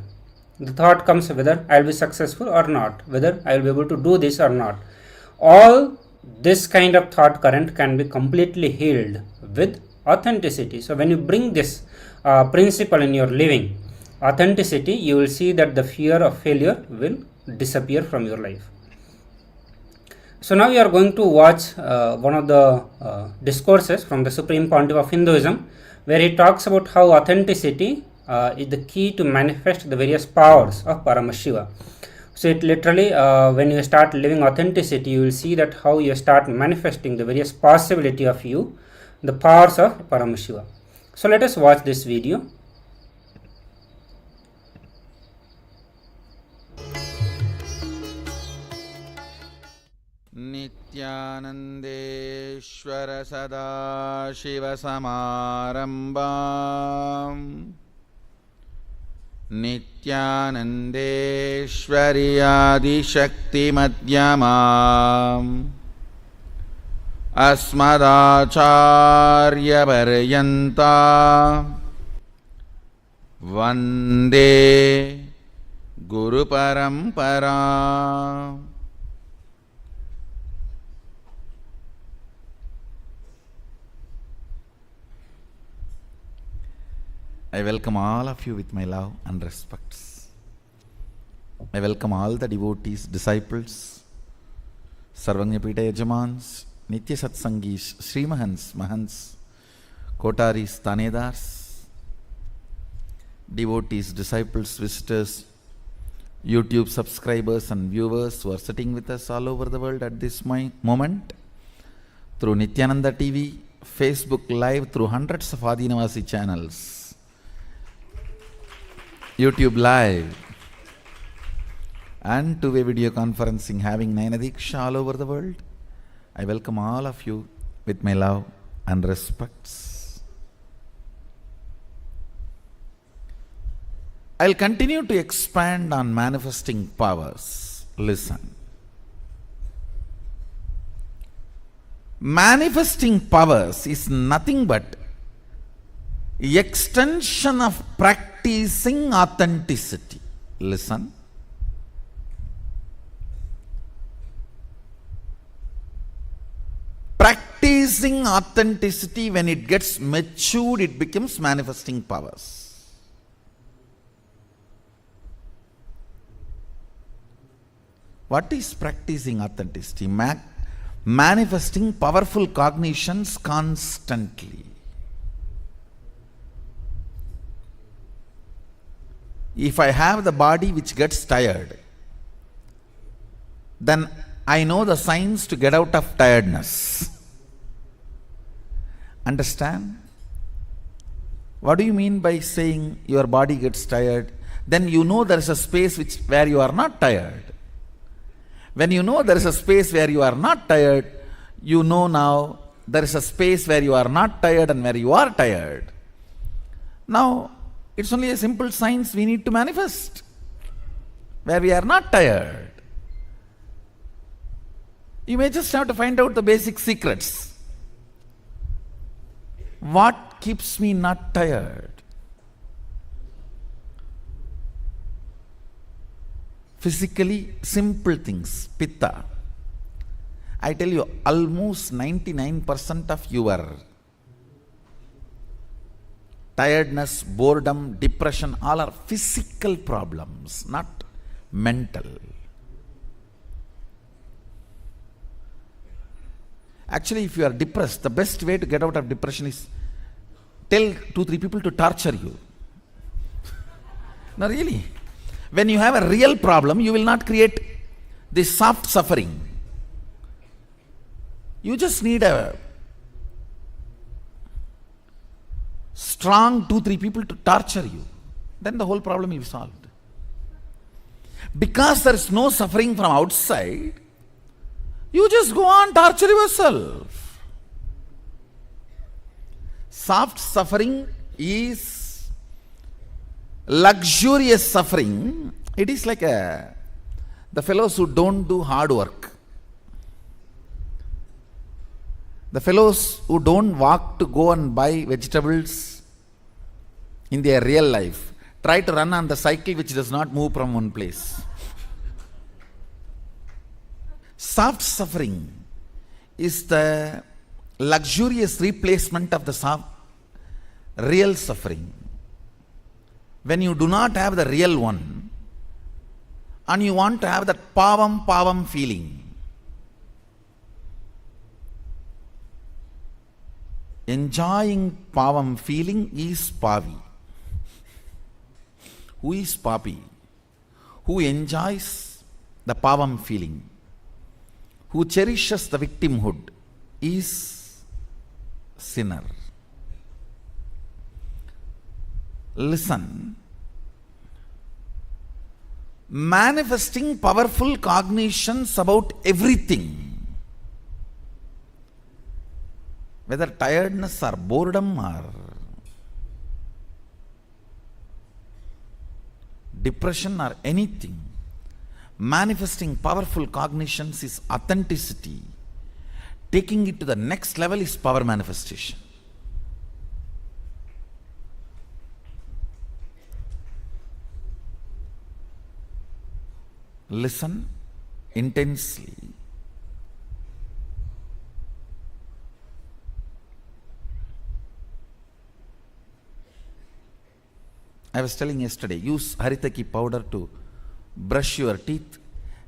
The thought comes whether I will be successful or not, whether I will be able to do this or not. All this kind of thought current can be completely healed with authenticity. So when you bring this principle in your living, authenticity, you will see that the fear of failure will disappear from your life. So now we are going to watch one of the discourses from the Supreme Pontiff of Hinduism, where he talks about how authenticity is the key to manifest the various powers of Paramashiva. So it literally, when you start living authenticity, you will see that how you start manifesting the various possibility of you, the powers of Paramashiva. So let us watch this video. नित्यानन्देश्वर सदाशिवसमारम्भाम् नित्यानन्देश्वर्यादिशक्तिमध्यमाम् अस्मदाचार्यपर्यन्ता वन्दे गुरुपरम्परा. I welcome all of you with my love and respects. I welcome all the devotees, disciples, Sarvanyapita Yajamans, Nitya Satsangis, Srimahans, Mahants, Kotaris, Tanedars, devotees, disciples, visitors, YouTube subscribers and viewers who are sitting with us all over the world at this moment through Nityananda TV, Facebook Live, through hundreds of Adinavasi channels, YouTube Live, and two-way video conferencing having Nainadiksha all over the world. I welcome all of you with my love and respects. I'll continue to expand on manifesting powers. Listen. Manifesting powers is nothing but extension of practicing authenticity. Listen. Practicing authenticity, when it gets matured, it becomes manifesting powers. What is practicing authenticity? Manifesting powerful cognitions constantly. If I have the body which gets tired, then I know the signs to get out of tiredness. Understand? What do you mean by saying your body gets tired? Then you know there is a space where you are not tired. When you know there is a space where you are not tired, you know now there is a space where you are not tired and where you are tired. Now, it's only a simple science we need to manifest, where we are not tired. You may just have to find out the basic secrets. What keeps me not tired? physically simple things, pitta. I tell you, almost 99% of your tiredness, boredom, depression, all are physical problems, not mental. Actually, if you are depressed, the best way to get out of depression is tell 2-3 people to torture you. No, really. When you have a real problem, you will not create this soft suffering. You just need a strong 2-3 people to torture you. Then the whole problem will be solved. Because there is no suffering from outside, you just go on, torture yourself. Soft suffering is luxurious suffering. It is like the fellows who don't do hard work. The fellows who don't walk to go and buy vegetables in their real life try to run on the cycle which does not move from one place. Soft suffering is the luxurious replacement of the real suffering. When you do not have the real one and you want to have that pavam feeling, enjoying pavam feeling is pavi. Who is papi? Who enjoys the pavam feeling, who cherishes the victimhood, is sinner. Listen. Manifesting powerful cognitions about everything, whether tiredness or boredom or depression or anything, manifesting powerful cognitions is authenticity. Taking it to the next level is power manifestation. Listen intensely. I was telling yesterday, use haritaki powder to brush your teeth.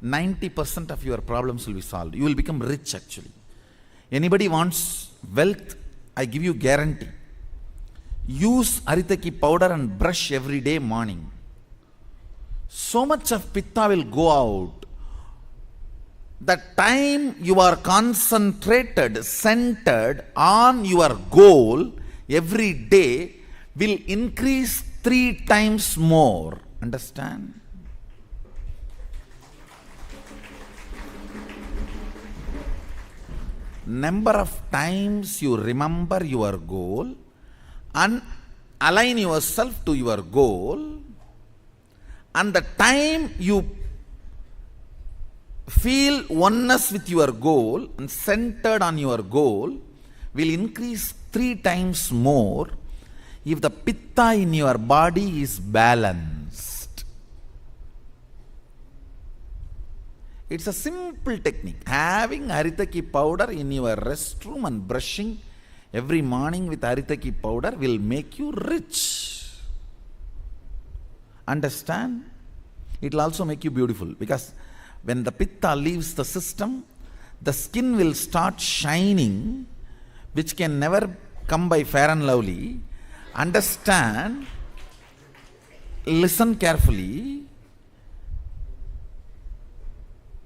90% of your problems will be solved. You will become rich actually. Anybody wants wealth, I give you guarantee. Use haritaki powder and brush every day morning. So much of pitta will go out. The time you are concentrated, centered on your goal every day will increase 3 times more. Understand? Number of times you remember your goal and align yourself to your goal, and the time you feel oneness with your goal and centered on your goal will increase 3 times more if the pitta in your body is balanced. It's a simple technique. Having haritaki powder in your restroom and brushing every morning with haritaki powder will make you rich. Understand? It will also make you beautiful, because when the pitta leaves the system, the skin will start shining, which can never come by fair and lovely. Understand? Listen carefully.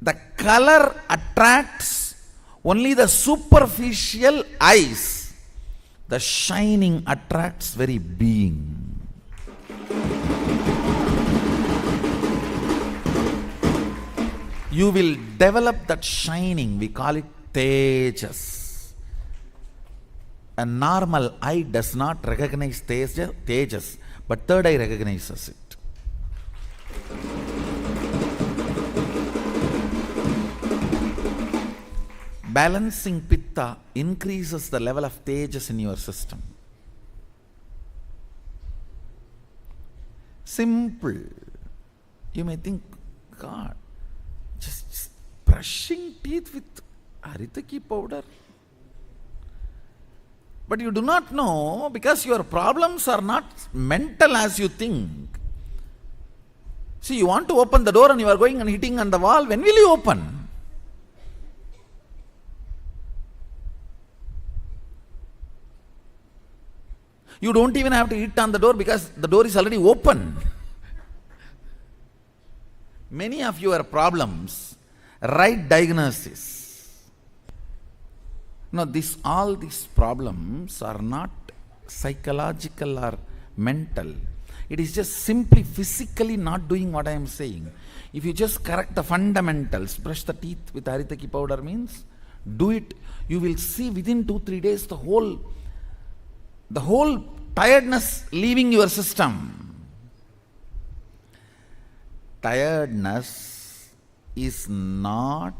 The color attracts only the superficial eyes. The shining attracts very being. You will develop that shining. We call it tejas. A normal eye does not recognize tejas, but third eye recognizes it. Balancing pitta increases the level of tejas in your system. Simple. You may think, God, just brushing teeth with haritaki powder. But you do not know, because your problems are not mental as you think. See, you want to open the door and you are going and hitting on the wall. When will you open? You don't even have to hit on the door because the door is already open. Many of your problems, right diagnosis. No, all these problems are not psychological or mental. It is just simply physically not doing what I am saying. If you just correct the fundamentals, brush the teeth with haritaki powder means, do it, you will see within 2-3 days the whole tiredness leaving your system. Tiredness is not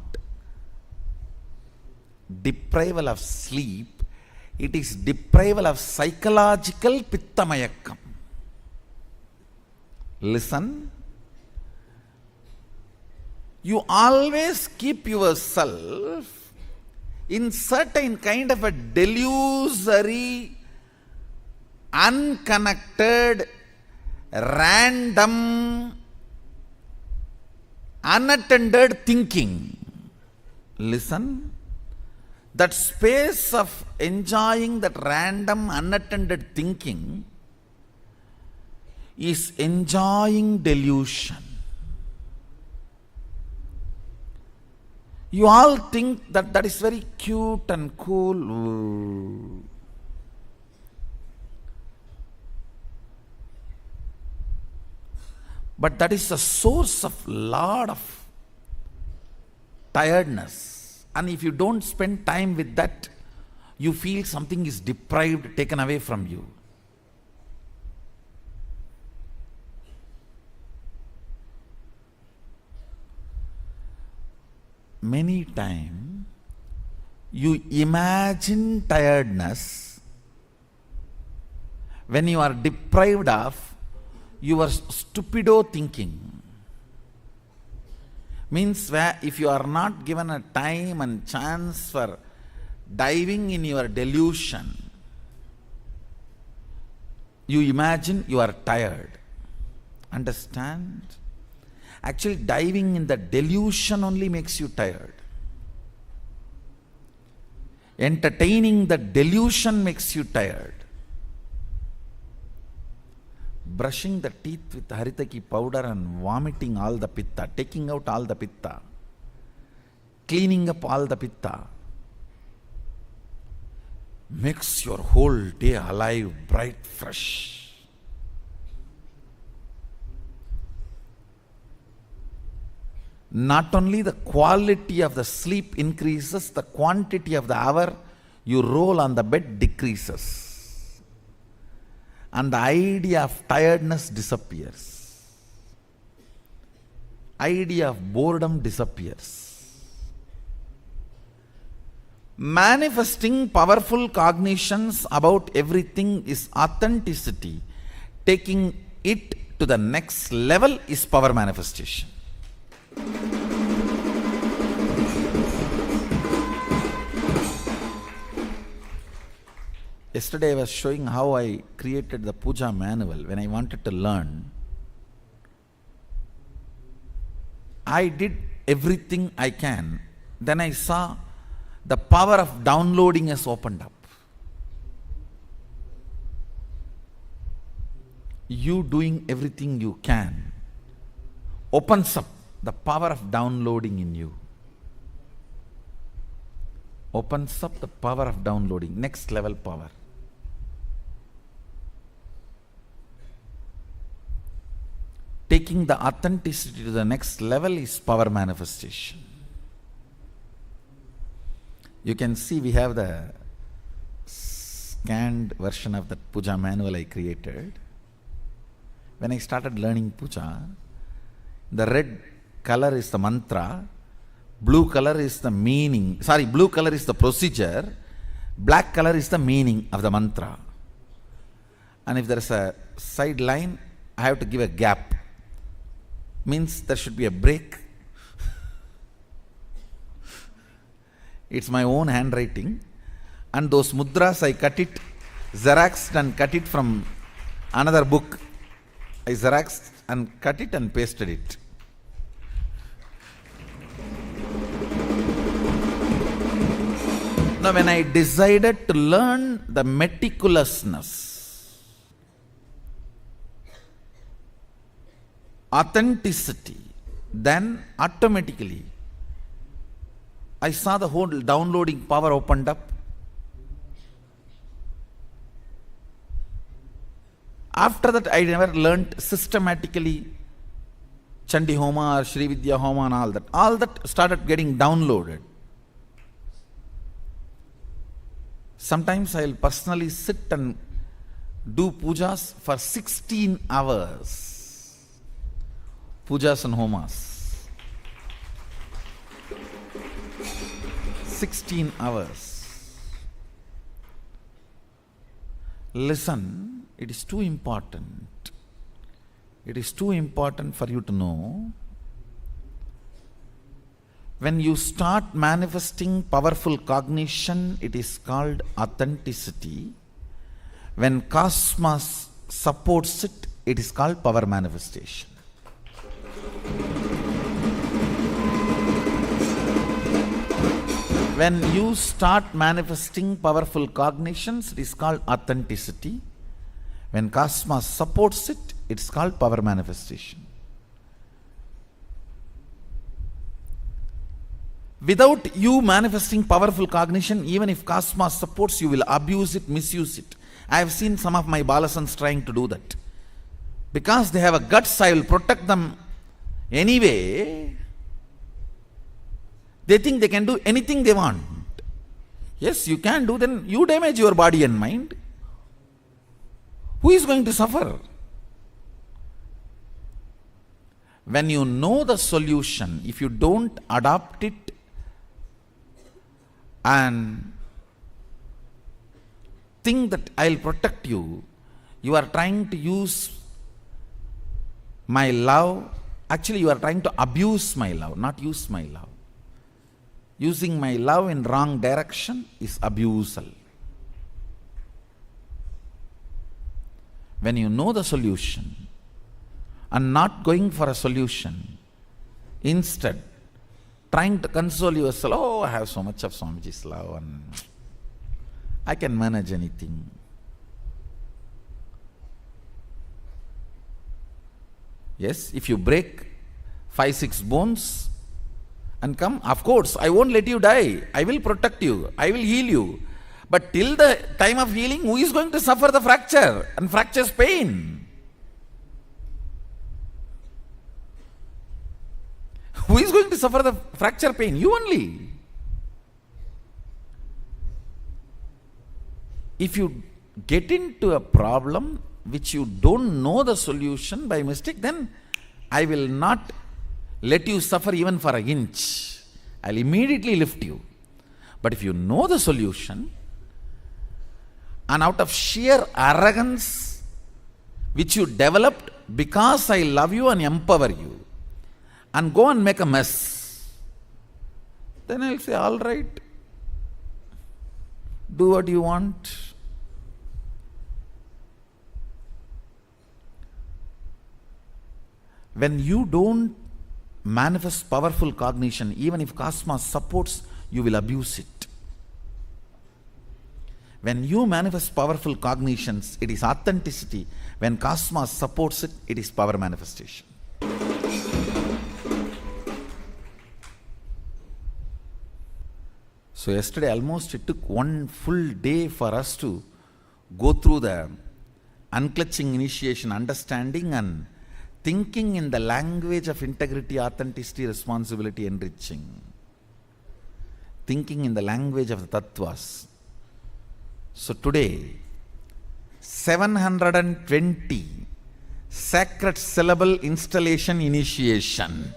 deprival of sleep, it is deprival of psychological pittamayakam. Listen, you always keep yourself in certain kind of a delusory, unconnected, random, unattended thinking. Listen, that space of enjoying that random, unattended thinking is enjoying delusion. You all think that is very cute and cool. Ooh. But that is the source of lot of tiredness. And if you don't spend time with that, you feel something is deprived, taken away from you. Many times, you imagine tiredness when you are deprived of your stupido thinking. Means where if you are not given a time and chance for diving in your delusion, you imagine you are tired. Understand? Actually, diving in the delusion only makes you tired. Entertaining the delusion makes you tired. Brushing the teeth with haritaki powder and vomiting all the pitta, taking out all the pitta, cleaning up all the pitta, makes your whole day alive, bright, fresh. Not only the quality of the sleep increases, the quantity of the hour you roll on the bed decreases. And the idea of tiredness disappears. Idea of boredom disappears. Manifesting powerful cognitions about everything is authenticity. Taking it to the next level is power manifestation. Yesterday I was showing how I created the puja manual when I wanted to learn. I did everything I can. Then I saw the power of downloading has opened up. You doing everything you can opens up the power of downloading in you. Opens up the power of downloading, next level power. Taking the authenticity to the next level is power manifestation. You can see we have the scanned version of the puja manual I created. When I started learning puja, the red color is the mantra, blue color is the meaning, blue color is the procedure, black color is the meaning of the mantra. And if there is a side line, I have to give a gap. means there should be a break. It's my own handwriting, and those mudras I cut it, xeroxed and cut it from another book. I xeroxed and cut it and pasted it. Now when I decided to learn the meticulousness, authenticity, then automatically I saw the whole downloading power opened up. After that, I never learnt systematically Chandi Homa or Shri Vidya Homa and all that. All that started getting downloaded. Sometimes I'll personally sit and do pujas for 16 hours. Pujas and homas. 16 hours. Listen, it is too important. It is too important for you to know. When you start manifesting powerful cognition, it is called authenticity. When cosmos supports it, it is called power manifestation. When you start manifesting powerful cognitions, it is called authenticity. When cosmos supports it, it's called power manifestation. Without you manifesting powerful cognition, even if cosmos supports, you will abuse it, misuse it. I have seen some of my balasans trying to do that. Because they have a guts, I will protect them anyway. They think they can do anything they want. Yes, you can do, then you damage your body and mind. Who is going to suffer? When you know the solution, if you don't adopt it and think that I'll protect you, you are trying to use my love. Actually, you are trying to abuse my love, not use my love. Using my love in wrong direction is abusal. When you know the solution and not going for a solution, instead trying to console yourself, oh, I have so much of Swamiji's love and I can manage anything. Yes, if you break 5-6 bones and come, of course, I won't let you die. I will protect you. I will heal you. But till the time of healing, who is going to suffer the fracture and fracture's pain? Who is going to suffer the fracture pain? You only. If you get into a problem which you don't know the solution by mistake, then I will not let you suffer even for an inch. I'll immediately lift you. But if you know the solution, and out of sheer arrogance which you developed because I love you and empower you, and go and make a mess, then I'll say, all right, do what you want. When you don't manifest powerful cognition, even if cosmos supports, you will abuse it. When you manifest powerful cognitions, it is authenticity. When cosmos supports it, it is power manifestation. So yesterday almost it took one full day for us to go through the unclutching initiation, understanding and thinking in the language of integrity, authenticity, responsibility, enriching. Thinking in the language of the tattvas. So today, 720 sacred syllable installation initiation.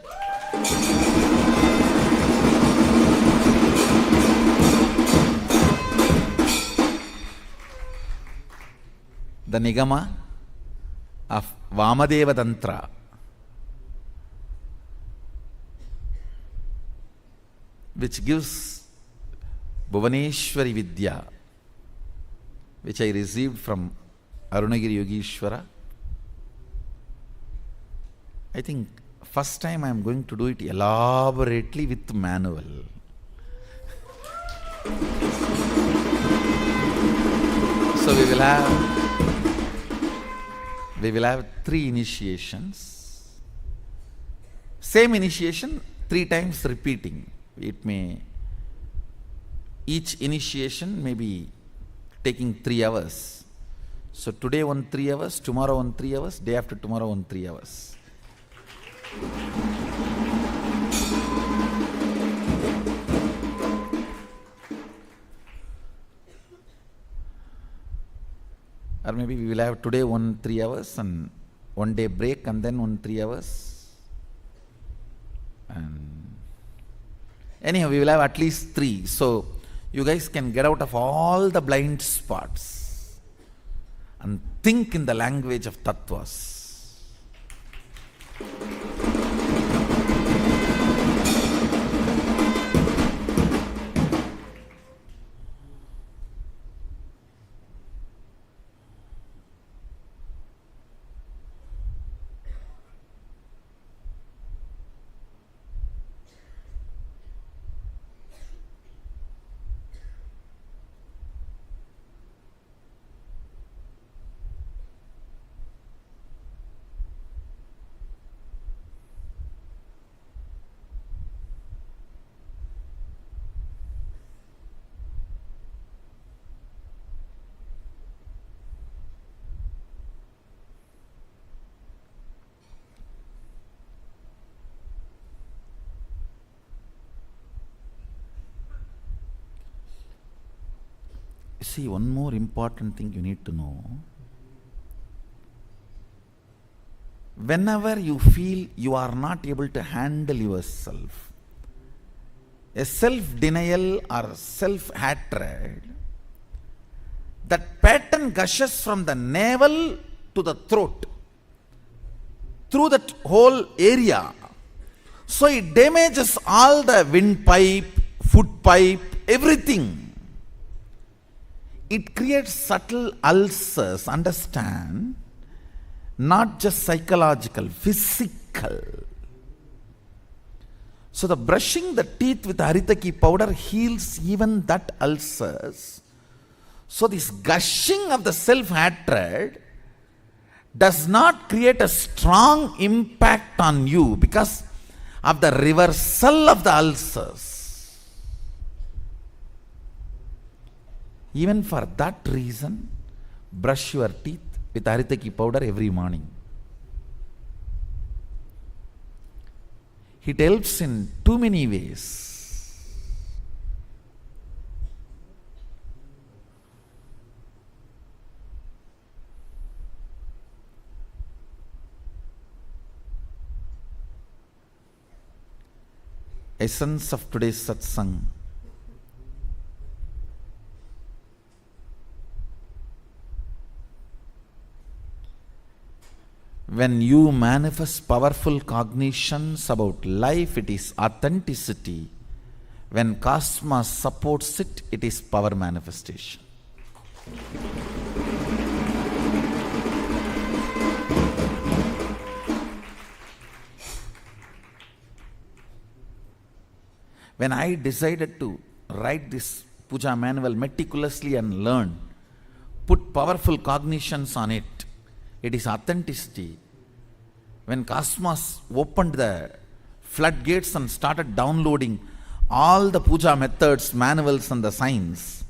The Nigama of Vamadeva Tantra. which gives Bhuvaneshwari Vidya, which I received from Arunagiri Yogishwara. I think first time I am going to do it elaborately with manual. So we will have 3 initiations. Same initiation 3 times repeating. Each initiation may be taking 3 hours. So today 3 hours, tomorrow 3 hours, day after tomorrow 3 hours. Or maybe we will have today 3 hours and 1 day break and then 3 hours. And anyhow, we will have at least 3. So you guys can get out of all the blind spots and think in the language of tattvas. See, one more important thing you need to know. Whenever you feel you are not able to handle yourself, a self-denial or self-hatred, that pattern gushes from the navel to the throat, through that whole area. So it damages all the windpipe, foot pipe, everything. It creates subtle ulcers, understand? Not just psychological, physical. So the brushing the teeth with haritaki powder heals even that ulcers. So this gushing of the self-hatred does not create a strong impact on you because of the reversal of the ulcers. Even for that reason, brush your teeth with haritaki powder every morning. It helps in too many ways. Essence of today's satsang. When you manifest powerful cognitions about life, it is authenticity. When cosmos supports it, it is power manifestation. When I decided to write this puja manual meticulously and learn, put powerful cognitions on it, it is authenticity. When cosmos opened the floodgates and started downloading all the puja methods, manuals and the signs,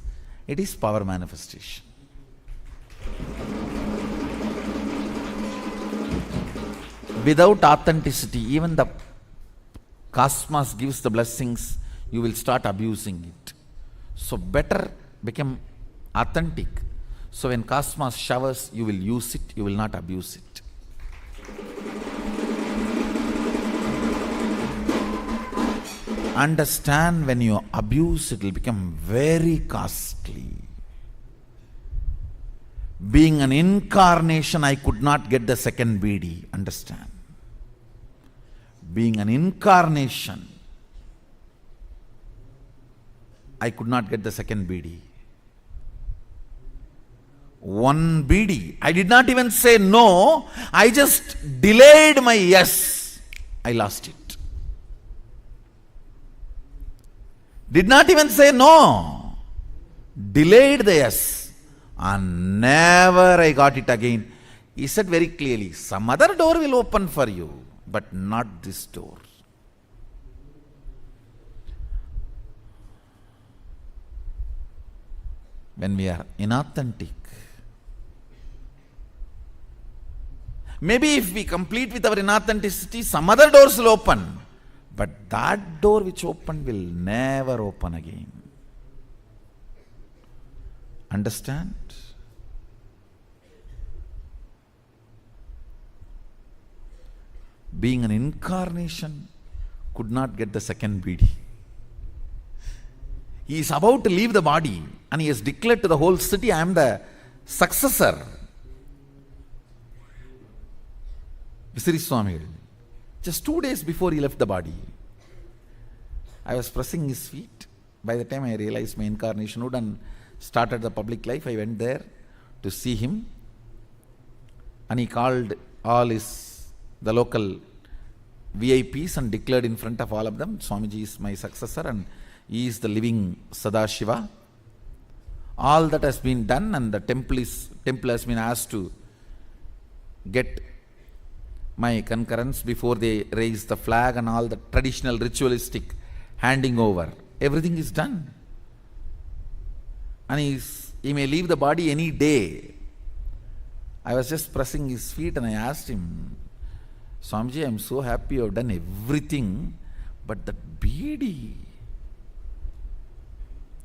it is power manifestation. Without authenticity, even the cosmos gives the blessings, you will start abusing it. So better become authentic. So when cosmos showers, you will use it, you will not abuse it. Understand, when you abuse, it will become very costly. Being an incarnation, I could not get the second BD. Understand? Being an incarnation, I could not get the second BD. One BD. I did not even say no. I just delayed my yes. I lost it. Did not even say no. Delayed the yes. And never I got it again. He said very clearly, some other door will open for you, but not this door. When we are inauthentic, maybe if we complete with our inauthenticity, some other doors will open. But that door which opened will never open again. Understand? Being an incarnation could not get the second BD. He is about to leave the body and he has declared to the whole city, I am the successor. Visiri Swami, just 2 days before he left the body, I was pressing his feet. By the time I realized my incarnationhood and started the public life, I went there to see him. And he called all the local VIPs and declared in front of all of them, Swamiji is my successor and he is the living Sadashiva. All that has been done and the temple has been asked to get my concurrence before they raise the flag and all the traditional ritualistic handing over. Everything is done. And he may leave the body any day. I was just pressing his feet and I asked him, Swamiji, I am so happy you have done everything, but that BD.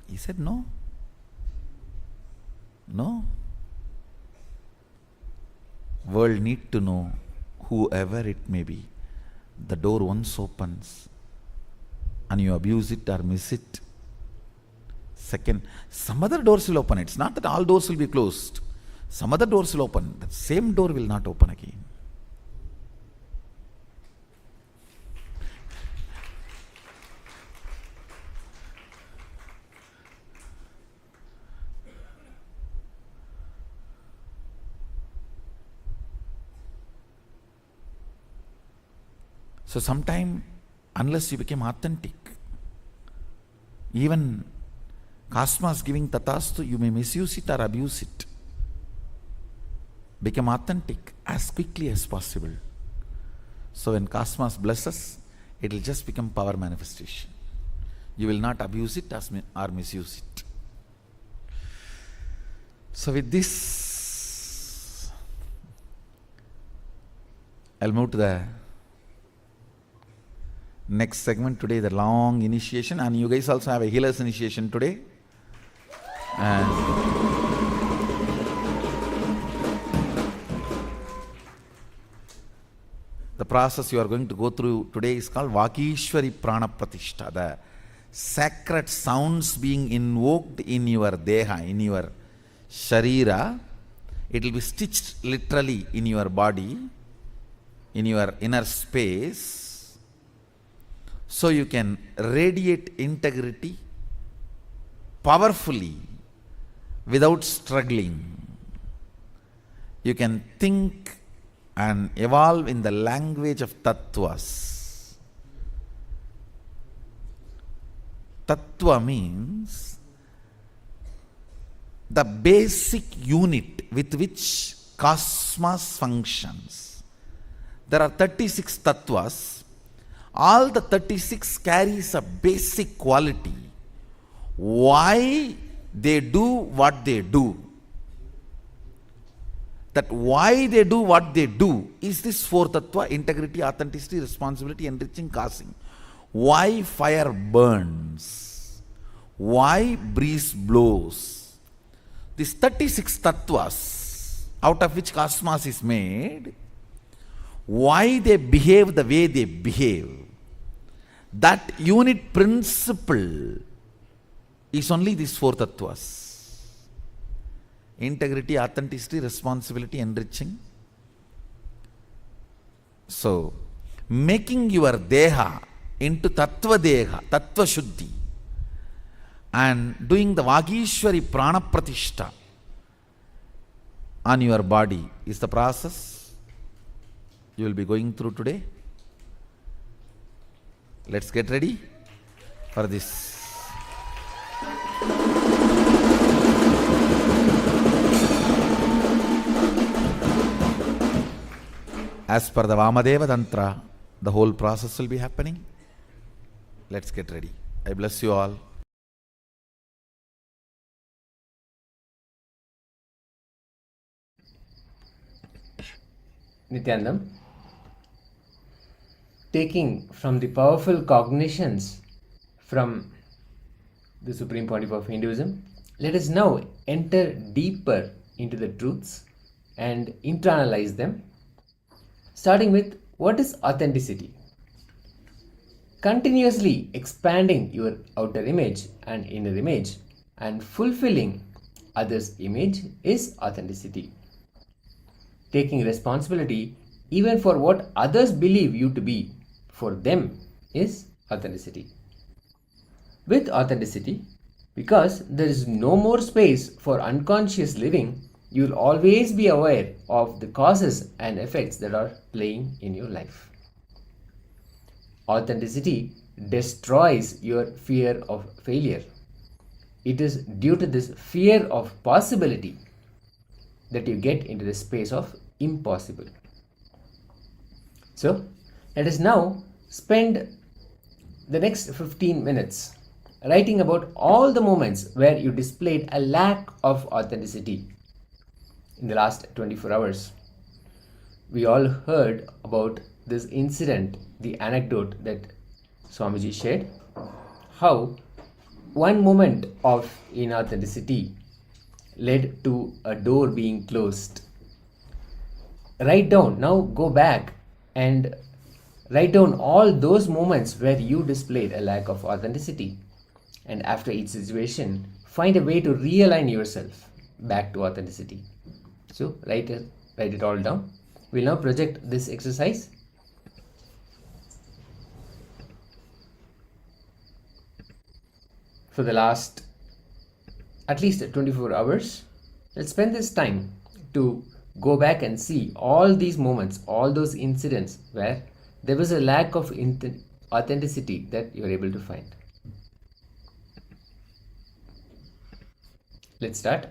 He said, no. No. World need to know, whoever it may be, the door once opens and you abuse it or miss it. Second, some other doors will open. It's not that all doors will be closed. Some other doors will open. The same door will not open again. So sometime, unless you became authentic, even Cosmos giving tatastu, you may misuse it or abuse it. Become authentic as quickly as possible. So when Cosmos blesses, it will just become power manifestation. You will not abuse it or misuse it. So with this, I'll move to the next segment today, the long initiation, and you guys also have a healer's initiation today. And the process you are going to go through today is called Vakishwari Prana Pratishtha, the sacred sounds being invoked in your deha, in your sharira. It will be stitched literally in your body, in your inner space. So you can radiate integrity powerfully without struggling. You can think and evolve in the language of tattvas. Tattva means the basic unit with which cosmos functions. There are 36 tattvas. All the 36 carries a basic quality. Why they do what they do. That why they do what they do is this four tattva: integrity, authenticity, responsibility, enriching, causing. Why fire burns. Why breeze blows. These 36 tattvas, out of which cosmos is made, why they behave the way they behave. That unit principle is only these four tattvas: integrity, authenticity, responsibility, enriching. So, making your deha into tattva deha, tattva shuddhi, and doing the Vagishwari Prana Pratishta on your body is the process you will be going through today. Let's get ready for this. As per the Vamadeva Tantra, the whole process will be happening. Let's get ready. I bless you all. Nityanam, taking from the powerful cognitions from the Supreme Pontiff of Hinduism, let us now enter deeper into the truths and internalize them, starting with what is authenticity. Continuously expanding your outer image and inner image and fulfilling others' image is authenticity. Taking responsibility even for what others believe you to be for them is authenticity. With authenticity, because there is no more space for unconscious living, you will always be aware of the causes and effects that are playing in your life. Authenticity destroys your fear of failure. It is due to this fear of possibility that you get into the space of impossible. So, let us now spend the next 15 minutes writing about all the moments where you displayed a lack of authenticity in the last 24 hours. We all heard about this incident, the anecdote that Swamiji shared, how one moment of inauthenticity led to a door being closed. Write down, now go back and write down all those moments where you displayed a lack of authenticity. And after each situation, find a way to realign yourself back to authenticity. So write it all down. We'll now project this exercise. For the last at least 24 hours, let's spend this time to go back and see all these moments, all those incidents where there was a lack of authenticity that you were able to find. Let's start.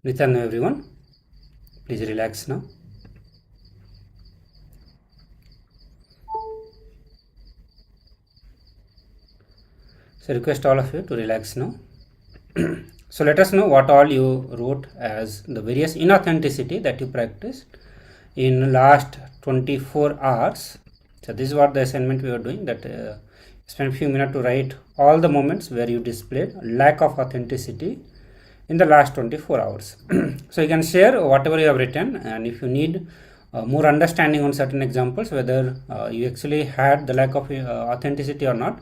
Nityananda everyone. Please relax now. So request all of you to relax now. So let us know what all you wrote as the various inauthenticity that you practiced in last 24 hours. So this is what the assignment we are doing, that spend a few minutes to write all the moments where you displayed lack of authenticity in the last 24 hours. So you can share whatever you have written, and if you need more understanding on certain examples, whether you actually had the lack of authenticity or not,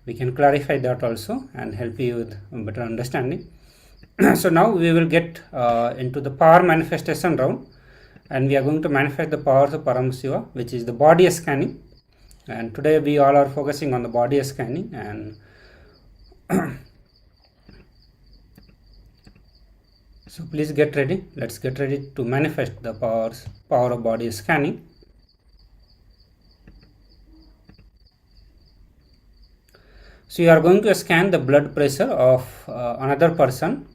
we can clarify that also and help you with better understanding. So now we will get into the power manifestation round, and we are going to manifest the powers of Paramashiva, which is the body scanning. And today we all are focusing on the body scanning, and so please get ready. Let's get ready to manifest the power of body scanning. So you are going to scan the blood pressure of another person.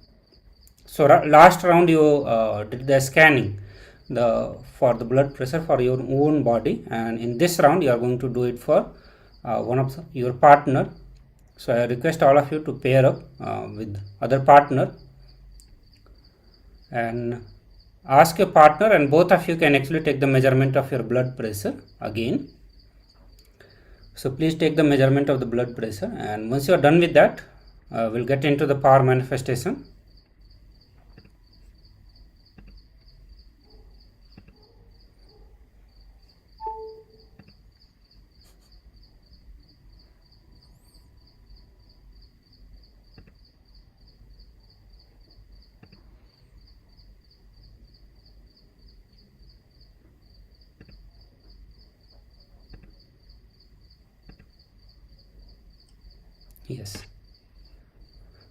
So last round you did the scanning for the blood pressure for your own body, and in this round you are going to do it for one of your partner. So I request all of you to pair up with other partner and ask your partner, and both of you can actually take the measurement of your blood pressure again. So please take the measurement of the blood pressure, and once you are done with that, we'll get into the power manifestation. Yes.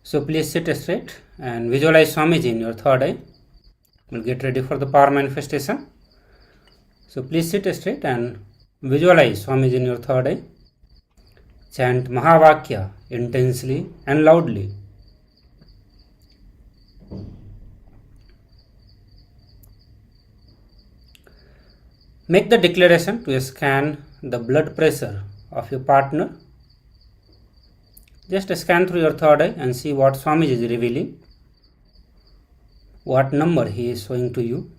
So please sit straight and visualize Swamiji in your third eye. We'll get ready for the power manifestation. So please sit straight and visualize Swamiji in your third eye. Chant Mahavakya intensely and loudly. Make the declaration to scan the blood pressure of your partner. Just scan through your third eye and see what Swamiji is revealing, what number he is showing to you.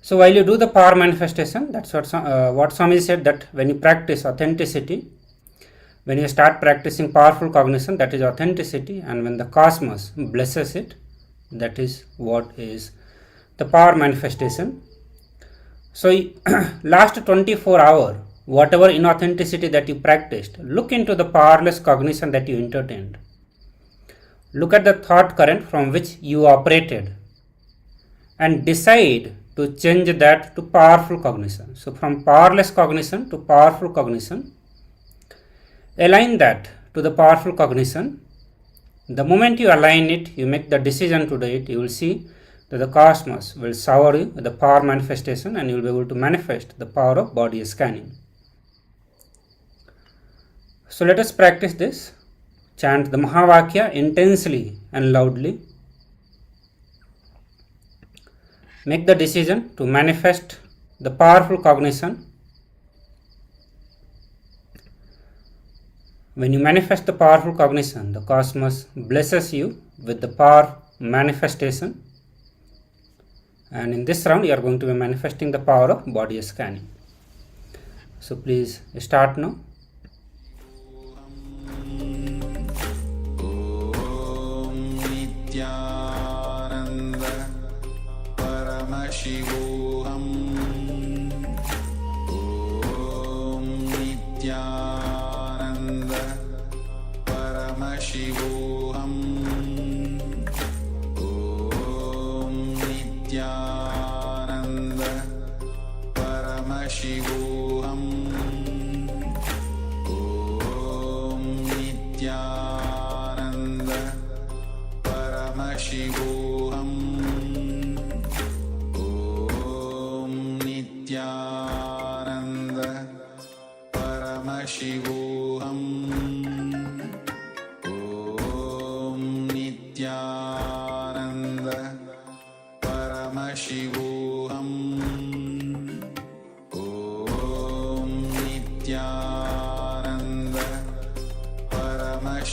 So while you do the power manifestation, that's what Swamiji said, that when you practice authenticity, when you start practicing powerful cognition, that is authenticity, and when the cosmos blesses it, that is what is the power manifestation. So last 24 hours, whatever inauthenticity that you practiced, look into the powerless cognition that you entertained. Look at the thought current from which you operated and decide to change that to powerful cognition. So from powerless cognition to powerful cognition, align that to the powerful cognition. The moment you align it, you make the decision to do it, you will see that the cosmos will shower you with the power manifestation, and you will be able to manifest the power of body scanning. So let us practice this. Chant the Mahavakya intensely and loudly. Make the decision to manifest the powerful cognition. When you manifest the powerful cognition, the cosmos blesses you with the power manifestation. And in this round, you are going to be manifesting the power of body scanning. So please start now. Paramashivoham Om Nityananda Paramashivoham Om Nityananda Paramashivoham Om Nityananda Paramashivoham Nityananda Paramashivoham Om Nityananda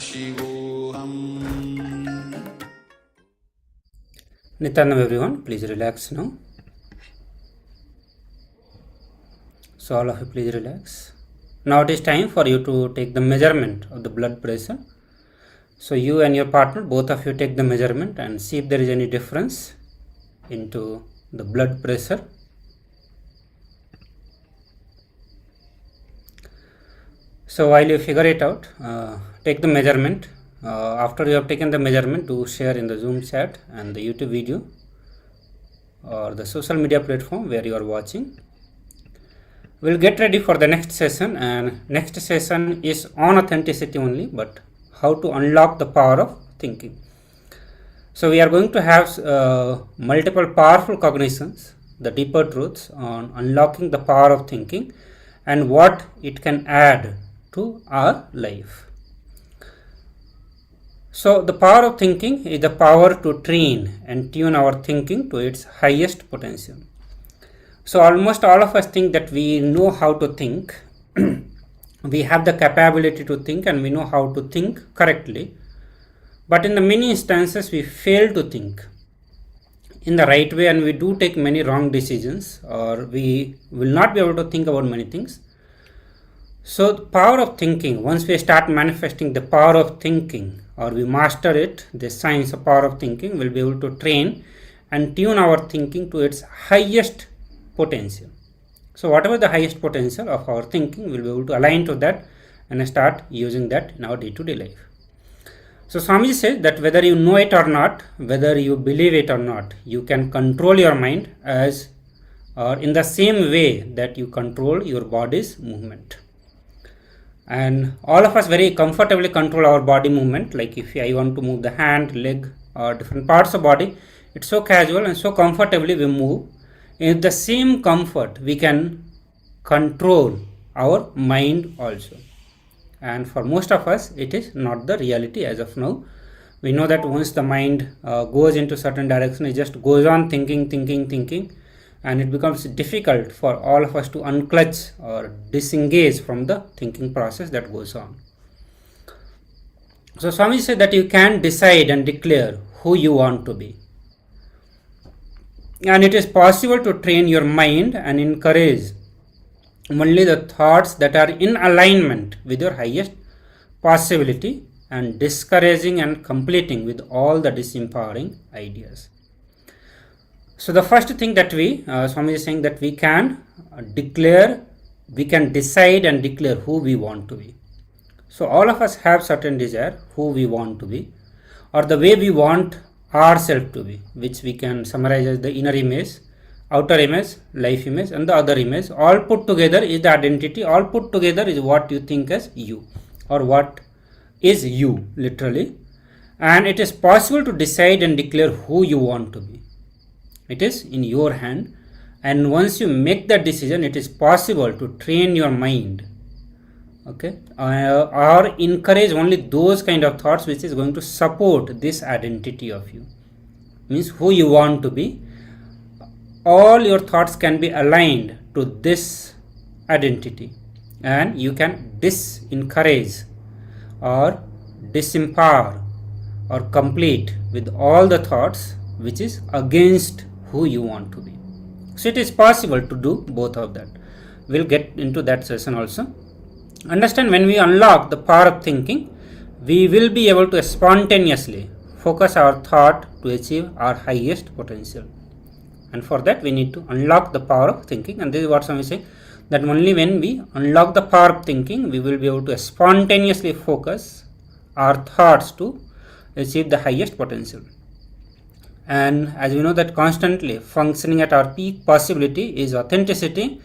Paramashivoham. Nityanam everyone, please relax now. So all of you please relax. Now it is time for you to take the measurement of the blood pressure. So you and your partner, both of you take the measurement and see if there is any difference into the blood pressure. So while you figure it out, take the measurement. After you have taken the measurement, do share in the Zoom chat and the YouTube video or the social media platform where you are watching. We'll get ready for the next session, and next session is on authenticity only, but how to unlock the power of thinking. So we are going to have multiple powerful cognitions, the deeper truths on unlocking the power of thinking and what it can add to our life. So the power of thinking is the power to train and tune our thinking to its highest potential. So almost all of us think that we know how to think. We have the capability to think and we know how to think correctly. But in the many instances we fail to think in the right way, and we do take many wrong decisions, or we will not be able to think about many things. So the power of thinking, once we start manifesting the power of thinking, or we master it, the science of power of thinking, will be able to train and tune our thinking to its highest potential. So whatever the highest potential of our thinking, we'll be able to align to that and start using that in our day-to-day life. So Swamiji says that whether you know it or not, whether you believe it or not, you can control your mind as or in the same way that you control your body's movement. And all of us very comfortably control our body movement. Like if I want to move the hand, leg, or different parts of body, it's so casual and so comfortably we move. In the same comfort, we can control our mind also. And for most of us, it is not the reality as of now. We know that once the mind goes into certain direction, it just goes on thinking, and it becomes difficult for all of us to unclutch or disengage from the thinking process that goes on. So Swami said that you can decide and declare who you want to be. And it is possible to train your mind and encourage only the thoughts that are in alignment with your highest possibility, and discouraging and completing with all the disempowering ideas. So the first thing that Swami is saying that we can declare, we can decide and declare who we want to be. So all of us have certain desire, who we want to be, or the way we want ourselves to be, which we can summarize as the inner image, outer image, life image, and the other image. All put together is the identity. All put together is what you think as you, or what is you literally. And it is possible to decide and declare who you want to be. It is in your hand, and once you make that decision, it is possible to train your mind, okay, or encourage only those kind of thoughts which is going to support this identity of you. Means who you want to be. All your thoughts can be aligned to this identity, and you can disencourage or disempower or complete with all the thoughts which is against who you want to be. So it is possible to do both of that. We'll get into that session also. Understand, when we unlock the power of thinking, we will be able to spontaneously focus our thought to achieve our highest potential. And for that we need to unlock the power of thinking, and this is what some is saying, that only when we unlock the power of thinking, we will be able to spontaneously focus our thoughts to achieve the highest potential. And as we know that constantly functioning at our peak possibility is authenticity,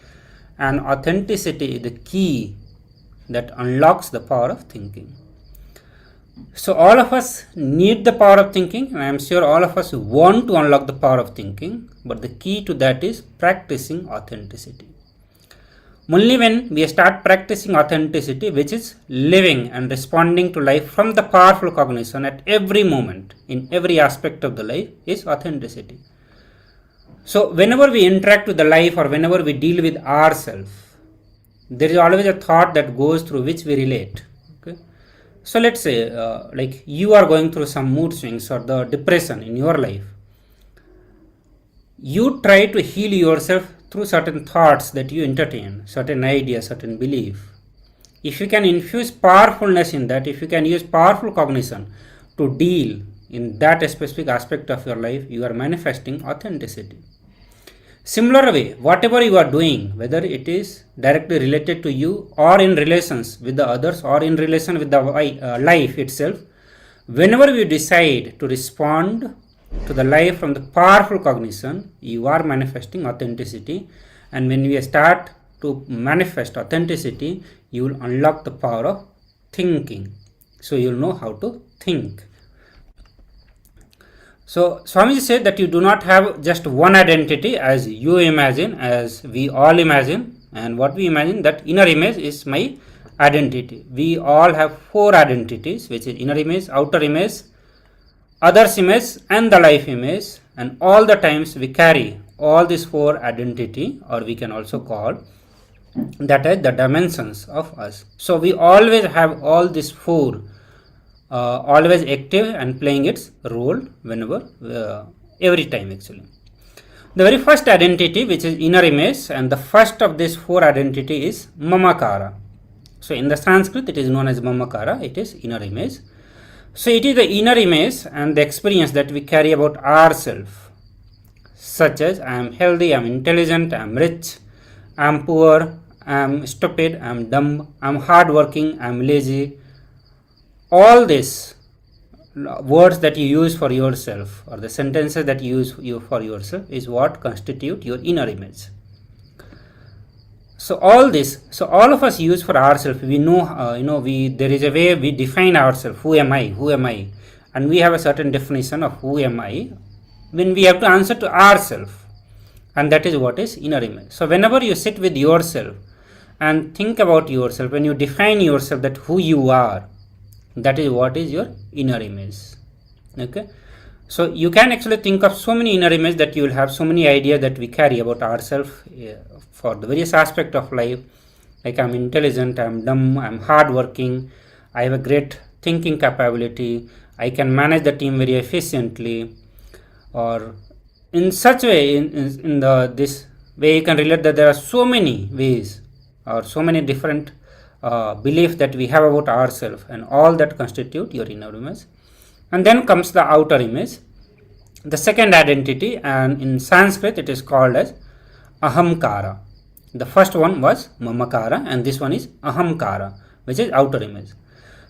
and authenticity is the key that unlocks the power of thinking. So all of us need the power of thinking, and I am sure all of us want to unlock the power of thinking, but the key to that is practicing authenticity. Only when we start practicing authenticity, which is living and responding to life from the powerful cognition at every moment, in every aspect of the life, is authenticity. So whenever we interact with the life, or whenever we deal with ourselves, there is always a thought that goes through which we relate. Okay? So let's say like you are going through some mood swings or the depression in your life. You try to heal yourself through certain thoughts that you entertain, certain ideas, certain belief. If you can infuse powerfulness in that, if you can use powerful cognition to deal in that specific aspect of your life, you are manifesting authenticity. Similar way, whatever you are doing, whether it is directly related to you or in relations with the others or in relation with the life itself, whenever you decide to respond to the life from the powerful cognition, you are manifesting authenticity. And when you start to manifest authenticity, you will unlock the power of thinking. So you will know how to think. So Swamiji said that you do not have just one identity as you imagine, as we all imagine, and what we imagine, that inner image is my identity. We all have 4 identities, which is inner image, outer image, others image and the life image, and all the times we carry all these 4 identity, or we can also call that as the dimensions of us. So we always have all these 4 always active and playing its role whenever every time actually. The very first identity, which is inner image, and the first of these 4 identity is mamakara. So in the Sanskrit it is known as mamakara, it is inner image. So it is the inner image and the experience that we carry about ourselves, such as I am healthy, I am intelligent, I am rich, I am poor, I am stupid, I am dumb, I am hardworking, I am lazy. All these words that you use for yourself, or the sentences that you use for yourself, is what constitute your inner image. So all of us use for ourselves. We know, there is a way we define ourselves. Who am I? And we have a certain definition of who am I when we have to answer to ourselves, and that is what is inner image. So whenever you sit with yourself and think about yourself, when you define yourself, that who you are, that is what is your inner image. Okay, so you can actually think of so many inner images that you will have so many ideas that we carry about ourselves for the various aspects of life. Like I'm intelligent, I'm dumb, I'm hardworking, I have a great thinking capability, I can manage the team very efficiently, or in such way, in this way you can relate that there are so many ways or so many different belief that we have about ourselves, and all that constitute your inner image. And then comes the outer image, the second identity, and in Sanskrit it is called as ahamkara. The first one was mamakara, and this one is ahamkara, which is outer image.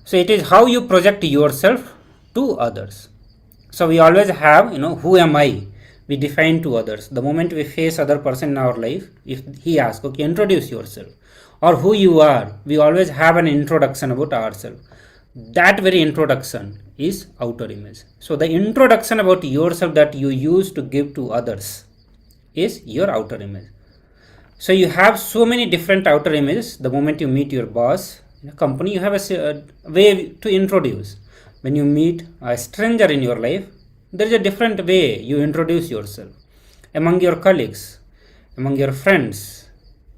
So it is how you project yourself to others. So we always have, who am I? We define to others. The moment we face other person in our life, if he asks, okay, introduce yourself, or who you are, we always have an introduction about ourselves. That very introduction is outer image. So the introduction about yourself that you use to give to others is your outer image. So you have so many different outer images. The moment you meet your boss in a company, you have a way to introduce. When you meet a stranger in your life, there is a different way you introduce yourself. Among your colleagues, among your friends,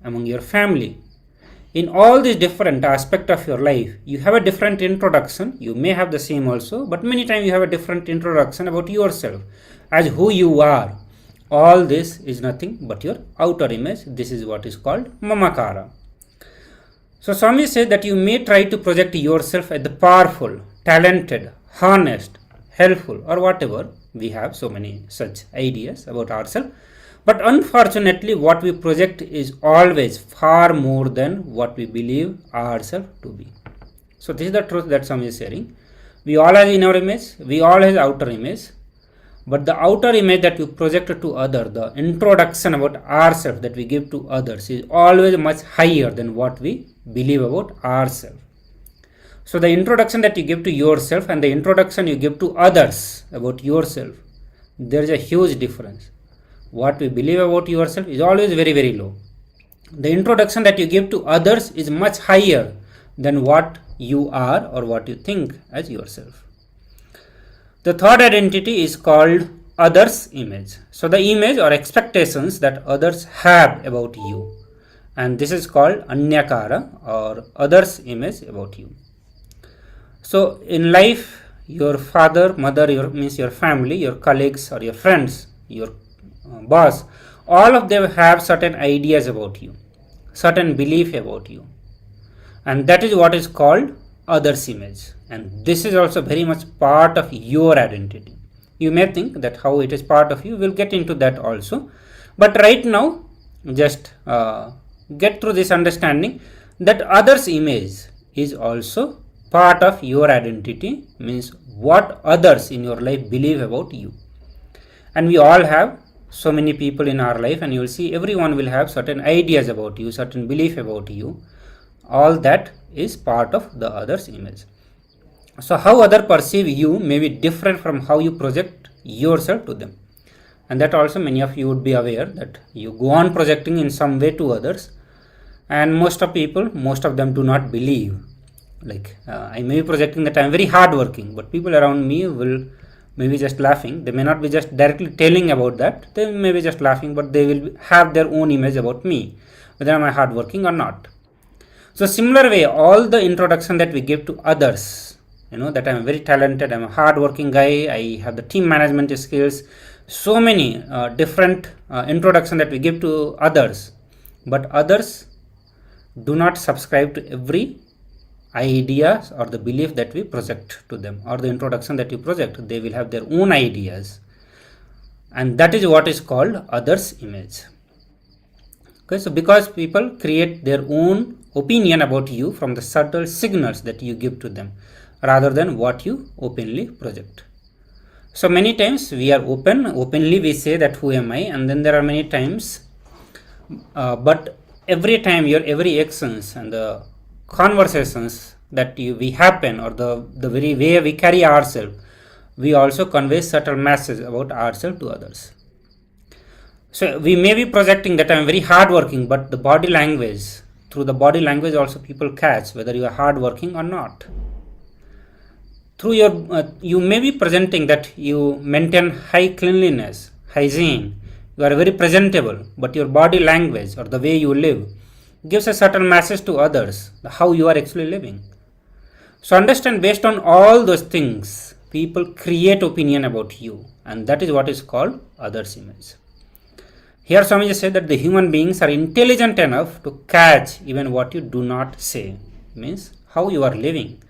among your family, in all these different aspects of your life, you have a different introduction. You may have the same also, but many times you have a different introduction about yourself as who you are. All this is nothing but your outer image. This is what is called mamakara. So Swami says that you may try to project yourself as the powerful, talented, honest, helpful, or whatever. We have so many such ideas about ourselves. But unfortunately, what we project is always far more than what we believe ourselves to be. So this is the truth that Swami is sharing. We all have inner image, we all have outer image. But the outer image that we project to others, the introduction about ourselves that we give to others, is always much higher than what we believe about ourselves. So the introduction that you give to yourself and the introduction you give to others about yourself, there is a huge difference. What we believe about yourself is always very, very low. The introduction that you give to others is much higher than what you are or what you think as yourself. The third identity is called others image. So the image or expectations that others have about you, and this is called anyakara or others image about you. So in life, your father, mother, means your family, your colleagues or your friends, your boss, all of them have certain ideas about you, certain belief about you, and that is what is called others image, and this is also very much part of your identity. You may think that how it is part of you, we'll get into that also, but right now just get through this understanding that others image is also part of your identity, means what others in your life believe about you. And we all have so many people in our life, and you will see everyone will have certain ideas about you, certain belief about you. All that is part of the others image. So how other perceive you may be different from how you project yourself to them, and that also many of you would be aware that you go on projecting in some way to others, and most of them do not believe. Like I may be projecting that I am very hardworking, but people around me will maybe just laughing. They may not be just directly telling about that, they may be just laughing, but they will have their own image about me, whether am I hardworking or not. So similar way, all the introduction that we give to others, that I am very talented, I am a hardworking guy, I have the team management skills, so many different introduction that we give to others, but others do not subscribe to every ideas or the belief that we project to them, or the introduction that you project. They will have their own ideas, and that is what is called others image. Okay, so because people create their own opinion about you from the subtle signals that you give to them, rather than what you openly project. So many times we are openly we say that who am I, and then there are many times, but every time your every actions and the conversations that we happen, or the very way we carry ourselves, we also convey subtle message about ourselves to others. So we may be projecting that I am very hardworking, but the body language, through the body language also people catch whether you are hardworking or not. Through your you may be presenting that you maintain high cleanliness, hygiene, you are very presentable, but your body language or the way you live gives a certain message to others how you are actually living. So understand, based on all those things, people create opinion about you, and that is what is called others image. Here Swamiji said that the human beings are intelligent enough to catch even what you do not say, means how you are living,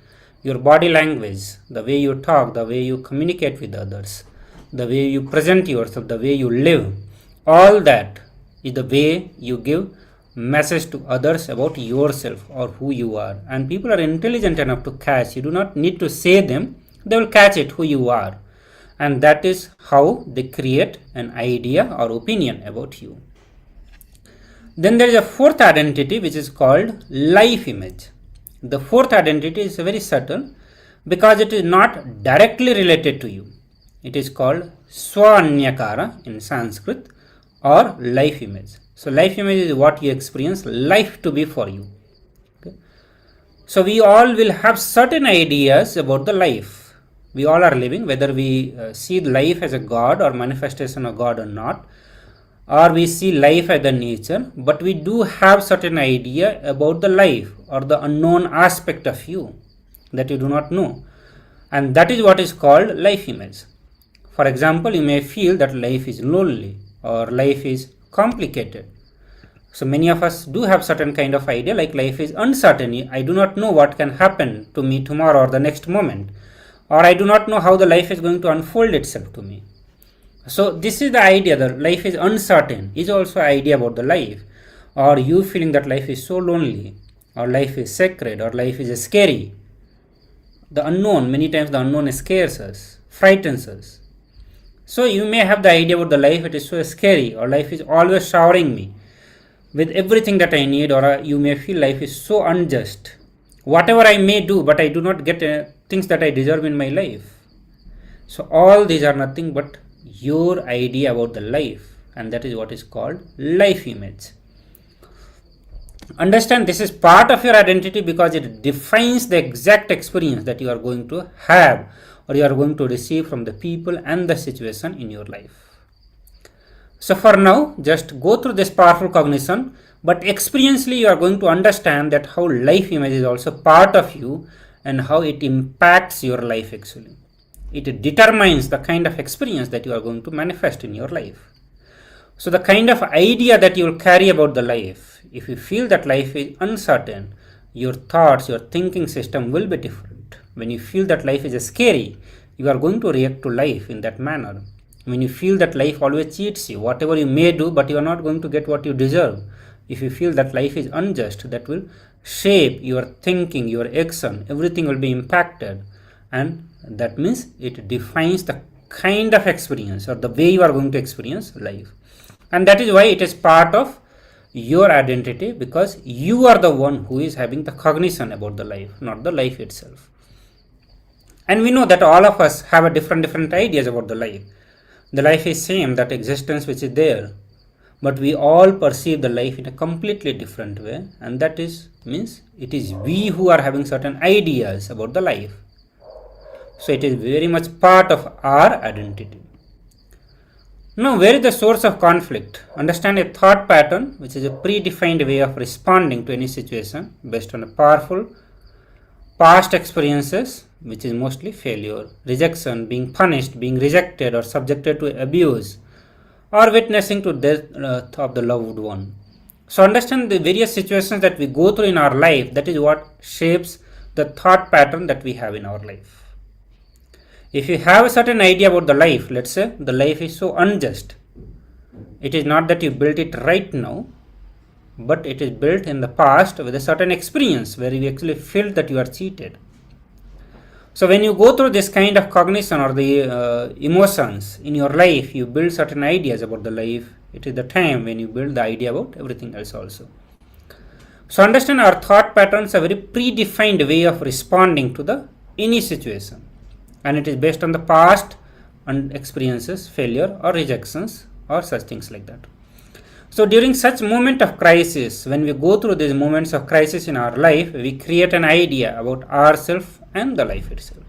your body language, the way you talk, the way you communicate with others, the way you present yourself, the way you live, all that is the way you give message to others about yourself or who you are. And people are intelligent enough to catch, you do not need to say them, they will catch it who you are, and that is how they create an idea or opinion about you. Then there is a fourth identity which is called life image. The fourth identity is very subtle because it is not directly related to you. It is called Swanyakara in Sanskrit, or life image. So life image is what you experience life to be for you. Okay. So we all will have certain ideas about the life we all are living, whether we see life as a God or manifestation of God or not, or we see life as the nature, but we do have certain idea about the life or the unknown aspect of you that you do not know, and that is what is called life image. For example, you may feel that life is lonely or life is complicated. So many of us do have certain kind of idea, like life is uncertain. I do not know what can happen to me tomorrow or the next moment, or I do not know how the life is going to unfold itself to me. So this is the idea that life is uncertain, is also an idea about the life. Or you feeling that life is so lonely, or life is sacred, or life is scary. The unknown, many times the unknown scares us, frightens us. So you may have the idea about the life, it is so scary, or life is always showering me with everything that I need, or you may feel life is so unjust. Whatever I may do, but I do not get things that I deserve in my life. So all these are nothing but your idea about the life, and that is what is called life image. Understand, this is part of your identity because it defines the exact experience that you are going to have or you are going to receive from the people and the situation in your life. So for now, just go through this powerful cognition, but experientially you are going to understand that how life image is also part of you, and how it impacts your life actually. It determines the kind of experience that you are going to manifest in your life. So the kind of idea that you will carry about the life, if you feel that life is uncertain, your thoughts, your thinking system will be different. When you feel that life is scary, you are going to react to life in that manner. When you feel that life always cheats you, whatever you may do, but you are not going to get what you deserve. If you feel that life is unjust, that will shape your thinking, your action, everything will be impacted. And that means it defines the kind of experience or the way you are going to experience life. And that is why it is part of your identity, because you are the one who is having the cognition about the life, not the life itself. And we know that all of us have a different ideas about the life. The life is same, that existence which is there, but we all perceive the life in a completely different way, and that is means it is we who are having certain ideas about the life. So it is very much part of our identity. Now, where is the source of conflict? Understand a thought pattern, which is a predefined way of responding to any situation based on a powerful past experiences, which is mostly failure, rejection, being punished, being rejected or subjected to abuse, or witnessing to death of the loved one. So understand the various situations that we go through in our life, that is what shapes the thought pattern that we have in our life. If you have a certain idea about the life, let's say the life is so unjust, it is not that you built it right now, but it is built in the past with a certain experience where you actually felt that you are cheated. So when you go through this kind of cognition or the emotions in your life, you build certain ideas about the life. It is the time when you build the idea about everything else also. So understand our thought patterns are very predefined way of responding to any situation. And it is based on the past and experiences, failure or rejections or such things like that. So during such moment of crisis, when we go through these moments of crisis in our life, we create an idea about ourselves and the life itself.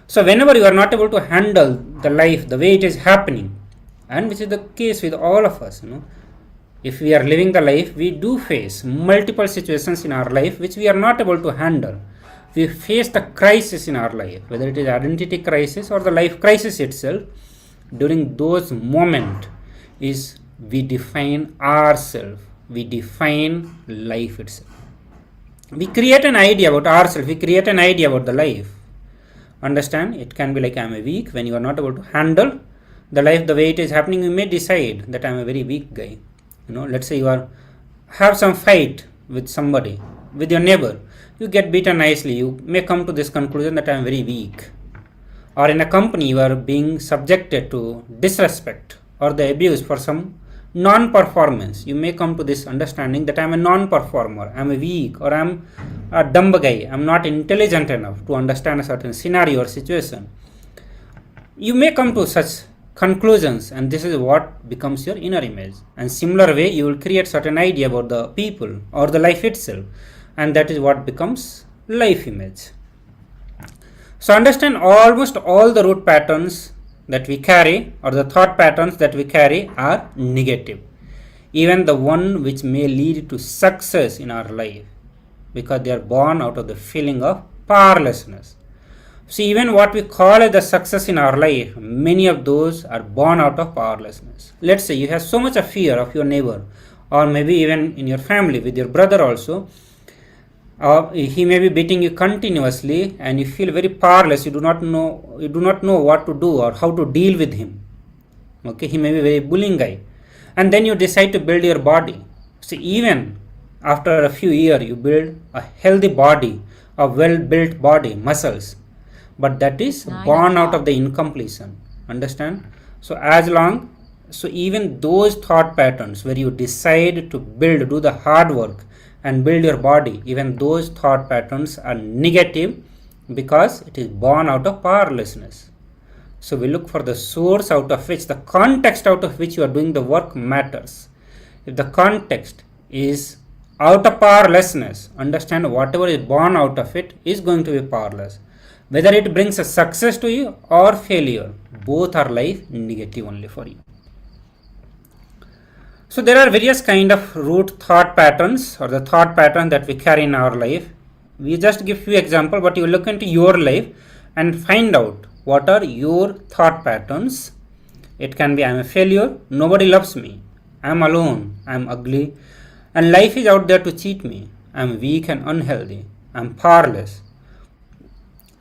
So whenever you are not able to handle the life the way it is happening, and which is the case with all of us, if we are living the life, we do face multiple situations in our life which we are not able to handle. We face the crisis in our life, whether it is identity crisis or the life crisis itself. During those moments is we define ourselves, we define life itself. We create an idea about ourselves, we create an idea about the life. Understand, it can be like I am a weak. When you are not able to handle the life the way it is happening, you may decide that I am a very weak guy. Let's say you have some fight with somebody, with your neighbor. You get beaten nicely, you may come to this conclusion that I am very weak. Or in a company, you are being subjected to disrespect or the abuse for some non-performance. You may come to this understanding that I am a non-performer, I am a weak, or I am a dumb guy, I am not intelligent enough to understand a certain scenario or situation. You may come to such conclusions, and this is what becomes your inner image. And similar way, you will create certain idea about the people or the life itself, and that is what becomes life image. So understand, almost all the root patterns that we carry or the thought patterns that we carry are negative, even the one which may lead to success in our life, because they are born out of the feeling of powerlessness. See, even what we call as the success in our life, many of those are born out of powerlessness. Let's say you have so much of fear of your neighbor, or maybe even in your family with your brother also. He may be beating you continuously and you feel very powerless. You do not know what to do or how to deal with him. Okay, he may be a very bullying guy. And then you decide to build your body. So even after a few years, you build a healthy body, a well-built body, muscles. But that is born out of the incompletion. Understand? So even those thought patterns where you decide to do the hard work and build your body, even those thought patterns are negative because it is born out of powerlessness. So we look for the source out of which, the context out of which you are doing the work matters. If the context is out of powerlessness, understand whatever is born out of it is going to be powerless. Whether it brings a success to you or failure, both are life negative only for you. So there are various kind of root thought patterns or the thought pattern that we carry in our life, We just give few examples, but you look into your life and find out what are your thought patterns. It can be, I am a failure, nobody loves me, I am alone, I am ugly, and life is out there to cheat me, I am weak and unhealthy, I am powerless,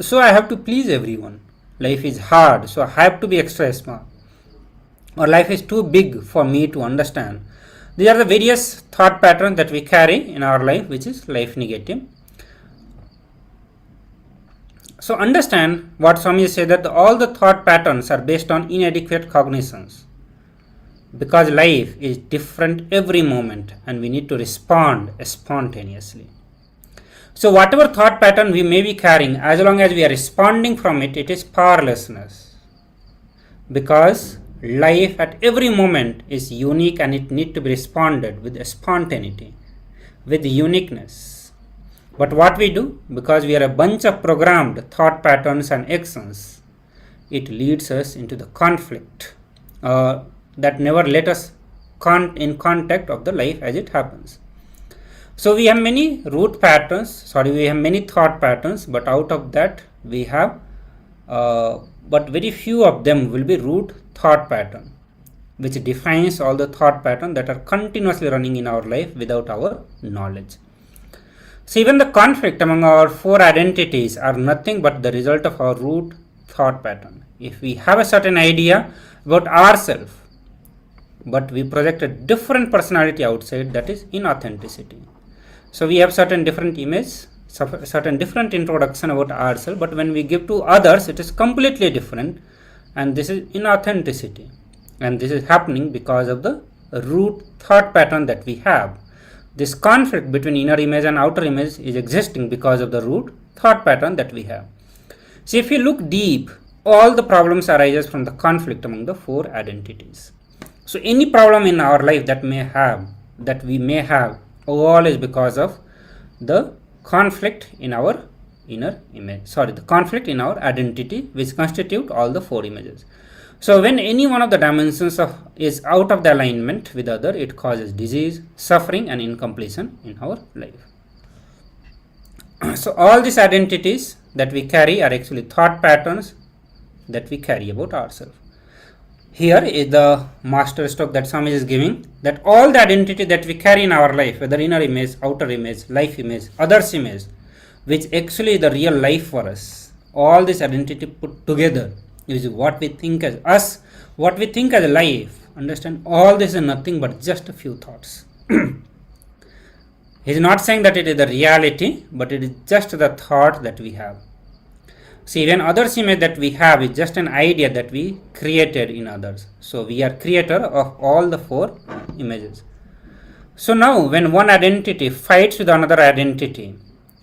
so I have to please everyone. Life is hard, so I have to be extra smart. Or life is too big for me to understand. These are the various thought patterns that we carry in our life, which is life negative. So understand what Swami said, that all the thought patterns are based on inadequate cognitions. Because life is different every moment and we need to respond spontaneously. So whatever thought pattern we may be carrying, as long as we are responding from it, it is powerlessness. Because life at every moment is unique and it needs to be responded with spontaneity, with uniqueness. But what we do, because we are a bunch of programmed thought patterns and actions, it leads us into the conflict that never let us in contact of the life as it happens. So we have many we have many thought patterns, but out of that we have, but very few of them will be root thought pattern, which defines all the thought patterns that are continuously running in our life without our knowledge. So even the conflict among our four identities are nothing but the result of our root thought pattern. If we have a certain idea about ourselves, but we project a different personality outside, that is inauthenticity. So we have certain different image, certain different introduction about ourselves, but when we give to others, it is completely different, and this is inauthenticity. And this is happening because of the root thought pattern that we have. This conflict between inner image and outer image is existing because of the root thought pattern that we have. So if you look deep, all the problems arises from the conflict among the four identities. So any problem in our life that we may have, all is because of the conflict in our inner image. The conflict in our identity, which constitute all the four images. So when any one of the dimensions is out of the alignment with other, it causes disease, suffering and incompletion in our life. So all these identities that we carry are actually thought patterns that we carry about ourselves. Here is the master stroke that Swami is giving, that all the identity that we carry in our life, whether inner image, outer image, life image, others image, which actually is the real life for us, all this identity put together is what we think as us, what we think as life. Understand, all this is nothing but just a few thoughts. He is not saying that it is the reality, but it is just the thought that we have. See, even others image that we have is just an idea that we created in others. So we are creator of all the four images. So now when one identity fights with another identity,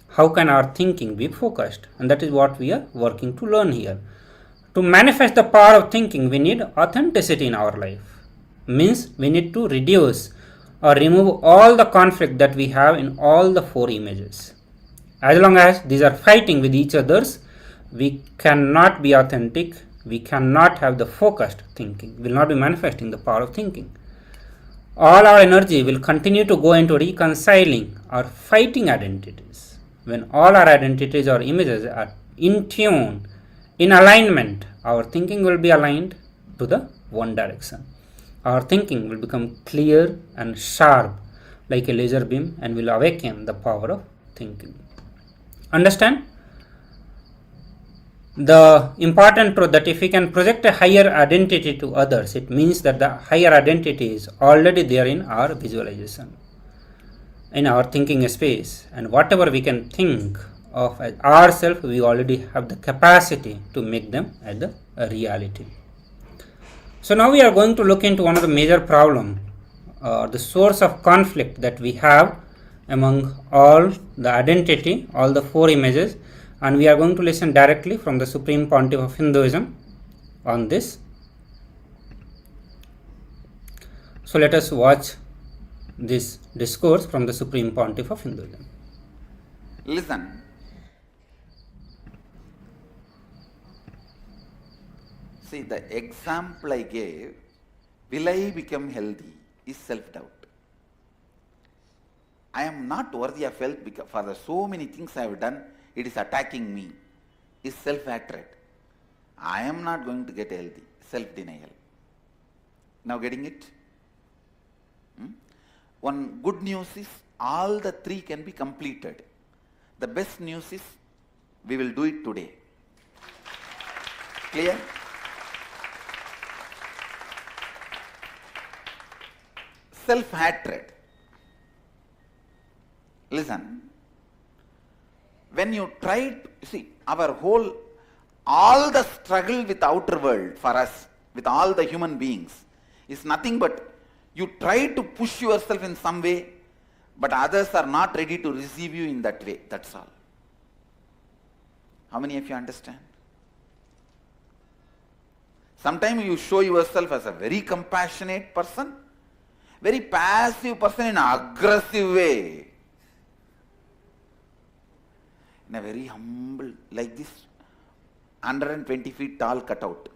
how can our thinking be focused? And that is what we are working to learn here. To manifest the power of thinking, we need authenticity in our life. Means we need to reduce or remove all the conflict that we have in all the four images. As long as these are fighting with each others, we cannot be authentic, we cannot have the focused thinking, we will not be manifesting the power of thinking. All our energy will continue to go into reconciling or fighting identities. When all our identities or images are in tune, in alignment, our thinking will be aligned to the one direction. Our thinking will become clear and sharp like a laser beam and will awaken the power of thinking. Understand? The important truth that if we can project a higher identity to others, it means that the higher identity is already there in our visualization, in our thinking space, and whatever we can think of as ourselves, we already have the capacity to make them as a reality. So now we are going to look into one of the major problem, the source of conflict that we have among all the identity, all the four images, and we are going to listen directly from the Supreme Pontiff of Hinduism on this. So let us watch this discourse from the Supreme Pontiff of Hinduism. Listen. See, the example I gave, will I become healthy, is self-doubt. I am not worthy of health because for the so many things I have done, it is attacking me, is self-hatred. I am not going to get healthy, self-denial. Now getting it? One good news is all the three can be completed. The best news is we will do it today. Clear? Self-hatred. Listen, when you try to see all the struggle with outer world for us, with all the human beings, is nothing but you try to push yourself in some way, but others are not ready to receive you in that way. That's all. How many of you understand? Sometimes you show yourself as a very compassionate person, very passive person in an aggressive way, in a very humble, like this 120 feet tall cutout.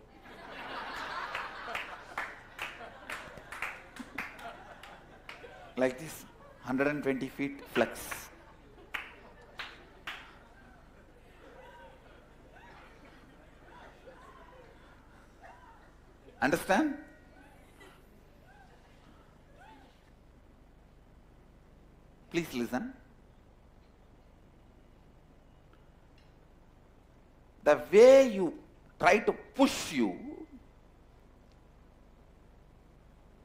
Like this 120 feet flex. Understand? Please listen. The way you try to push you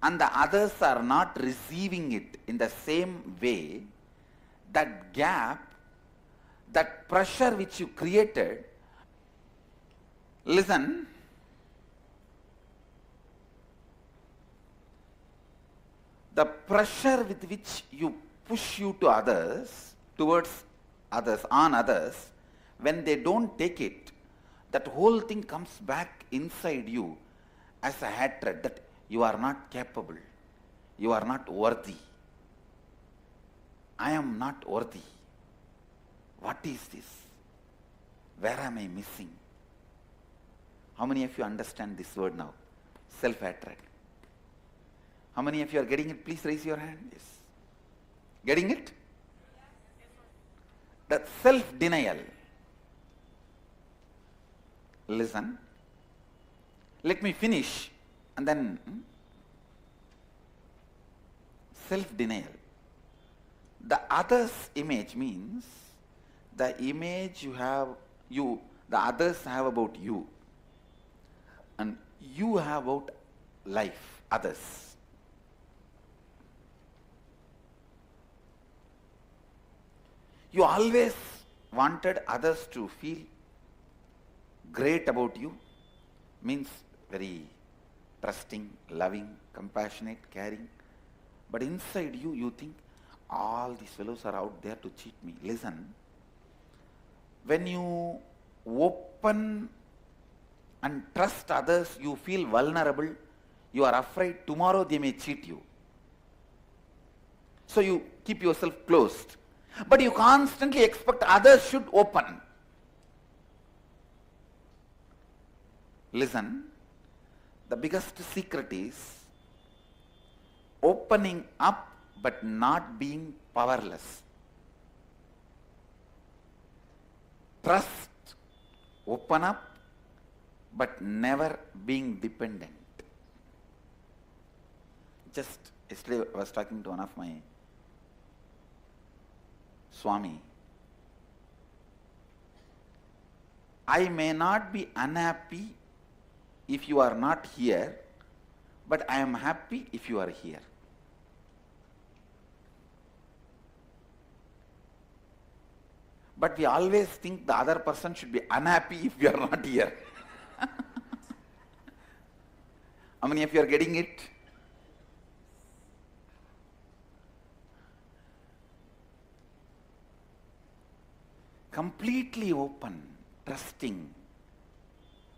and the others are not receiving it in the same way, that gap, that pressure which you created, listen, the pressure with which you push you to others, towards others, on others, when they don't take it, that whole thing comes back inside you as a hatred that you are not capable, you are not worthy. I am not worthy. What is this? Where am I missing? How many of you understand this word now? Self-hatred. How many of you are getting it? Please raise your hand. Yes. Getting it? That self-denial. Listen. Let me finish and then self-denial. The other's image means the image the others have about you, and you have about life, others. You always wanted others to feel great about you, means very trusting, loving, compassionate, caring. But inside you, you think, all these fellows are out there to cheat me. Listen, when you open and trust others, you feel vulnerable, you are afraid tomorrow they may cheat you. So you keep yourself closed. But you constantly expect others should open. Listen, the biggest secret is opening up but not being powerless. Trust, open up, but never being dependent. Just yesterday I was talking to one of my Swami. I may not be unhappy if you are not here, but I am happy if you are here. But we always think the other person should be unhappy if we are not here. How many of you are getting it? Completely open, trusting,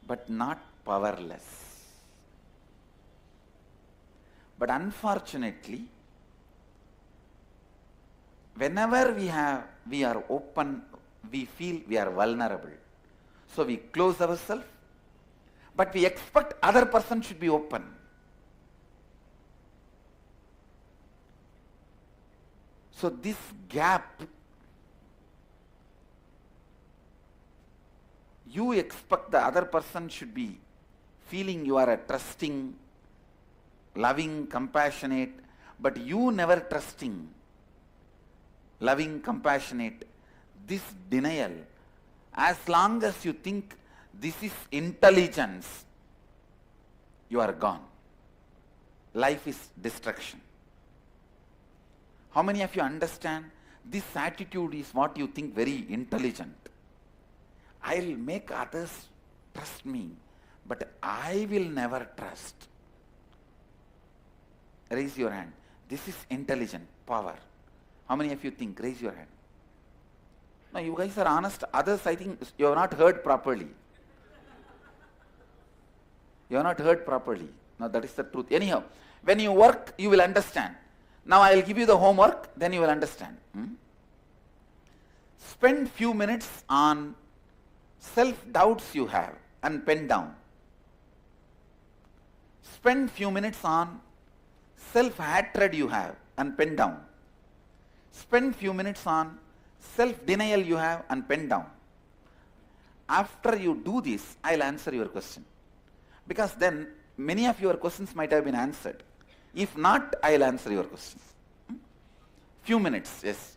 but not powerless. But unfortunately, whenever we are open, we feel we are vulnerable. So we close ourselves, but we expect other person should be open. So this gap, you expect the other person should be feeling you are a trusting, loving, compassionate, but you never trusting, loving, compassionate. This denial, as long as you think this is intelligence, you are gone. Life is destruction. How many of you understand this attitude is what you think very intelligent? I'll make others trust me, but I will never trust. Raise your hand. This is intelligent power. How many of you think? Raise your hand. No, you guys are honest. Others, I think you have not heard properly. You have not heard properly. No, that is the truth. Anyhow, when you work, you will understand. Now I will give you the homework, then you will understand. Spend few minutes on self-doubts you have and pen down. Spend few minutes on self-hatred you have and pen down. Spend few minutes on self-denial you have and pen down. After you do this, I will answer your question. Because then many of your questions might have been answered. If not, I will answer your questions. Few minutes, yes.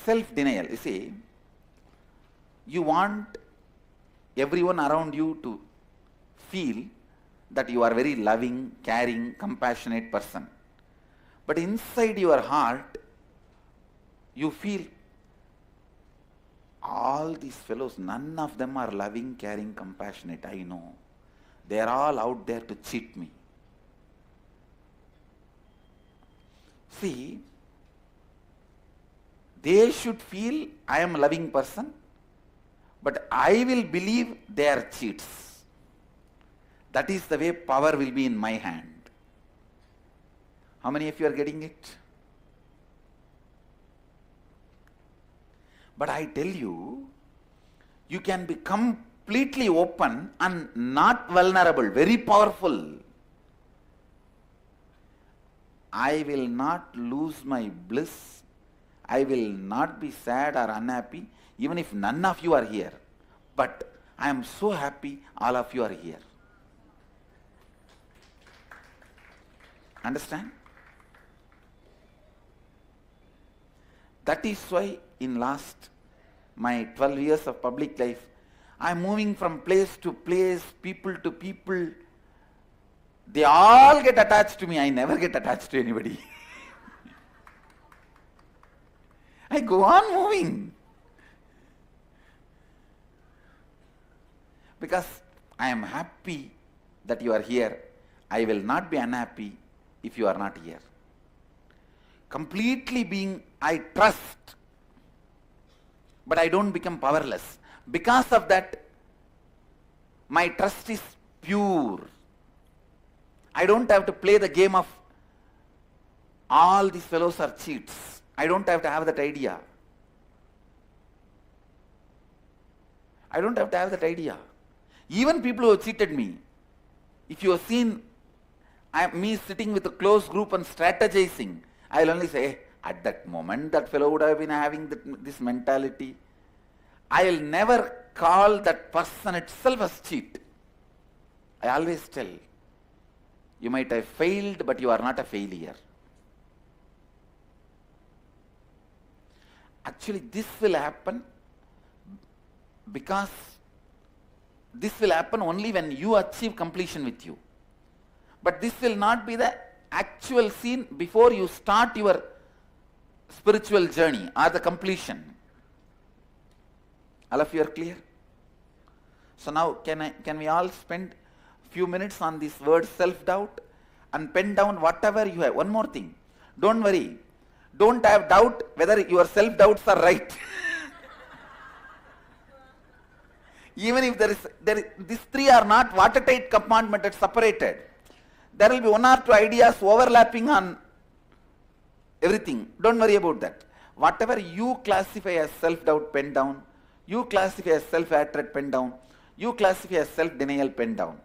Self-denial, you see, you want everyone around you to feel that you are very loving, caring, compassionate person. But inside your heart, you feel all these fellows, none of them are loving, caring, compassionate, I know. They are all out there to cheat me. See, they should feel I am a loving person, but I will believe they are cheats. That is the way power will be in my hand. How many of you are getting it? But I tell you, you can be completely open and not vulnerable, very powerful. I will not lose my bliss. I will not be sad or unhappy, even if none of you are here. But I am so happy all of you are here. Understand? That is why in last my 12 years of public life, I am moving from place to place, people to people. They all get attached to me. I never get attached to anybody. I go on moving. Because I am happy that you are here. I will not be unhappy if you are not here. Completely being, I trust, but I don't become powerless. Because of that, my trust is pure. I don't have to play the game of all these fellows are cheats. I don't have to have that idea. I don't have to have that idea. Even people who have cheated me, if you have seen me sitting with a close group and strategizing, I will only say, at that moment that fellow would have been having this mentality. I will never call that person itself as cheat. I always tell, you might have failed, but you are not a failure. Actually, this will happen because this will happen only when you achieve completion with you. But this will not be the actual scene before you start your spiritual journey or the completion. All of you are clear? So now can we all spend few minutes on this word self-doubt and pen down whatever you have. One more thing. Don't worry. Don't have doubt whether your self-doubts are right. Even if these three are not watertight compartmented, separated, there will be one or two ideas overlapping on everything. Don't worry about that. Whatever you classify as self-doubt, pen down. You classify as self-hatred, pen down. You classify as self-denial, pen down.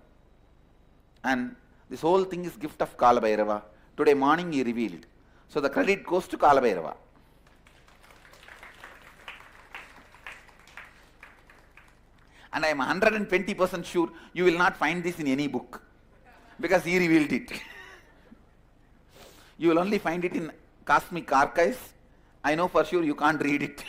And this whole thing is gift of Kala Bhairava. Today morning he revealed. So the credit goes to Kalabhairava. And I am 120% sure you will not find this in any book, because he revealed it. You will only find it in cosmic archives. I know for sure you can't read it.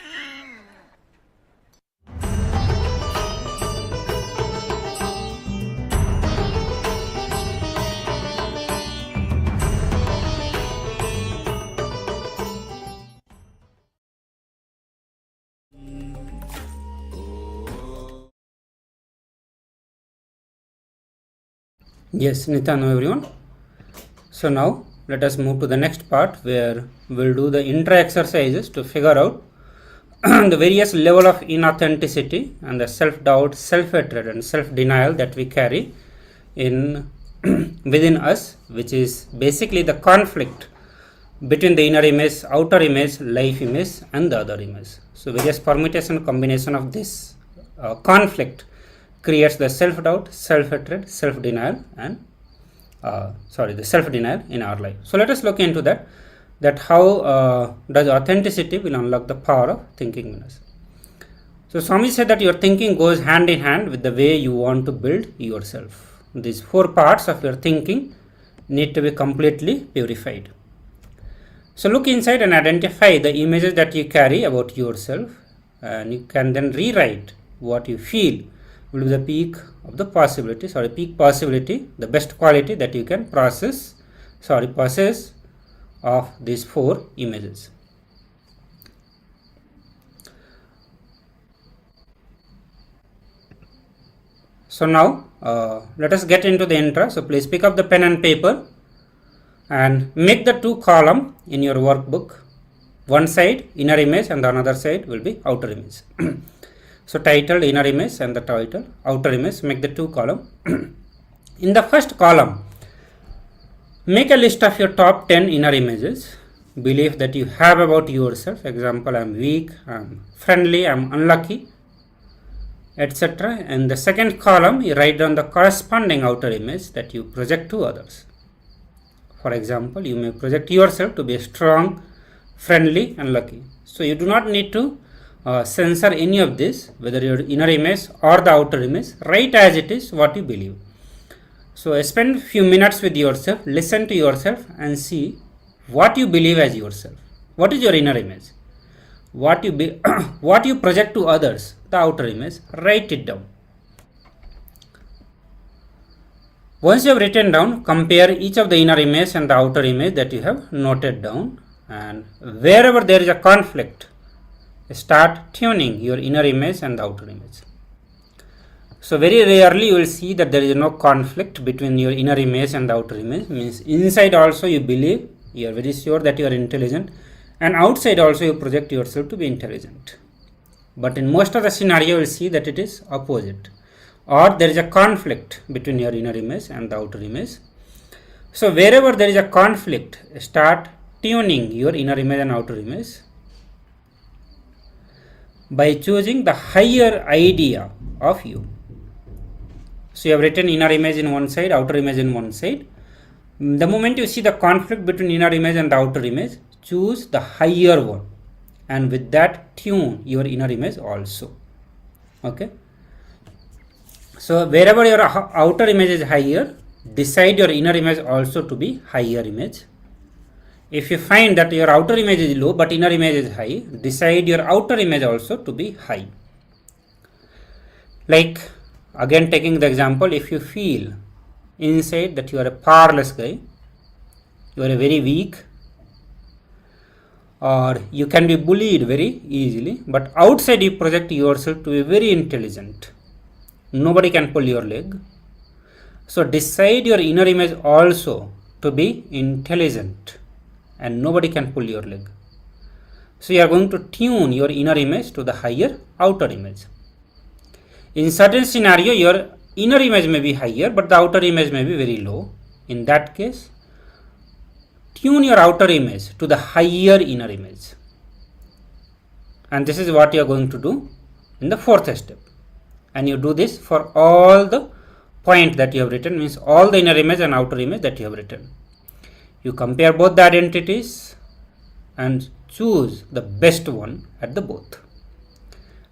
Yes, Nitano everyone. So now let us move to the next part where we'll do the intra exercises to figure out the various level of inauthenticity and the self-doubt, self-hatred and self-denial that we carry in within us, which is basically the conflict between the inner image, outer image, life image and the other image. So various permutation combination of this conflict creates the self-doubt, self-hatred, self-denial and the self-denial in our life. So let us look into that how does authenticity will unlock the power of thinking in us. So Swami said that your thinking goes hand in hand with the way you want to build yourself. These 4 parts of your thinking need to be completely purified. So look inside and identify the images that you carry about yourself, and you can then rewrite what you feel will be the peak of the possibility, the best quality that you can possess of these 4 images. So now let us get into the intra. So please pick up the pen and paper and make the 2 column in your workbook. One side inner image and the another side will be outer image. So title inner image and the title outer image, make the 2 column. In the first column, make a list of your top 10 inner images, belief that you have about yourself. Example, I am weak, I am friendly, I am unlucky, etc. In the second column, you write down the corresponding outer image that you project to others. For example, you may project yourself to be strong, friendly and lucky. So you do not need to censor any of this, whether your inner image or the outer image. Write as it is what you believe. So spend few minutes with yourself, listen to yourself and see what you believe as yourself. What is your inner image? What you project to others, the outer image. Write it down. Once you have written down, compare each of the inner image and the outer image that you have noted down, and wherever there is a conflict, start tuning your inner image and the outer image. So very rarely you will see that there is no conflict between your inner image and the outer image. Means inside also you believe, you are very sure that you are intelligent, and outside also you project yourself to be intelligent. But in most of the scenario you will see that it is opposite, or there is a conflict between your inner image and the outer image. So wherever there is a conflict, start tuning your inner image and outer image by choosing the higher idea of you. So you have written inner image in one side, outer image in one side. The moment you see the conflict between inner image and the outer image, choose the higher one, and with that tune your inner image also. Okay. So wherever your outer image is higher, decide your inner image also to be higher image. If you find that your outer image is low but inner image is high, decide your outer image also to be high. Like, again taking the example, if you feel inside that you are a powerless guy, you are a very weak, or you can be bullied very easily, but outside you project yourself to be very intelligent, nobody can pull your leg. So decide your inner image also to be intelligent and nobody can pull your leg. So you are going to tune your inner image to the higher outer image. In certain scenario, your inner image may be higher but the outer image may be very low. In that case, tune your outer image to the higher inner image. And this is what you are going to do in the 4th step. And you do this for all the points that you have written, means all the inner image and outer image that you have written. You compare both the identities and choose the best one at the both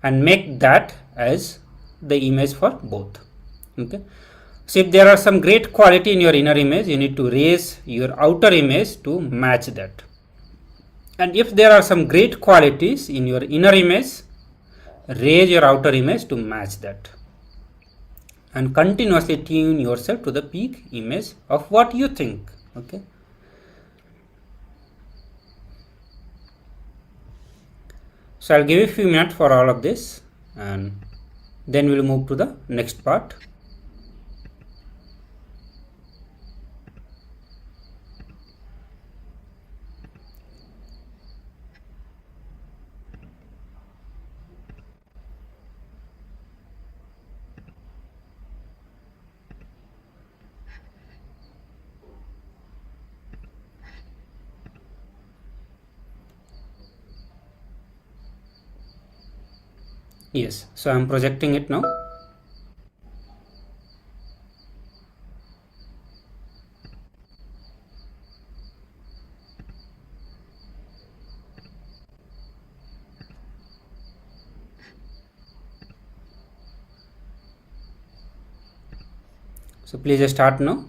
and make that as the image for both. Okay. So if there are some great quality in your inner image, you need to raise your outer image to match that. And if there are some great qualities in your inner image, raise your outer image to match that. And continuously tune yourself to the peak image of what you think. Okay. So I'll give you a few minutes for all of this, and then we'll move to the next part. Yes, so I'm projecting it now. So please start now.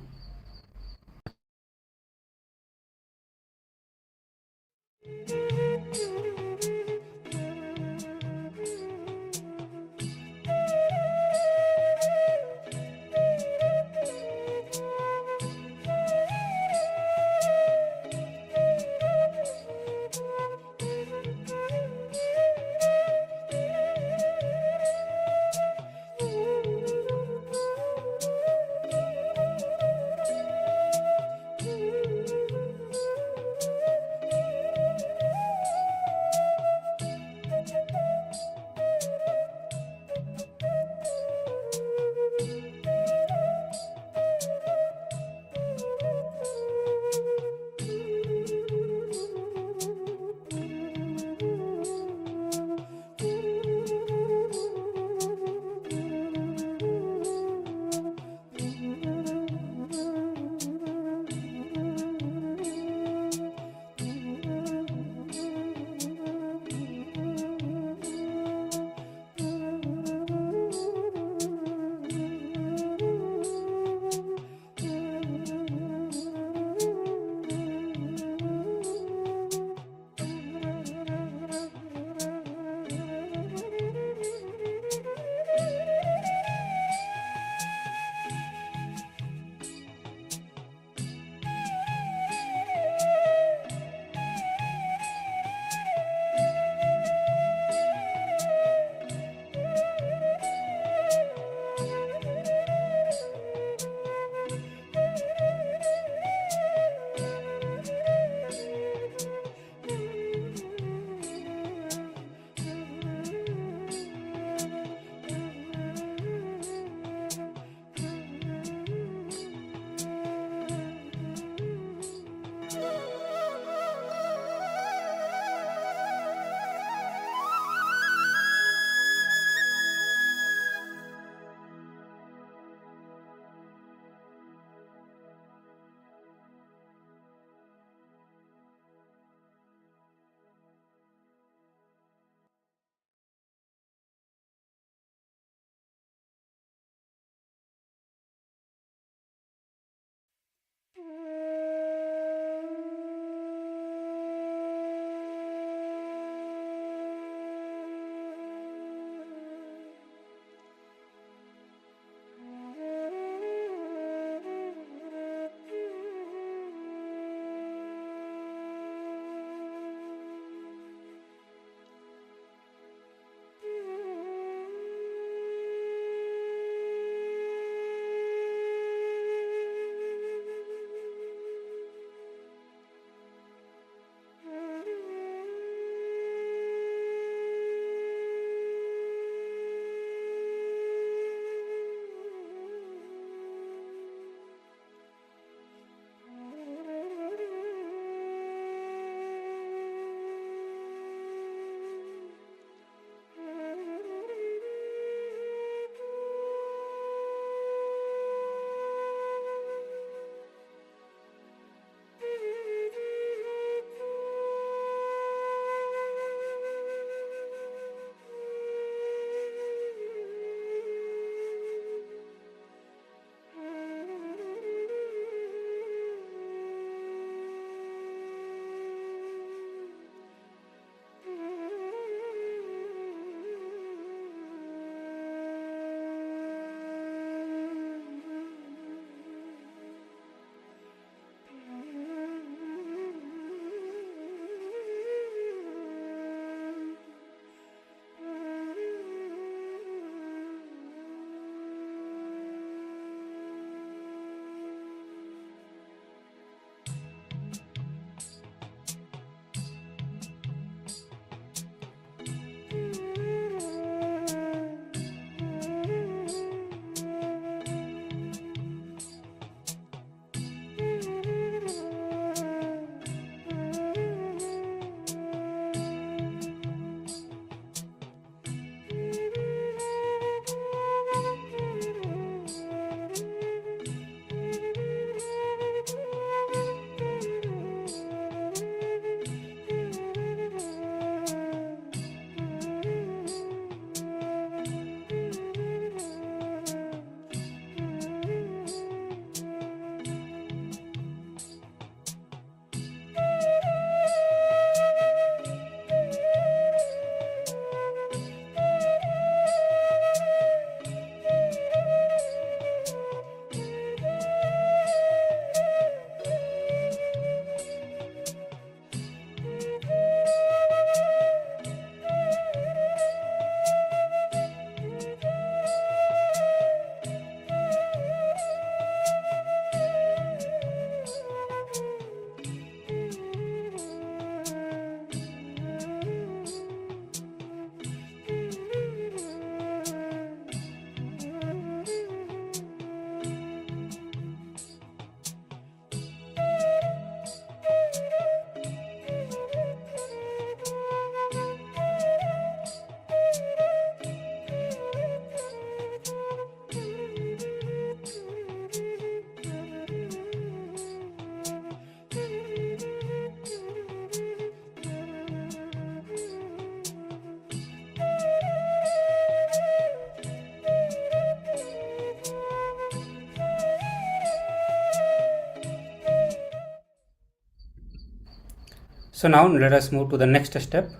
So now let us move to the next step.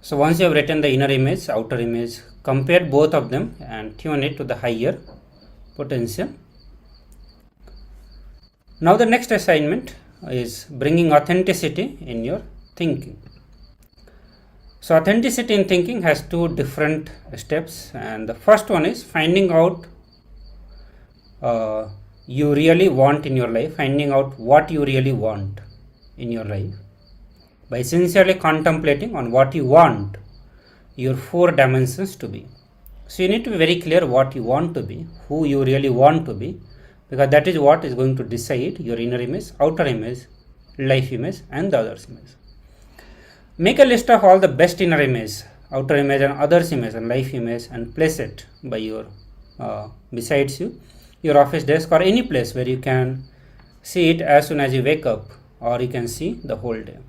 So once you have written the inner image, outer image, compare both of them and tune it to the higher potential. Now the next assignment is bringing authenticity in your thinking. So authenticity in thinking has two different steps, and the first one is finding out you really want in your life, finding out what you really want in your life by sincerely contemplating on what you want your 4 dimensions to be. So you need to be very clear what you want to be, who you really want to be, because that is what is going to decide your inner image, outer image, life image and the others image. Make a list of all the best inner image, outer image and others image and life image and place it by your besides you, your office desk or any place where you can see it as soon as you wake up, or you can see the whole day.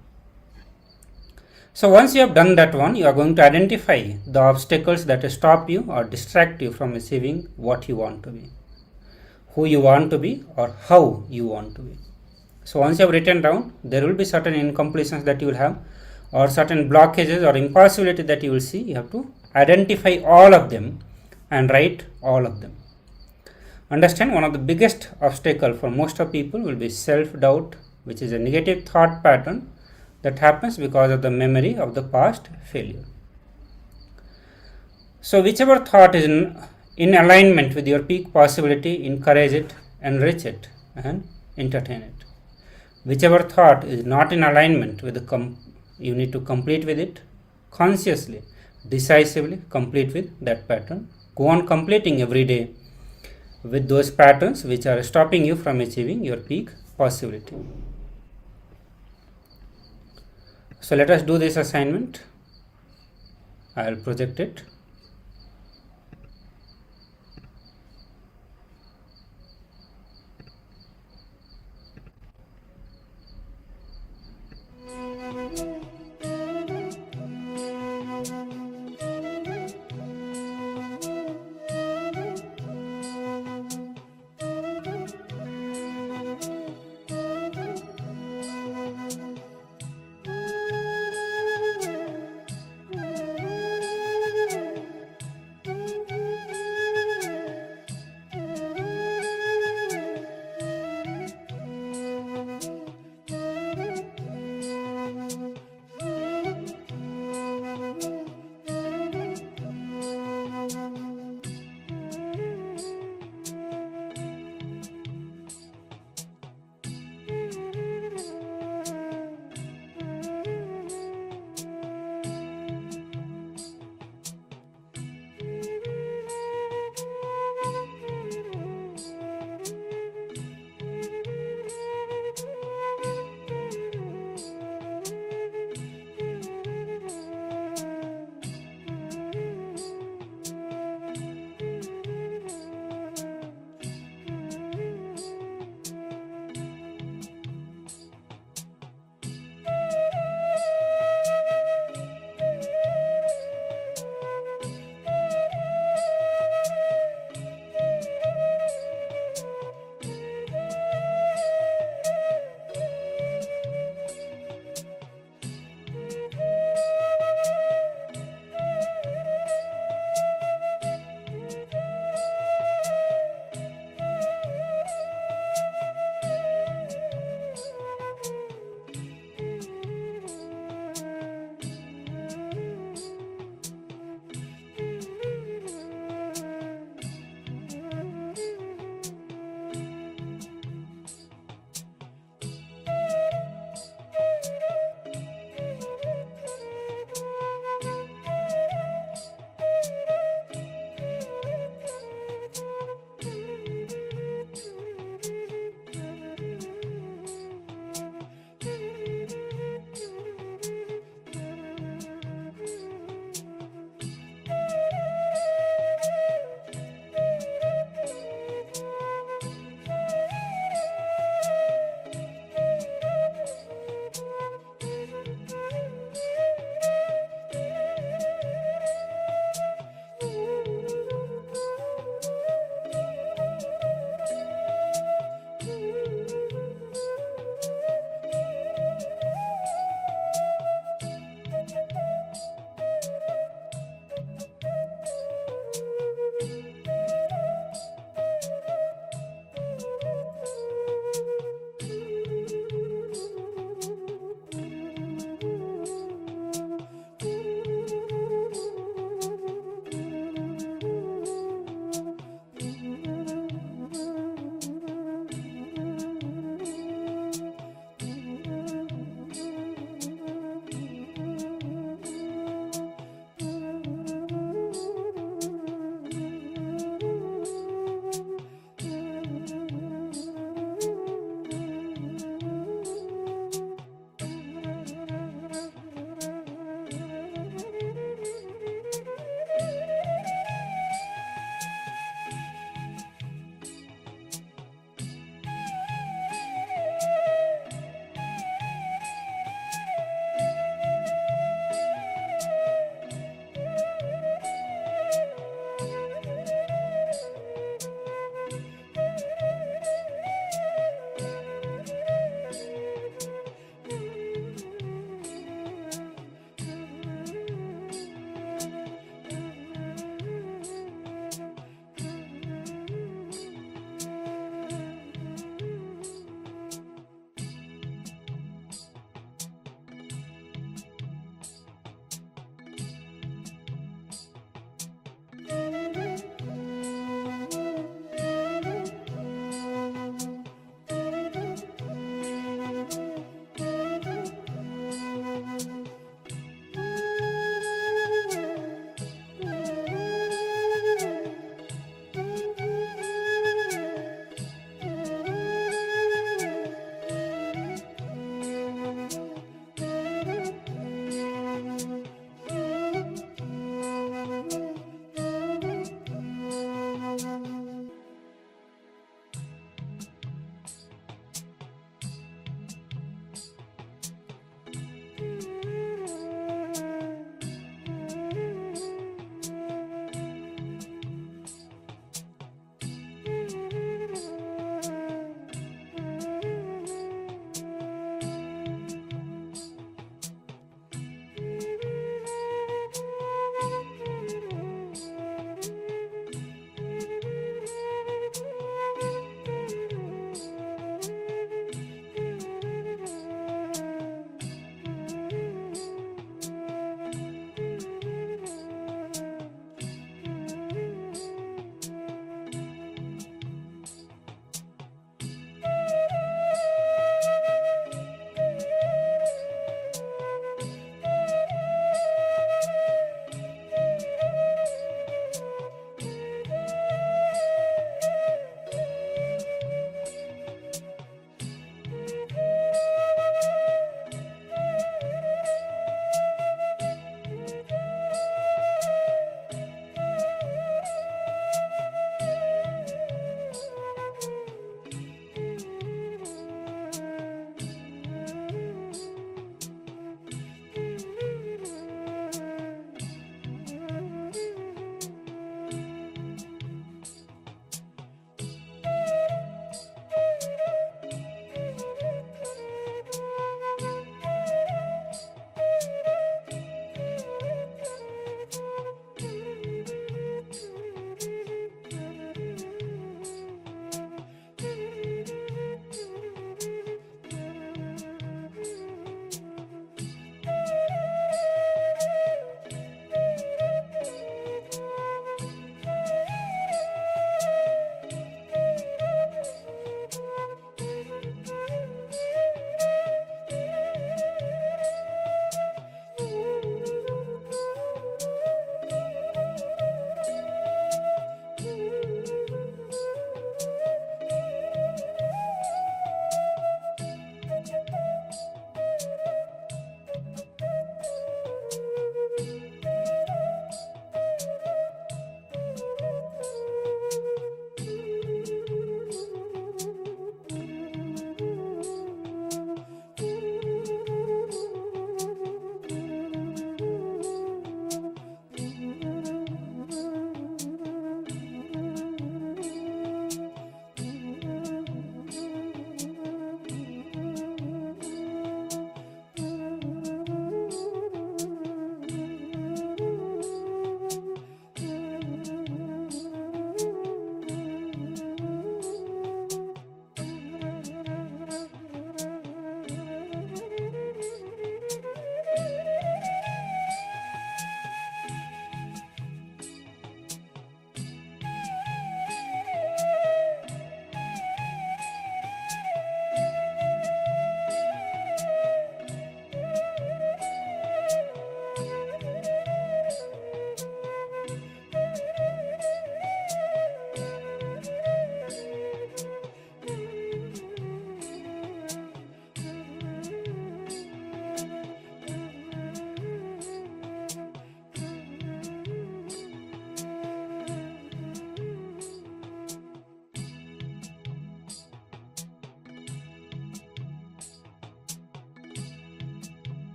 So once you have done that one, you are going to identify the obstacles that stop you or distract you from achieving what you want to be, who you want to be or how you want to be. So once you have written down, there will be certain incompletions that you will have, or certain blockages or impossibility that you will see. You have to identify all of them and write all of them. Understand, one of the biggest obstacle for most of people will be self-doubt, which is a negative thought pattern that happens because of the memory of the past failure. So whichever thought is in alignment with your peak possibility, encourage it, enrich it and entertain it. Whichever thought is not in alignment with you need to complete with it consciously, decisively complete with that pattern. Go on completing every day with those patterns which are stopping you from achieving your peak possibility. So let us do this assignment. I will project it.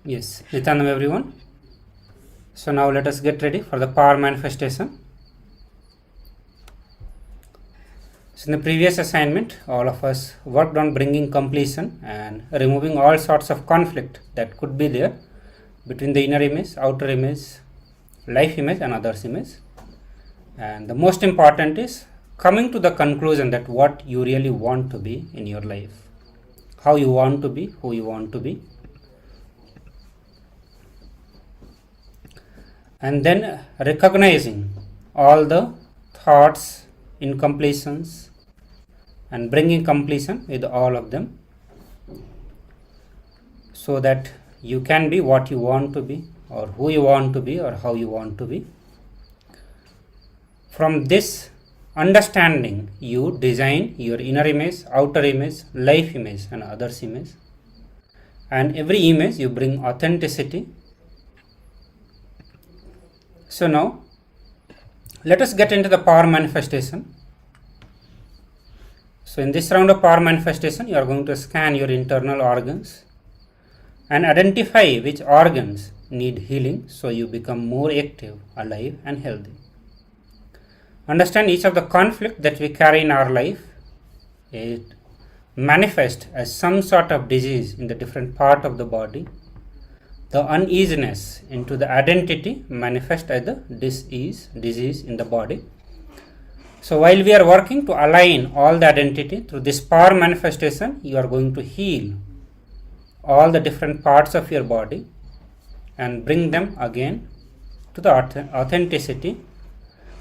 Yes, Nityanam everyone. So now let us get ready for the power manifestation. So in the previous assignment, all of us worked on bringing completion and removing all sorts of conflict that could be there between the inner image, outer image, life image and others image. And the most important is coming to the conclusion that what you really want to be in your life, how you want to be, who you want to be. And then recognizing all the thoughts, incompletions, and bringing completion with all of them, so that you can be what you want to be, or who you want to be, or how you want to be. From this understanding, you design your inner image, outer image, life image, and others image. And every image you bring authenticity. So now, let us get into the power manifestation. So in this round of power manifestation, you are going to scan your internal organs and identify which organs need healing so you become more active, alive and healthy. Understand each of the conflict that we carry in our life. It manifests as some sort of disease in the different part of the body. The uneasiness into the identity manifests as the disease in the body. So while we are working to align all the identity through this power manifestation, you are going to heal all the different parts of your body and bring them again to the authenticity,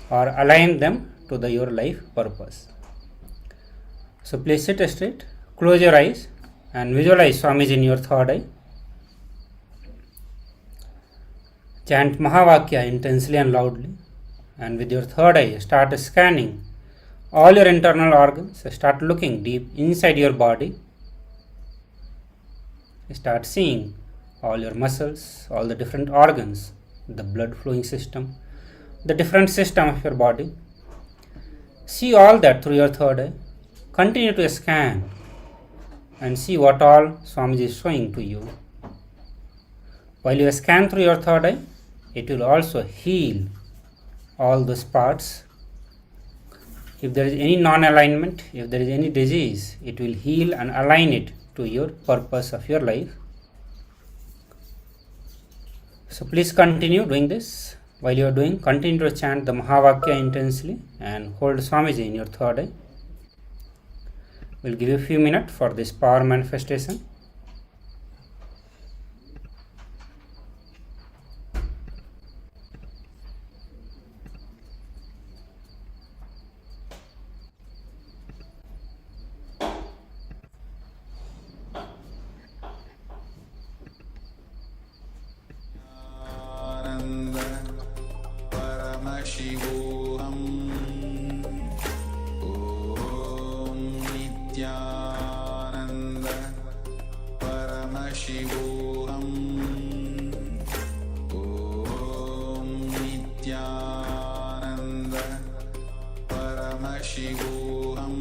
or align them to your life purpose. So please sit straight, close your eyes and visualize Swamiji in your third eye. Chant Mahavakya intensely and loudly, and with your third eye start scanning all your internal organs. Start looking deep inside your body. Start seeing all your muscles, all the different organs, the blood flowing system, the different system of your body. See all that through your third eye. Continue to scan and see what all Swamiji is showing to you. While you scan through your third eye, it will also heal all those parts. If there is any non-alignment, if there is any disease, it will heal and align it to your purpose of your life. So please continue doing this. While you are doing, continue to chant the Mahavakya intensely and hold Swamiji in your third eye. We'll give you a few minutes for this power manifestation. Paramashivoham Om Nityananda Paramashivoham Om Nityananda Paramashivoham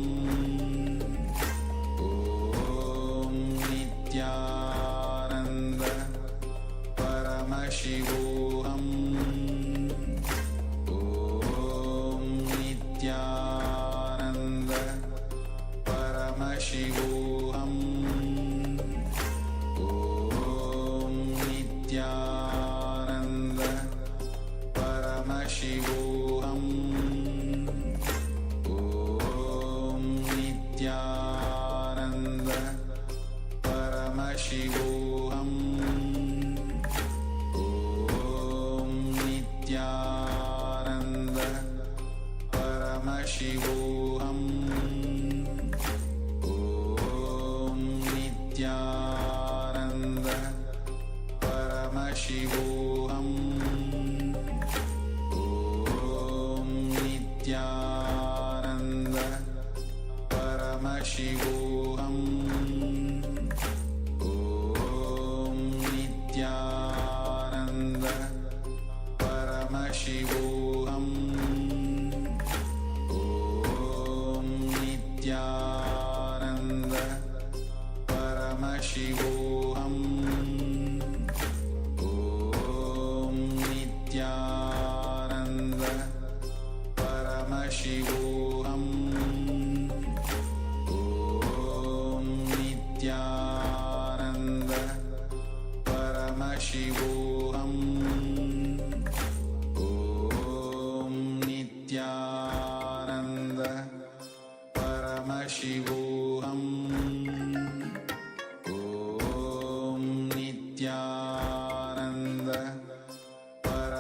Om Nityananda Paramashivoham Paramashivoham Om Nityananda Paramashivoham Om Nityananda Paramashivoham Om Nityananda Paramashivoham Nityananda Paramashivoham Om Nityananda Paramashivoham Om Nityananda Paramashivoham Om Nityananda Paramashivoham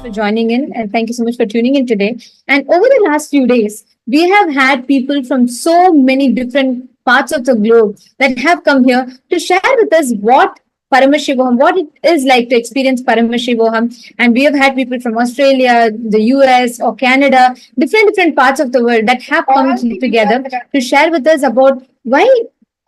for joining in, and thank you so much for tuning in today. And over the last few days, we have had people from so many different parts of the globe that have come here to share with us what it is like to experience Paramashivoham. And we have had people from Australia, the US, or Canada, different parts of the world that have come together to share with us about why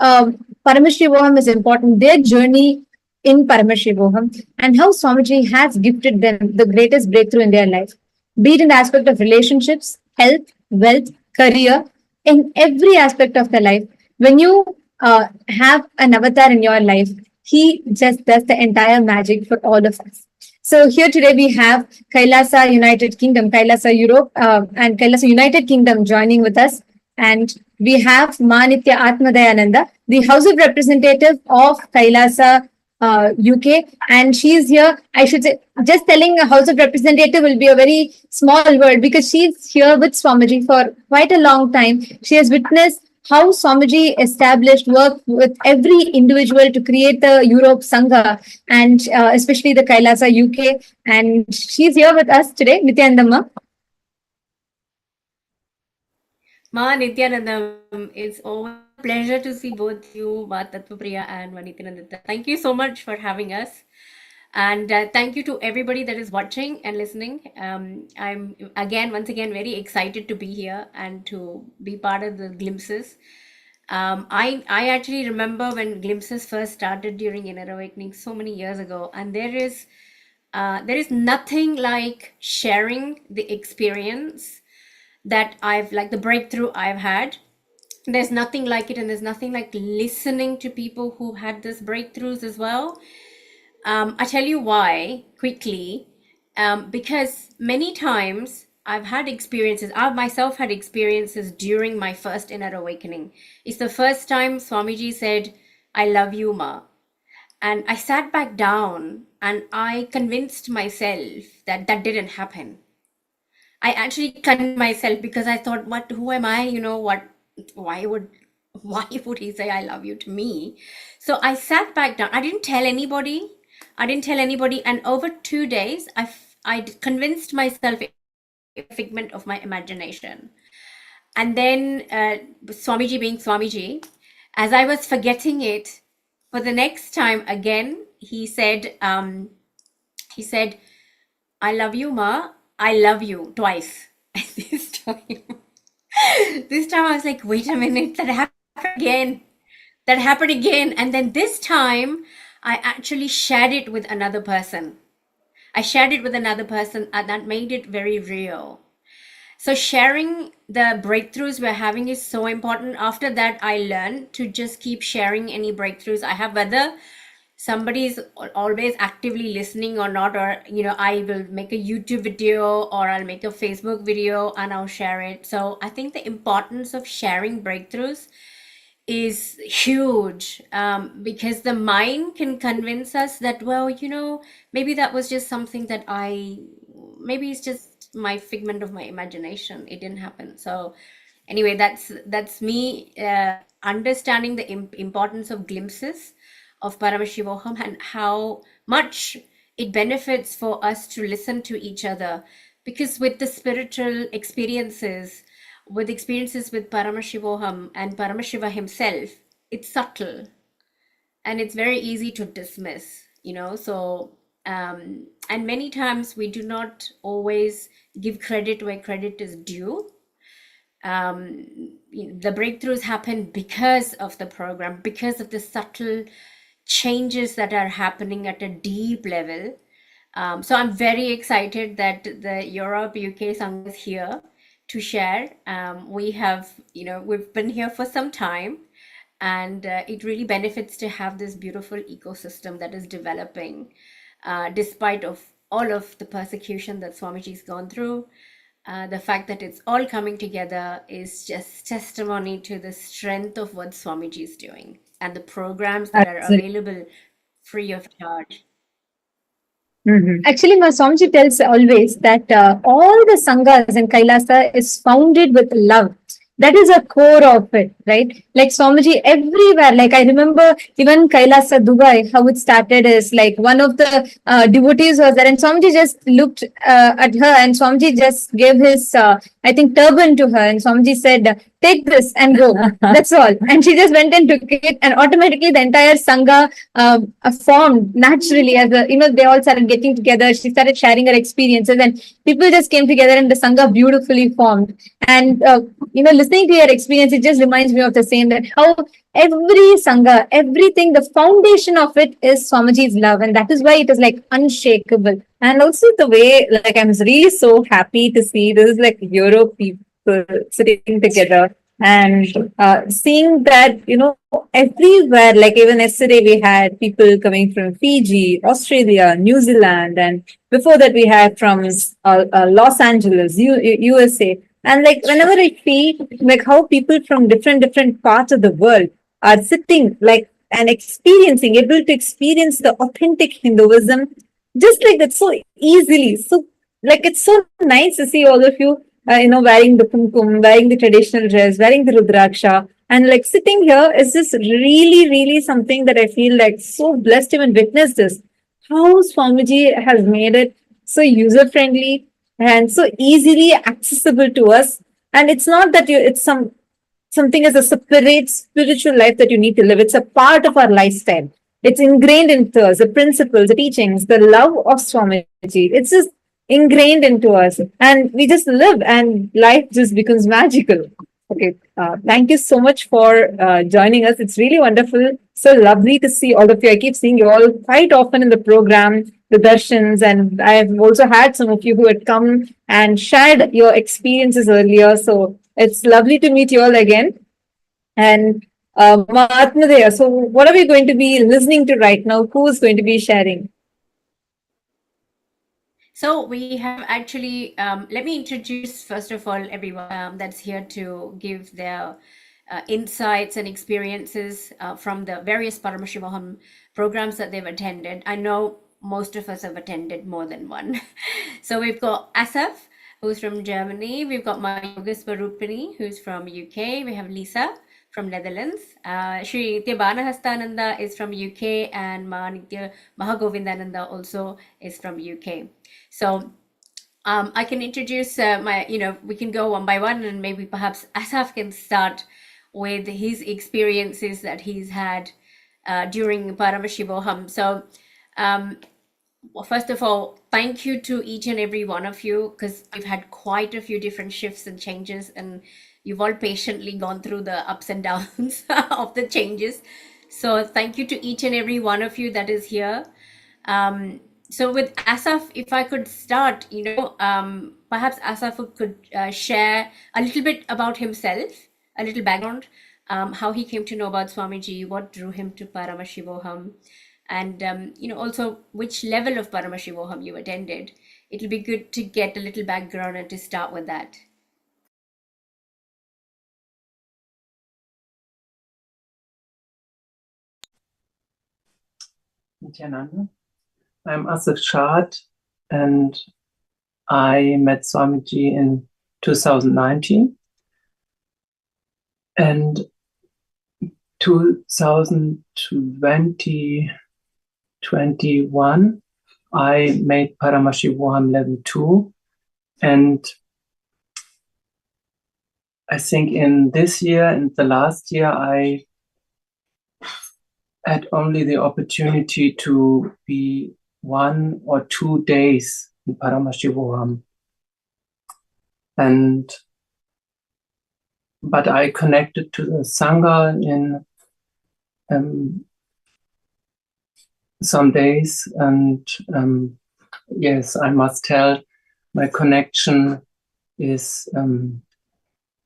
Paramashivoham is important, their journey in Paramashivoham, and how Swamiji has gifted them the greatest breakthrough in their life, be it in the aspect of relationships, health, wealth, career, in every aspect of their life. When you have an avatar in your life, he just does the entire magic for all of us. So here today we have Kailasa United Kingdom, Kailasa Europe, and Kailasa United Kingdom joining with us. And we have Manitya Atmadayananda, the House of Representative of Kailasa UK, and she's here. I should say, just telling a House of Representative will be a very small word because she's here with Swamiji for quite a long time. She has witnessed how Swamiji established work with every individual to create the Europe Sangha, and especially the Kailasa UK. And she's here with us today, Nityanandamma. Ma Nityanandam, it's always a pleasure to see both you, Ma Tattvapriya and Nityanandam. Thank you so much for having us. And thank you to everybody that is watching and listening. I'm once again very excited to be here and to be part of the Glimpses. I actually remember when Glimpses first started during Inner Awakening so many years ago, and there is nothing like sharing the experience that the breakthrough I've had. There's nothing like it, and there's nothing like listening to people who had these breakthroughs as well. I tell you why quickly, because many times I've had experiences, I myself had experiences during my first Inner Awakening. It's the first time Swamiji said, "I love you, Ma." And I sat back down and I convinced myself that that didn't happen. I actually convinced myself because I thought, who am I? Why would he say I love you to me? So I sat back down. I didn't tell anybody. And over 2 days, I convinced myself a figment of my imagination. And then Swamiji being Swamiji, as I was forgetting it, for the next time again, he said, "I love you, Ma. I love you," twice. This time I was like, wait a minute, that happened again. And then this time I actually shared it with another person. And that made it very real. So sharing the breakthroughs we're having is so important. After that, I learned to just keep sharing any breakthroughs I have, whether somebody's always actively listening or not, or I will make a YouTube video or I'll make a Facebook video and I'll share it. So I think the importance of sharing breakthroughs is huge, because the mind can convince us that, maybe that was just something that maybe it's just my figment of my imagination, it didn't happen. So anyway, that's me understanding the importance of glimpses of Paramashivoham and how much it benefits for us to listen to each other, because with the spiritual experiences, with Paramashivoham and Paramashiva himself, it's subtle and it's very easy to dismiss, so and many times we do not always give credit where credit is due. The breakthroughs happen because of the program, because of the subtle changes that are happening at a deep level. So I'm very excited that the Europe UK Sangha is here to share. We've been here for some time, and it really benefits to have this beautiful ecosystem that is developing, despite of all of the persecution that Swamiji's gone through. The fact that it's all coming together is just testimony to the strength of what Swamiji is doing and the programs that are available free of charge. Actually, my Swamiji tells always that all the sanghas in Kailasa is founded with love. That is a core of it. right? Like Swamiji everywhere. Like I remember even Kailasa Dubai, how it started is like one of the devotees was there, and Swamiji just looked at her, and Swamiji just gave his, I think, turban to her, and Swamiji said, "Take this and go." That's all. And she just went and took it, and automatically the entire sangha formed naturally. As a, they all started getting together. She started sharing her experiences, and people just came together, and the sangha beautifully formed. And listening to your experience, it just reminds me of the same, that how every sangha, everything, the foundation of it is Swamiji's love, and that is why it is like unshakable. And also the way, like, I'm really so happy to see this is like Europe people sitting together and seeing that, everywhere, like even yesterday we had people coming from Fiji, Australia, New Zealand, and before that we had from Los Angeles, USA. And like whenever I see like how people from different parts of the world are sitting like and experiencing, able to experience the authentic Hinduism just like that so easily. So like it's so nice to see all of you, wearing the kumkum, wearing the traditional dress, wearing the rudraksha, and like sitting here is just really, really something that I feel like so blessed to even witness this. How Swamiji has made it so user friendly and so easily accessible to us. And it's not that it's something as a separate spiritual life that you need to live. It's a part of our lifestyle. It's ingrained into us, the principles, the teachings, the love of Swamiji. It's just ingrained into us. And we just live and life just becomes magical. Okay. Thank you so much for joining us. It's really wonderful. So lovely to see all of you. I keep seeing you all quite often in the program, the darshans, and I've also had some of you who had come and shared your experiences earlier. So it's lovely to meet you all again. And Mahatmadaya, so what are we going to be listening to right now? Who is going to be sharing? So we have actually, let me introduce first of all everyone that's here to give their insights and experiences from the various Paramashivoham programs that they've attended. I know most of us have attended more than one. So we've got Asaf, who's from Germany. We've got my Yoga Swarupini, who's from UK. We have Lisa from Netherlands. Shri Nitya Banahastananda is from UK, and Nitya Mahagovindananda also is from UK. So I can introduce we can go one by one, and maybe perhaps Asaf can start with his experiences that he's had during Paramashivoham. So first of all, thank you to each and every one of you, because we've had quite a few different shifts and changes, and you've all patiently gone through the ups and downs of the changes. So thank you to each and every one of you that is here. So with Asaf, if I could start, perhaps Asaf could share a little bit about himself, a little background, how he came to know about Swamiji, what drew him to Paramashivoham, and also which level of Paramashivoham you attended. It'll be good to get a little background and to start with that. Nityananda. I'm Asaf Shad, and I met Swamiji in 2019. And 2021, I made Paramashivoham Level-2. And I think in this year and the last year, I had only the opportunity to be 1 or 2 days in Paramashivoham. But I connected to the Sangha in some days, and yes, I must tell, my connection is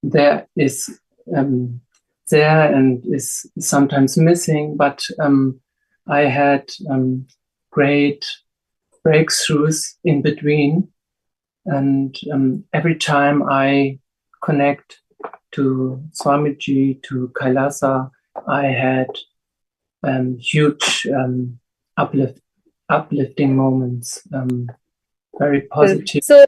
there and is sometimes missing, but I had great breakthroughs in between, and every time I connect to Swamiji, to Kailasa, I had huge uplifting moments, very positive. So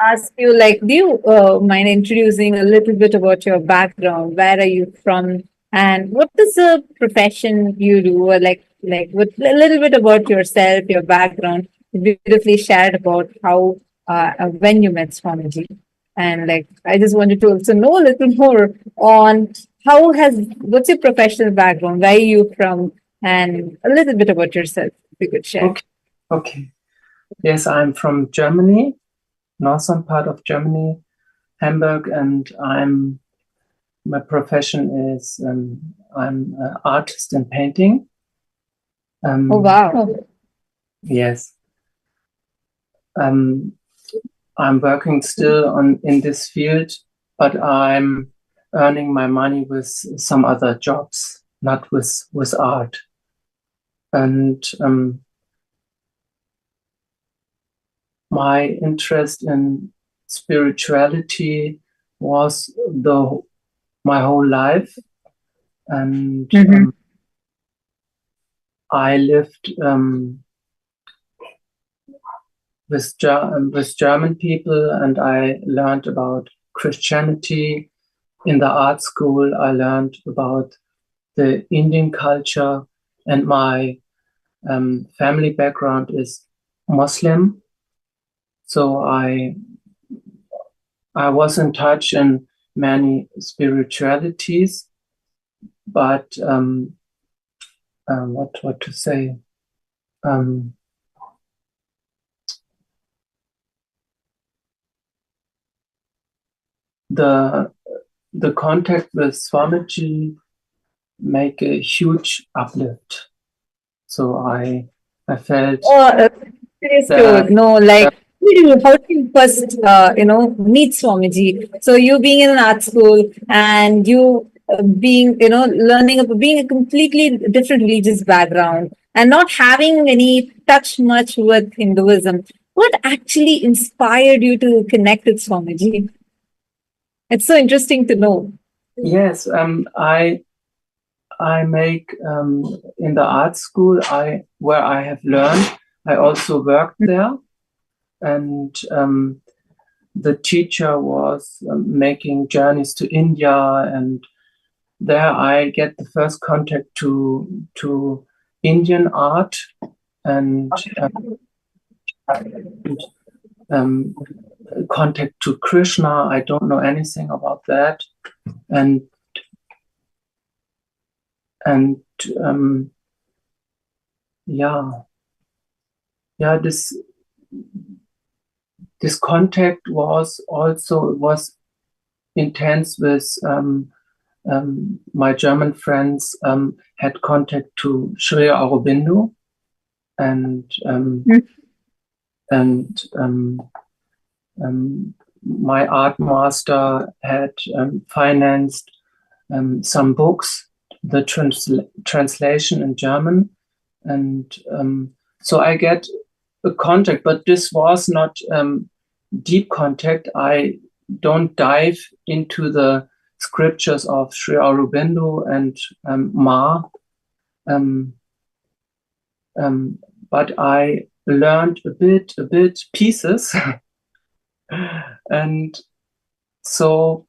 ask you, do you mind introducing a little bit about your background? Where are you from, and what is the profession you do? Or with a little bit about yourself, your background. You beautifully shared about how when you met Swamiji, and I just wanted to also know a little more on what's your professional background? Where are you from, and a little bit about yourself. If you could share. Okay. Yes, I'm from Germany, northern part of Germany, Hamburg, and my profession is I'm an artist in painting. Oh wow! Yes. I'm working still in this field, but I'm earning my money with some other jobs, not with art. And my interest in spirituality was my whole life, and I lived with German people, and I learned about Christianity. In the art school, I learned about the Indian culture, and my family background is Muslim. So I was in touch in many spiritualities, but what to say? The contact with Swamiji make a huge uplift. So I felt. Oh, it's good. No, how did you first, meet Swamiji? So you being in an art school and you being, being a completely different religious background and not having any touch much with Hinduism, what actually inspired you to connect with Swamiji? It's so interesting to know. Yes, I make in the art school where I have learned. I also worked there, and the teacher was making journeys to India, and there I get the first contact to Indian art and contact to Krishna. I don't know anything about that, and this contact was intense with my German friends had contact to Sri Aurobindo, and my art master had financed some books, the translation in German, and so I get a contact, but this was not deep contact. I don't dive into the scriptures of Sri Aurobindo and Ma, but I learned a bit pieces, and so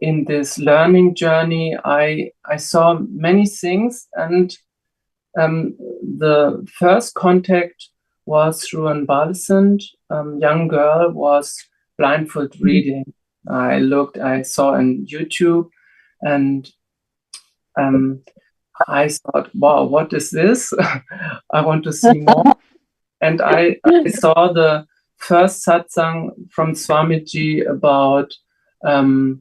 in this learning journey, I saw many things, and the first contact was through an adolescent young girl was blindfold reading. I saw on YouTube, and I thought, wow, what is this? I want to see more. And I saw the first satsang from Swamiji about the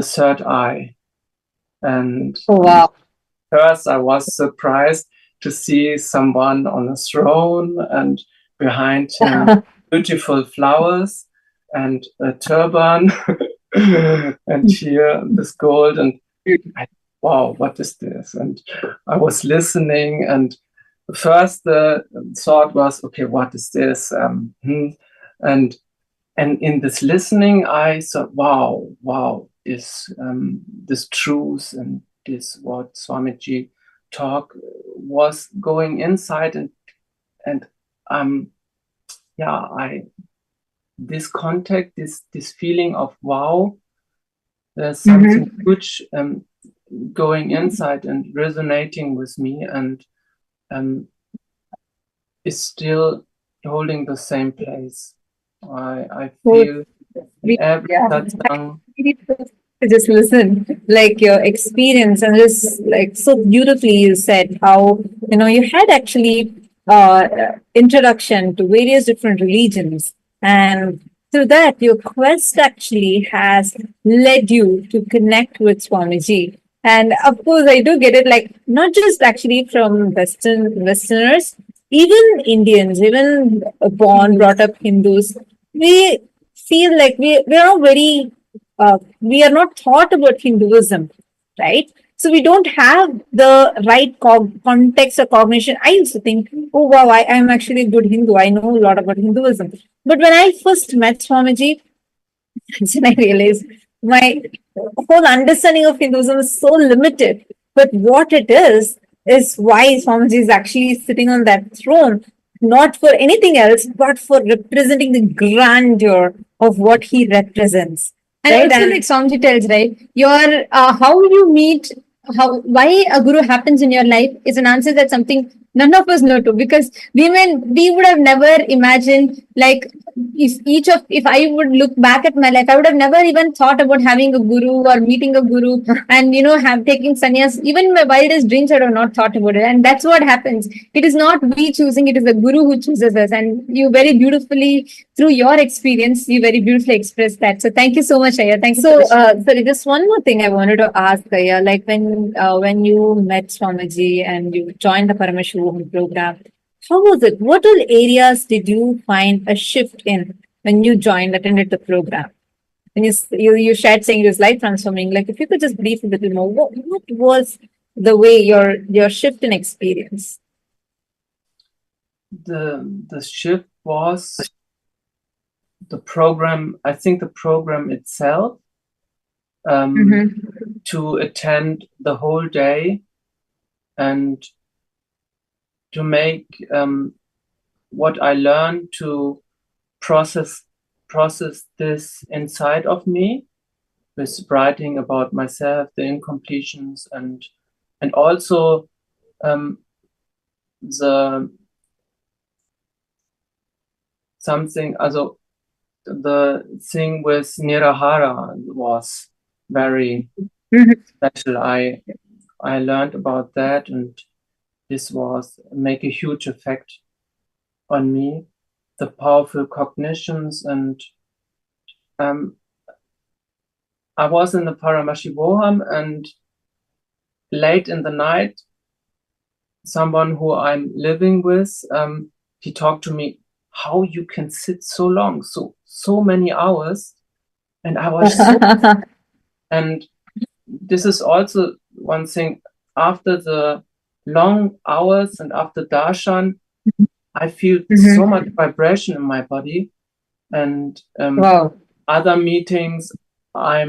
third eye. And wow. First I was surprised to see someone on a throne, and behind him beautiful flowers and a turban and here this gold, and wow, what is this? And I was listening, and first the thought was, okay, what is this? And in this listening, I thought, wow, is this truth and this what Swamiji talk was going inside, and this contact, this feeling of wow, there's something huge going inside and resonating with me, and is still holding the same place. I feel every satsang. To just listen, like your experience, and just like so beautifully you said how you had actually introduction to various different religions, and through that your quest actually has led you to connect with Swamiji. And of course, I do get it, like not just actually from Westerners, even Indians, even born, brought up Hindus, we feel like we're not very we are not taught about Hinduism, right? So we don't have the right context or cognition. I used to think, oh wow, I'm actually a good Hindu. I know a lot about Hinduism. But when I first met Swamiji, then I realized my whole understanding of Hinduism is so limited. But what it is why Swamiji is actually sitting on that throne, not for anything else, but for representing the grandeur of what he represents. And also, like Swamiji tells, right, your how you meet, why a guru happens in your life is an answer that's something none of us know to, because we would have never imagined, like if I would look back at my life, I would have never even thought about having a guru or meeting a guru and have taking sannyas. Even in my wildest dreams, I would have not thought about it. And that's what happens. It is not we choosing, it is the guru who chooses us. And you very beautifully, through your experience, you very beautifully expressed that. So thank you so much, Aya. Thank you. So sorry, just one more thing I wanted to ask, Aya. Like when you met Swamiji and you joined the Paramashivoham program, how was it? What all areas did you find a shift in when you attended the program? When you shared saying it was life transforming, like if you could just brief a little more, what was the way your shift in experience? The shift was the program. I think the program itself, to attend the whole day and to make what I learned to process this inside of me, with writing about myself, the incompletions, and also the thing with Nirahara was very special. I learned about that, and this was make a huge effect on me. The powerful cognitions, and I was in the Paramashivoham, and late in the night, someone who I'm living with, he talked to me, how you can sit so long, so many hours, and I was so and this is also one thing. After the long hours and after darshan, I feel so much vibration in my body, and other meetings, I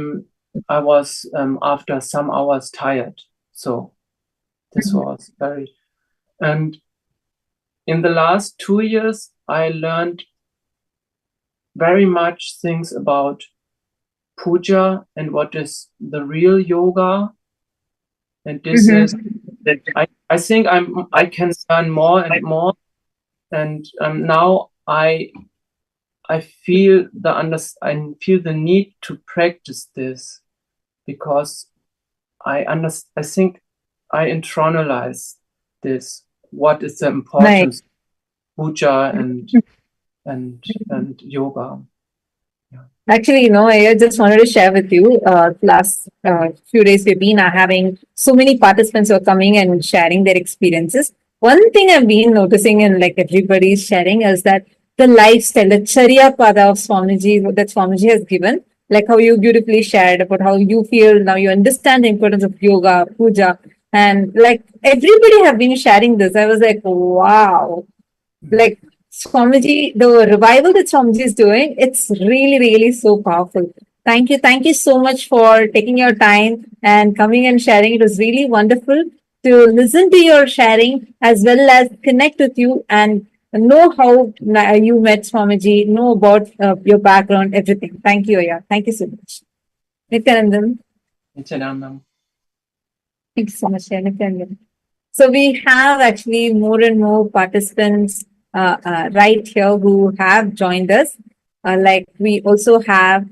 was after some hours tired. So this was very, and in the last 2 years, I learned very much things about puja and what is the real yoga. And this is, I think I can learn more and more. And now I feel the need to practice this, because I think I internalize this. What is the importance of puja and yoga? Actually, I just wanted to share with you, last few days we've been having so many participants who are coming and sharing their experiences. One thing I've been noticing, and like everybody's sharing, is that the lifestyle, the Charya Pada of Swamiji, that Swamiji has given, like how you beautifully shared about how you feel now you understand the importance of yoga, puja, and like everybody have been sharing this. I was like, wow, like Swamiji, the revival that Swamiji is doing, it's really, really so powerful. Thank you so much for taking your time and coming and sharing. It was really wonderful to listen to your sharing as well as connect with you and know how you met Swamiji, know about your background, everything. Thank you, Aya. Thank you so much. Nityanandam. Nityanandam. Thank you so much, Nityanandam. So we have actually more and more participants right here who have joined us. Like we also have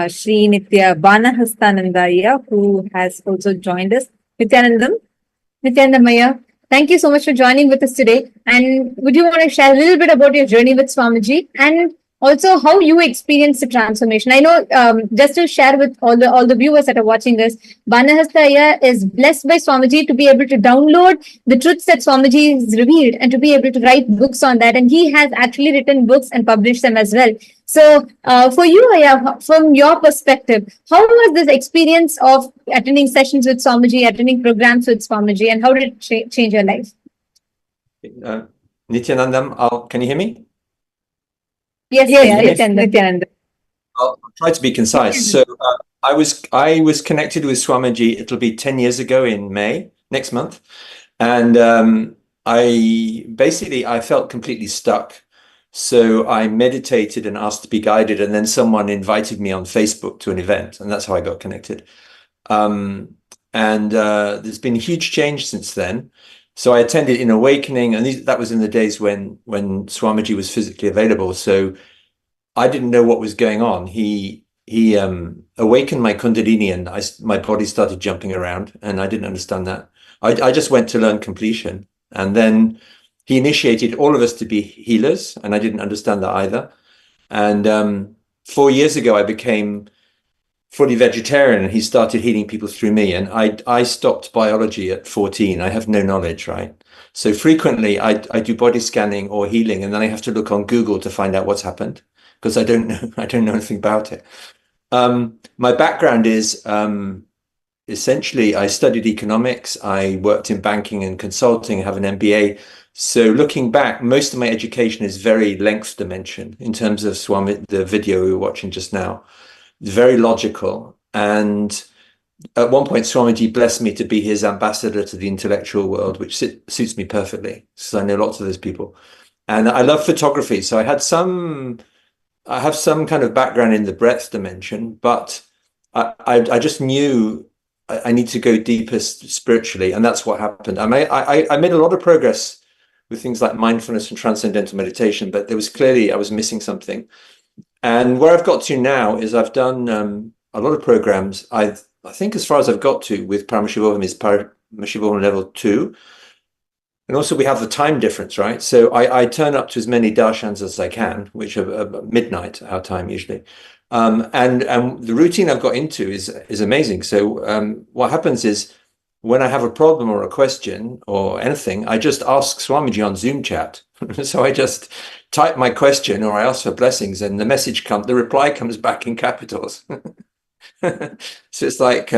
Sri Nitya Banahastanandaya who has also joined us. Nityanandam. Nityanandamaya, thank you so much for joining with us today. And would you want to share a little bit about your journey with Swamiji and also how you experienced the transformation? I know, just to share with all the viewers that are watching this, Banahastaya is blessed by Swamiji to be able to download the truths that Swamiji has revealed and to be able to write books on that. And he has actually written books and published them as well. So, for you, Aya, from your perspective, how was this experience of attending sessions with Swamiji, attending programs with Swamiji, and how did it change your life? Nityanandam, can you hear me? Yes, Nityanandam. I'll try to be concise. So I was connected with Swamiji. It'll be 10 years ago in May next month, and I felt completely stuck. So I meditated and asked to be guided, and then someone invited me on Facebook to an event, and that's how I got connected. There's been a huge change since then. So I attended in Awakening, and that was in the days when Swamiji was physically available. So I didn't know what was going on. He awakened my Kundalini, and my body started jumping around, and I didn't understand that. I just went to learn completion, and then he initiated all of us to be healers, and I didn't understand that either. And 4 years ago, I became fully vegetarian, and he started healing people through me. And I stopped biology at 14. I have no knowledge, right? So frequently I do body scanning or healing, and then I have to look on Google to find out what's happened, because I don't know anything about it. My background is essentially I studied economics. I worked in banking and consulting. I have an MBA. So looking back, most of my education is very length dimension in terms of the video we were watching just now. Very logical. And at one point, Swamiji blessed me to be his ambassador to the intellectual world, which suits me perfectly, because I know lots of those people. And I love photography. So I have some kind of background in the breadth dimension, but I just knew I need to go deeper spiritually. And that's what happened. I made a lot of progress with things like mindfulness and transcendental meditation, but there was clearly I was missing something. And where I've got to now is I've done a lot of programs. I think as far as I've got to with Paramashivoham is Paramashivoham Level-2. And also we have the time difference, right? So I turn up to as many darshans as I can, which are midnight our time usually. And the routine I've got into is amazing. So what happens is when I have a problem or a question or anything, I just ask Swamiji on Zoom chat. So I just type my question or I ask for blessings, and the reply comes back in capitals. So it's like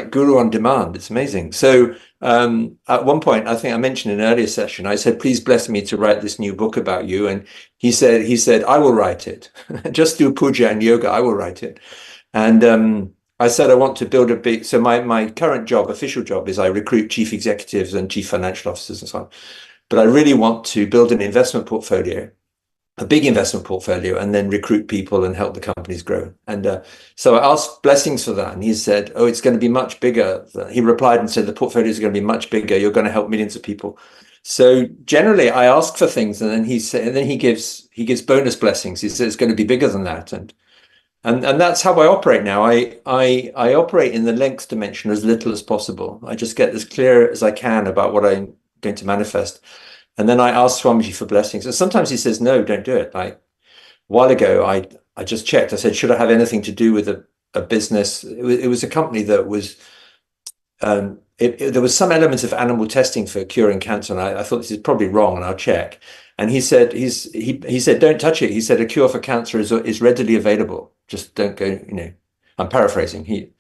Guru on demand. It's amazing. So at one point, I think I mentioned in an earlier session, I said, please bless me to write this new book about you. And he said, I will write it. Just do puja and yoga, I will write it. And I said, I want to build a big, so my current job, official job, is I recruit chief executives and chief financial officers and so on. But I really want to build an investment portfolio, a big investment portfolio, and then recruit people and help the companies grow. And so I asked blessings for that. And he said, oh, it's going to be much bigger. He replied and said, the portfolio is going to be much bigger. You're going to help millions of people. So generally I ask for things, and then he gives bonus blessings. He says it's going to be bigger than that. And that's how I operate now. I operate in the length dimension as little as possible. I just get as clear as I can about what I'm going to manifest. And then I ask Swamiji for blessings. And sometimes he says, no, don't do it. Like a while ago, I just checked. I said, should I have anything to do with a business? It was a company that was, there was some element of animal testing for curing cancer. And I thought this is probably wrong, and I'll check. And he said, he said, don't touch it. He said, a cure for cancer is readily available. Just don't go, I'm paraphrasing.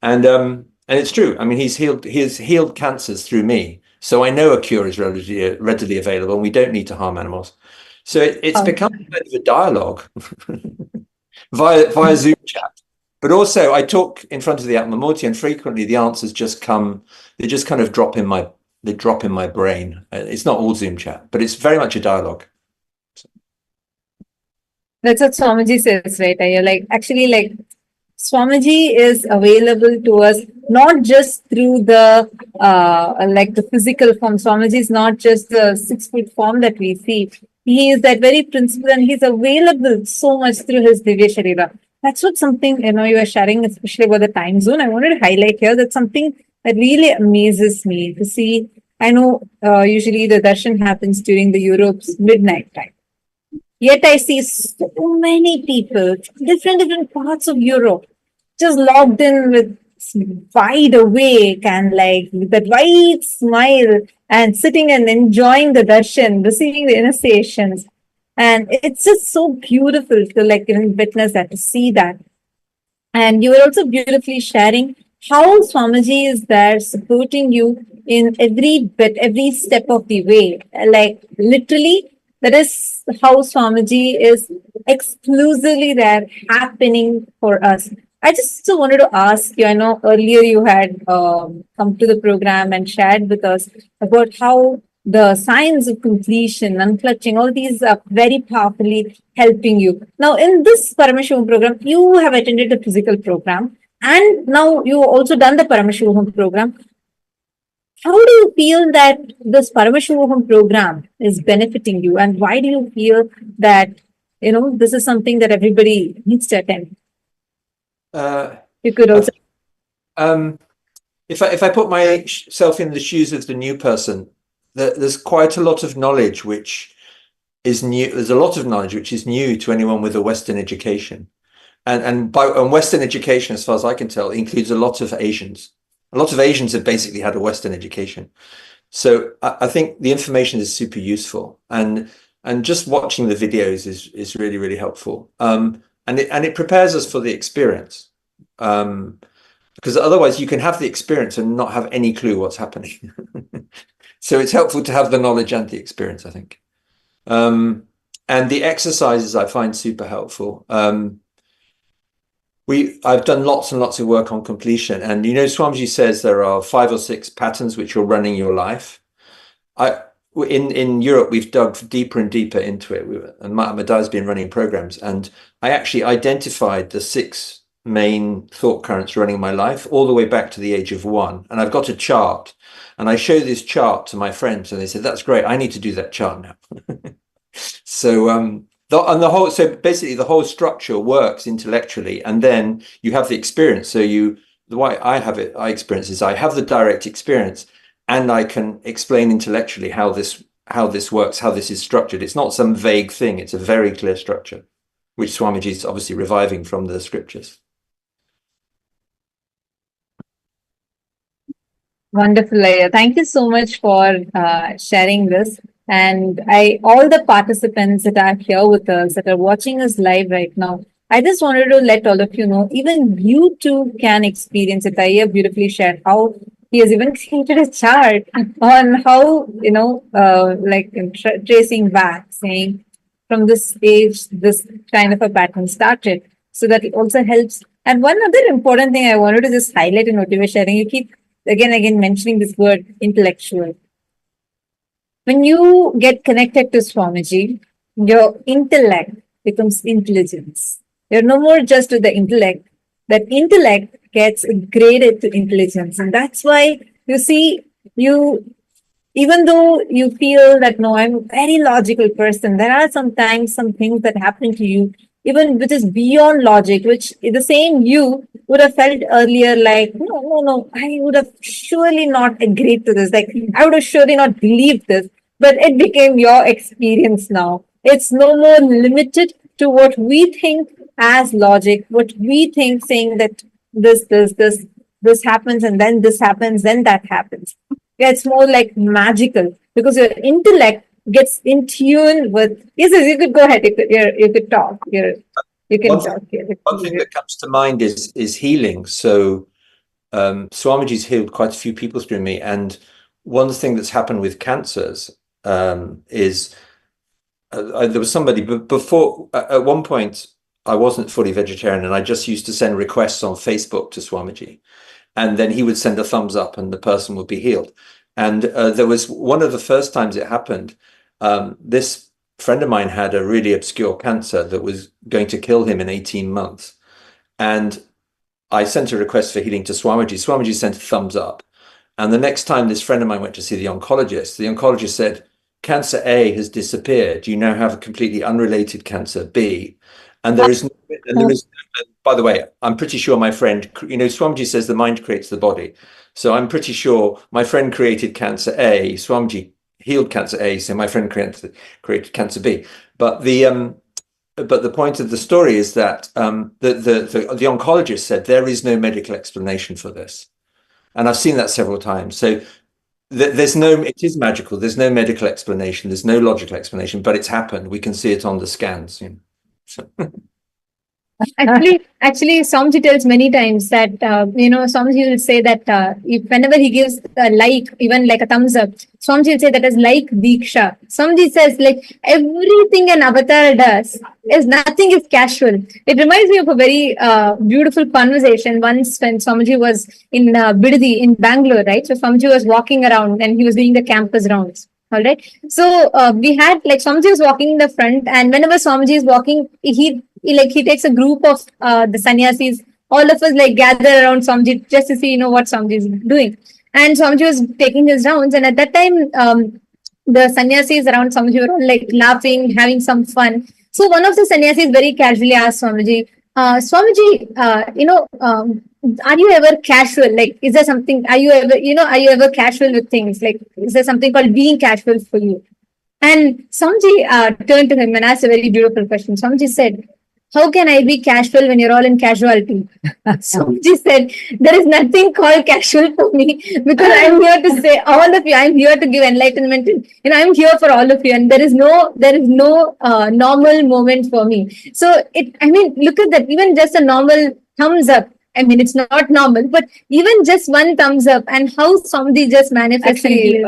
And it's true. I mean, he's healed cancers through me. So I know a cure is readily available, and we don't need to harm animals. So it's become kind of a dialogue via Zoom chat. But also I talk in front of the Atmamurti, and frequently the answers just come, they drop in my brain. It's not all Zoom chat, but it's very much a dialogue. That's what Swamiji says, right? I like actually like Swamiji is available to us not just through the like the physical form. Swamiji is not just the 6 foot form that we see. He is that very principle, and he's available so much through his Divya Sharira. That's what something you are sharing, especially about the time zone. I wanted to highlight here that something that really amazes me to see. I know usually the darshan happens during the Europe's midnight time. Yet I see so many people from different parts of Europe just logged in with wide awake and like with that wide smile and sitting and enjoying the darshan, receiving the initiations. And it's just so beautiful to like even witness that, to see that. And you were also beautifully sharing how Swamiji is there supporting you in every bit, every step of the way. Like literally, that is how Swamiji is exclusively there happening for us. I just wanted to ask you, I know earlier you had come to the program and shared with us about how the signs of completion, unclutching, all these are very powerfully helping you. Now, in this Paramashivoham program, you have attended the physical program and now you also done the Paramashivoham program. How do you feel that this Paramashivoham program is benefiting you, and why do you feel that this is something that everybody needs to attend? You could also. If I put myself in the shoes of the new person, there's quite a lot of knowledge which is new. There's a lot of knowledge which is new to anyone with a Western education, and Western education, as far as I can tell, includes a lot of Asians. A lot of Asians have basically had a Western education, so I think the information is super useful, and just watching the videos is really helpful. And it prepares us for the experience. Because otherwise you can have the experience and not have any clue what's happening. So it's helpful to have the knowledge and the experience, I think. And the exercises I find super helpful. I've done lots and lots of work on completion, and Swamiji says there are 5 or 6 patterns which are running your life. In Europe, we've dug deeper and deeper into it, and Madai's been running programs, and I actually identified the 6 main thought currents running my life all the way back to the age of 1. And I've got a chart, and I show this chart to my friends, and they said, "That's great. I need to do that chart now." So so basically the whole structure works intellectually, and then you have the experience. So the way I experience is I have the direct experience, and I can explain intellectually how this works, how this is structured. It's not some vague thing. It's a very clear structure, which Swamiji is obviously reviving from the scriptures. Wonderful, Aya. Thank you so much for sharing this. And all the participants that are here with us, that are watching us live right now, I just wanted to let all of you know, even you too can experience it. Aya beautifully shared how he has even created a chart on how, tracing back, saying from this age, this kind of a pattern started. So that it also helps. And one other important thing I wanted to just highlight in what you were sharing, you keep again mentioning this word intellectual. When you get connected to Swamiji, your intellect becomes intelligence. You're no more just with the intellect. That intellect gets graded to intelligence. And that's why you see, even though you feel that, no, I'm a very logical person, there are sometimes some things that happen to you, even which is beyond logic, which the same you would have felt earlier like, no, I would have surely not agreed to this. Like, I would have surely not believed this, but it became your experience now. It's no more limited to what we think as logic, what we think saying that this happens and then this happens, then that happens. Yeah, it's more like magical because your intellect gets in tune with. Yes, you could go ahead. You could talk. You can talk. One thing that comes to mind is healing. So Swamiji's healed quite a few people through me, and one thing that's happened with cancers is there was somebody before. At one point, I wasn't fully vegetarian, and I just used to send requests on Facebook to Swamiji, and then he would send a thumbs up, and the person would be healed. And there was one of the first times it happened. This friend of mine had a really obscure cancer that was going to kill him in 18 months. And I sent a request for healing to Swamiji. Swamiji sent a thumbs up. And the next time this friend of mine went to see the oncologist said, cancer A has disappeared. You now have a completely unrelated cancer B. And there is, by the way, I'm pretty sure my friend, Swamiji says the mind creates the body. So I'm pretty sure my friend created cancer A, Swamiji healed cancer A, so my friend created cancer B. But the point of the story is that the oncologist said there is no medical explanation for this. And I've seen that several times. So it is magical. There's no medical explanation. There's no logical explanation, but it's happened. We can see it on the scans. So. Actually, Swamiji tells many times that, Swamiji will say that if whenever he gives a like, even like a thumbs up, Swamiji will say that as like Diksha. Swamiji says like everything an avatar does is nothing is casual. It reminds me of a very beautiful conversation once when Swamiji was in Bidadi in Bangalore, right? So Swamiji was walking around and he was doing the campus rounds. All right. So we had like Swamiji was walking in the front, and whenever Swamiji is walking, he takes a group of the sannyasis. All of us like gather around Swamiji just to see what Swamiji is doing. And Swamiji was taking his rounds, and at that time the sannyasis around Swamiji were all like laughing, having some fun. So one of the sannyasis very casually asked Swamiji, Swamiji, are you ever casual? Like, is there something, are you ever casual with things? Like, is there something called being casual for you? And Swamiji turned to him and asked a very beautiful question. Swamiji said, how can I be casual when you're all in casualty? Swamiji said, there is nothing called casual for me because I'm here to say all of you, I'm here to give enlightenment. I'm here for all of you, and there is no normal moment for me. So look at that, even just a normal thumbs up. It's not normal, but even just one thumbs up and how Swamiji just manifests. Actually,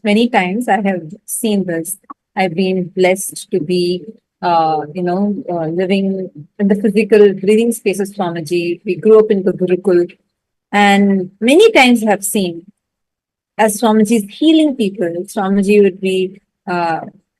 many times I have seen this. I've been blessed to be living in the physical breathing space of Swamiji. We grew up in the Gurukul, and many times I have seen as Swamiji is healing people, Swamiji would be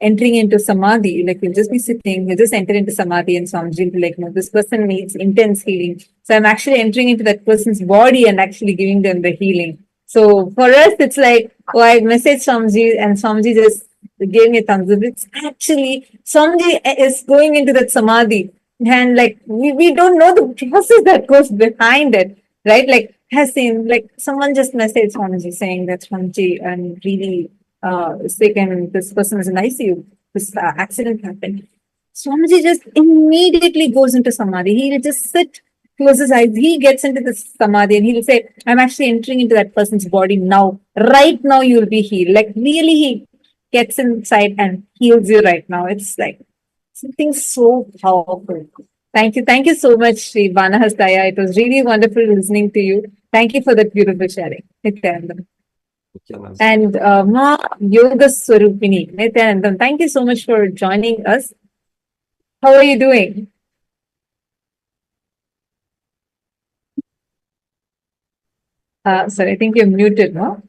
entering into samadhi. Like he'll just be sitting, he'll just enter into samadhi, and Swamiji will be like, no, this person needs intense healing. So I'm actually entering into that person's body and actually giving them the healing. So for us, it's like, I messaged Swamiji and Swamiji just gave me a thumbs up. It's actually, Swamiji is going into that samadhi, and like, we don't know the process that goes behind it, right? Like, has seen, like, someone just messaged Swamiji saying that Swamiji, I'm really sick and this person is in ICU. This accident happened. Swamiji just immediately goes into samadhi. He'll just sit, close his eyes, he gets into the samadhi, and he'll say, I'm actually entering into that person's body now. Right now, you'll be healed. Like, really, he gets inside and heals you right now. It's like something so powerful. Thank you. Thank you so much, Sri Banahastaya. It was really wonderful listening to you. Thank you for that beautiful sharing. Nityanandam. And Ma Yoga Swarupini, Nityanandam, thank you so much for joining us. How are you doing? Sorry, I think you're muted, no?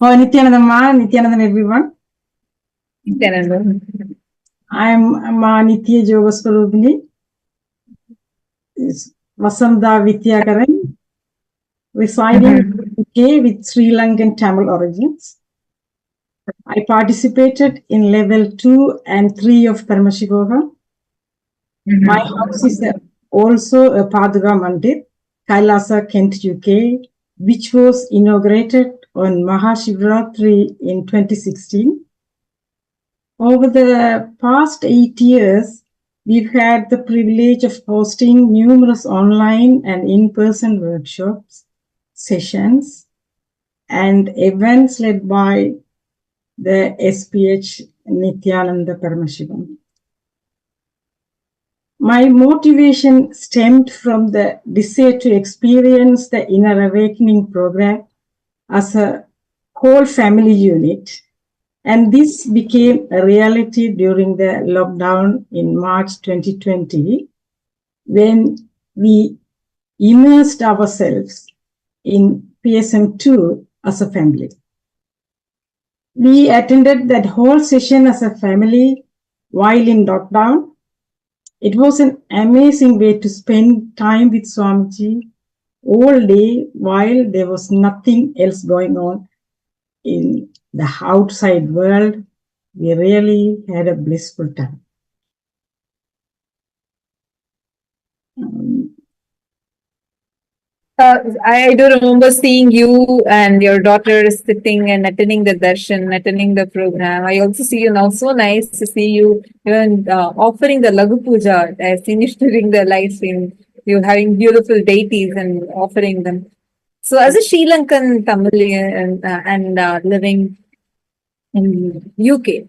Oh, Nityanandam, everyone. Nityanandam. I'm Nitya Yoga Swarupini. Vasanta Vidyakaran, residing in UK with Sri Lankan Tamil origins. I participated in level 2 and 3 of Paramashivoham. My house is also a Paduka Mandir, Kailasa, Kent, UK, which was inaugurated on Mahashivratri in 2016. Over the past 8 years, we've had the privilege of hosting numerous online and in-person workshops, sessions, and events led by the SPH Nityananda Paramashivam. My motivation stemmed from the desire to experience the Inner Awakening program as a whole family unit, and this became a reality during the lockdown in March 2020, when we immersed ourselves in PSM2 as a family. We attended that whole session as a family while in lockdown. It was an amazing way to spend time with Swamiji all day while there was nothing else going on in the outside world. We really had a blissful time. I do remember seeing you and your daughter sitting and attending the darshan, attending the program. I also see you now. So nice to see you even offering the Lagu Puja. I finished during the live stream. You having beautiful deities and offering them. So, as a Sri Lankan Tamilian and living in UK,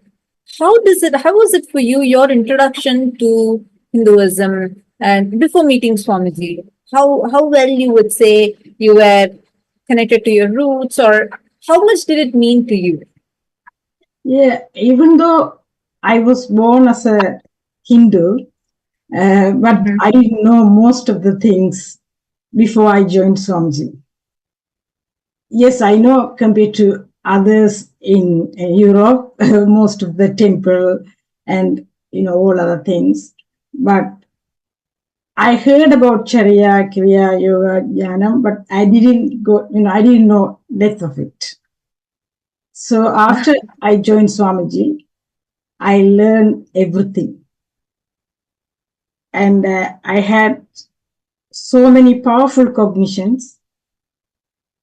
how was it for you, your introduction to Hinduism and before meeting Swamiji? How well you would say you were connected to your roots, or how much did it mean to you? Yeah, even though I was born as a Hindu, but I didn't know most of the things before I joined Swamiji. Yes, I know compared to others in Europe, most of the temple and all other things. But I heard about Charya, Kriya, Yoga, Jnanam, but I didn't I didn't know depth of it. So after I joined Swamiji, I learned everything. And I had so many powerful cognitions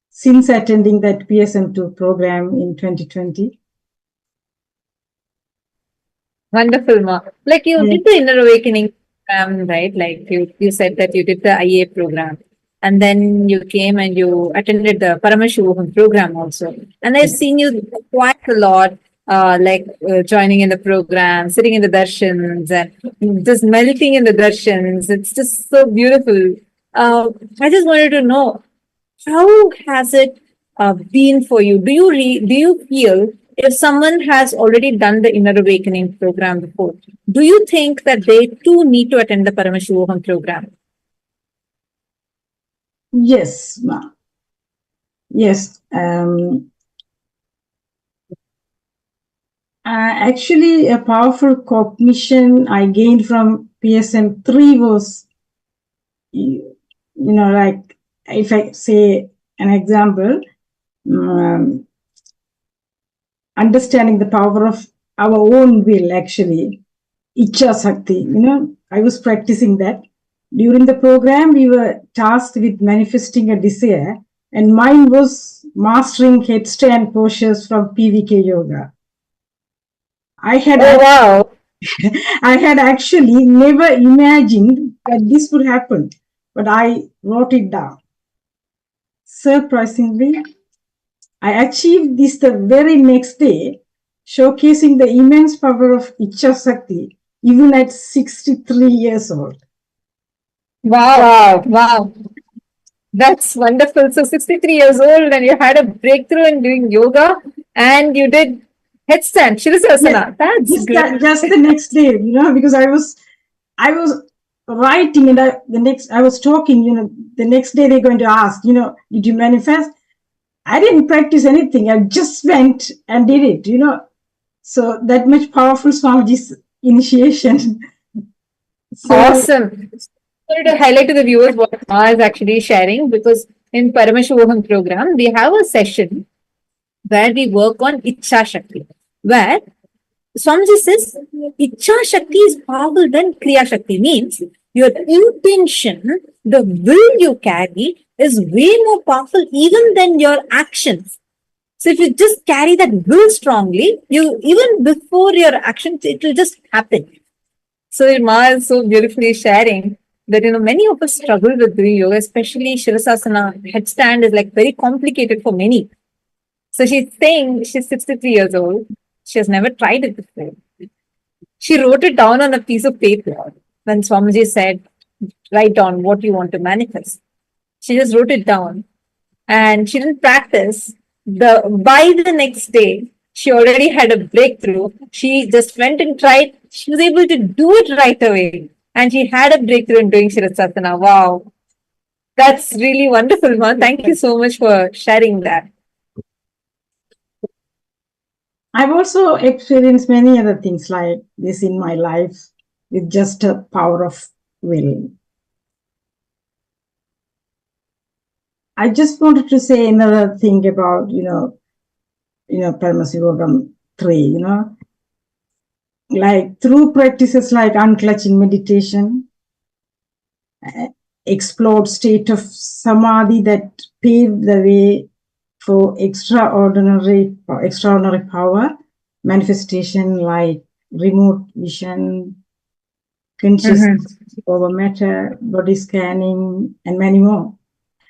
since attending that PSM2 program in 2020. Wonderful, Ma. Like you did the Inner Awakening program, right? Like you said that you did the IA program. And then you came and you attended the Paramashivoham program also. And I've seen you quite a lot, joining in the program, sitting in the darshans, and just melting in the darshans. It's just so beautiful. I just wanted to know, how has it been for you? Do you feel if someone has already done the Inner Awakening program before, do you think that they too need to attend the Paramashivoham program? Yes, Ma. Yes. Actually, a powerful cognition I gained from PSM3 was, like if I say an example, understanding the power of our own will, actually, Icha Sakti. I was practicing that. During the program, we were tasked with manifesting a desire, and mine was mastering headstand postures from PVK Yoga. I had I had actually never imagined that this would happen, but I wrote it down. Surprisingly, I achieved this the very next day, showcasing the immense power of Icha Sakti, even at 63 years old. Wow. That's wonderful. So 63 years old and you had a breakthrough in doing yoga and you did headstand, Shirasasana. That's great. Just the next day, because I was writing and I was talking, the next day they're going to ask, did you manifest? I didn't practice anything. I just went and did it, So that much powerful Swamiji's initiation. Awesome. I wanted to highlight to the viewers what Ma is actually sharing, because in Paramashivoham program, we have a session where we work on Icha Shakti, where Swamiji says Icha Shakti is powerful than Kriya Shakti, means your intention, the will you carry is way more powerful even than your actions. So if you just carry that will strongly, you even before your actions, it will just happen. So Ma is so beautifully sharing that many of us struggle with doing yoga, especially Shirasasana. Headstand is like very complicated for many. So she's saying she's 63 years old. She has never tried it before. She wrote it down on a piece of paper when Swamiji said, write down what you want to manifest. She just wrote it down and she didn't practice. By the next day, she already had a breakthrough. She just went and tried. She was able to do it right away. And she had a breakthrough in doing Shirasasana. Wow. That's really wonderful, Ma. Thank you so much for sharing that. I've also experienced many other things like this in my life with just a power of will. I just wanted to say another thing about, Paramashivoham 3, like through practices like unclutching meditation, explored state of samadhi that paved the way for extraordinary power, manifestation like remote vision, consciousness over matter, body scanning, and many more.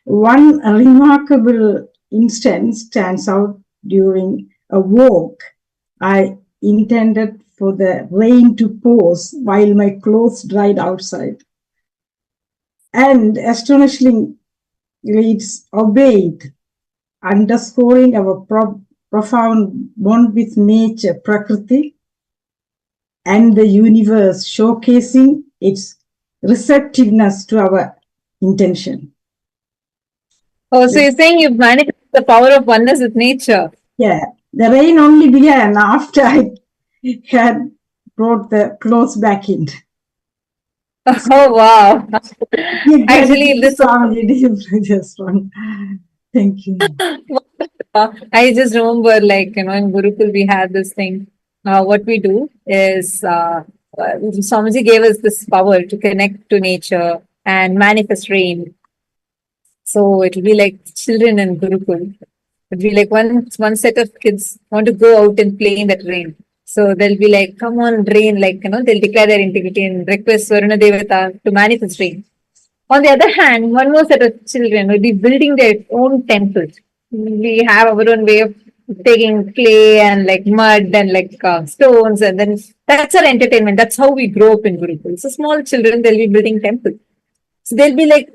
One remarkable instance stands out during a walk. I intended for the rain to pause while my clothes dried outside. And astonishingly, it's obeyed, underscoring our profound bond with nature, Prakriti, and the universe, showcasing its receptiveness to our intention. Oh, so you're saying you've managed the power of oneness with nature? Yeah, the rain only began after I had brought the clothes back in. Oh, wow. Actually, this just one. Thank you. I just remember, like, in Gurukul, we had this thing. What we do is, Swamiji gave us this power to connect to nature and manifest rain. So it'll be like children in Gurukul. It'll be like one set of kids want to go out and play in that rain. So they'll be like, come on, rain, like, they'll declare their integrity and request Varuna Devata to manifest rain. On the other hand, one more set of children will be building their own temples. We have our own way of taking clay and like mud and like stones, and then that's our entertainment. That's how we grow up in Gurukul. So small children, they'll be building temples. So they'll be like,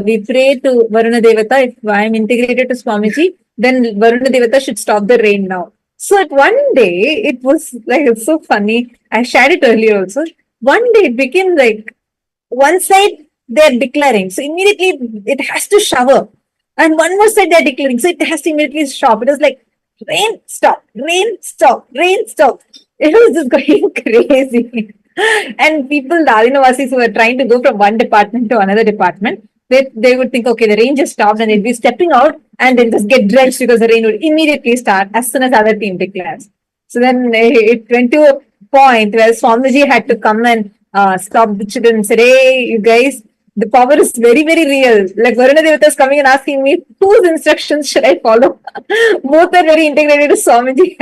we pray to Varuna Devata. If I am integrated to Swamiji, then Varuna Devata should stop the rain now. So at one day, it was like, it's so funny. I shared it earlier also. One day it became like, one side they're declaring. So immediately it has to shower. And one more side they're declaring. So it has to immediately stop. It was like, rain, stop, rain, stop, rain, stop. It was just going crazy. And people, the Adinavasis who were trying to go from one department to another department, they would think, okay, the rain just stopped, and they'd be stepping out and then just get drenched because the rain would immediately start as soon as other team declares. So then it went to a point where Swamiji had to come and stop the children and said, hey, you guys, the power is very, very real. Like Varuna Devata is coming and asking me, whose instructions should I follow? Both are very integrated to Swamiji.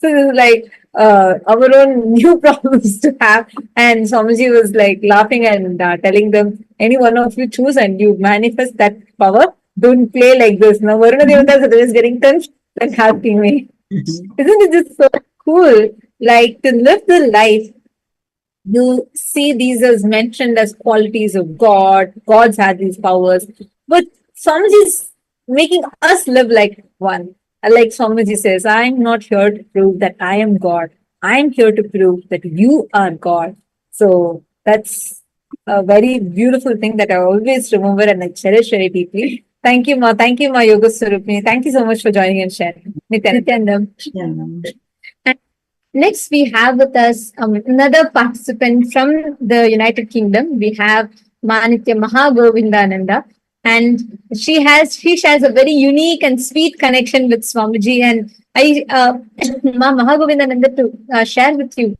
So it was like our own new problems to have. And Swamiji was like laughing and telling them, any one of you choose and you manifest that power. Don't play like this. Now Varuna Devata is getting tensed and asking me. Isn't it just so cool? Like to live the life, you see these as mentioned as qualities of God. Gods have these powers. But Swamiji is making us live like one. Like Swamiji says, I'm not here to prove that I am God. I'm here to prove that you are God. So that's a very beautiful thing that I always remember and I cherish very deeply. Thank you, Ma. Thank you, Ma Yoga Swarupini. Thank you so much for joining and sharing. Nityanandam. Next, we have with us another participant from the United Kingdom. We have Manitya Mahagovindananda, and she shares a very unique and sweet connection with Swamiji. And I, Mahagovindananda, to share with you.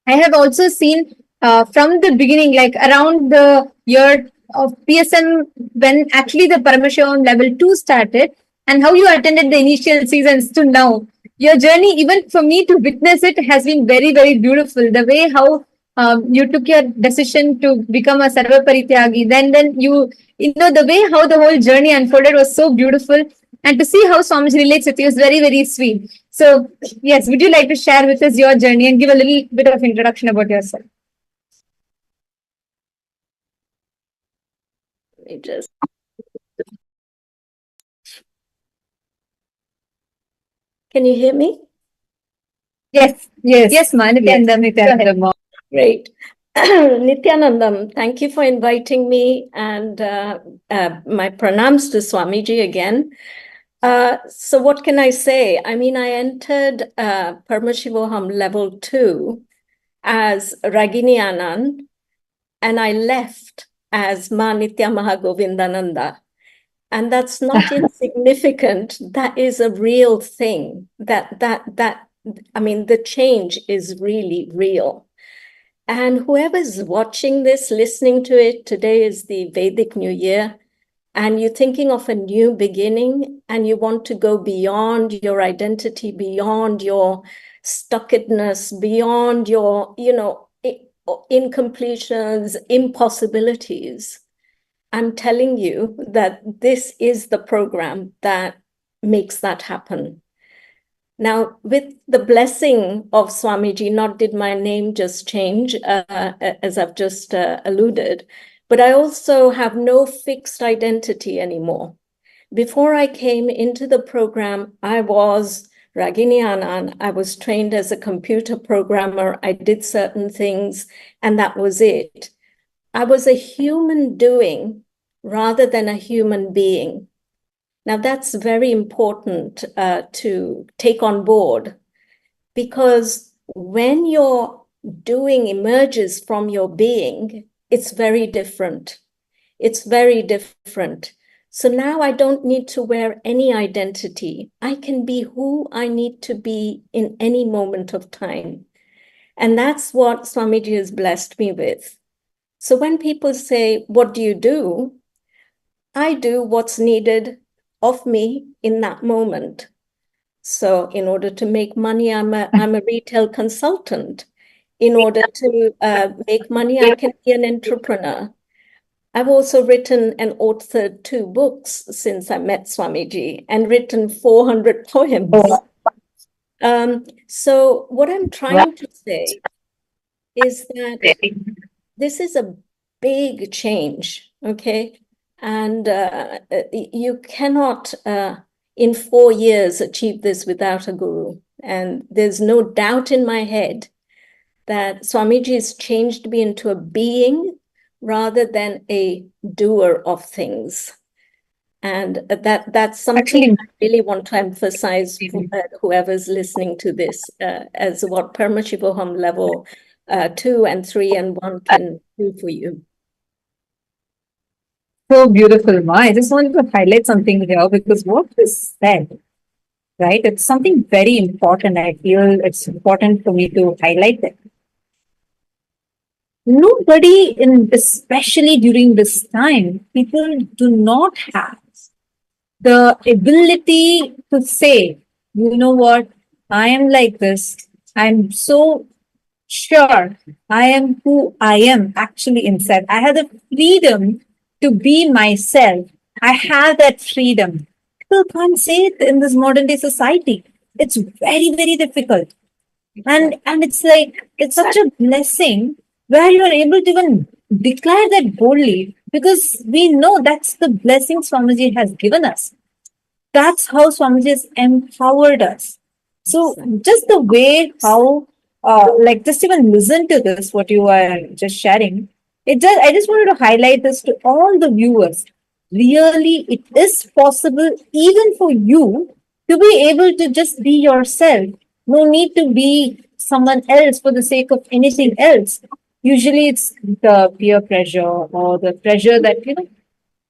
I have also seen from the beginning, like around the year of PSM, when actually the Paramashivoham Level-2 started, and how you attended the initial seasons to now. Your journey, even for me to witness it, has been very, very beautiful. The way how you took your decision to become a Sarva Parityagi, then you know, the way how the whole journey unfolded was so beautiful. And to see how Swamiji relates with you is very, very sweet. So, yes, would you like to share with us your journey and give a little bit of introduction about yourself? Can you hear me? Yes, Nityanandam. Great. Nityanandam, thank you for inviting me, and my pranams to Swamiji again. So what can I say? I mean, I entered Paramashivoham Level 2 as Ragini Anand, and I left as Ma Nitya Mahagovindananda. And that's not insignificant. That is a real thing. I mean, the change is really real. And whoever's watching this, listening to it, today is the Vedic New Year, and you're thinking of a new beginning, and you want to go beyond your identity, beyond your stuckedness, beyond your, incompletions, impossibilities. I'm telling you that this is the program that makes that happen. Now, with the blessing of Swamiji, not did my name just change, as I've just alluded, but I also have no fixed identity anymore. Before I came into the program, I was Ragini Anand. I was trained as a computer programmer. I did certain things, and that was it. I was a human doing rather than a human being. Now, that's very important to take on board, because when your doing emerges from your being, it's very different. It's very different. So now I don't need to wear any identity. I can be who I need to be in any moment of time. And that's what Swamiji has blessed me with. So when people say, what do you do? I do what's needed of me in that moment. So in order to make money, I'm a retail consultant. In order to make money, I can be an entrepreneur. I've also written and authored 2 books since I met Swamiji, and written 400 poems. So what I'm trying to say is that this is a big change, okay? And you cannot, in 4 years, achieve this without a guru. And there's no doubt in my head that Swamiji has changed me into a being rather than a doer of things. And that's something I really want to emphasize for whoever's listening to this, as what Paramashivoham Level 2 and 3 and 1 can do for you. So beautiful, Ma. I just wanted to highlight something here, because what is said, right? It's something very important. I feel it's important for me to highlight it. Nobody, especially during this time, people do not have the ability to say, you know what, I am like this. I'm so sure I am who I am actually inside. I have the freedom to be myself. I have that freedom. People can't say it in this modern day society. It's very, very difficult. And it's like, it's such a blessing where you're able to even declare that boldly, because we know that's the blessing Swamiji has given us. That's how Swamiji has empowered us. So just the way how, just even listen to this, what you are just sharing, I just wanted to highlight this to all the viewers. Really, it is possible even for you to be able to just be yourself. No need to be someone else for the sake of anything else. Usually it's the peer pressure or the pressure that,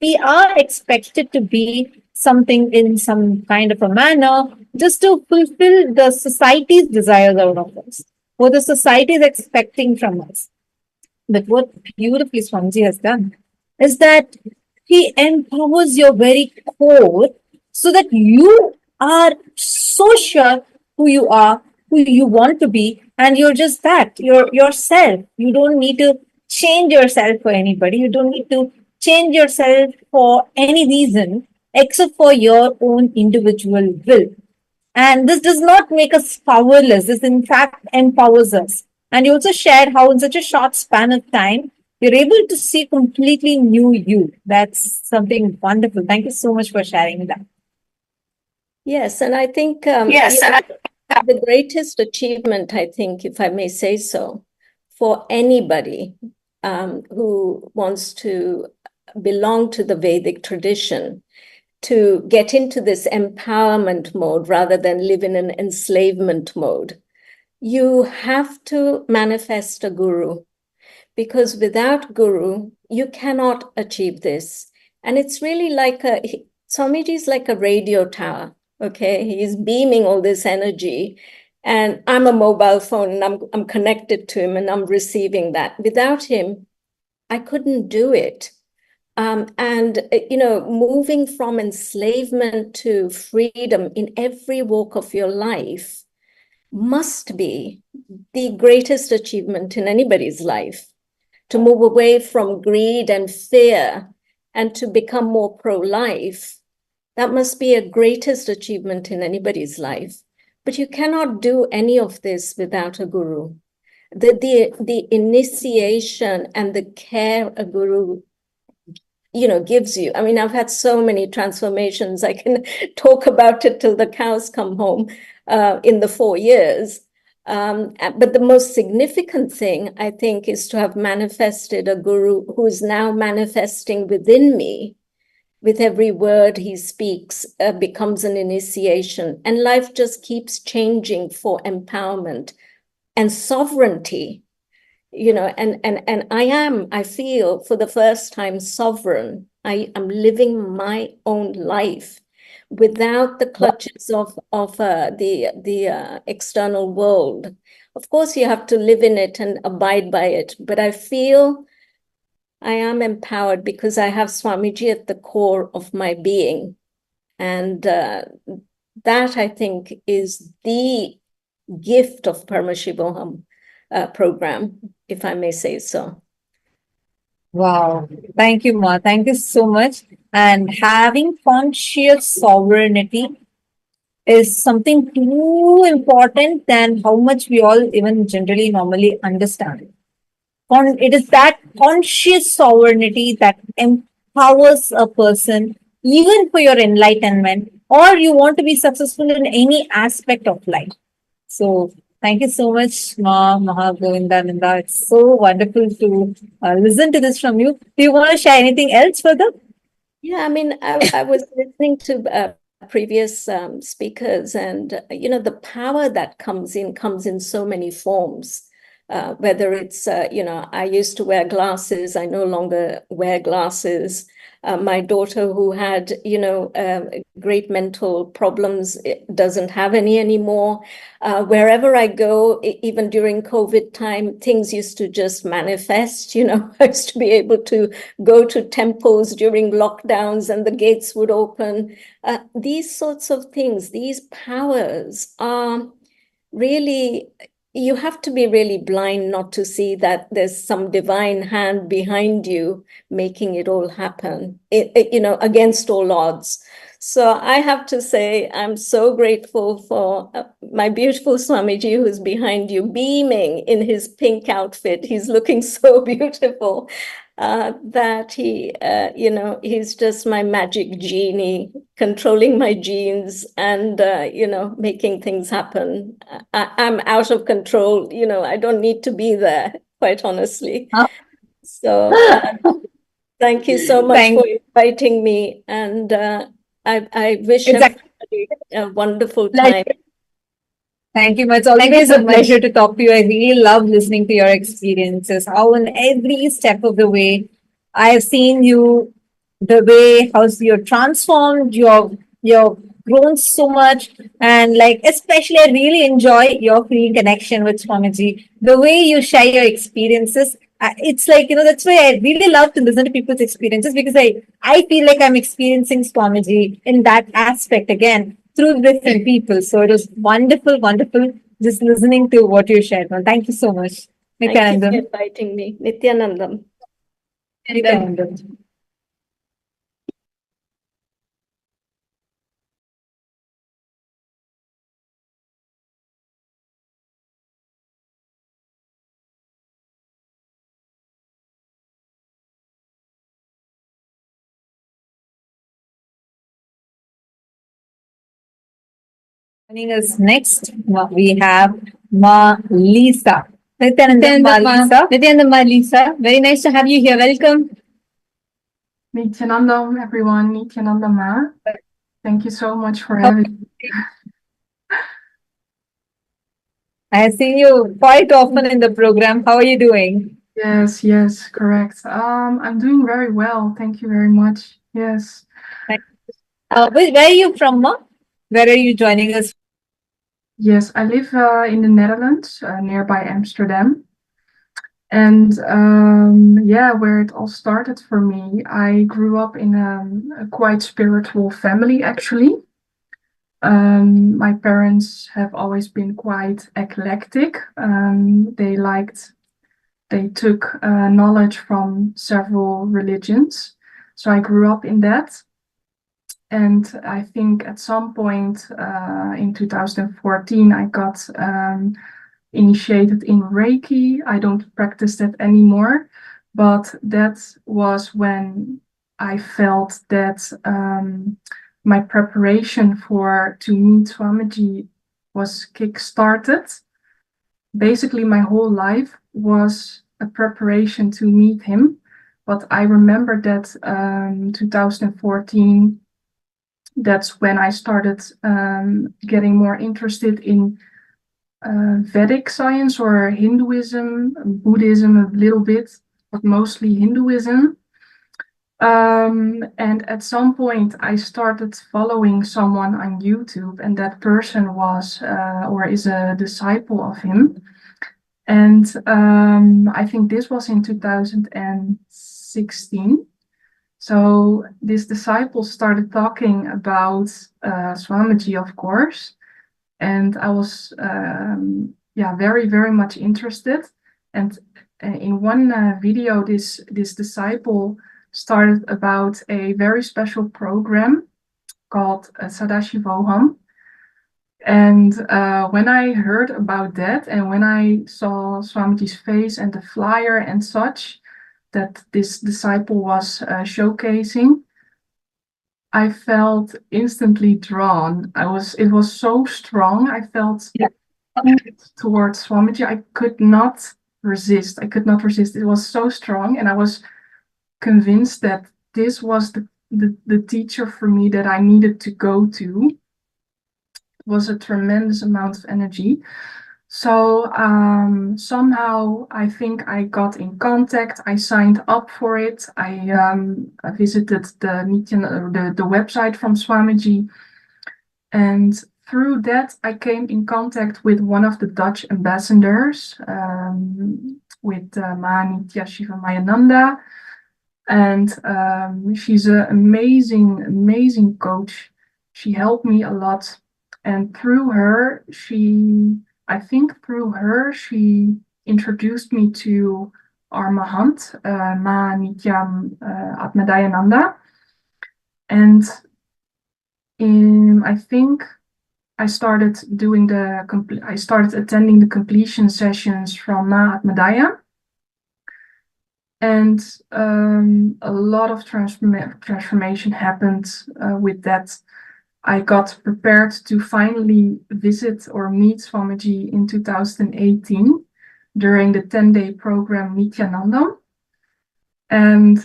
we are expected to be something in some kind of a manner just to fulfill the society's desires out of us, what the society is expecting from us. But what beautifully Swamiji has done is that he empowers your very core so that you are so sure who you are, who you want to be, and you're just that. You're yourself. You don't need to change yourself for anybody. You don't need to change yourself for any reason except for your own individual will. And this does not make us powerless. This, in fact, empowers us. And you also shared how, in such a short span of time, you're able to see completely new you. That's something wonderful. Thank you so much for sharing that. Yes, and I think the greatest achievement, I think, if I may say so, for anybody who wants to belong to the Vedic tradition, to get into this empowerment mode rather than live in an enslavement mode, you have to manifest a guru, because without guru, you cannot achieve this. And it's really like Swamiji is like a radio tower, okay? He's beaming all this energy, and I'm a mobile phone, and I'm connected to him, and I'm receiving that. Without him, I couldn't do it. Moving from enslavement to freedom in every walk of your life must be the greatest achievement in anybody's life. To move away from greed and fear and to become more pro-life, that must be a greatest achievement in anybody's life. But you cannot do any of this without a guru. The initiation and the care a guru gives you. I mean, I've had so many transformations. I can talk about it till the cows come home in the 4 years. But the most significant thing, I think, is to have manifested a guru who is now manifesting within me. With every word he speaks, becomes an initiation. And life just keeps changing for empowerment and sovereignty. And I feel for the first time sovereign. I am living my own life without the clutches of the external world. Of course, you have to live in it and abide by it, but I feel I am empowered because I have Swamiji at the core of my being. And that, I think, is the gift of Paramashivoham program, if I may say so. Wow. Thank you, Ma. Thank you so much. And having conscious sovereignty is something too important than how much we all even generally normally understand. It is that conscious sovereignty that empowers a person even for your enlightenment, or you want to be successful in any aspect of life. So thank you so much, Ma Mahagovindananda. It's so wonderful to listen to this from you. Do you want to share anything else further? Yeah, I mean, I was listening to previous speakers, and the power that comes in so many forms. Whether it's I used to wear glasses, I no longer wear glasses. My daughter, who had great mental problems, doesn't have any anymore. Wherever I go, even during COVID time, things used to just manifest. I used to be able to go to temples during lockdowns and the gates would open. These sorts of things, these powers are really, you have to be really blind not to see that there's some divine hand behind you making it all happen, against all odds. So I have to say, I'm so grateful for my beautiful Swamiji, who's behind you, beaming in his pink outfit. He's looking so beautiful that he's just my magic genie, controlling my genes and, making things happen. I'm out of control. I don't need to be there, quite honestly. So thank you so much for inviting me. And I wish everybody a wonderful time. Thank you much. It's always a pleasure to talk to you. I really love listening to your experiences. How in every step of the way, I have seen you, the way how you're transformed, you're grown so much, and especially I really enjoy your feeling connection with Swamiji. The way you share your experiences, it's that's why I really love to listen to people's experiences, because I feel like I'm experiencing Swamiji in that aspect again through different people. So it was wonderful just listening to what you shared. Well, thank you so much. Thank you for inviting me. Nityanandam. Nityanandam. Joining us next, we have Ma Lisa. Nityanandam Ma Lisa. Very nice to have you here. Welcome. Nityanandam, everyone. Nityanandam Ma. Thank you so much for having me. I have seen you quite often in the program. How are you doing? Yes, correct. I'm doing very well. Thank you very much. Yes. Where are you from, Ma? Where are you joining us? Yes, I live in the Netherlands, nearby Amsterdam. And yeah, where it all started for me, I grew up in a quite spiritual family, actually. My parents have always been quite eclectic. They took knowledge from several religions. So I grew up in that. And I think at some point in 2014, I got initiated in Reiki. I don't practice that anymore, but that was when I felt that my preparation to meet Swamiji was kick-started. Basically, my whole life was a preparation to meet him, but I remember that 2014, that's when I started getting more interested in Vedic science or Hinduism, Buddhism a little bit, but mostly Hinduism. And at some point, I started following someone on YouTube, and that person was or is a disciple of him. And I think this was in 2016. So this disciple started talking about Swamiji, of course, and I was very, very much interested. And in one video, this disciple started about a very special program called Sadashivoham. And when I heard about that, and when I saw Swamiji's face and the flyer and such that this disciple was showcasing, I felt instantly drawn. It was so strong. I felt towards Swamiji. I could not resist. It was so strong, and I was convinced that this was the teacher for me that I needed to go to. It was a tremendous amount of energy. So somehow I think I got in contact. I signed up for it. I visited the website from Swamiji, and through that I came in contact with one of the Dutch ambassadors, with Nitya Shiva Mayananda, and she's an amazing coach. She helped me a lot, and through her, she introduced me to our Mahant, Ma Nityam Atmadayananda. And I think I started attending the completion sessions from Ma Atmadaya. And a lot of transformation happened with that. I got prepared to finally visit or meet Swamiji in 2018 during the 10-day program Nityanandam. And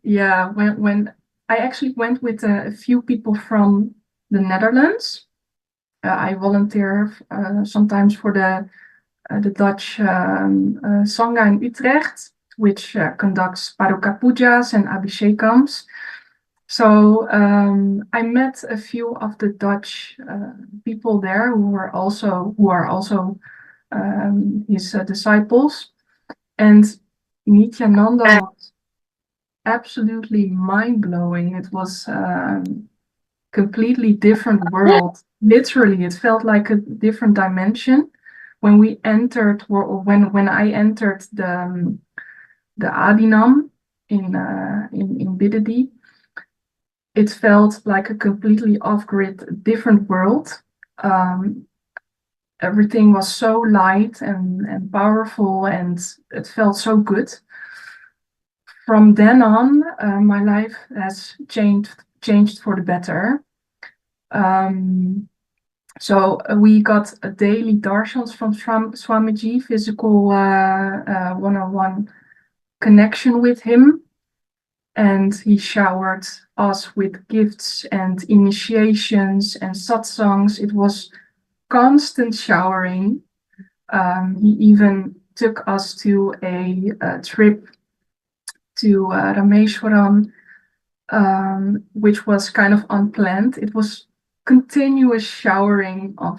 when I actually went with a few people from the Netherlands. I volunteer sometimes for the Dutch Sangha in Utrecht, which conducts Paduka Pujas and Abhishekams. So I met a few of the Dutch people there who are also his disciples, and Nityananda was absolutely mind-blowing. It was completely different world. Literally, it felt like a different dimension. When we entered, or when I entered the Adinam in Bidadi, it felt like a completely off-grid, different world. Everything was so light and powerful, and it felt so good. From then on, my life has changed for the better. So we got a daily darshans from Swamiji, physical one-on-one connection with him. and he showered us with gifts and initiations and satsangs. It was constant showering. He even took us to a trip to Rameshwaram, which was kind of unplanned. It was continuous showering of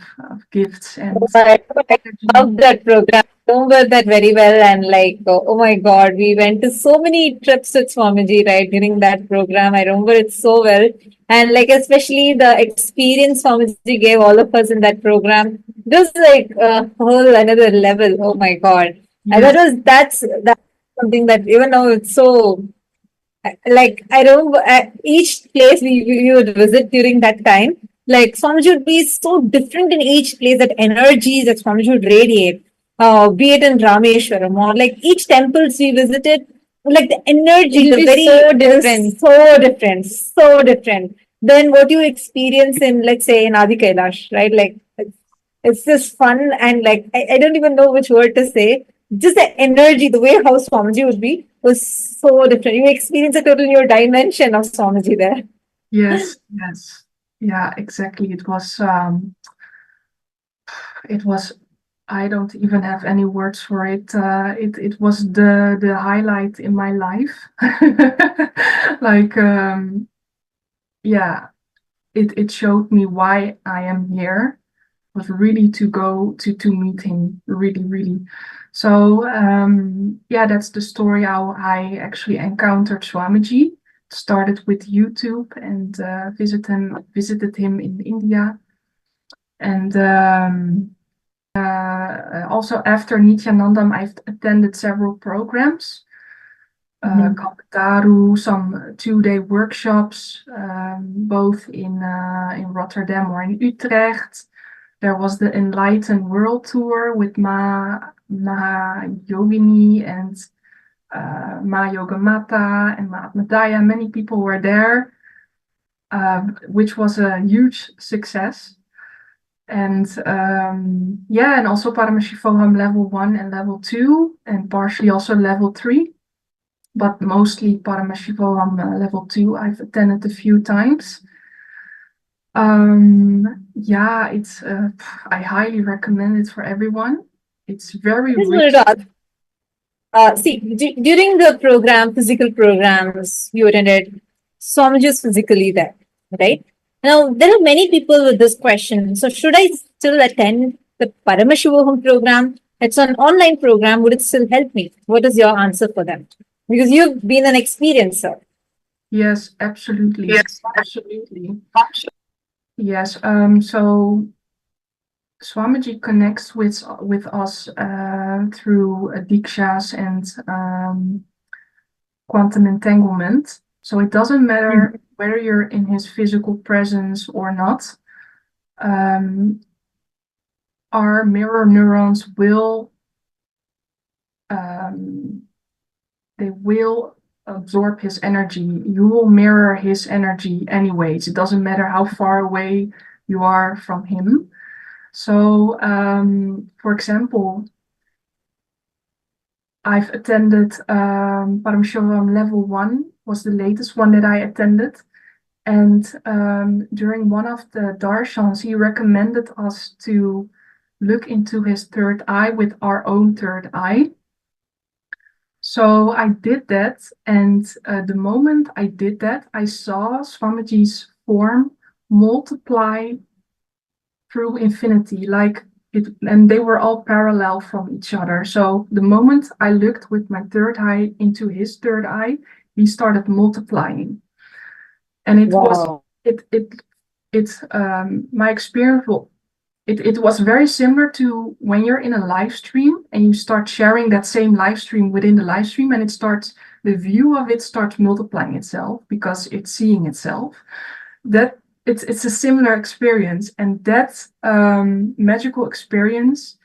gifts and I love that program. I remember that very well. And like, oh my God, we went to so many trips with Swamiji, right, during that program. I remember it so well. And like, especially the experience Swamiji gave all of us in that program, just like a whole another level. Oh my God. And that's something that even though it's so like I remember each place we would visit during that time, like Swamiji would be so different in each place, that energy that Swamiji would radiate, be it in Rameshwaram or like each temples we visited, like the energy, It'll the be very so different. so different, so different than what you experience in, let's say, in Adi Kailash, right? Like it's just fun and like I don't even know which word to say. Just the energy, the way how Swamiji would be was so different. You experience a total new dimension of Swamiji there. Yes, yes. Yeah, exactly. It was I don't even have any words for it. It was the highlight in my life. Like yeah, it showed me why I am here, was really to go to meet him, really. So yeah, that's the story how I actually encountered Swamiji. Started with YouTube and visited him in India, and also after Nityanandam, I've attended several programs. Kalpataru, some 2-day workshops, both in Rotterdam or in Utrecht. There was the Enlightened World Tour with Maha Yogini and Ma Yogamata and Mahatmadaya. Many people were there, which was a huge success. And yeah, and also Paramashivoham Level-1 and Level-2, and partially also Level-3, but mostly Paramashivoham Level-2 I've attended a few times. Yeah, it's I highly recommend it for everyone. It's very rich. See, during the program, physical programs you attended, Swamiji is physically there, right? Now, there are many people with this question. So, should I still attend the Paramashivoham program? It's an online program. Would it still help me? What is your answer for them? Because you've been an experiencer. Yes, absolutely. Yes, absolutely. Yes. So Swamiji connects with us through dikshas and quantum entanglement. So it doesn't matter whether you're in his physical presence or not. Our mirror neurons will they will absorb his energy. You will mirror his energy anyways. It doesn't matter how far away you are from him. So, for example, I've attended Paramashivoham Level-1 was the latest one that I attended. And during one of the darshans, he recommended us to look into his third eye with our own third eye. So I did that, and the moment I did that, I saw Swamiji's form multiply through infinity, like it, and they were all parallel from each other. So the moment I looked with my third eye into his third eye, he started multiplying, and it was my experience. It was very similar to when you're in a live stream and you start sharing that same live stream within the live stream, and the view of it starts multiplying itself because it's seeing itself. That it's a similar experience, and that magical experience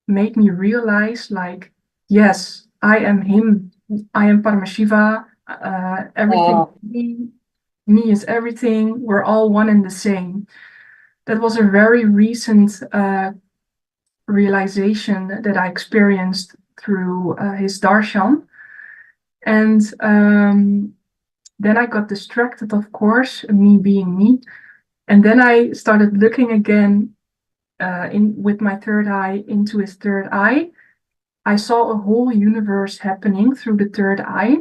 made me realize, like, yes, I am him. I am Paramashiva. Everything me is everything. We're all one and the same. That was a very recent realization that I experienced through his darshan. And then I got distracted, of course, me being me. And then I started looking again with my third eye into his third eye. I saw a whole universe happening through the third eye.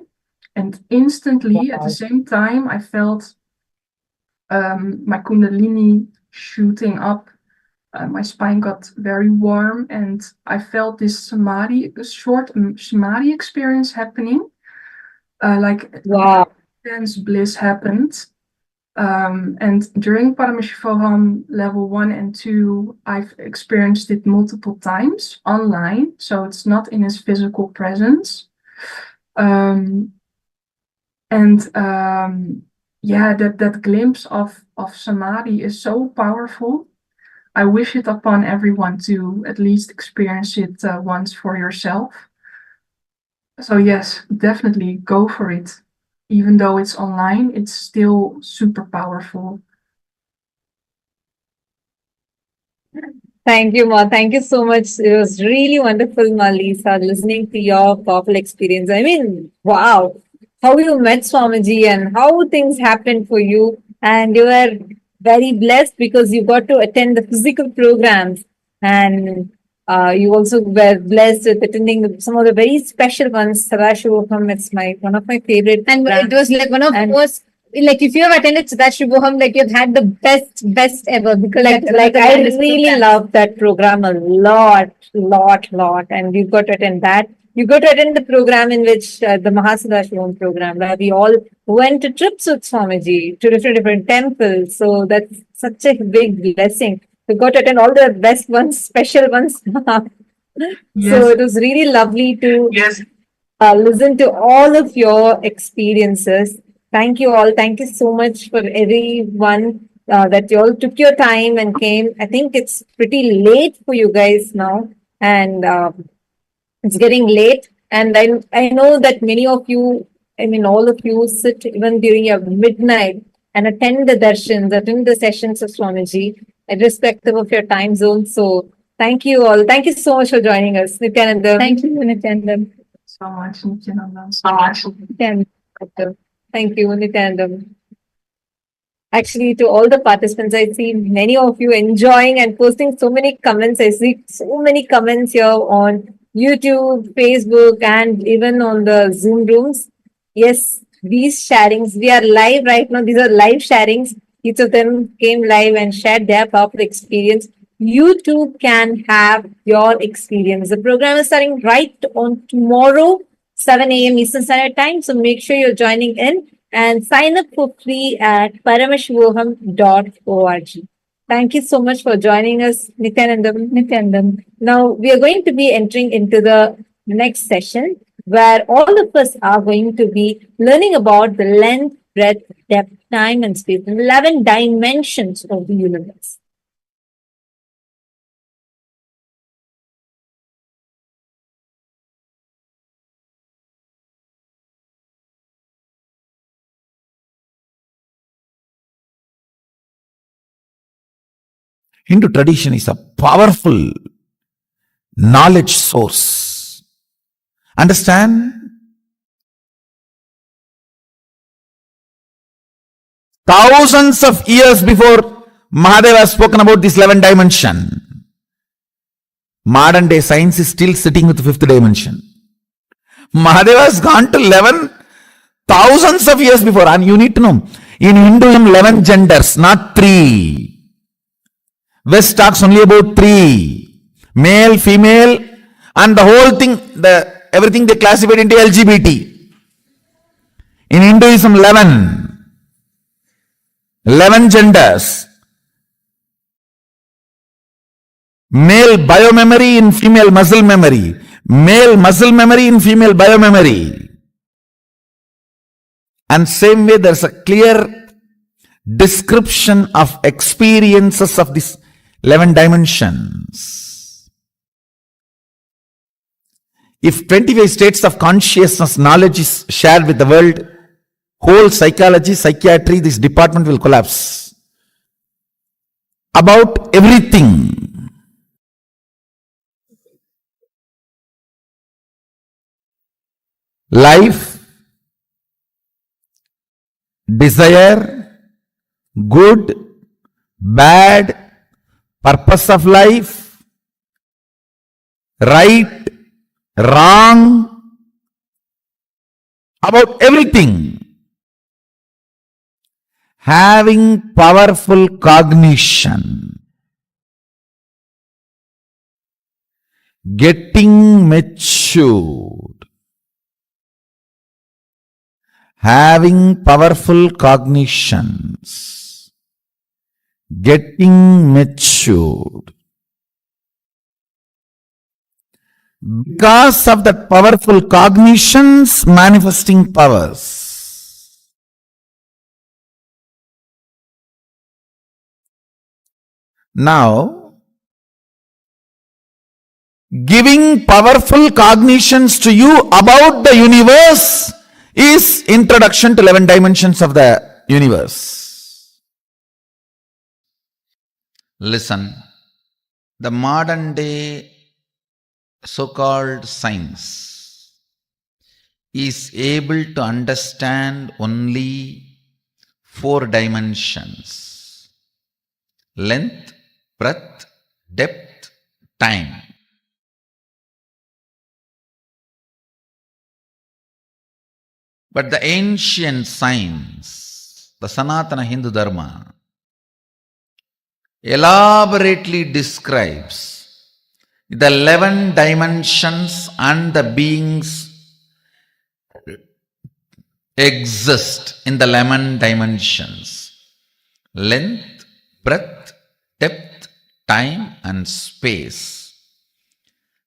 And instantly, at the same time, I felt my kundalini shooting up. My spine got very warm, and I felt this samadhi, a short samadhi experience happening. Intense bliss happened. And during Paramashivoham Level 1 and 2, I've experienced it multiple times online, so it's not in his physical presence. Yeah, that glimpse of samadhi is so powerful. I wish it upon everyone to at least experience it once for yourself. So yes, definitely go for it. Even though it's online, it's still super powerful. Thank you, Ma. Thank you so much. It was really wonderful, Ma Lisa, listening to your powerful experience. I mean, wow, how you met Swamiji and how things happened for you. And you were very blessed because you got to attend the physical programs. And you also were blessed with attending some of the very special ones. Parashivoham, it's one of my favorite. And it was like one of the most, like if you have attended Satsang, like you've had the best ever, because like I really love that program a lot. And you got to attend that. You got to attend the program in which the Mahasudashivam program, where we all went to trips with Swamiji to different temples. So that's such a big blessing. We got to attend all the best ones, special ones. So it was really lovely to listen to all of your experiences. Thank you all. Thank you so much for everyone that you all took your time and came. I think it's pretty late for you guys now, and it's getting late. And I know that many of you, I mean, all of you sit even during your midnight and attend the darshans, attend the sessions of Swamiji, irrespective of your time zone. So thank you all. Thank you so much for joining us, Nityananda. Thank you, Nityananda. So much, Nityananda. Thank you, Nityananda. Actually, to all the participants, I see many of you enjoying and posting so many comments. I see so many comments here on YouTube, Facebook, and even on the Zoom rooms. Yes, these sharings, we are live right now. These are live sharings. Each of them came live and shared their powerful experience. You too can have your experience. The program is starting right on tomorrow, 7 a.m. Eastern Standard Time. So make sure you're joining in and sign up for free at paramashivoham.org. Thank you so much for joining us, Nityanandam. Now, we are going to be entering into the next session where all of us are going to be learning about the length, breadth, depth, time, and space, the 11 dimensions of the universe. Hindu tradition is a powerful knowledge source. Understand? Thousands of years before Mahadeva has spoken about this 11 dimension. Modern day science is still sitting with the 5th dimension. Mahadeva has gone to 11 thousands of years before, and you need to know, in Hinduism 11 genders, not 3. West talks only about 3. Male, female, and the whole thing, everything they classified into LGBT. In Hinduism 11 genders. Male biomemory in female muscle memory. Male muscle memory in female biomemory. And same way there's a clear description of experiences of these 11 dimensions. If 25 states of consciousness knowledge is shared with the world, whole psychology, psychiatry, this department will collapse. About everything. Life, desire, good, bad, purpose of life, right, wrong, about everything. Having powerful cognition, getting matured, having powerful cognitions, getting matured. Because of that powerful cognitions, manifesting powers. Now, giving powerful cognitions to you about the universe is introduction to 11 dimensions of the universe. Listen, the modern day so-called science is able to understand only 4 dimensions: length, breadth, depth, time. But the ancient science, the Sanatana Hindu Dharma, elaborately describes the 11 dimensions and the beings exist in the 11 dimensions: length, breadth, depth, time and space.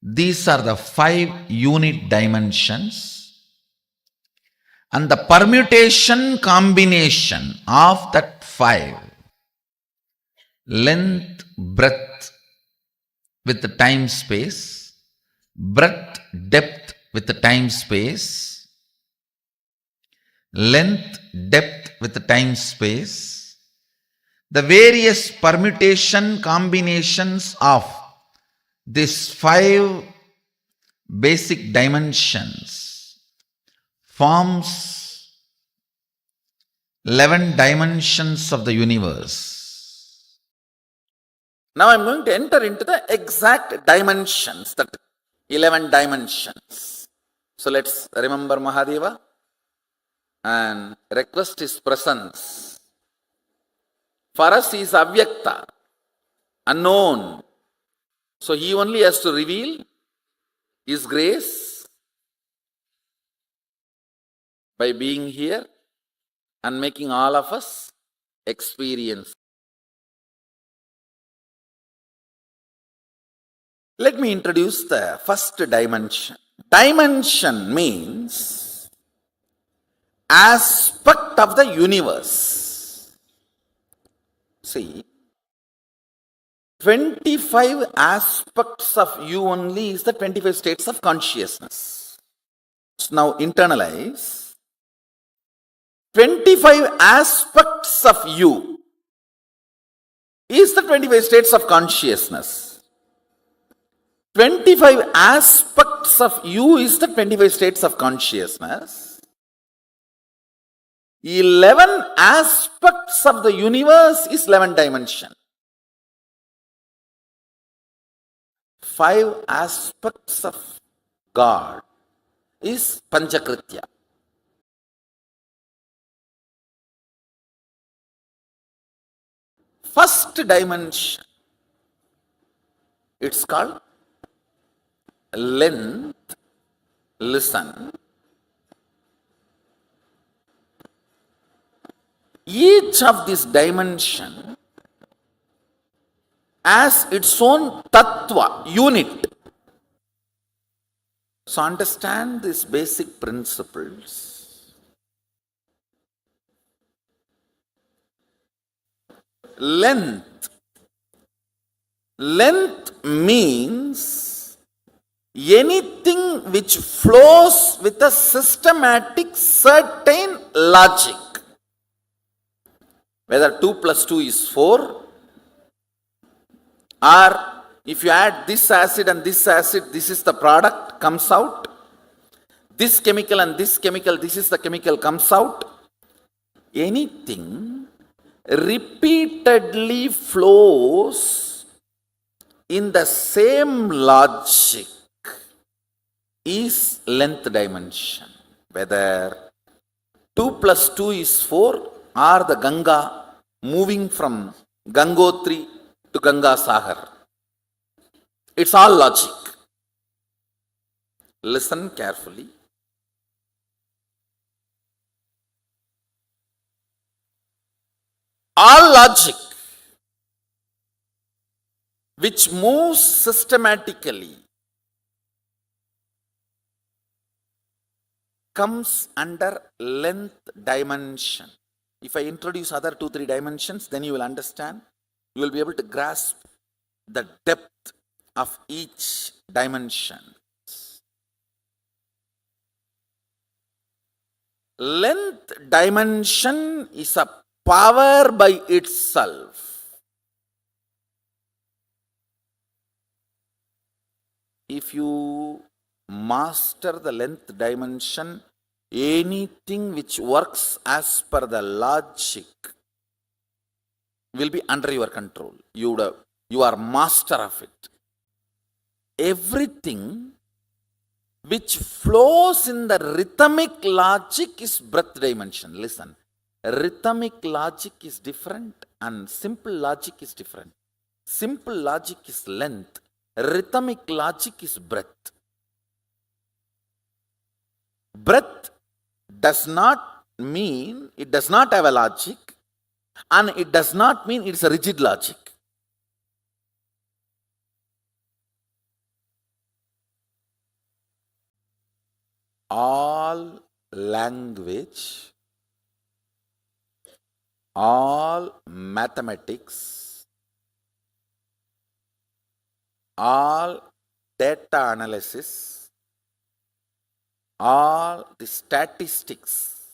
These are the 5 unit dimensions, and the permutation combination of that 5, length, breadth with the time space, breadth, depth with the time space, length, depth with the time space, the various permutation combinations of these 5 basic dimensions forms 11 dimensions of the universe. Now I am going to enter into the exact dimensions, that 11 dimensions. So let's remember Mahadeva and request his presence. For us he is avyakta, unknown. So he only has to reveal his grace by being here and making all of us experience. Let me introduce the first dimension. Dimension means aspect of the universe. See, 25 aspects of you only is the 25 states of consciousness. So now internalize. 25 aspects of you is the 25 states of consciousness. 25 aspects of you is the 25 states of consciousness. 11 aspects of the universe is 11 dimension. 5 aspects of God is Panchakritya. First dimension, it's called length. Listen. Each of this dimension has its own tattva, unit. So understand these basic principles. Length. Length means anything which flows with a systematic certain logic. Whether 2 plus 2 is 4, or if you add this acid and this acid, this is the product comes out. This chemical and this chemical, this is the chemical comes out. anything repeatedly flows in the same logic is length dimension. Whether 2 plus 2 is 4 or the Ganga moving from Gangotri to Ganga Sagar. It's all logic. Listen carefully. All logic which moves systematically comes under length dimension. If I introduce other 2-3 dimensions, then you will understand. You will be able to grasp the depth of each dimension. Length dimension is a power by itself. If you master the length dimension, anything which works as per the logic will be under your control. You are master of it. Everything which flows in the rhythmic logic is breath dimension. Listen, rhythmic logic is different and simple logic is different. Simple logic is length. Rhythmic logic is breath. Breath does not mean it does not have a logic, and it does not mean it's a rigid logic. All language, all mathematics, all data analysis, all the statistics,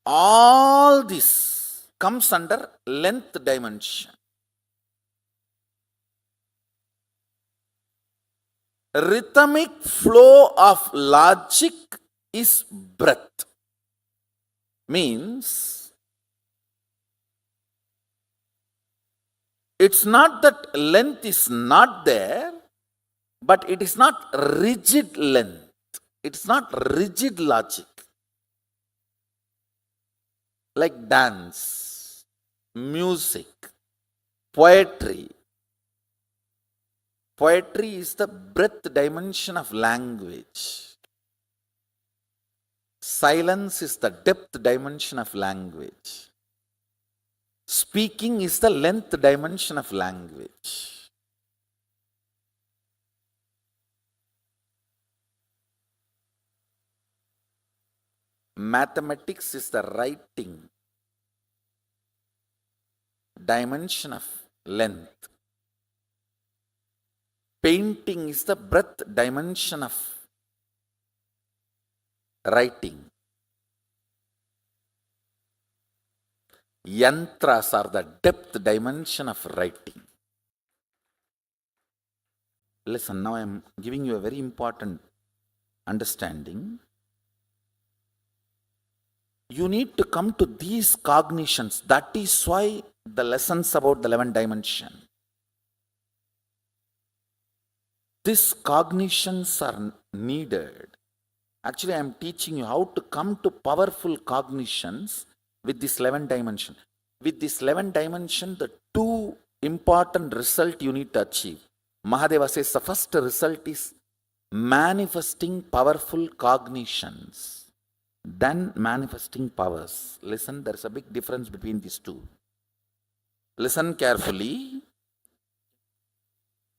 all this comes under length dimension. Rhythmic flow of logic is breath. Means it's not that length is not there, but it is not rigid length. It's not rigid logic. Like dance, music, poetry. Poetry is the breadth dimension of language. Silence is the depth dimension of language. Speaking is the length dimension of language. Mathematics is the writing dimension of length. Painting is the breadth dimension of writing. Yantras are the depth dimension of writing. Listen, now I am giving you a very important understanding. You need to come to these cognitions. That is why the lessons about the 11th dimension. These cognitions are needed. Actually, I am teaching you how to come to powerful cognitions with this 11th dimension. With this 11th dimension, the two important results you need to achieve. Mahadeva says the first result is manifesting powerful cognitions, then manifesting powers. Listen, there is a big difference between these two. Listen carefully.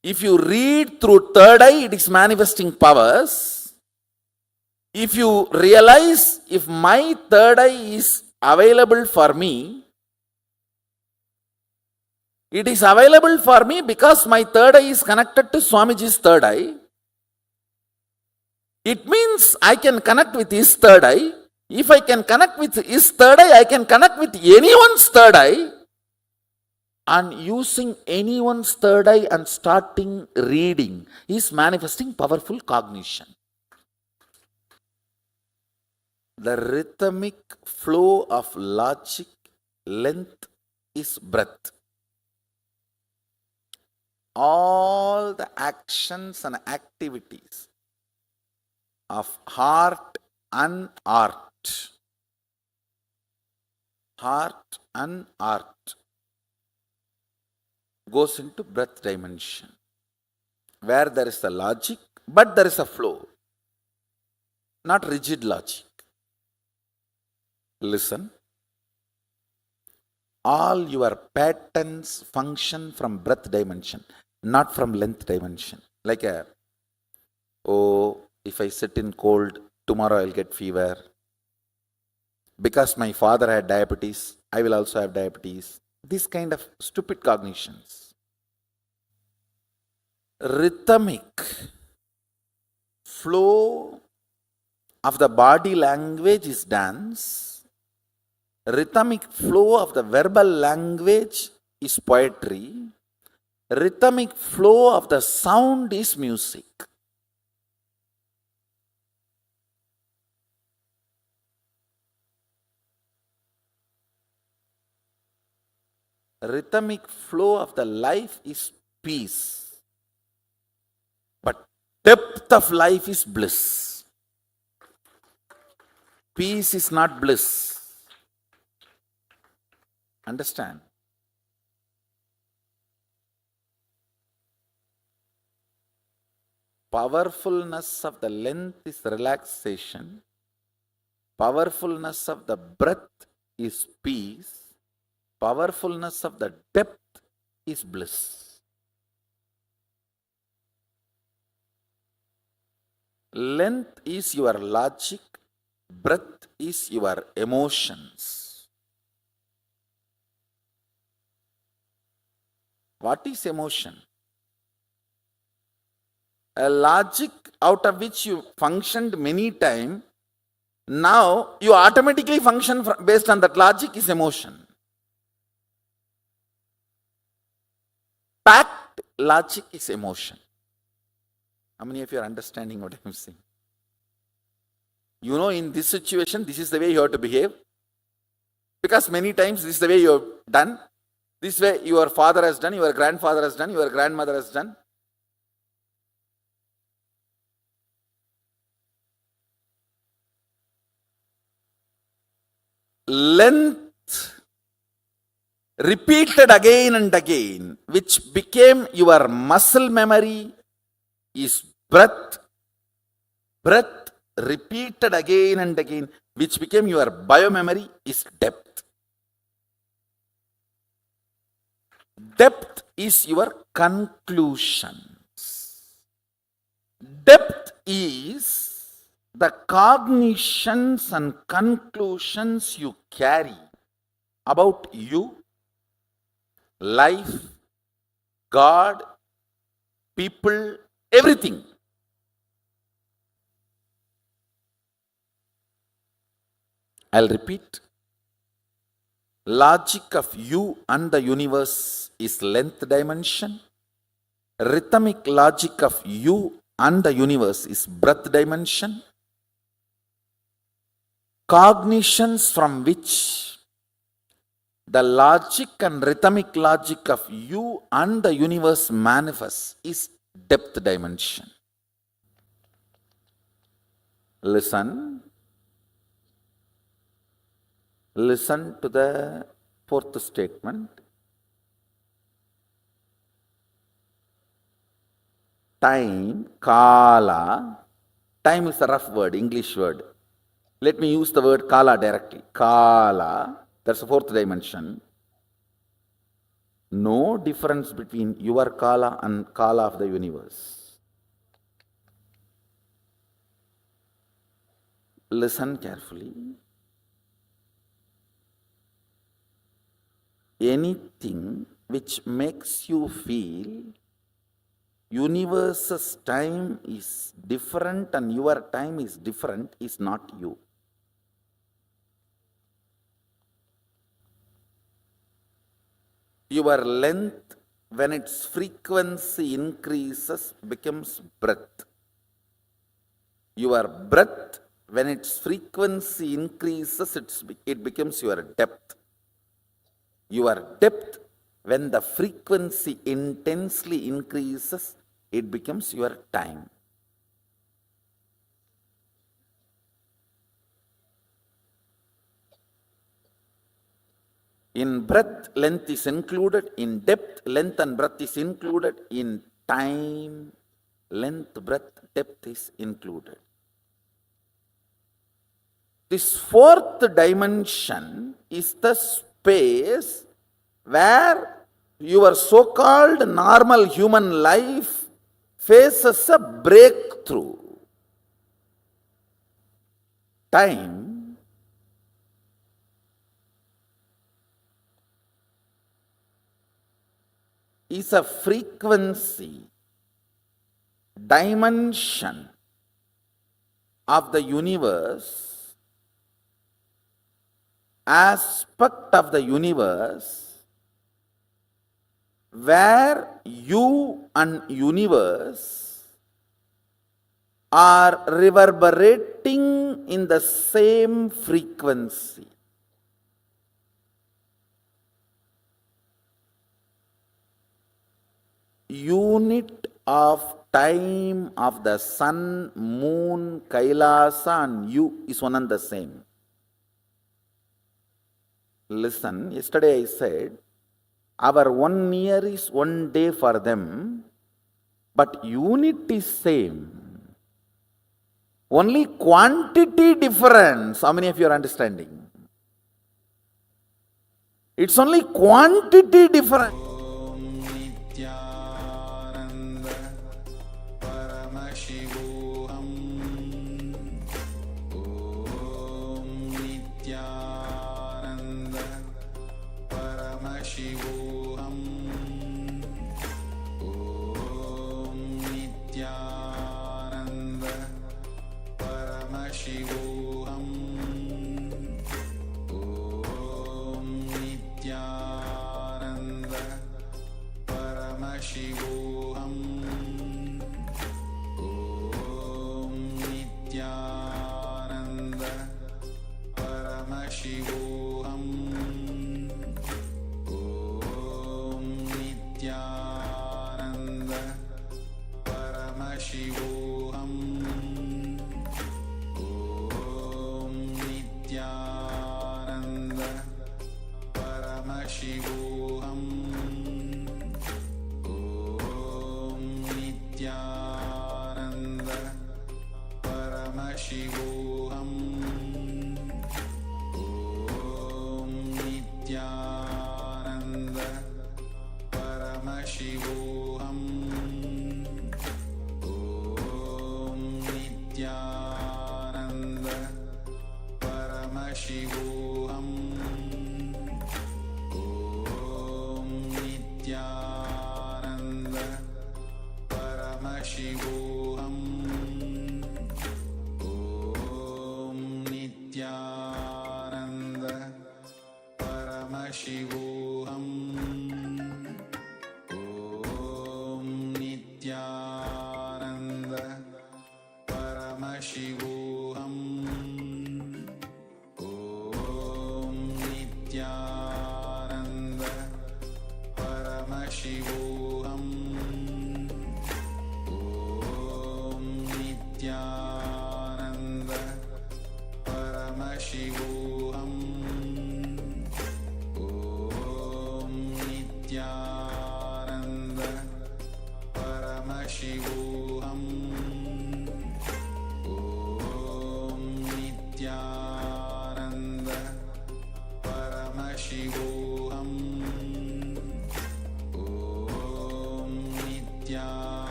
If you read through third eye, it is manifesting powers. If you realize if my third eye is available for me, it is available for me because my third eye is connected to Swamiji's third eye. It means I can connect with his third eye. If I can connect with his third eye, I can connect with anyone's third eye. And using anyone's third eye and starting reading is manifesting powerful cognition. The rhythmic flow of logic, length is breath. All the actions and activities of heart and art, goes into breath dimension, where there is a logic, but there is a flow, not rigid logic. Listen. All your patterns function from breath dimension, not from length dimension. Like if I sit in cold, tomorrow I'll get fever. Because my father had diabetes, I will also have diabetes. This kind of stupid cognitions. Rhythmic flow of the body language is dance. Rhythmic flow of the verbal language is poetry. Rhythmic flow of the sound is music. Rhythmic flow of the life is peace. But depth of life is bliss. Peace is not bliss. Understand? Powerfulness of the length is relaxation. Powerfulness of the breath is peace. Powerfulness of the depth is bliss. Length is your logic. Breath is your emotions. What is emotion? A logic out of which you functioned many times, now you automatically function based on that logic is emotion. Packed logic is emotion. How many of you are understanding what I am saying? You know, in this situation, this is the way you have to behave. Because many times this is the way you have done. This way your father has done, your grandfather has done, your grandmother has done. Length repeated again and again, which became your muscle memory, is breath. Breath repeated again and again, which became your biomemory, is depth. Depth is your conclusions. Depth is the cognitions and conclusions you carry about you, life, God, people, everything. I'll repeat. Logic of you and the universe is length dimension. Rhythmic logic of you and the universe is breath dimension. Cognitions from which the logic and rhythmic logic of you and the universe manifests is depth dimension. Listen. Listen to the fourth statement. Time, kala. Time is a rough word, English word. Let me use the word kala directly. Kala, that's the fourth dimension. No difference between your kala and kala of the universe. Listen carefully. Anything which makes you feel universe's time is different and your time is different is not you. Your length, when its frequency increases, becomes breath. Your breath, when its frequency increases, it becomes your depth. Your depth, when the frequency intensely increases, it becomes your time. In breadth, length is included. In depth, length and breadth is included. In time, length, breadth, depth is included. This fourth dimension is the space where your so-called normal human life faces a breakthrough. Time is a frequency dimension of the universe, aspect of the universe, where you and universe are reverberating in the same frequency. Unit of time of the sun, moon, Kailasa and you is one and the same. Listen, yesterday I said, our 1 year is 1 day for them, but unit is same. Only quantity difference. How many of you are understanding? It's only quantity difference.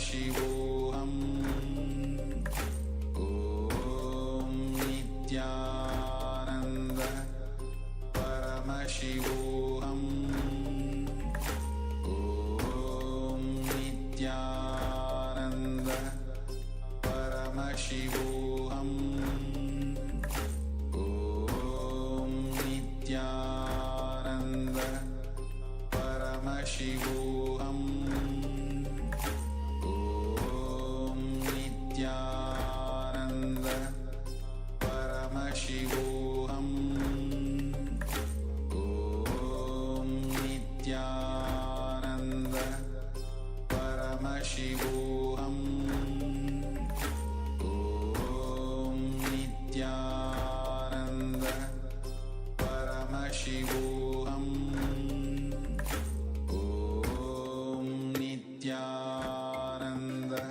Paramashivoham Om Nityananda Paramashivoham Om Nityananda Paramashivoham Om Nityananda Paramashivoham Om Nityananda Paramashivoham Om Nityananda Paramashivoham Om Nityananda Paramashivoham Om Nityananda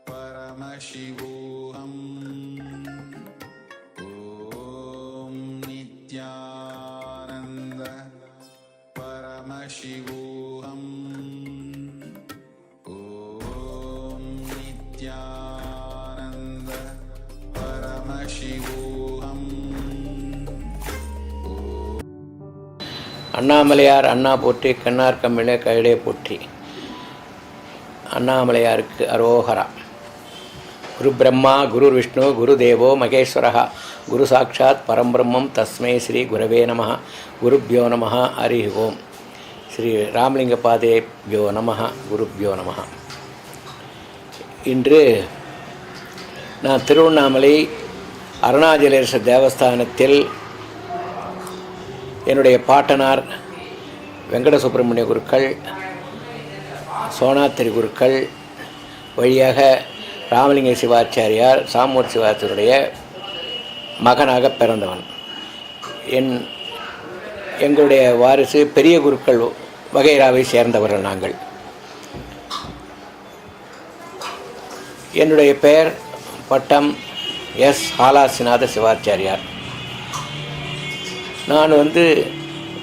Paramashivoham Om Nityananda Paramashivoham Om Nityananda Paramashivoham Annamalaiyar அண்ணா போற்றி கண்ணார் கம்மிலே கையிலே போற்றி. அண்ணாமலையாருக்கு அரோகரா. குரு பிரம்மா குரு விஷ்ணு குரு தேவோ மகேஸ்வரஹ குரு சாட்சாத் பரம்பிரம்மம் தஸ்மை ஸ்ரீ குரவே நமஹ குருப்யோ நமஹ ஹரி ஓம். ஸ்ரீ ராமலிங்க பாதேப்யோ நமஹ குருப்யோ நமஹ. இன்று நான் திருவண்ணாமலை அருணாச்சலேஸ்வரர் தேவஸ்தானத்தில் என்னுடைய பாட்டனார் வெங்கட சுப்பிரமணிய குருக்கள் சோனாத்திரி குருக்கள் வழியாக ராமலிங்க சிவாச்சாரியார் சாமூர் சிவாச்சாரியுடைய மகனாக பிறந்தவன். எங்களுடைய வாரிசு பெரிய குருக்கள் வகைராவை சேர்ந்தவர்கள் நாங்கள். என்னுடைய பெயர் பட்டம் எஸ் ஹாலாசிநாத சிவாச்சாரியார். நான்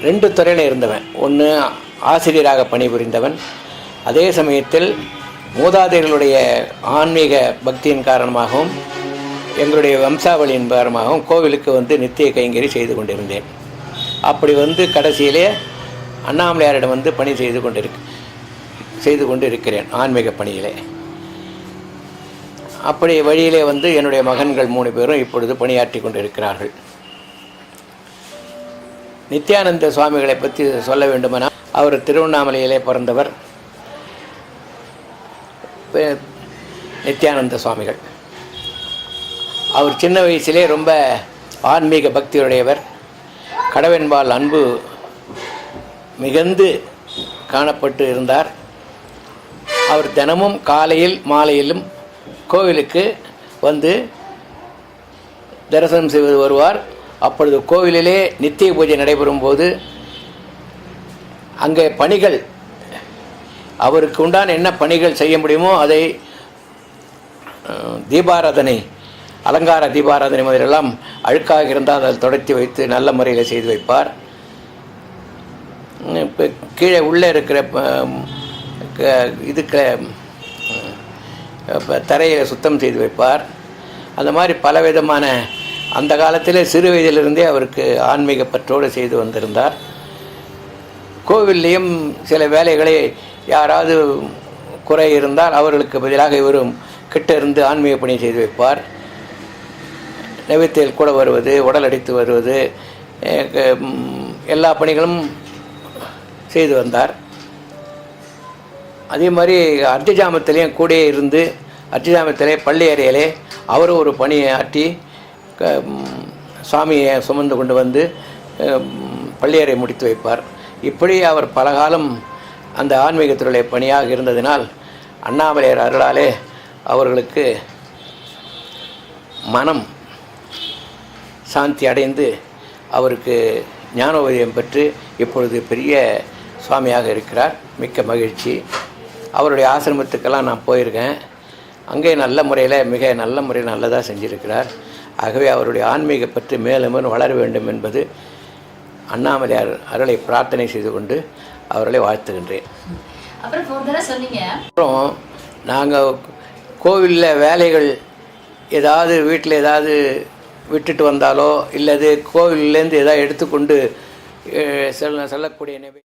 2 துறையில் இருந்தவன். ஒன்று ஆசிரியராக பணிபுரிந்தவன், அதே சமயத்தில் மூதாதையர்களுடைய ஆன்மீக பக்தியின் காரணமாகவும் எங்களுடைய வம்சாவளியின் காரணமாகவும் கோவிலுக்கு நித்திய கைங்கறி செய்து கொண்டிருந்தேன். அப்படி கடைசியிலே அண்ணாமலையாரிடம் பணி செய்து கொண்டிருக்கிறேன் ஆன்மீக பணியிலே. அப்படி வழியிலே என்னுடைய மகன்கள் 3 பேரும் இப்பொழுது பணியாற்றி கொண்டிருக்கிறார்கள். நித்யானந்த சுவாமிகளை பற்றி சொல்ல வேண்டுமானால், அவர் திருவண்ணாமலையிலே பிறந்தவர். நித்யானந்த சுவாமிகள் அவர் சின்ன வயசிலே ரொம்ப ஆன்மீக பக்தியுடையவர். கடவென்பால் அன்பு மிகுந்து காணப்பட்டு இருந்தார். அவர் தினமும் காலையில் மாலையிலும் கோவிலுக்கு தரிசனம் செய்வது வருவார். அப்பொழுது கோவிலிலே நித்திய பூஜை நடைபெறும் போது அங்கே பணிகள் அவருக்கு உண்டான என்ன பணிகள் செய்ய முடியுமோ அதை தீபாராதனை, அலங்கார தீபாராதனை முதலெல்லாம் அழுக்காக இருந்தால் அதை தொடர்த்தி வைத்து நல்ல முறையில் செய்து வைப்பார். இப்போ கீழே உள்ளே இருக்கிற இதுக்கு தரையை சுத்தம் செய்து வைப்பார். அந்த மாதிரி பலவிதமான அந்த காலத்திலே சிறு வயதிலிருந்தே அவருக்கு ஆன்மீக பற்றோடு செய்து வந்திருந்தார். கோவில்லையும் சில வேலைகளை யாராவது குறை இருந்தால் அவர்களுக்கு பதிலாக இவரும் கிட்ட இருந்து ஆன்மீக பணி செய்து வைப்பார். நைவேத்தியில் கூட வருவது, உடல் அடித்து வருவது, எல்லா பணிகளும் செய்து வந்தார். அதே மாதிரி அர்த்தஜாமத்திலையும் கூட இருந்து அர்த்தஜாமத்திலே பள்ளி அறையிலே அவரும் ஒரு பணியை ஆற்றி சுவாமியை சுமந்து கொண்டு பள்ளியறை முடித்து வைப்பார். இப்படி அவர் பலகாலம் அந்த ஆன்மீகத்துடைய பணியாக இருந்ததினால் அண்ணாமலையார் அருளாலே அவர்களுக்கு மனம் சாந்தி அடைந்து அவருக்கு ஞானோதயம் பெற்று இப்பொழுது பெரிய சுவாமியாக இருக்கிறார். மிக்க மகிழ்ச்சி. அவருடைய ஆசிரமத்துக்கெல்லாம் நான் போயிருக்கேன். அங்கே நல்ல முறையில் மிக நல்ல முறையில் நல்லதாக செஞ்சிருக்கிறார். ஆகவே அவருடைய ஆன்மீக பற்றி மேலும் வளர வேண்டும் என்பது அண்ணாமலையார் அருளை பிரார்த்தனை செய்து கொண்டு அவர்களை வாழ்த்துகின்றேன். அப்புறம் நாங்கள் கோவிலில் வேலைகள் ஏதாவது வீட்டில் ஏதாவது விட்டுட்டு வந்தாலோ இல்லது கோவிலேருந்து ஏதாவது எடுத்துக்கொண்டு செல்லக்கூடிய நிலை.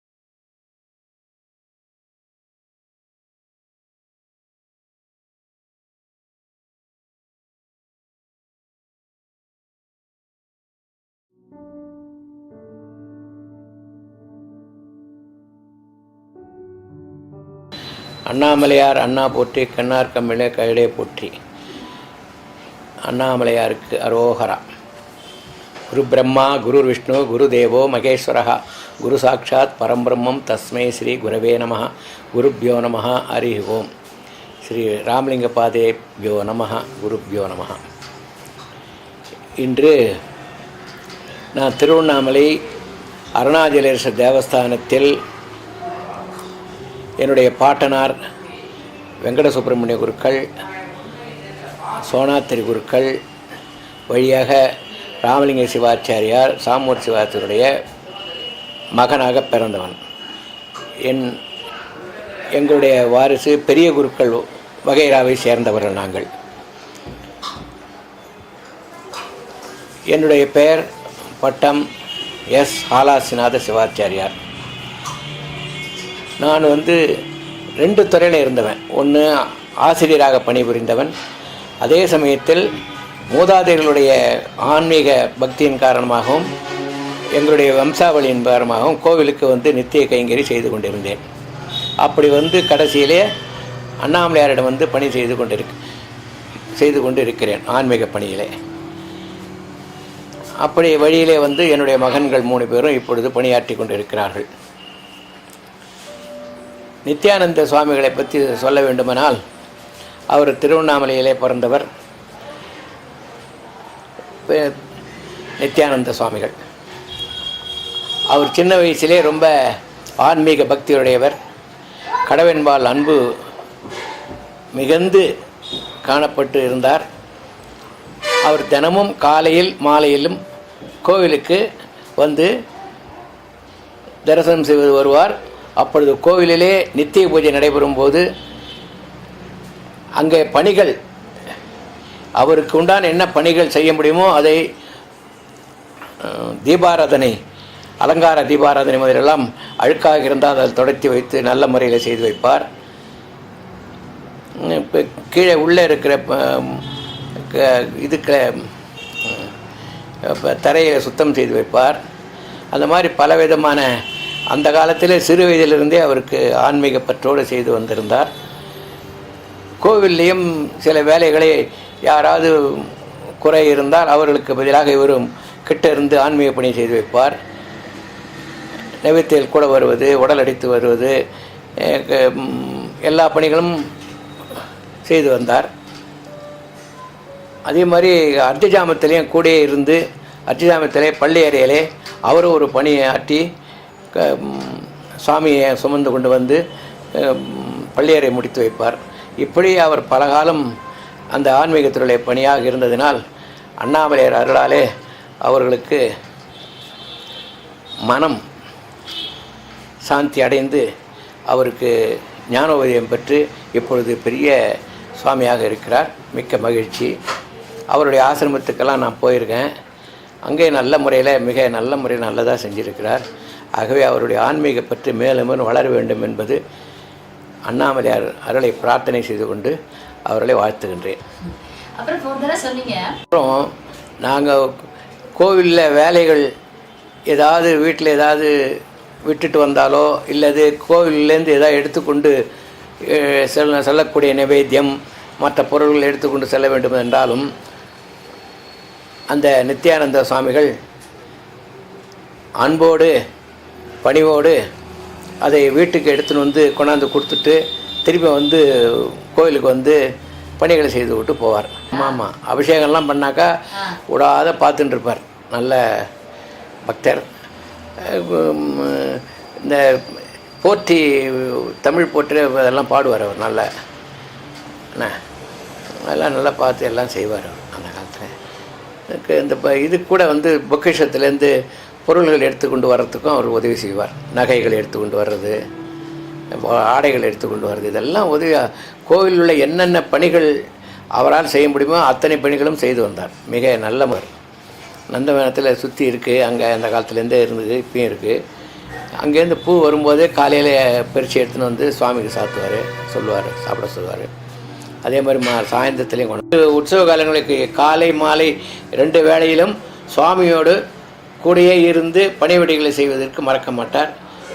அண்ணாமலையார் அண்ணா போற்றி, கண்ணார் கம்மிழ கையிலே போற்றி. அண்ணாமலையாருக்கு அரோகரா. குரு பிரம்மா குரு விஷ்ணு குரு தேவோ மகேஸ்வரः குரு சாட்சாத் பரம்பிரம்மம் தஸ்மை ஸ்ரீ குரவே நமः. குருப்யோ நமः. ஹரி ஓம். ஸ்ரீ ராமலிங்க பாதேப்யோ நமः. குருப்யோ நமः. இன்று நான் திருவண்ணாமலை அருணாச்சலேஸ்வரர் தேவஸ்தானத்தில் என்னுடைய பாட்டனார் வெங்கட சுப்பிரமணிய குருக்கள், சோனாத்திரி குருக்கள் வழியாக ராமலிங்க சிவாச்சாரியார் சாமூர் சிவாச்சாரியருடைய மகனாக பிறந்தவன். எங்களுடைய வாரிசு பெரிய குருக்கள் வகைராவை சேர்ந்தவர்கள் நாங்கள். என்னுடைய பெயர் பட்டம் எஸ் ஹாலாசிநாத சிவாச்சாரியார். நான் 2 துறையில் இருந்தவன். ஒன்று ஆசிரியராக பணிபுரிந்தவன், அதே சமயத்தில் மூதாதையர்களுடைய ஆன்மீக பக்தியின் காரணமாகவும் எங்களுடைய வம்சாவளியின் காரணமாகவும் கோவிலுக்கு நித்திய கைங்கறி செய்து கொண்டிருந்தேன். அப்படி கடைசியிலே அண்ணாமலையாரிடம் பணி செய்து கொண்டு இருக்கிறேன் ஆன்மீக பணியிலே. அப்படி வழியிலே என்னுடைய மகன்கள் 3 பேரும் இப்பொழுது பணியாற்றி கொண்டு இருக்கிறார்கள். நித்யானந்த சுவாமிகளை பற்றி சொல்ல வேண்டுமானால், அவர் திருவண்ணாமலையிலே பிறந்தவர். நித்யானந்த சுவாமிகள் அவர் சின்ன வயசிலே ரொம்ப ஆன்மீக பக்தியுடையவர். கடவென்பால் அன்பு மிகுந்து காணப்பட்டு இருந்தார். அவர் தினமும் காலையில் மாலையிலும் கோவிலுக்கு தரிசனம் செய்வது வருவார். அப்பொழுது கோவிலிலே நித்திய பூஜை நடைபெறும் போது அங்கே பணிகள், அவருக்கு உண்டான என்ன பணிகள் செய்ய முடியுமோ அதை தீபாராதனை, அலங்கார தீபாராதனை முதலெல்லாம் அழுக்காக இருந்தால் அதை தொடர்த்தி வைத்து நல்ல முறையில் செய்து வைப்பார். இப்போ கீழே உள்ளே இருக்கிற இதுக்கு தரையை சுத்தம் செய்து வைப்பார். அந்த மாதிரி பலவிதமான, அந்த காலத்தில் சிறு வயதிலிருந்தே அவருக்கு ஆன்மீக பற்றோடு செய்து வந்திருந்தார். கோவில்லையும் சில வேலைகளை யாராவது குறை இருந்தால் அவர்களுக்கு பதிலாக இவரும் கிட்ட இருந்து ஆன்மீக பணி செய்து வைப்பார். நைவேத்தியில் கூட வருவது, உடல் அடித்து வருவது, எல்லா பணிகளும் செய்து வந்தார். அதே மாதிரி அர்த்தஜாமத்திலையும் கூட இருந்து அர்த்தஜாமத்திலே பள்ளி அறையிலே அவரும் ஒரு பணியை ஆற்றி சுவாமியை சுமந்து கொண்டு பள்ளியறை முடித்து வைப்பார். இப்படி அவர் பலகாலம் அந்த ஆன்மீகத்தினுடைய பணியாக இருந்ததினால் அண்ணாமலையார் அருளாலே அவர்களுக்கு மனம் சாந்தி அடைந்து அவருக்கு ஞானோதயம் பெற்று இப்பொழுது பெரிய சுவாமியாக இருக்கிறார். மிக்க மகிழ்ச்சி. அவருடைய ஆசிரமத்துக்கெல்லாம் நான் போயிருக்கேன். அங்கே நல்ல முறையில், மிக நல்ல முறையில் நல்லதாக செஞ்சிருக்கிறார். ஆகவே அவருடைய ஆன்மீக பற்றி மேலும் வளர வேண்டும் என்பது அண்ணாமலையார் அருளை பிரார்த்தனை செய்து கொண்டு அவர்களை வாழ்த்துகின்றேன். அப்புறம் நாங்கள் கோவிலில் வேலைகள் ஏதாவது வீட்டில் ஏதாவது விட்டுட்டு வந்தாலோ இல்லது கோவிலேருந்து ஏதாவது எடுத்துக்கொண்டு செல்லக்கூடிய நைவேத்தியம் மற்ற பொருள்கள் எடுத்துக்கொண்டு செல்ல வேண்டும் என்றாலும் அந்த நித்யானந்த சுவாமிகள் அன்போடு பணிவோடு அதை வீட்டுக்கு எடுத்துன்னு கொண்டாந்து கொடுத்துட்டு திருப்பி கோயிலுக்கு பணிகளை செய்து விட்டு போவார். ஆமாம், அபிஷேகம்லாம் பண்ணாக்கா விடாத பார்த்துட்டு இருப்பார். நல்ல பக்தர். இந்த போற்றி, தமிழ் போற்றி அதெல்லாம் பாடுவார் அவர். நல்ல அதெல்லாம் நல்லா பார்த்து எல்லாம் செய்வார் அவர் அந்த காலத்தில். இந்த இது கூட பொக்கிஷத்துலேருந்து பொருள்கள் எடுத்துக்கொண்டு வர்றதுக்கும் அவர் உதவி செய்வார். நகைகள் எடுத்துக்கொண்டு வர்றது, ஆடைகள் எடுத்துக்கொண்டு வர்றது, இதெல்லாம் உதவியாக கோவிலில் உள்ள என்னென்ன பணிகள் அவரால் செய்ய முடியுமோ அத்தனை பணிகளும் செய்து வந்தார். மிக நல்ல முறை. நந்தவனத்தில் சுற்றி இருக்குது, அங்கே அந்த காலத்துலேருந்தே இருந்தது, இப்பயும் இருக்குது. அங்கேருந்து பூ வரும்போதே காலையில் பறித்து எடுத்துன்னு வந்து சுவாமிக்கு சாத்துவார், சொல்லுவார், சாப்பிட சொல்லுவார். அதே மாதிரி சாயந்தரத்துலேயும் கொண்டு உற்சவ காலங்களுக்கு காலை மாலை 2 வேளையிலும் சுவாமியோடு கூடையே இருந்து பணிவிடைகளை செய்வதற்கு மறக்க மாட்டார்.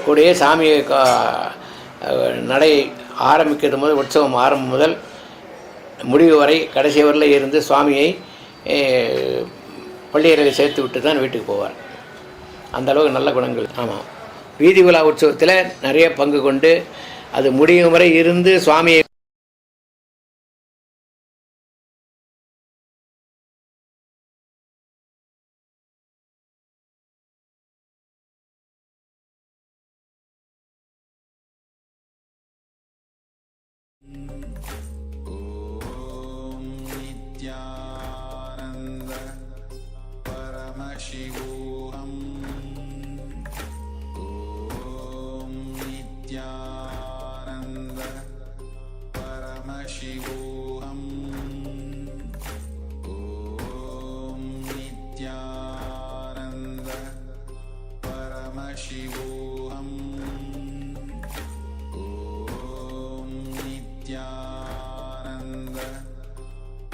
கூடையே சாமியை நடை ஆரம்பிக்கிறது முதல், உற்சவம் ஆரம்பம் முதல் முடிவு வரை கடைசி வரல இருந்து சுவாமியை பள்ளியறையில் சேர்த்து விட்டு தான் வீட்டுக்கு போவார். அந்த அளவுக்கு நல்ல குணங்கள். ஆமாம், வீதி உலா உற்சவத்தில் நிறைய பங்கு கொண்டு அது முடியும் வரை இருந்து சுவாமியை Paramashivoham Om Nityananda Paramashivoham Om Nityananda Paramashivoham Om Nityananda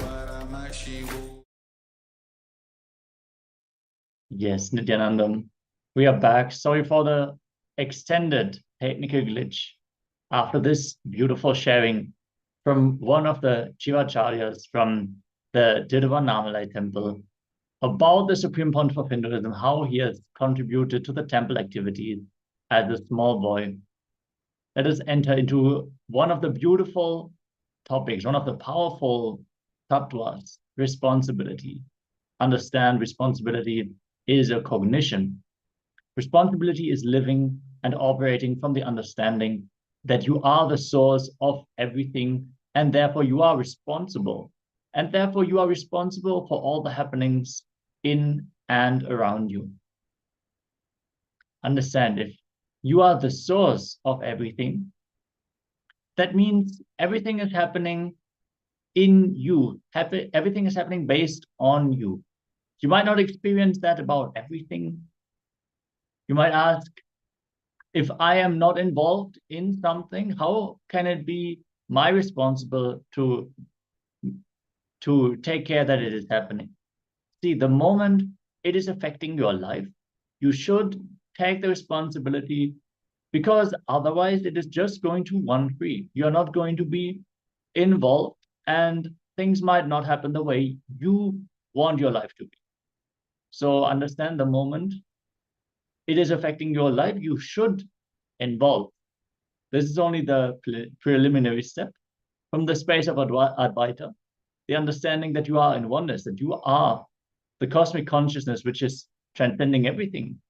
Paramashivoham. Yes, Nityanandam. We are back. Sorry for the extended technical glitch. After this beautiful sharing from one of the Shivacharyas from the Tiruvannamalai temple about the Supreme Pontiff of Hinduism, how he has contributed to the temple activities as a small boy. Let us enter into one of the beautiful topics, one of the powerful tattvas, responsibility. Understand responsibility is a cognition. Responsibility is living and operating from the understanding that you are the source of everything, and therefore you are responsible. And therefore you are responsible for all the happenings in and around you. Understand, if you are the source of everything, that means everything is happening in you. Everything is happening based on you. You might not experience that about everything. You might ask, if I am not involved in something, how can it be my responsibility to take care that it is happening? See, the moment it is affecting your life, you should take the responsibility, because otherwise it is just going to run free. You're not going to be involved, and things might not happen the way you want your life to be. So understand, the moment it is affecting your life, you should involve. This is only the preliminary step from the space of Advaita, the understanding that you are in oneness, that you are the cosmic consciousness which is transcending everything.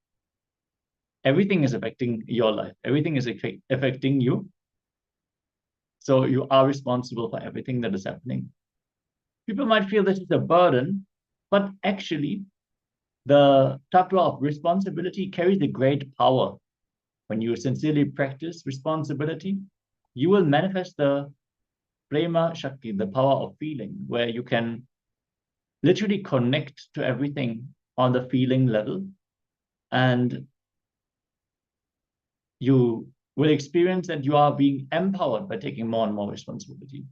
Everything is affecting your life. Everything is affecting you. So you are responsible for everything that is happening. People might feel this is a burden, but actually, the tattva of responsibility carries a great power. When you sincerely practice responsibility, you will manifest the prema shakti, the power of feeling, where you can literally connect to everything on the feeling level, and you will experience that you are being empowered by taking more and more responsibility.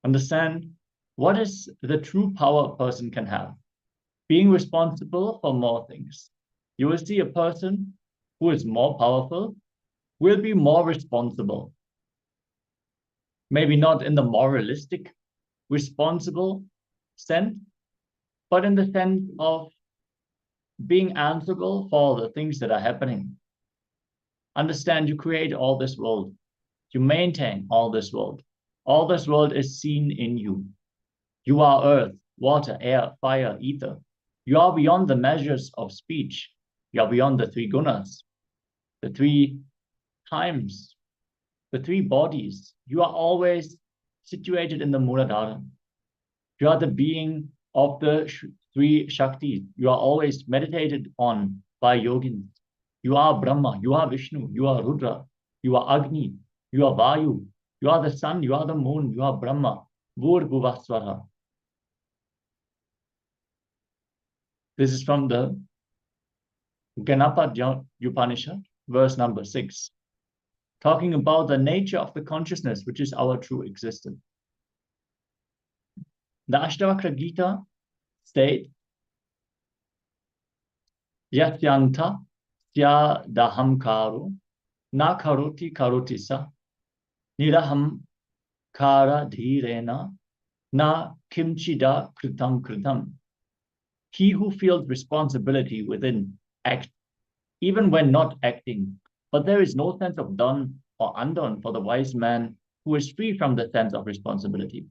Understand, what is the true power a person can have? Being responsible for more things. You will see a person who is more powerful will be more responsible. Maybe not in the moralistic, responsible sense, but in the sense of being answerable for the things that are happening. Understand, you create all this world. You maintain all this world. All this world is seen in you. You are earth, water, air, fire, ether. You are beyond the measures of speech. You are beyond the 3 gunas, the 3 times, the 3 bodies. You are always situated in the Muladhara. You are the being of the 3 Shaktis. You are always meditated on by yogins. You are Brahma, you are Vishnu, you are Rudra, you are Agni, You are Vayu. You are the sun. You are the moon. You are Brahma. Bhur-bhuvah-swaha. This is from the Ganapa Upanishad, verse number 6, talking about the nature of the consciousness, which is our true existence. The Ashtavakra Gita states, Yatyanta syadahamkaro na karoti karoti sa niraham kara dhirena na kimchida kritam kritam. He who feels responsibility within acts, even when not acting, but there is no sense of done or undone for the wise man who is free from the sense of responsibility.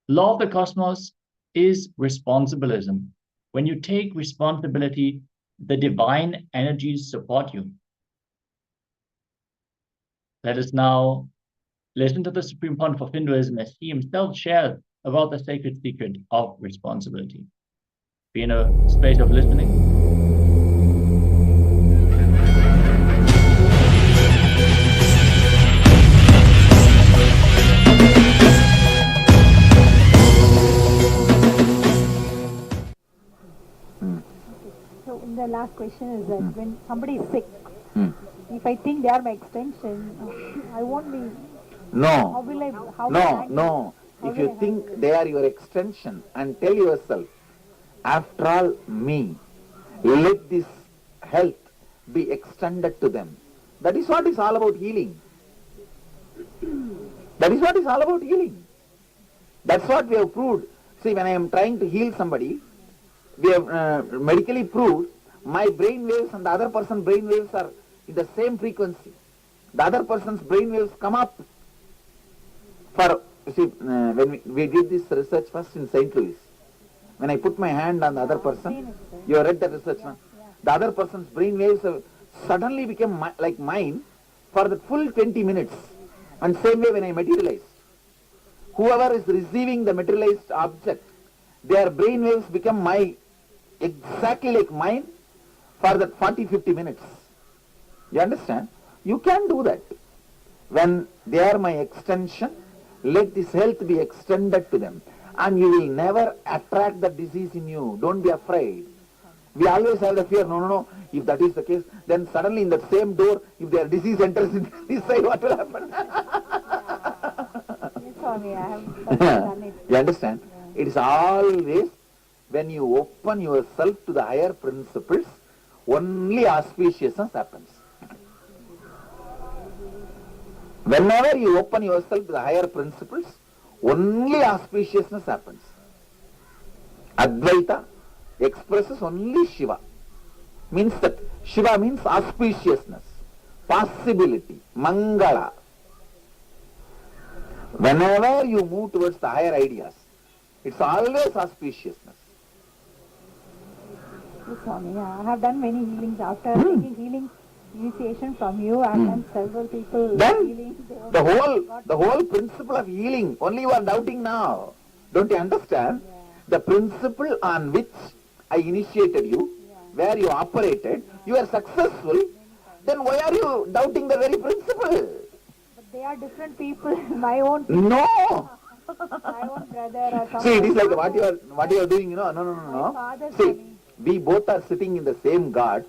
Law of the cosmos is responsibilism. When you take responsibility, the divine energies support you. Let us now listen to the Supreme Pontiff of Hinduism as he himself shares about the sacred secret of responsibility. Be in a space of listening. So the last question is that when somebody is sick, if I think they are my extension, I won't be. No. How will I? How will I No, handle? no. How If will you I think they are your extension and tell yourself, after all, me, let this health be extended to them. That is what is all about healing. That is what is all about healing. That's what we have proved. See, when I am trying to heal somebody, we have medically proved my brain waves and the other person's brain waves are in the same frequency. The other person's brain waves come up. For, see, when we did this research first in St. Louis, when I put my hand on the other person, you have read the research, no? The other person's brain waves suddenly became like mine for the full 20 minutes. And same way when I materialized. Whoever is receiving the materialized object, their brain waves become exactly like mine for that 40-50 minutes. You understand? You can do that. When they are my extension, let this health be extended to them. And you will never attract the disease in you. Don't be afraid. We always have the fear, no. If that is the case, then suddenly in that same door, if their disease enters in this side, what will happen? Yes, Swami, I have done it. You understand? Yeah. It is always when you open yourself to the higher principles, only auspiciousness happens. Whenever you open yourself to the higher principles, only auspiciousness happens. Advaita expresses only Shiva. Means that Shiva means auspiciousness, possibility, Mangala. Whenever you move towards the higher ideas, it's always auspiciousness. Yes, Swami, I have done many healings. After taking healing initiation from you, I have done several people healing. The whole principle of healing, only you are doubting now. Don't you understand? Yeah. The principle on which I initiated you, where you operated, you are successful, then why are you doubting the very principle? But they are different people, my own people. No! My own brother or something. See, it is like what you are doing, No. See, we both are sitting in the same ghat,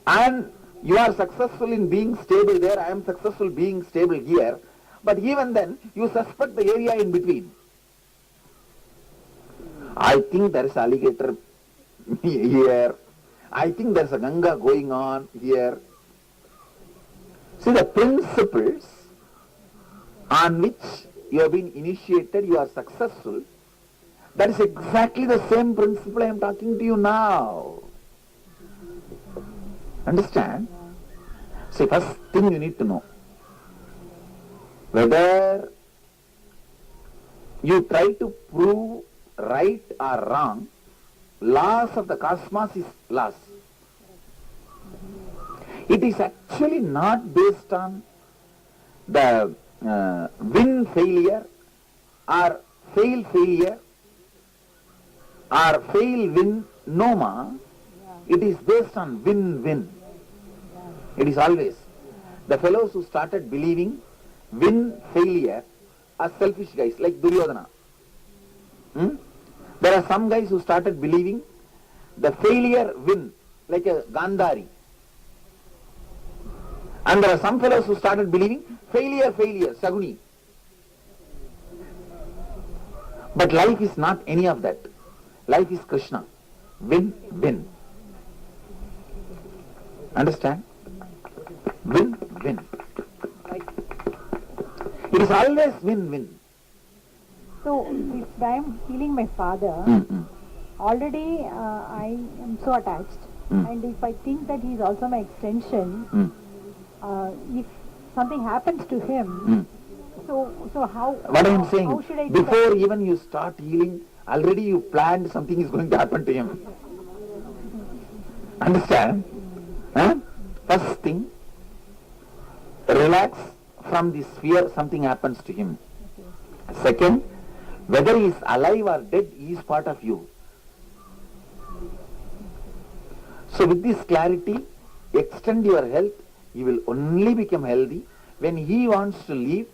and you are successful in being stable there, I am successful being stable here, but even then, you suspect the area in between. I think there is alligator here. I think there is a Ganga going on here. See, the principles on which you have been initiated, you are successful. That is exactly the same principle I am talking to you now. Understand? See, first thing you need to know, whether you try to prove right or wrong, laws of the cosmos is laws. It is actually not based on the win failure or fail failure or fail win noma. It is based on win win. It is always The fellows who started believing win failure are selfish guys like Duryodhana. There are some guys who started believing the failure win like a Gandhari. And there are some fellows who started believing failure, Saguni. But life is not any of that. Life is Krishna. Win, win. Understand? Win, win. It is always win, win. So, if I am healing my father, already I am so attached. And if I think that he is also my extension, if something happens to him, so how? What I am saying, how should I do before that? even you start healing, already you planned something is going to happen to him. Understand? First thing, relax from this fear something happens to him. Second, whether he is alive or dead, he is part of you. So with this clarity, extend your health, you will only become healthy. When he wants to leave,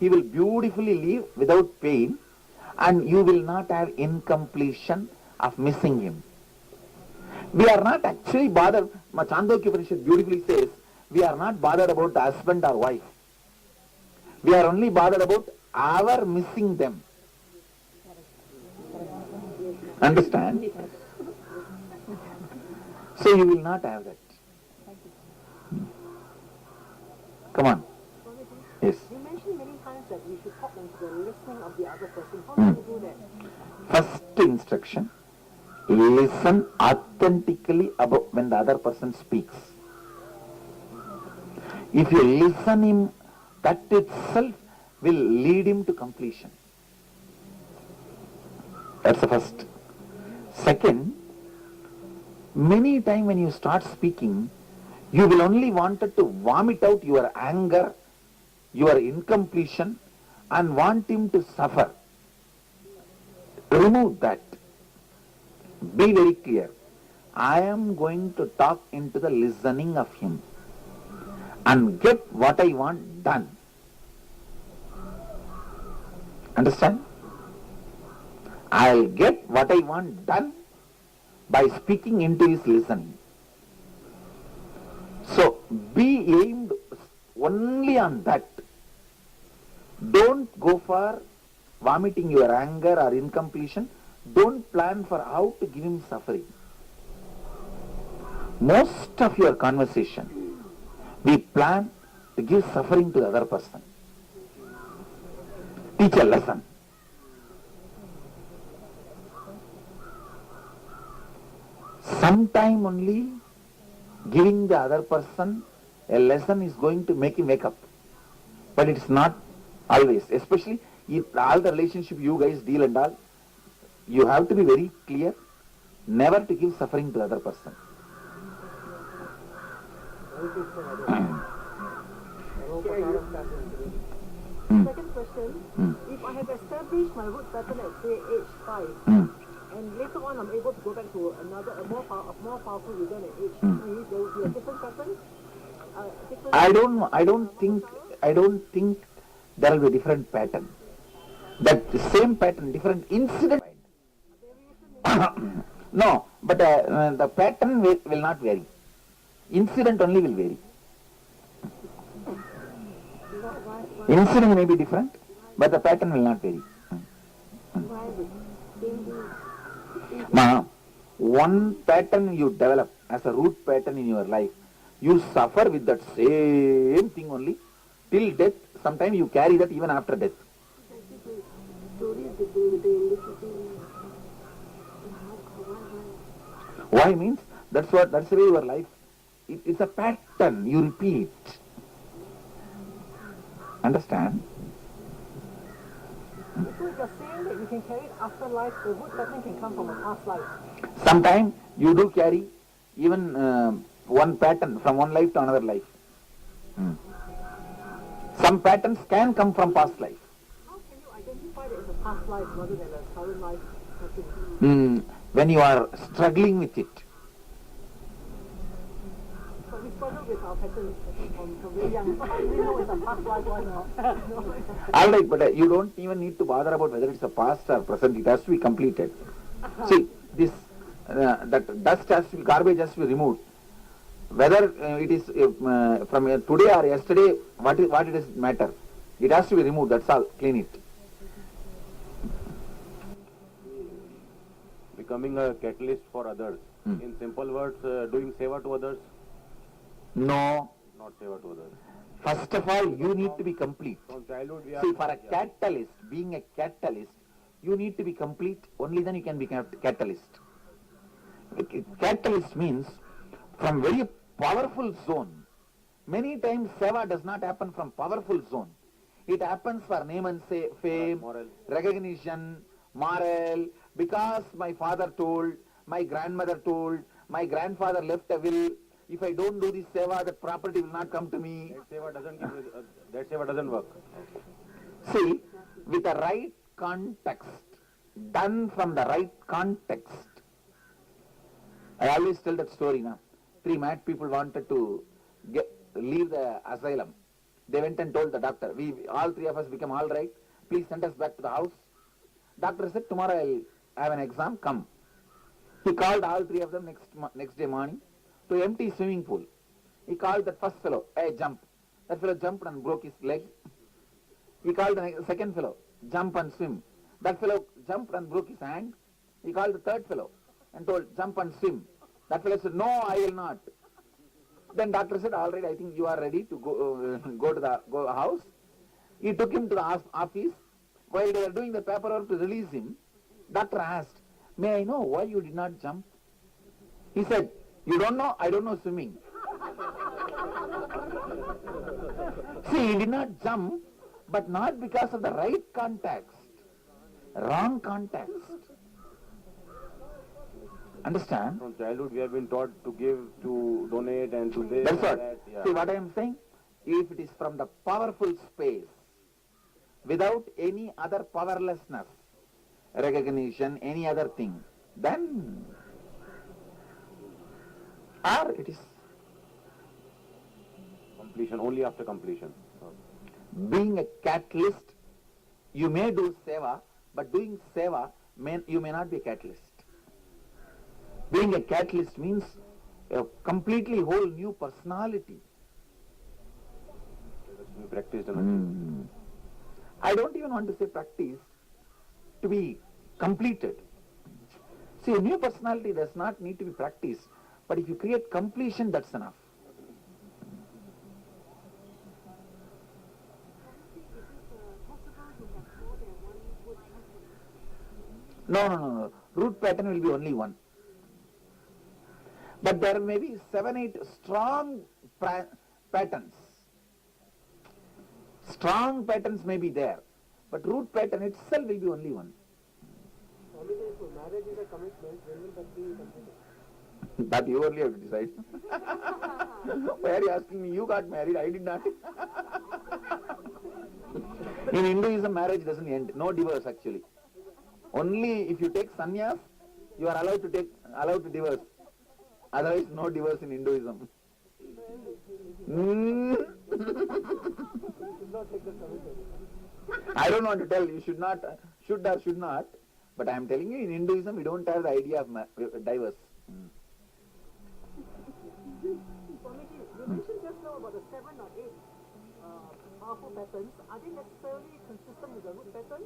he will beautifully leave without pain, and you will not have incompletion of missing him. We are not actually bothered, Chandogya Upanishad beautifully says, we are not bothered about the husband or wife. We are only bothered about our missing them. Understand? So you will not have that. Come on. Yes. You mentioned many times that we should tap into the listening of the other person. How do you do that? First instruction, listen authentically about when the other person speaks. If you listen him, that itself will lead him to completion. That's the first. Second, many times when you start speaking, you will only wanted to vomit out your anger, your incompletion, and want him to suffer. Remove that. Be very clear. I am going to talk into the listening of him and get what I want done. Understand? I'll get what I want done by speaking into his listening. So be aimed only on that. Don't go for vomiting your anger or incompletion. Don't plan for how to give him suffering. Most of your conversation, we plan to give suffering to the other person. Teach a lesson. Sometime only giving the other person a lesson is going to make him wake up. But it's not always. Especially in all the relationship you guys deal and all, you have to be very clear never to give suffering to the other person. Second question, if I have established my root pattern at say age 5, and later on I'm able to go back to a more powerful rhythm at age 3, there will be a different pattern? I don't think there will be a different pattern. That the same pattern, different incident. No, but the pattern will not vary. Incident only will vary. Incident may be different, but the pattern will not vary. One pattern you develop as a root pattern in your life, you suffer with that same thing only till death. Sometimes you carry that even after death. Why means that's the way your life. It's a pattern you repeat. Understand? So if you're saying that you can carry it after life, the root pattern can come from a past life. Sometimes you do carry even one pattern from one life to another life. Some patterns can come from past life. How can you identify that it's a past life rather than a current life pattern? When you are struggling with it. But we struggle with our patterns from very young. How do we know it's a past life one or no? All right, but you don't even need to bother about whether it's a past or present. It has to be completed. See, this that dust has to be, garbage has to be removed. Whether it is from today or yesterday, what it does matter. It has to be removed. That's all. Clean it. Becoming a catalyst for others. In simple words, doing seva to others. No. Not seva to others. First of all, you need to be complete. From childhood, we are. See, for a catalyst, being a catalyst, you need to be complete. Only then you can become a catalyst. Catalyst means from very powerful zone. Many times seva does not happen from powerful zone. It happens for name and fame, recognition, moral, because my father told, my grandmother told, my grandfather left a will. If I don't do this seva, the property will not come to me. That seva doesn't work. See, with the right context, done from the right context. I always tell that story now. 3 mad people wanted to leave the asylum. They went and told the doctor, all 3 of us become all right. Please send us back to the house. Doctor said, tomorrow I'll have an exam, come. He called all 3 of them next day morning to empty swimming pool. He called that first fellow, hey, jump. That fellow jumped and broke his leg. He called the second fellow, jump and swim. That fellow jumped and broke his hand. He called the third fellow and told, jump and swim. That fellow said, no, I will not. Then doctor said, all right, I think you are ready to go to the house. He took him to the office. While they were doing the paperwork to release him, doctor asked, may I know why you did not jump? He said, you don't know? I don't know swimming. See, he did not jump, but not because of the right context. Wrong context. Understand? From childhood, we have been taught to give, to donate, and to this. That's what. That, yeah. See what I am saying? If it is from the powerful space, without any other powerlessness, recognition, any other thing, then, or it is completion, only after completion. Being a catalyst. You may do seva, but doing seva, you may not be a catalyst. Being a catalyst means a completely whole new personality. Practice. I don't even want to say practice, to be completed. See, a new personality does not need to be practiced, but if you create completion, that's enough. No. Root pattern will be only one. But there may be 7, 8 strong patterns. Strong patterns may be there, but root pattern itself will be only one. So marriage is a commitment, when will that be completed? That you only have to decide. Why are you asking me? You got married, I did not. In Hinduism, marriage doesn't end. No divorce actually. Only if you take sannyas, you are allowed to divorce. Otherwise, no divorce in Hinduism. I don't want to tell you should or should not, but I am telling you in Hinduism we don't have the idea of divorce. You mentioned just now about the 7 or 8 powerful patterns. Are they necessarily consistent with the root pattern?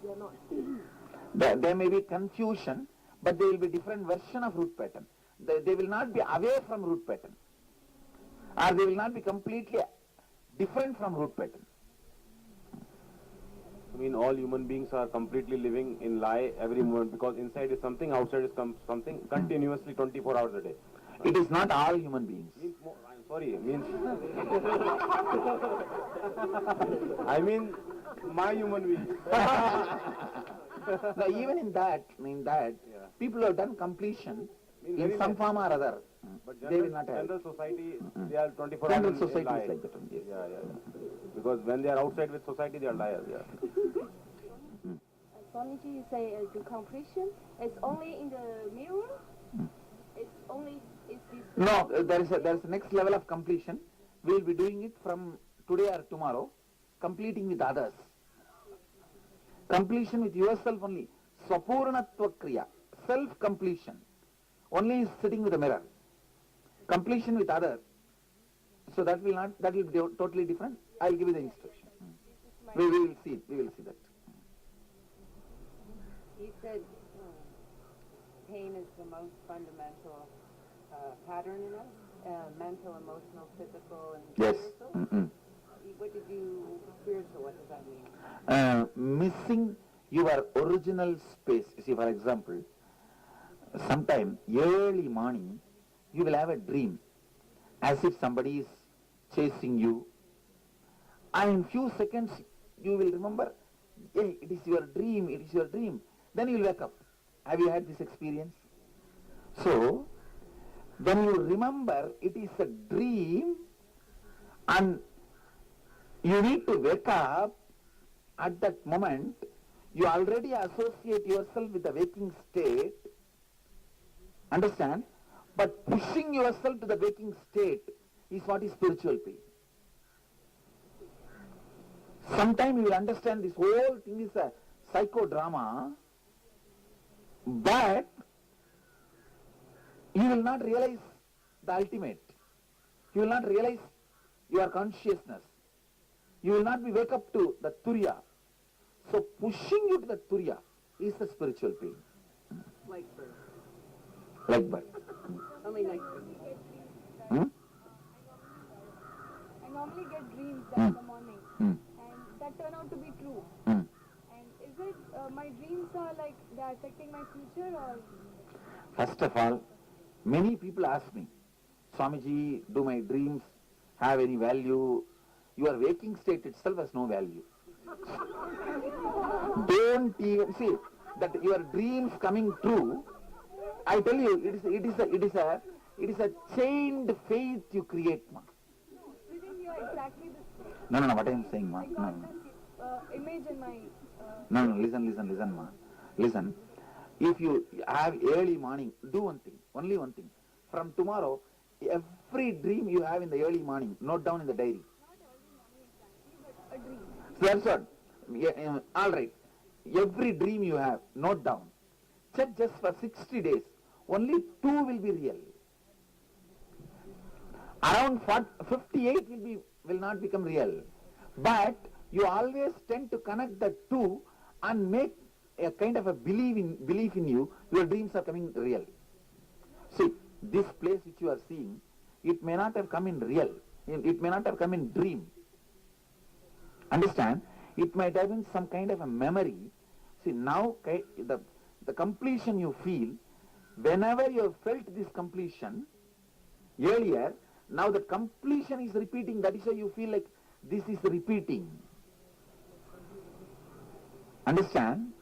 They are not. There may be confusion, but there will be different version of root pattern. They will not be away from root pattern, or they will not be completely different from root pattern. I mean, all human beings are completely living in lie every moment, because inside is something, outside is something, continuously 24 hours a day. It is not all human beings. I'm sorry, I mean my human beings. Now, even in that, people have done completion in some form or other. But They will not have. general society, they are 24 General hours society lie. is like that. Yes. Yeah. Because when they are outside with society, they are liars. Yeah. Swamiji, you say the completion is only in the mirror. It's only No, there is a next level of completion. We will be doing it from today or tomorrow, completing with others. Completion with yourself only. Swapurnatva kriya, self-completion. Only sitting with a mirror. Completion with others. So that will be totally different. I will give you the instruction. We will see that. You said pain is the most fundamental pattern in us, mental, emotional, physical, and Yes. spiritual. What does that mean? Missing your original space. See, for example, sometime early morning, you will have a dream as if somebody is chasing you, and in few seconds you will remember, hey, it is your dream, it is your dream. Then you will wake up. Have you had this experience? So, when you remember it is a dream and you need to wake up, at that moment you already associate yourself with the waking state. Understand? But pushing yourself to the waking state is what is spiritual pain. Sometime you will understand this whole thing is a psychodrama, but you will not realize the ultimate. You will not realize your consciousness. You will not be wake up to the Turiya. So pushing you to the Turiya is the spiritual pain. Like birth. Like birth. Only like birth. I normally get dreams in the morning, and that turn out to be true. And is it my dreams are like they're affecting my future, or? First of all, many people ask me, Swamiji, do my dreams have any value? Your waking state itself has no value. Don't even see that your dreams coming true. I tell you, it is a chained faith you create, ma. Within you exactly the No, what I am saying, ma. No. Image in my. No, listen, ma. Listen. If you have early morning, do one thing, only one thing. From tomorrow, every dream you have in the early morning, note down in the diary. So that's what. Yeah, all right. Every dream you have, note down. Check just for 60 days. Only 2 will be real. Around 58 will not become real. But you always tend to connect the 2 and make a kind of a belief in you. Your dreams are coming real. See, this place which you are seeing, it may not have come in real. It may not have come in dream. Understand? It might have been some kind of a memory. See, now the completion you feel, whenever you have felt this completion earlier, now the completion is repeating. That is why you feel like this is repeating. Understand?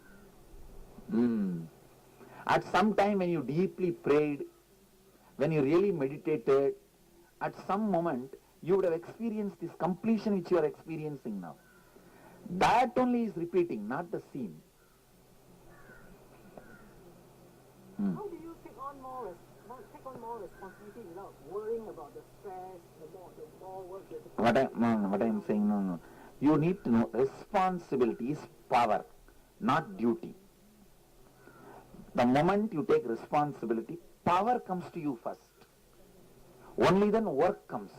At some time when you deeply prayed, when you really meditated, at some moment you would have experienced this completion which you are experiencing now. That only is repeating, not the scene. How do you take on more responsibility without worrying about the stress, the more work you have to do? What I am saying, no. You need to know responsibility is power, not duty. The moment you take responsibility, power comes to you first. Only then work comes.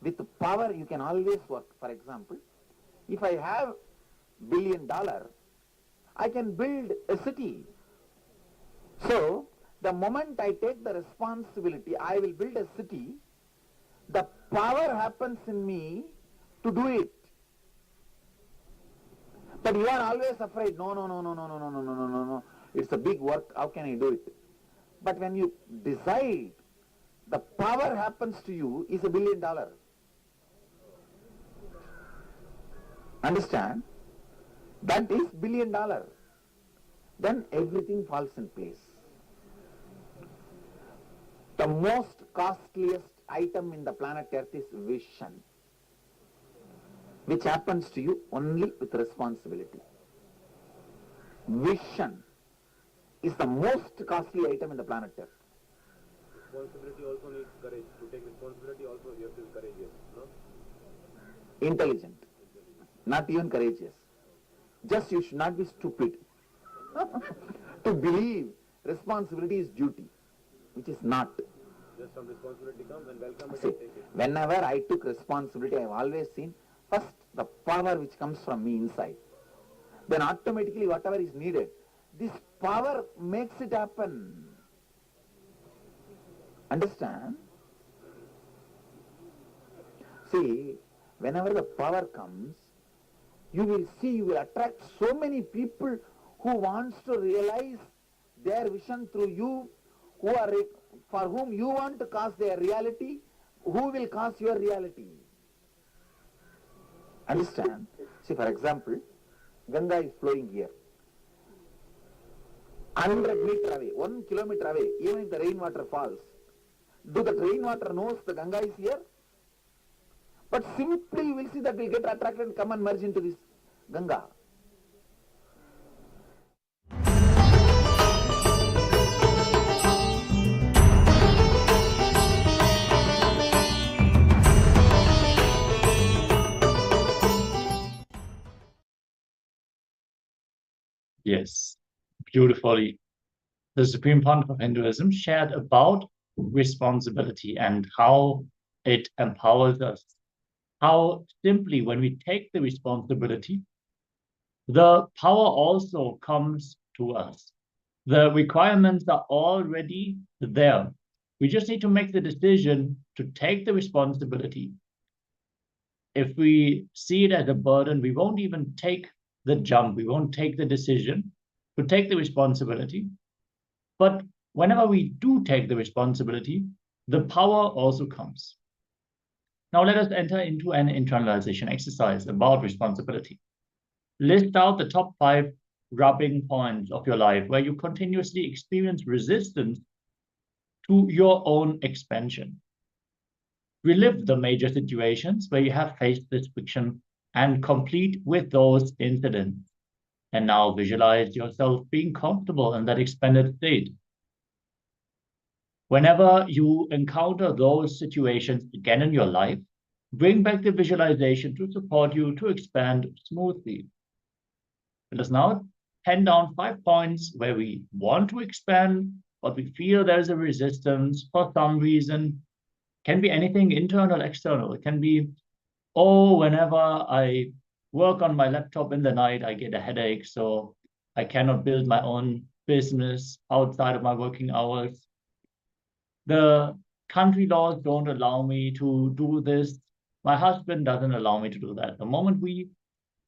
With power you can always work. For example, if I have $1 billion, I can build a city. So, the moment I take the responsibility, I will build a city, the power happens in me to do it. But you are always afraid, no, it's a big work, how can I do it? But when you decide, the power happens to you is $1 billion. Understand? That is $1 billion. Then everything falls in place. The most costliest item in the planet Earth is vision, which happens to you only with responsibility. Vision is the most costly item in the planet Earth. responsibility also needs courage. To take responsibility also you have to be courageous, no? Intelligent, not even courageous. Just you should not be stupid to believe responsibility is duty, which is not. Just some responsibility comes and welcome it See, and take it. whenever I took responsibility, I have always seen first the power which comes from me inside. Then automatically whatever is needed, this power makes it happen. Understand? See, whenever the power comes, you will see, you will attract so many people who wants to realize their vision through you, who are for whom you want to cause their reality, who will cause your reality. Understand? See, for example, Ganga is flowing here. 100 meters away, 1 kilometer away, even if the rainwater falls, do the rainwater knows the Ganga is here? But simply you will see that will get attracted and come and merge into this Ganga. Yes, beautifully. The Supreme Pontiff of Hinduism shared about responsibility and how it empowers us. How simply, when we take the responsibility, the power also comes to us. The requirements are already there. We just need to make the decision to take the responsibility. If we see it as a burden, we won't even take the jump. We won't take the decision to take the responsibility. But whenever we do take the responsibility, the power also comes. Now let us enter into an internalization exercise about responsibility. List out the top 5 rubbing points of your life where you continuously experience resistance to your own expansion. Relive the major situations where you have faced this friction and complete with those incidents. And now visualize yourself being comfortable in that expanded state. Whenever you encounter those situations again in your life, bring back the visualization to support you to expand smoothly. Let us now pen down 5 points where we want to expand, but we feel there's a resistance for some reason. Can be anything internal, external. It can be, oh, whenever I work on my laptop in the night, I get a headache, so I cannot build my own business outside of my working hours. The country laws don't allow me to do this. My husband doesn't allow me to do that. The moment we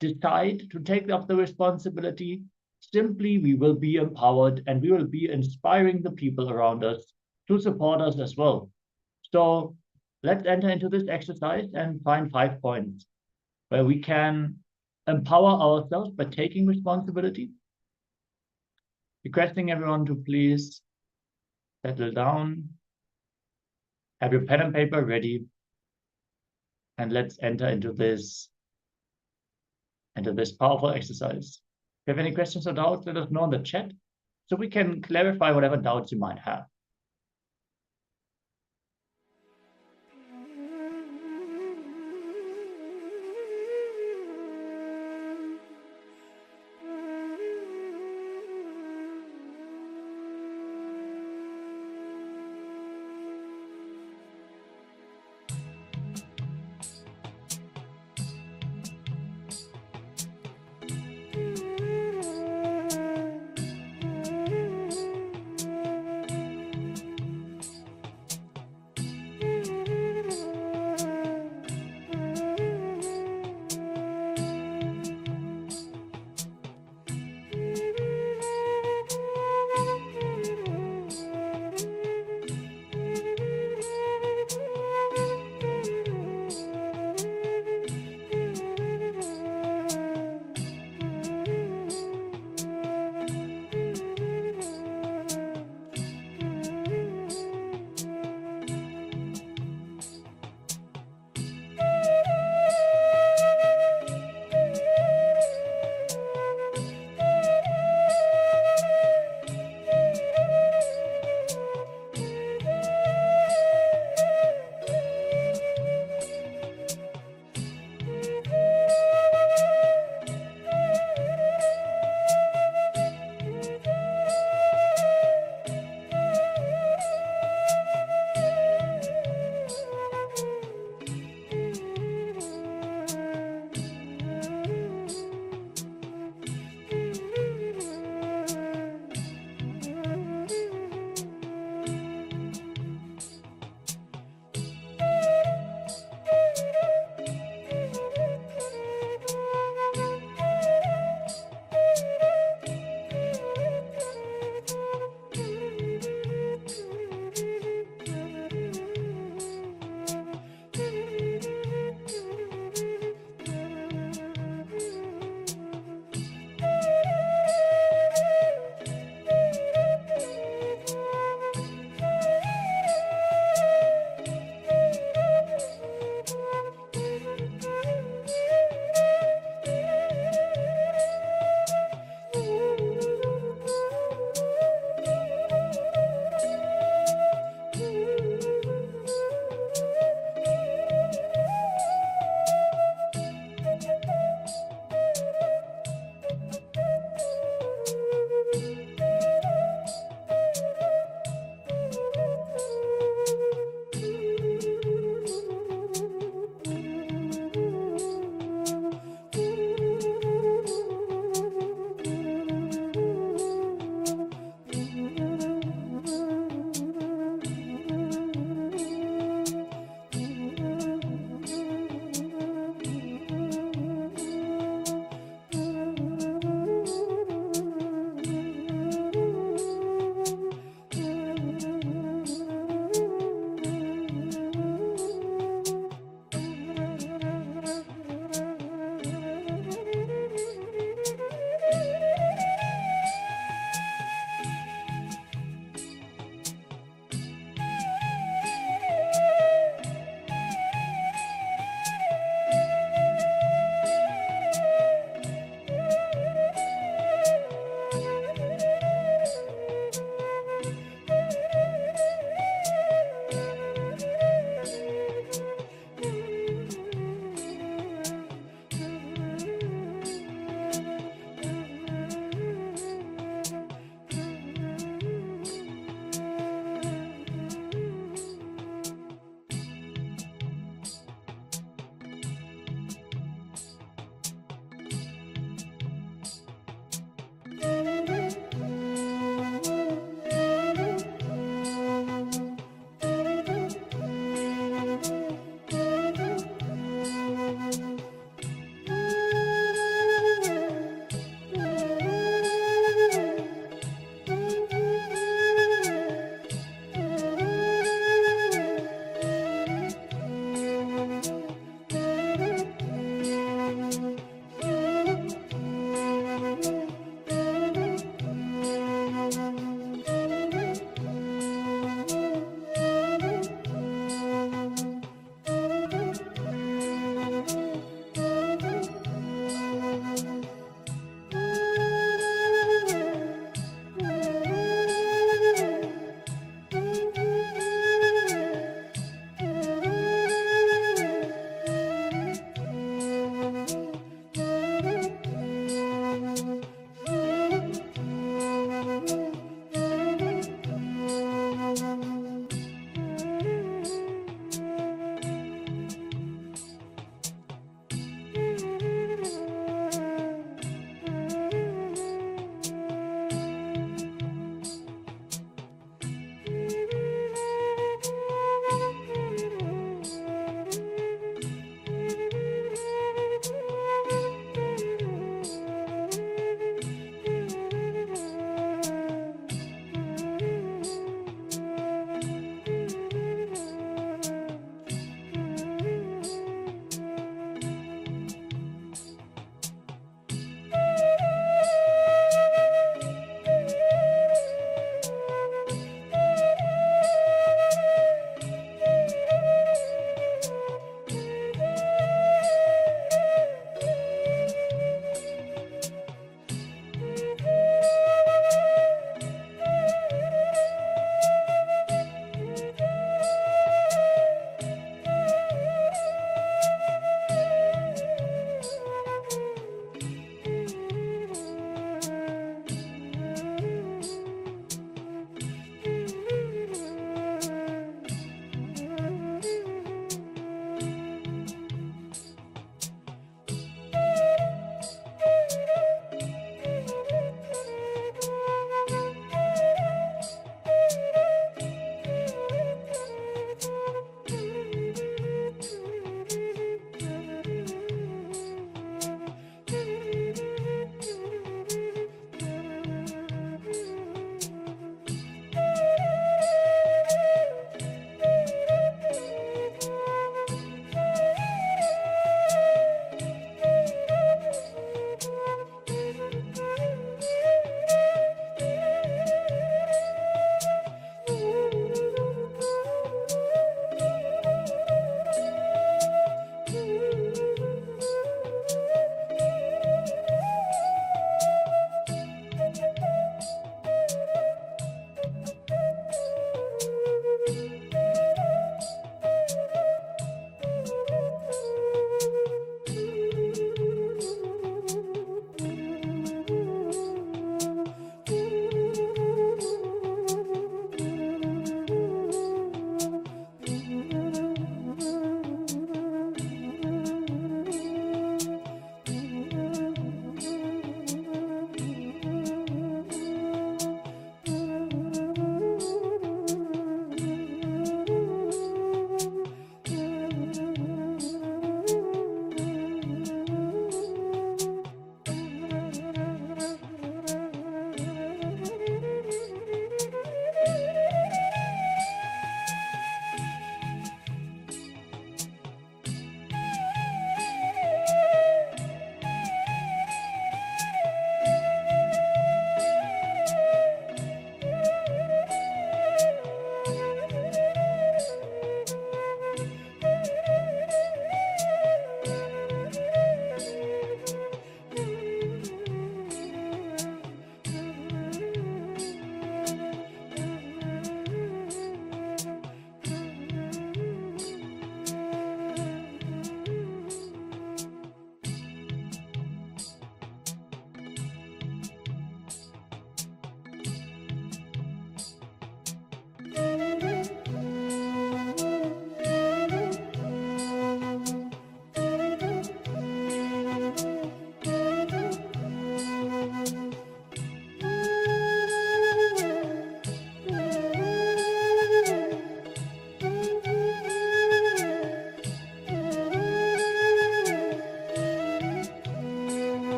decide to take up the responsibility, simply we will be empowered and we will be inspiring the people around us to support us as well. So let's enter into this exercise and find 5 points where we can empower ourselves by taking responsibility. Requesting everyone to please settle down, have your pen and paper ready, and let's enter into this powerful exercise. If you have any questions or doubts, let us know in the chat so we can clarify whatever doubts you might have.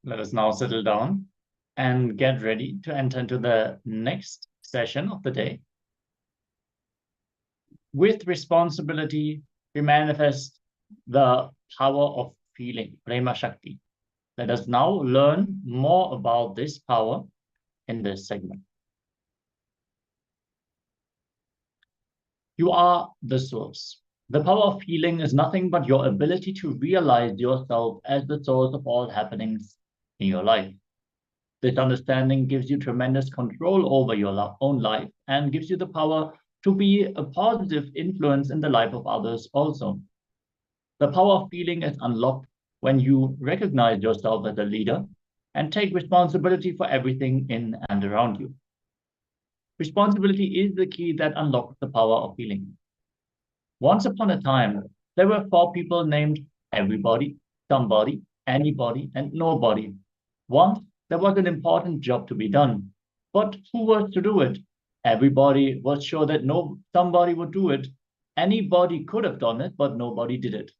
Let us now settle down and get ready to enter into the next session of the day. With responsibility, we manifest the power of feeling, Prema Shakti. Let us now learn more about this power in this segment. You are the source. The power of feeling is nothing but your ability to realize yourself as the source of all happenings in your life. This understanding gives you tremendous control over your own life and gives you the power to be a positive influence in the life of others also. The power of feeling is unlocked when you recognize yourself as a leader and take responsibility for everything in and around you. Responsibility is the key that unlocks the power of feeling. Once upon a time, there were 4 people named everybody, somebody, anybody, and nobody. Once, there was an important job to be done. But who was to do it? Everybody was sure that somebody would do it. Anybody could have done it, but nobody did it.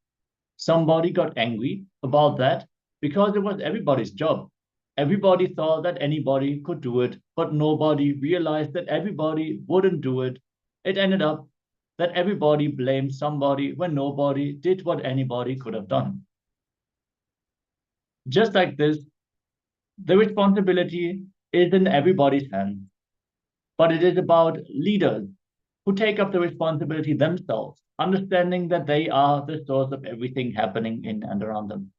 Somebody got angry about that because it was everybody's job. Everybody thought that anybody could do it, but nobody realized that everybody wouldn't do it. It ended up that everybody blamed somebody when nobody did what anybody could have done. Just like this, the responsibility is in everybody's hands, but it is about leaders who take up the responsibility themselves, understanding that they are the source of everything happening in and around them.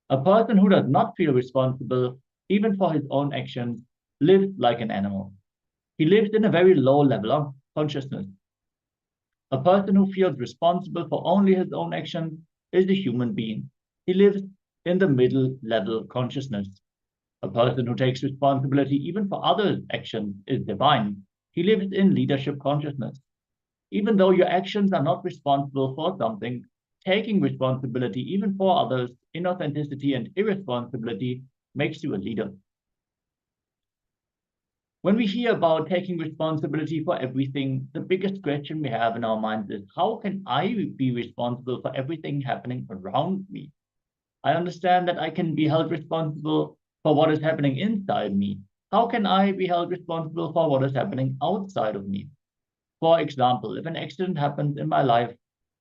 A person who does not feel responsible, even for his own actions, lives like an animal. He lives in a very low level of consciousness. A person who feels responsible for only his own actions is a human being. He lives in the middle level consciousness. A person who takes responsibility even for others' actions is divine. He lives in leadership consciousness. Even though your actions are not responsible for something, taking responsibility even for others, inauthenticity and irresponsibility makes you a leader. When we hear about taking responsibility for everything, the biggest question we have in our minds is, how can I be responsible for everything happening around me? I understand that I can be held responsible for what is happening inside me. How can I be held responsible for what is happening outside of me? For example, if an accident happens in my life,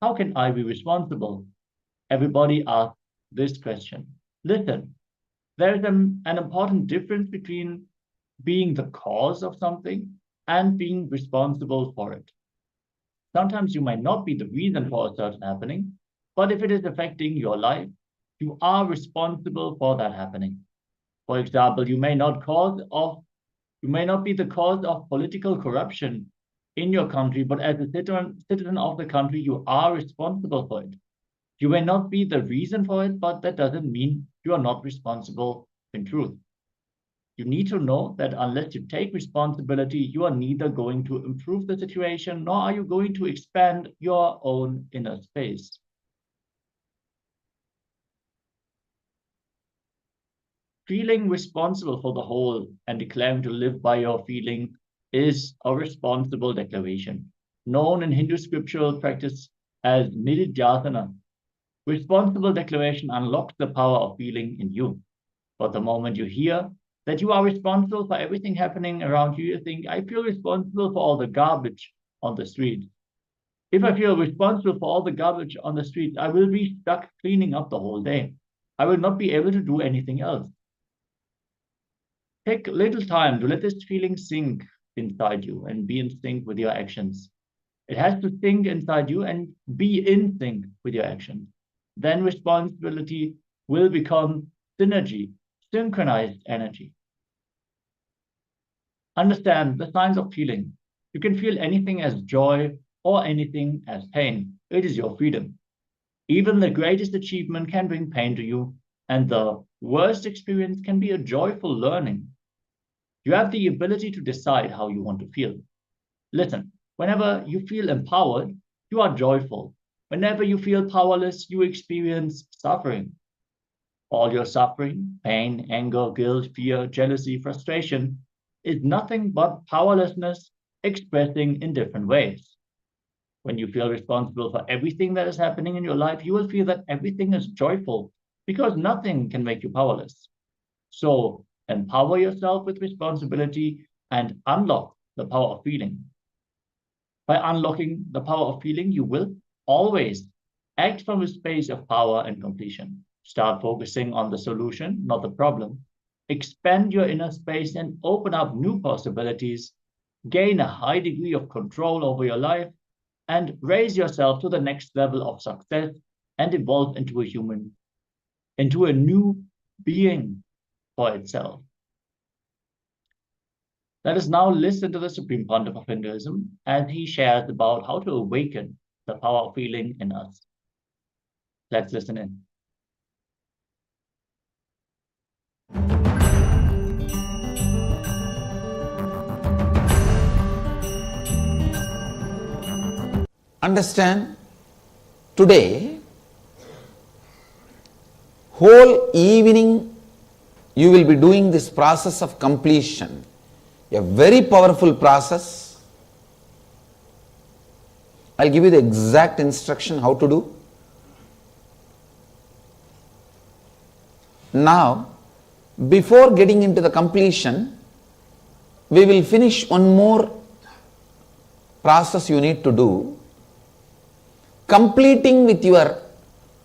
how can I be responsible? Everybody asks this question. Listen, there's an important difference between being the cause of something and being responsible for it. Sometimes you might not be the reason for a certain happening, but if it is affecting your life, you are responsible for that happening. For example, you may not be the cause of political corruption in your country, but as a citizen of the country, you are responsible for it. You may not be the reason for it, but that doesn't mean you are not responsible in truth. You need to know that unless you take responsibility, you are neither going to improve the situation, nor are you going to expand your own inner space. Feeling responsible for the whole and declaring to live by your feeling is a responsible declaration, known in Hindu scriptural practice as nididhyasana. Responsible declaration unlocks the power of feeling in you. But the moment you hear that you are responsible for everything happening around you, you think, I feel responsible for all the garbage on the street. If I feel responsible for all the garbage on the street, I will be stuck cleaning up the whole day. I will not be able to do anything else. Take little time to let this feeling sink inside you and be in sync with your actions. It has to sink inside you and be in sync with your actions. Then responsibility will become synergy, synchronized energy. Understand the signs of feeling. You can feel anything as joy or anything as pain. It is your freedom. Even the greatest achievement can bring pain to you, and the worst experience can be a joyful learning. You have the ability to decide how you want to feel. Listen, whenever you feel empowered, you are joyful. Whenever you feel powerless, you experience suffering. All your suffering, pain, anger, guilt, fear, jealousy, frustration is nothing but powerlessness expressing in different ways. When you feel responsible for everything that is happening in your life, you will feel that everything is joyful because nothing can make you powerless. So empower yourself with responsibility and unlock the power of feeling. By unlocking the power of feeling, you will always act from a space of power and completion. Start focusing on the solution, not the problem. Expand your inner space and open up new possibilities. Gain a high degree of control over your life and raise yourself to the next level of success and evolve into a human, into a new being for itself. Let us now listen to the Supreme Pontiff of Hinduism as he shares about how to awaken the power of feeling in us. Let's listen in. Understand, today, whole evening you will be doing this process of completion, a very powerful process. I'll give you the exact instruction how to do. Now, before getting into the completion, we will finish one more process you need to do, completing with your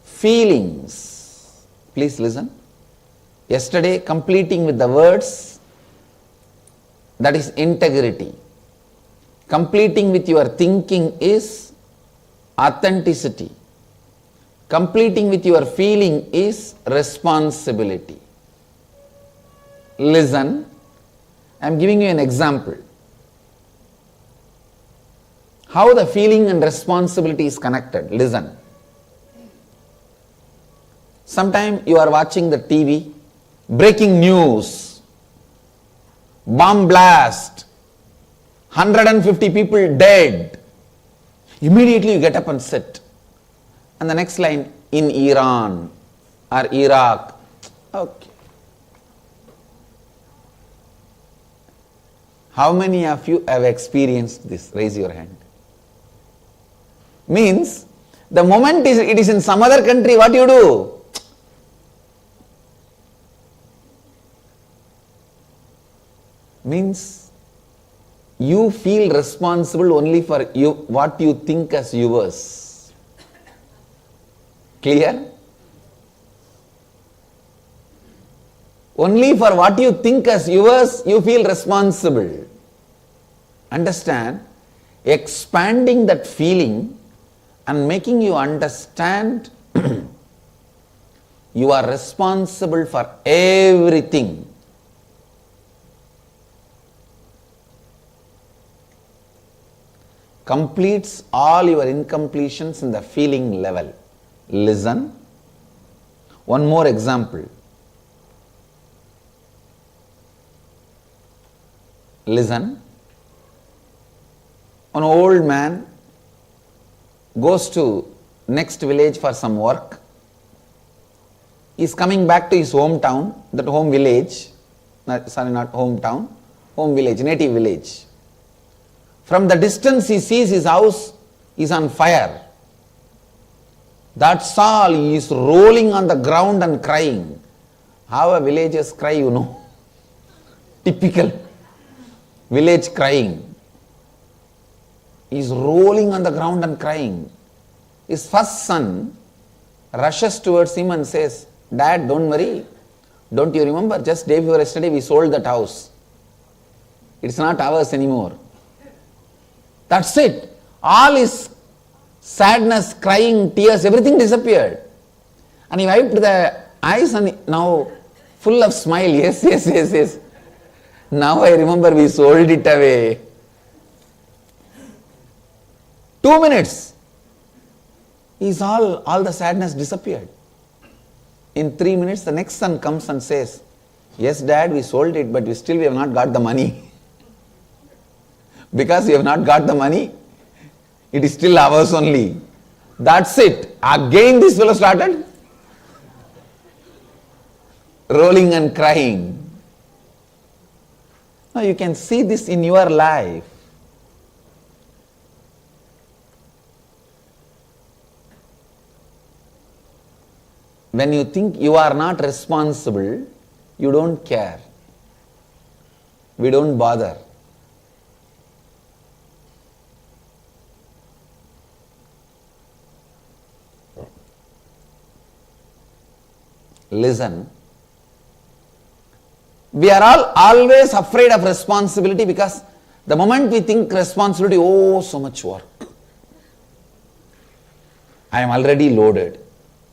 feelings. Please listen. Yesterday, completing with the words, that is integrity. Completing with your thinking is authenticity. Completing with your feeling is responsibility. Listen, I am giving you an example. How the feeling and responsibility is connected. Listen. Sometime you are watching the TV, breaking news, bomb blast, 150 people dead. Immediately you get up and sit. And the next line, in Iran or Iraq. Okay. How many of you have experienced this? Raise your hand. Means, the moment it is in some other country, what you do? Means, you feel responsible only for you, what you think as yours. Clear? Only for what you think as yours, you feel responsible. Understand? Expanding that feeling and making you understand you are responsible for everything. Completes all your incompletions in the feeling level. Listen. One more example. Listen. An old man goes to next village for some work. He is coming back to his hometown, that home village, not hometown, home village, native village. From the distance he sees his house is on fire. That's all, he is rolling on the ground and crying. How a villagers cry, you know. Typical village crying. He is rolling on the ground and crying. His first son rushes towards him and says, Dad, don't worry. Don't you remember, just day before yesterday we sold that house. It's not ours anymore. That's it. All his sadness, crying, tears, everything disappeared. And he wiped the eyes and now full of smile. Yes, yes, yes, yes. Now I remember we sold it away. 2 minutes. Is all the sadness disappeared. In 3 minutes, the next son comes and says, yes, Dad, we sold it, but we have not got the money. Because we have not got the money, it is still ours only. That's it. Again this fellow started rolling and crying. Now you can see this in your life. When you think you are not responsible, You don't care. We don't bother. Listen. We are all always afraid of responsibility because the moment we think responsibility, oh, so much work. I am already loaded.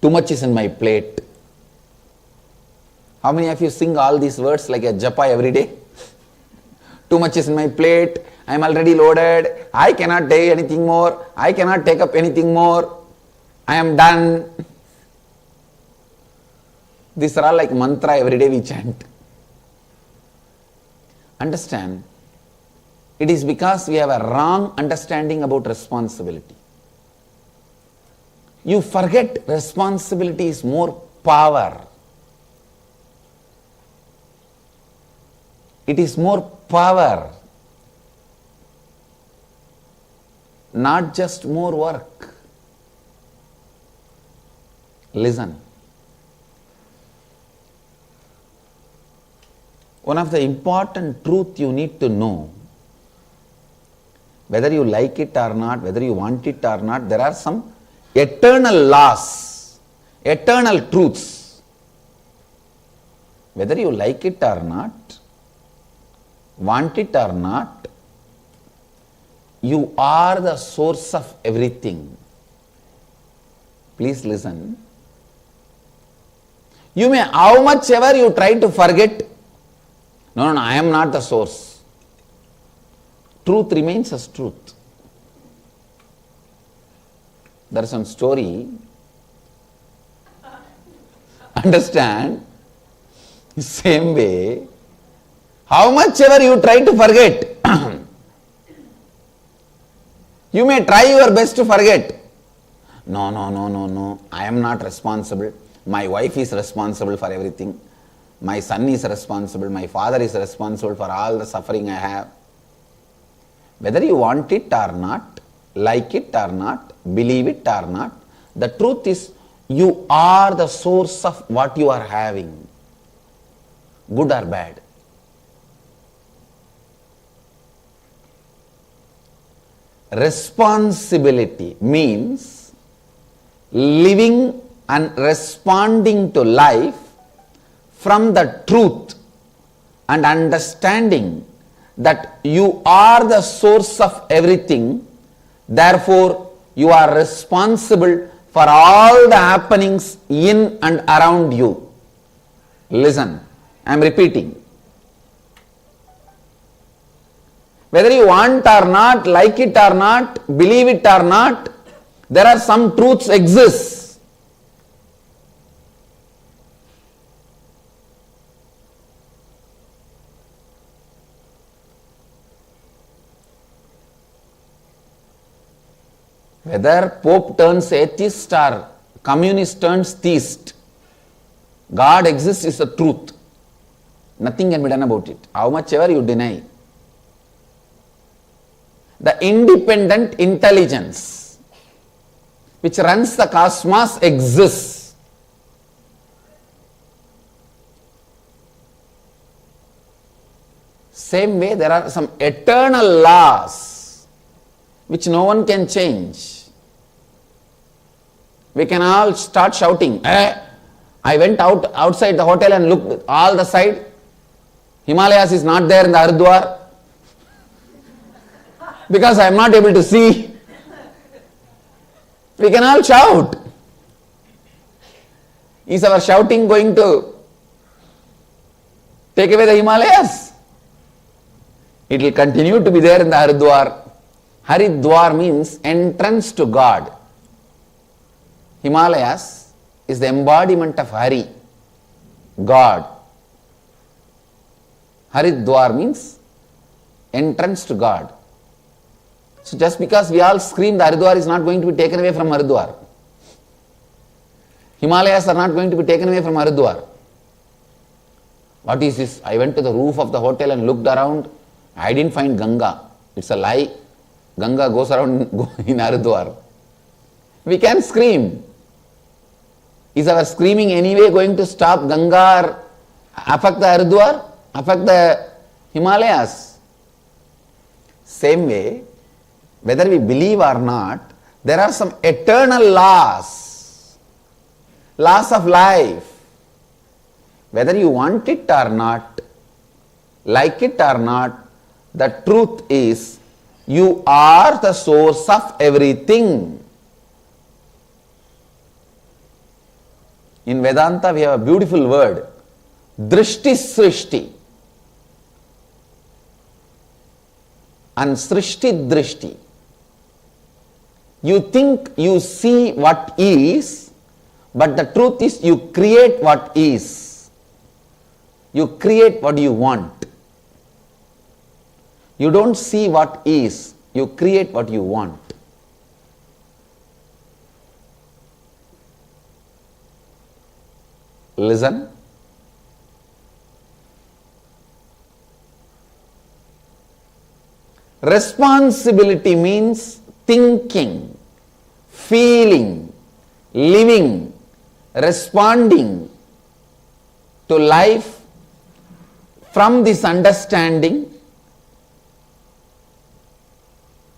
Too much is in my plate. How many of you sing all these words like a japa every day? Too much is in my plate. I am already loaded. I cannot take anything more. I cannot take up anything more. I am done. These are all like mantra every day we chant. Understand? It is because we have a wrong understanding about responsibility. You forget responsibility is more power. It is more power, not just more work. Listen. One of the important truth you need to know, whether you like it or not, whether you want it or not, there are some eternal laws, eternal truths. Whether you like it or not, want it or not, you are the source of everything. Please listen. You may, how much ever you try to forget, no, I am not the source. Truth remains as truth. There is some story. Understand? Same way, how much ever you try to forget, you may try your best to forget. No, I am not responsible. My wife is responsible for everything. My son is responsible. My father is responsible for all the suffering I have. Whether you want it or not, like it or not, believe it or not, the truth is you are the source of what you are having, good or bad. Responsibility means living and responding to life from the truth and understanding that you are the source of everything, therefore you are responsible for all the happenings in and around you. Listen, I am repeating. Whether you want or not, like it or not, believe it or not, there are some truths exist. Whether Pope turns atheist or communist turns theist, God exists is the truth. Nothing can be done about it, how much ever you deny. The independent intelligence which runs the cosmos exists. Same way, there are some eternal laws which no one can change. We can all start shouting, I went outside the hotel and looked all the side. Himalayas is not there in the Haridwar because I am not able to see. We can all shout. Is our shouting going to take away the Himalayas? It will continue to be there in the Haridwar. Haridwar means entrance to God. Himalayas is the embodiment of Hari, God. Haridwar means entrance to God. So just because we all scream, the Haridwar is not going to be taken away from Haridwar. Himalayas are not going to be taken away from Haridwar. What is this? I went to the roof of the hotel and looked around. I didn't find Ganga. It's a lie. Ganga goes around in Haridwar. We can scream. Is our screaming anyway going to stop Ganga or affect the Haridwar, affect the Himalayas. Same way, whether we believe or not, there are some eternal laws of life. Whether you want it or not, like it or not, the truth is you are the source of everything. In Vedanta we have a beautiful word, Drishti Srishti and Srishti Drishti. You think you see what is, but the truth is you create what is. You create what you want. You don't see what is, you create what you want. Listen. Responsibility means thinking, feeling, living, responding to life from this understanding.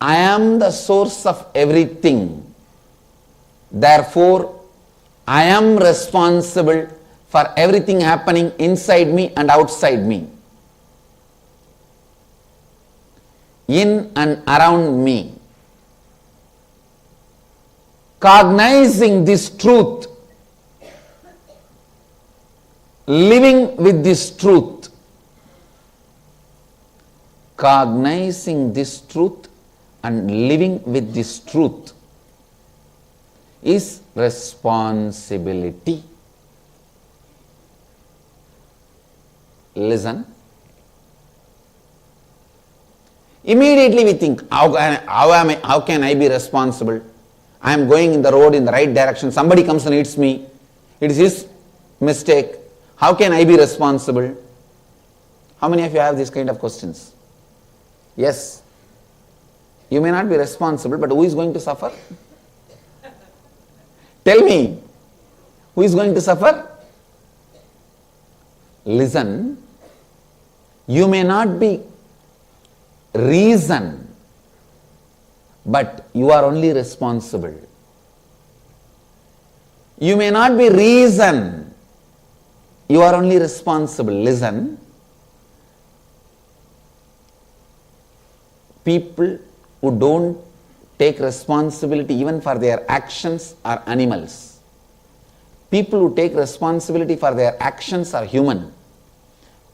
I am the source of everything. Therefore, I am responsible for everything happening inside me and outside me, in and around me. Cognizing this truth, living with this truth, cognizing this truth and living with this truth is responsibility. Listen. Immediately we think, how can I be responsible? I am going in the road in the right direction. Somebody comes and hits me. It is his mistake. How can I be responsible? How many of you have these kind of questions? Yes. You may not be responsible, but who is going to suffer? Tell me, who is going to suffer? Listen, you may not be reason, but you are only responsible. You may not be reason, you are only responsible. Listen, people who don't take responsibility even for their actions are animals. People who take responsibility for their actions are human.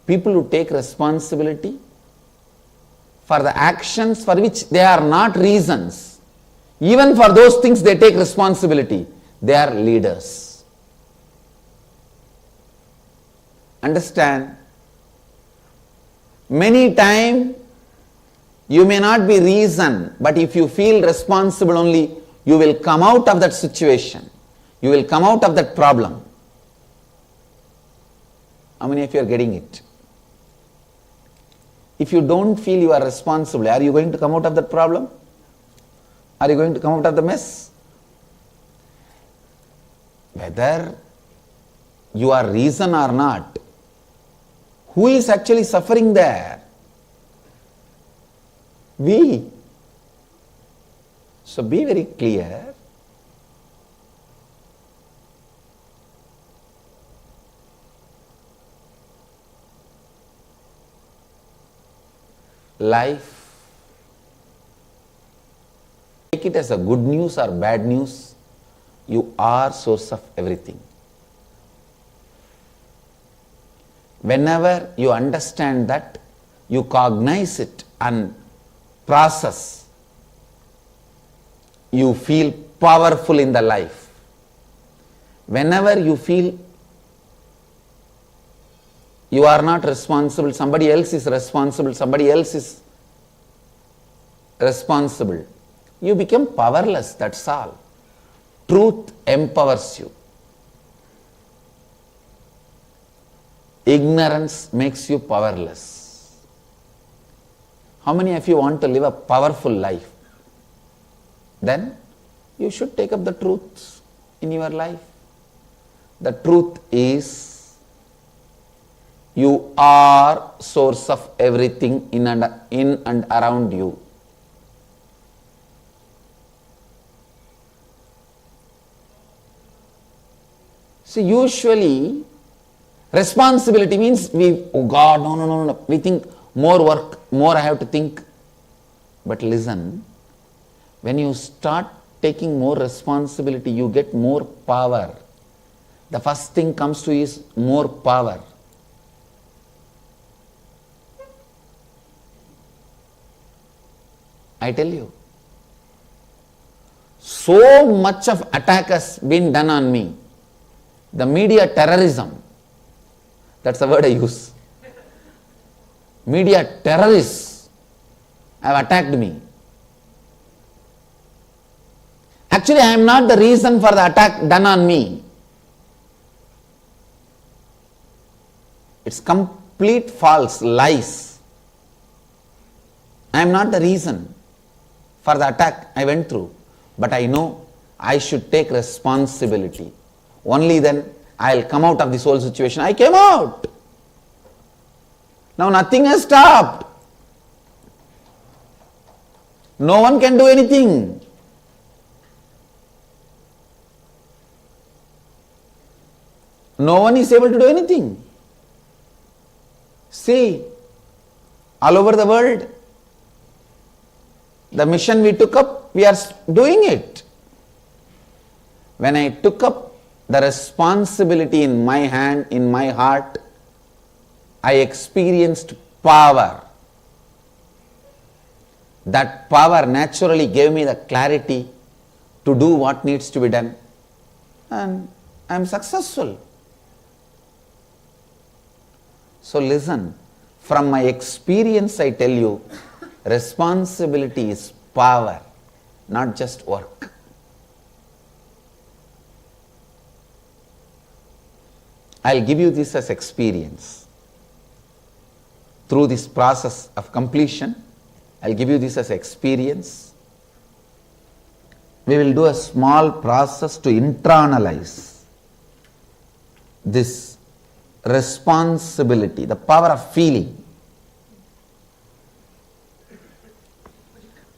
People who take responsibility for the actions for which they are not reasons, even for those things they take responsibility, they are leaders. Understand? Many times you may not be reason, but if you feel responsible only, you will come out of that situation. You will come out of that problem. How many of you are getting it? If you don't feel you are responsible, are you going to come out of that problem? Are you going to come out of the mess? Whether you are reason or not, who is actually suffering there? We. So be very clear. Life, take it as a good news or bad news, you are source of everything. Whenever you understand that, you cognize it and process, you feel powerful in the life. Whenever you feel you are not responsible, somebody else is responsible, you become powerless, that's all. Truth empowers you. Ignorance makes you powerless. How many of you want to live a powerful life? Then you should take up the truth in your life. The truth is You are source of everything in and around you. See, usually responsibility means oh God, no. We think more work, more I have to think. But listen, when you start taking more responsibility, you get more power. The first thing comes to you is more power. I tell you, so much of attack has been done on me. The media terrorism, that's the word I use. Media terrorists have attacked me. Actually, I am not the reason for the attack done on me. It's complete false, lies. I am not the reason for the attack I went through. But I know I should take responsibility. Only then I will come out of this whole situation. I came out. Now nothing has stopped. No one can do anything. No one is able to do anything. See, all over the world, the mission we took up, we are doing it. When I took up the responsibility in my hand, in my heart, I experienced power. That power naturally gave me the clarity to do what needs to be done. And I am successful. So listen, from my experience I tell you, responsibility is power, not just work. I'll give you this as experience. Through this process of completion, I'll give you this as experience. We will do a small process to internalize this responsibility, the power of feeling.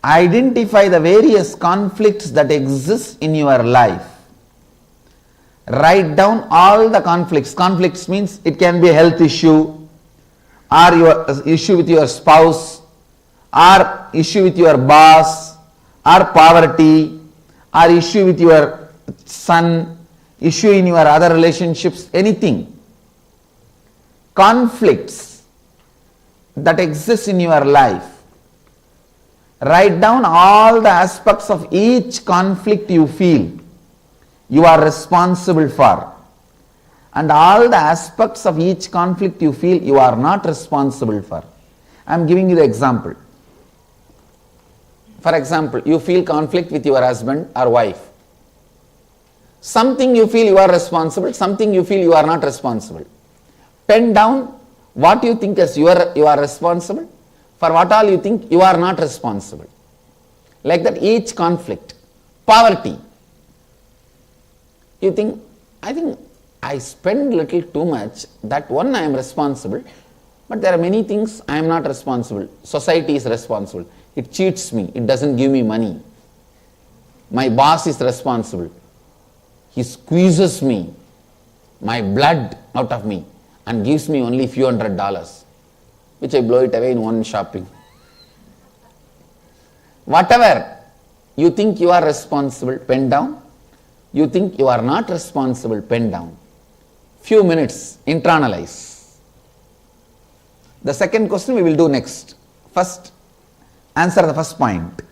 Identify the various conflicts that exist in your life. Write down all the conflicts. Conflicts means it can be a health issue, or your issue with your spouse, or issue with your boss, or poverty, or issue with your son, issue in your other relationships, anything. Conflicts that exist in your life. Write down all the aspects of each conflict you feel you are responsible for, and all the aspects of each conflict you feel you are not responsible for. I am giving you the example. For example, you feel conflict with your husband or wife. Something you feel you are responsible, something you feel you are not responsible. Pen down what you think as you are responsible, for what all you think you are not responsible. Like that, each conflict. Poverty. You think, I think I spend little too much, that one I am responsible, but there are many things I am not responsible. Society is responsible. It cheats me, it doesn't give me money. My boss is responsible. He squeezes me, my blood out of me, and gives me only few $100s, which I blow it away in one shopping. Whatever you think you are responsible, pen down. You think you are not responsible, pen down. Few minutes, internalize. The second question we will do next. First, answer the first point.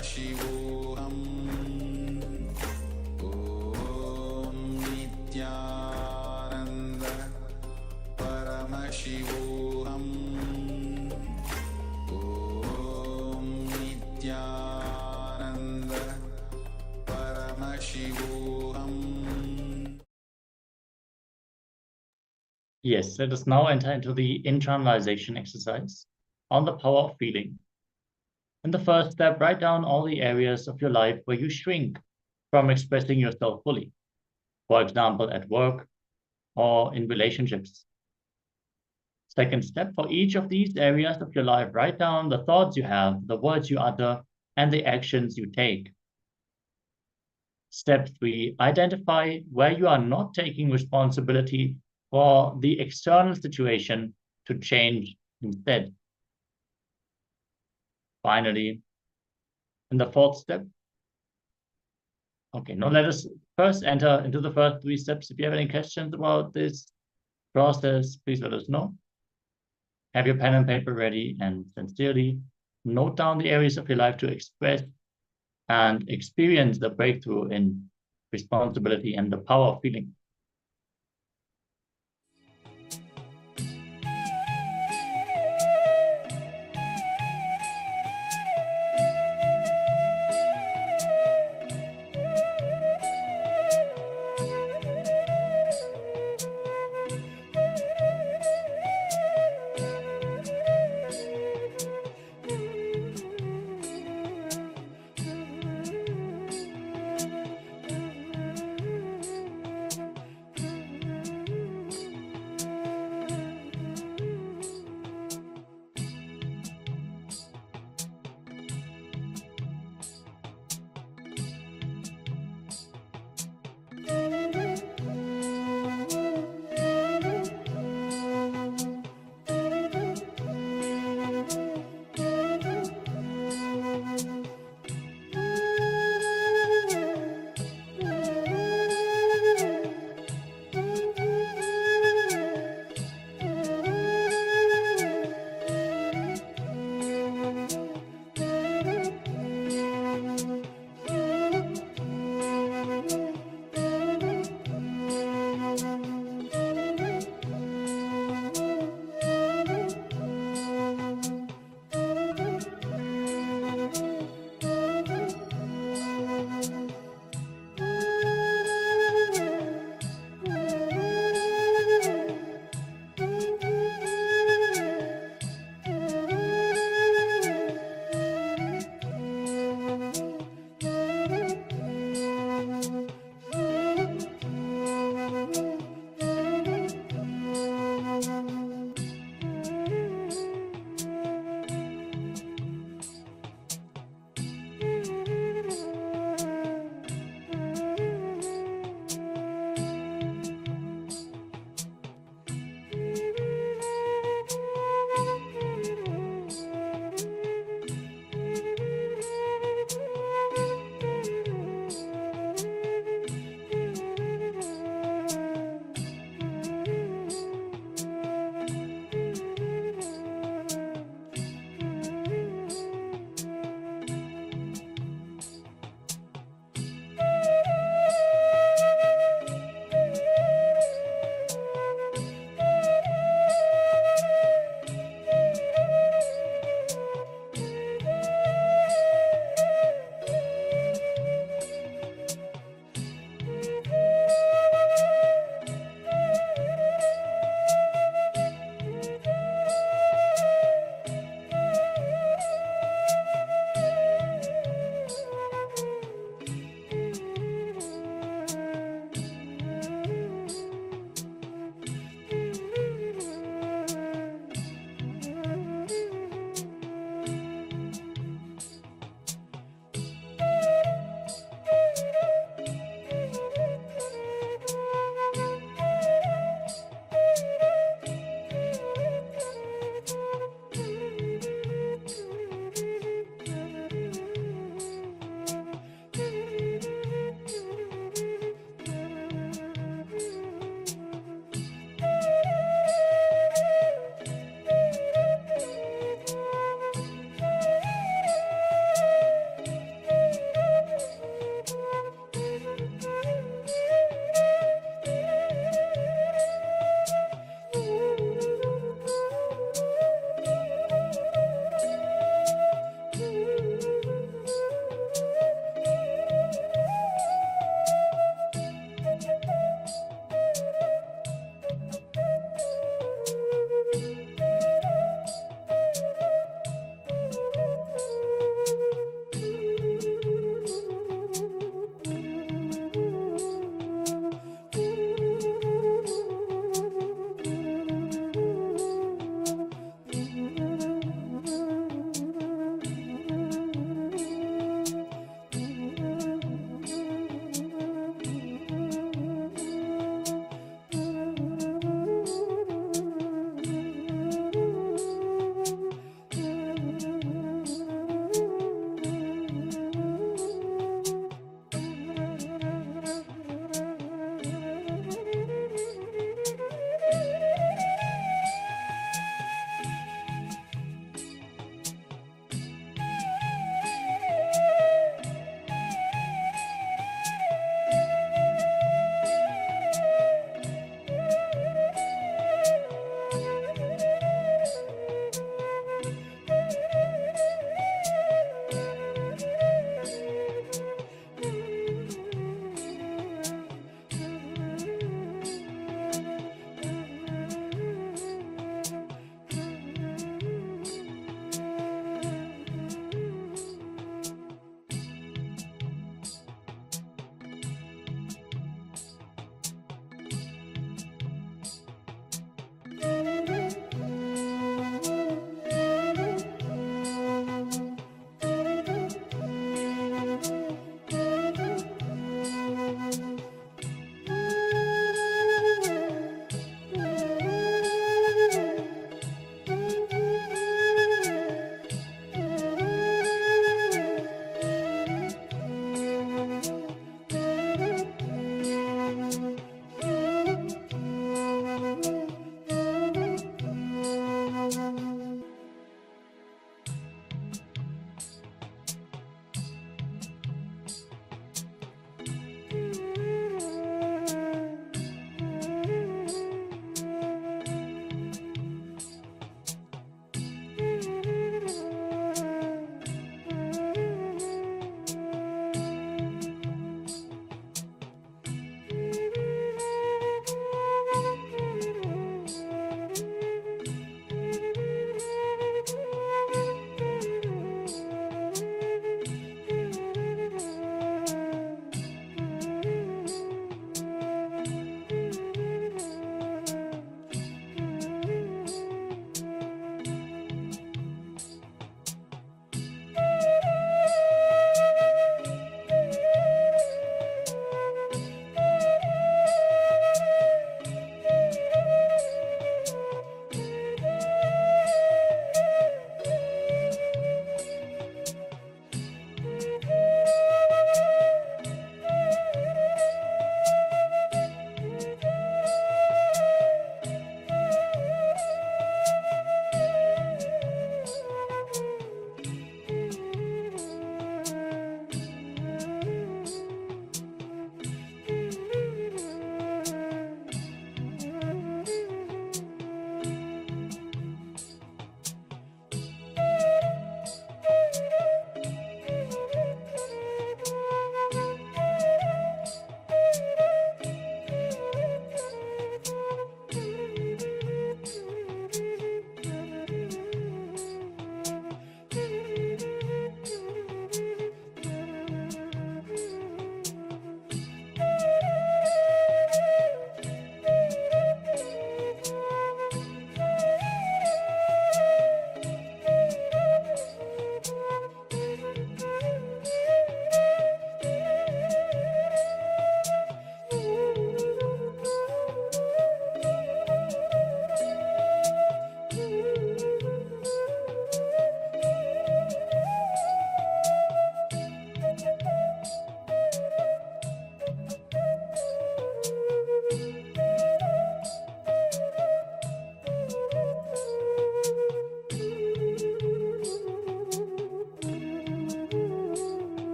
Paramashivoham Om Nityananda Paramashivoham Om Nityananda Paramashivoham. Yes, let us now enter into the internalization exercise on the power of feeling. In the first step, write down all the areas of your life where you shrink from expressing yourself fully. For example, at work or in relationships. Second step, for each of these areas of your life, write down the thoughts you have, the words you utter, and the actions you take. Step 3, identify where you are not taking responsibility for the external situation to change instead. Finally, in the fourth step, okay, now let us first enter into the first 3 steps. If you have any questions about this process, please let us know. Have your pen and paper ready and sincerely note down the areas of your life to express and experience the breakthrough in responsibility and the power of feeling.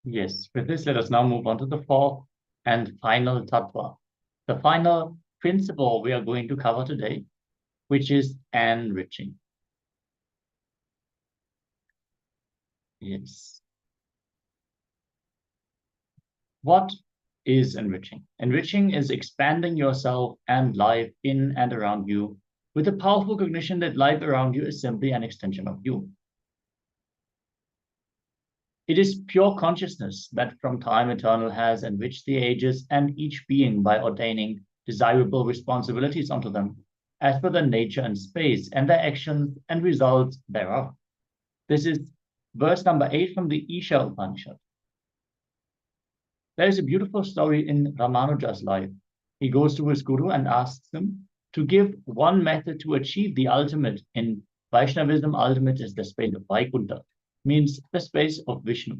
Yes, with this, let us now move on to the fourth and final tattva, the final principle we are going to cover today, which is enriching. Yes. What is enriching? Enriching is expanding yourself and life in and around you with the powerful cognition that life around you is simply an extension of you. It is pure consciousness that from time eternal has enriched the ages and each being by ordaining desirable responsibilities onto them, as per their nature and space, and their actions and results thereof. This is verse number 8 from the Isha Upanishad. There is a beautiful story in Ramanuja's life. He goes to his guru and asks him to give one method to achieve the ultimate. In Vaishnavism, ultimate is the space of Vaikuntha, means the space of Vishnu.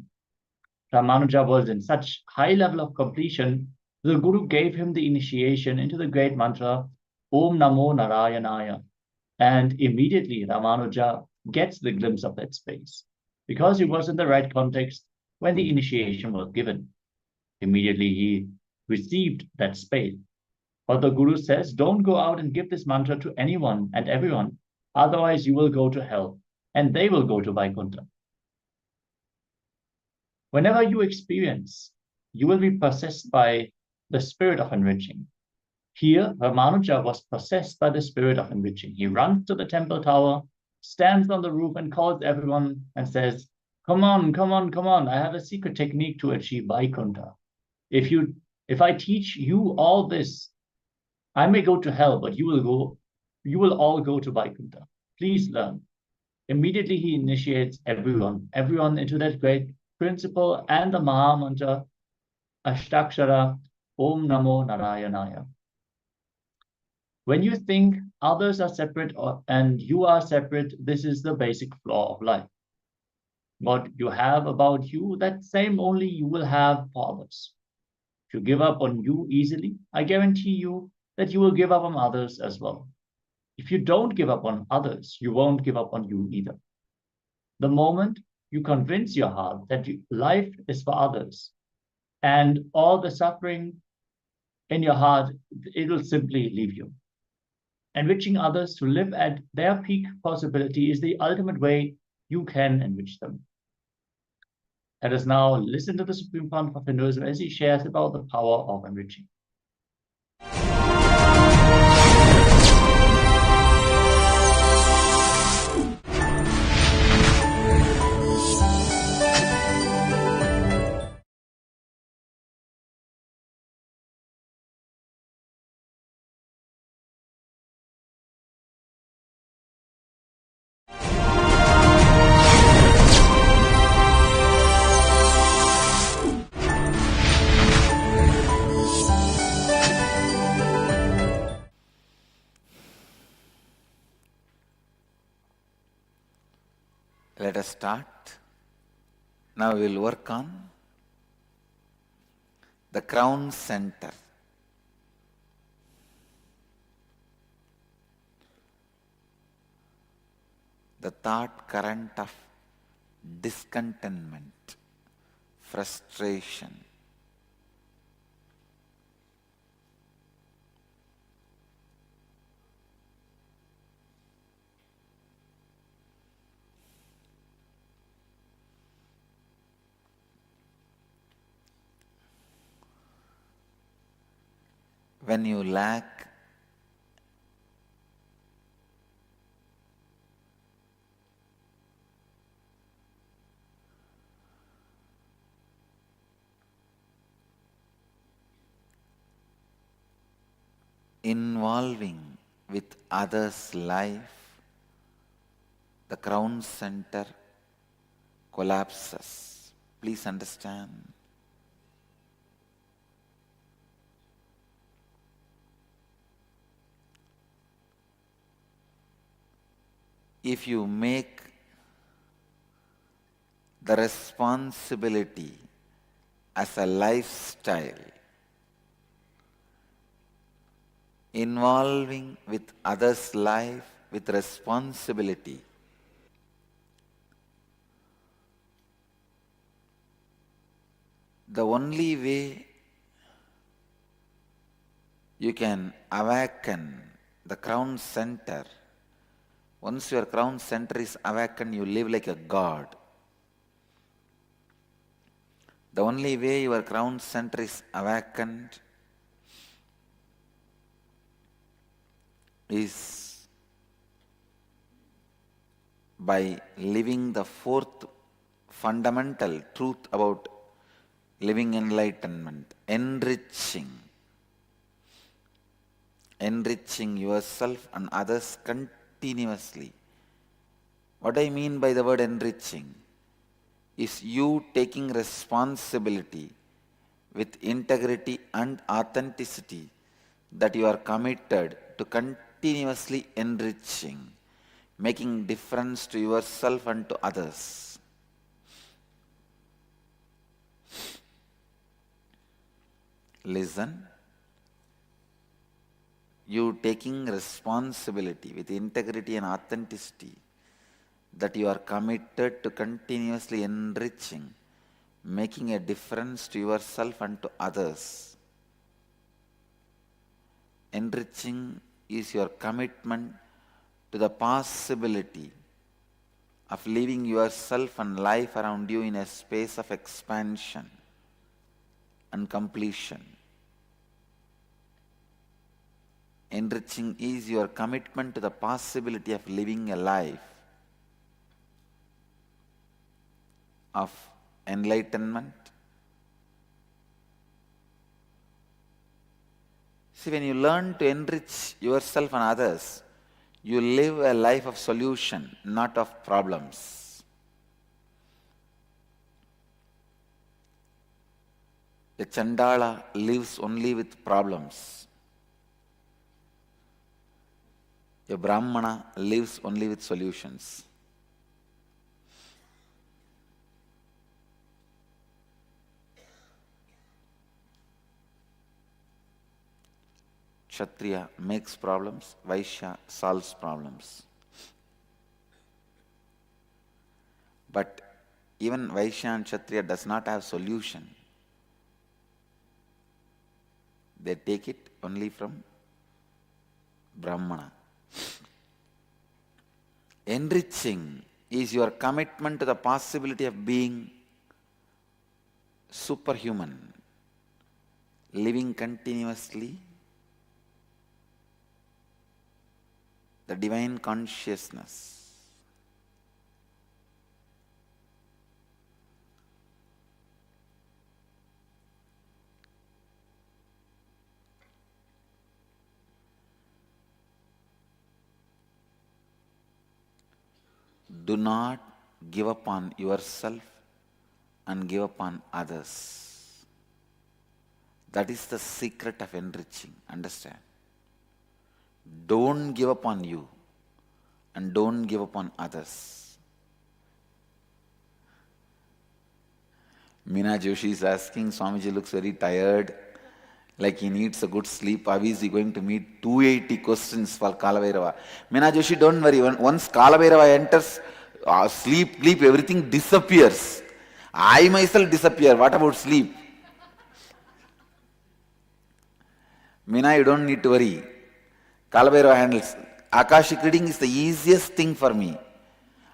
Ramanuja was in such high level of completion, the Guru gave him the initiation into the great mantra, Om Namo Narayanaya. And immediately Ramanuja gets the glimpse of that space, because he was in the right context when the initiation was given. Immediately he received that space. But the Guru says, don't go out and give this mantra to anyone and everyone, otherwise you will go to hell, and they will go to Vaikuntha. Whenever you experience, you will be possessed by the spirit of enriching. Here, Ramanuja was possessed by the spirit of enriching. He runs to the temple tower, stands on the roof and calls everyone and says, come on, come on, come on. I have a secret technique to achieve Vaikuntha. If I teach you all this, I may go to hell, but you will all go to Vaikuntha. Please learn. Immediately he initiates everyone into that great principle and the Maha Mantra, Ashtakshara, Om Namo Narayanaya. When you think others are separate and you are separate, this is the basic flaw of life. What you have about you, that same only you will have for others. If you give up on you easily, I guarantee you that you will give up on others as well. If you don't give up on others, you won't give up on you either. The moment you convince your heart that life is for others and all the suffering in your heart, it will simply leave you. Enriching others to live at their peak possibility is the ultimate way you can enrich them. Let us now listen to the Supreme Pontiff of Hinduism as he shares about the power of enriching. Let us start. Now we will work on the crown center. The thought current of discontentment, frustration. When you lack involving with others' life, the crown center collapses. Please understand. If you make the responsibility as a lifestyle, involving with others' life with responsibility, The only way you can awaken the crown center, once your crown center is awakened, you live like a god. The only way your crown center is awakened is by living the fourth fundamental truth about living enlightenment, enriching. Enriching yourself and others continuously. What I mean by the word enriching is you taking responsibility with integrity and authenticity that you are committed to continuously enriching, making difference to yourself and to others. Listen. You taking responsibility with integrity and authenticity that you are committed to continuously enriching, making a difference to yourself and to others. Enriching is your commitment to the possibility of living yourself and life around you in a space of expansion and completion. Enriching is your commitment to the possibility of living a life of enlightenment. See, when you learn to enrich yourself and others, you live a life of solution, not of problems. A Chandala lives only with problems. A Brahmana lives only with solutions. Kshatriya makes problems, Vaishya solves problems. But even Vaishya and Kshatriya does not have solution. They take it only from Brahmana. Enriching is your commitment to the possibility of being superhuman, living continuously the divine consciousness. Do not give up on yourself and give up on others. That is the secret of enriching. Understand? Don't give up on you and don't give up on others. Meena Joshi is asking, Swamiji looks very tired, like he needs a good sleep. How is he going to meet 280 questions for Kalabhairava? Meena Joshi, don't worry. Once Kalabhairava enters, sleep, everything disappears. I myself disappear. What about sleep? Meena, you don't need to worry. Kalabhairava handles. Akashic reading is the easiest thing for me.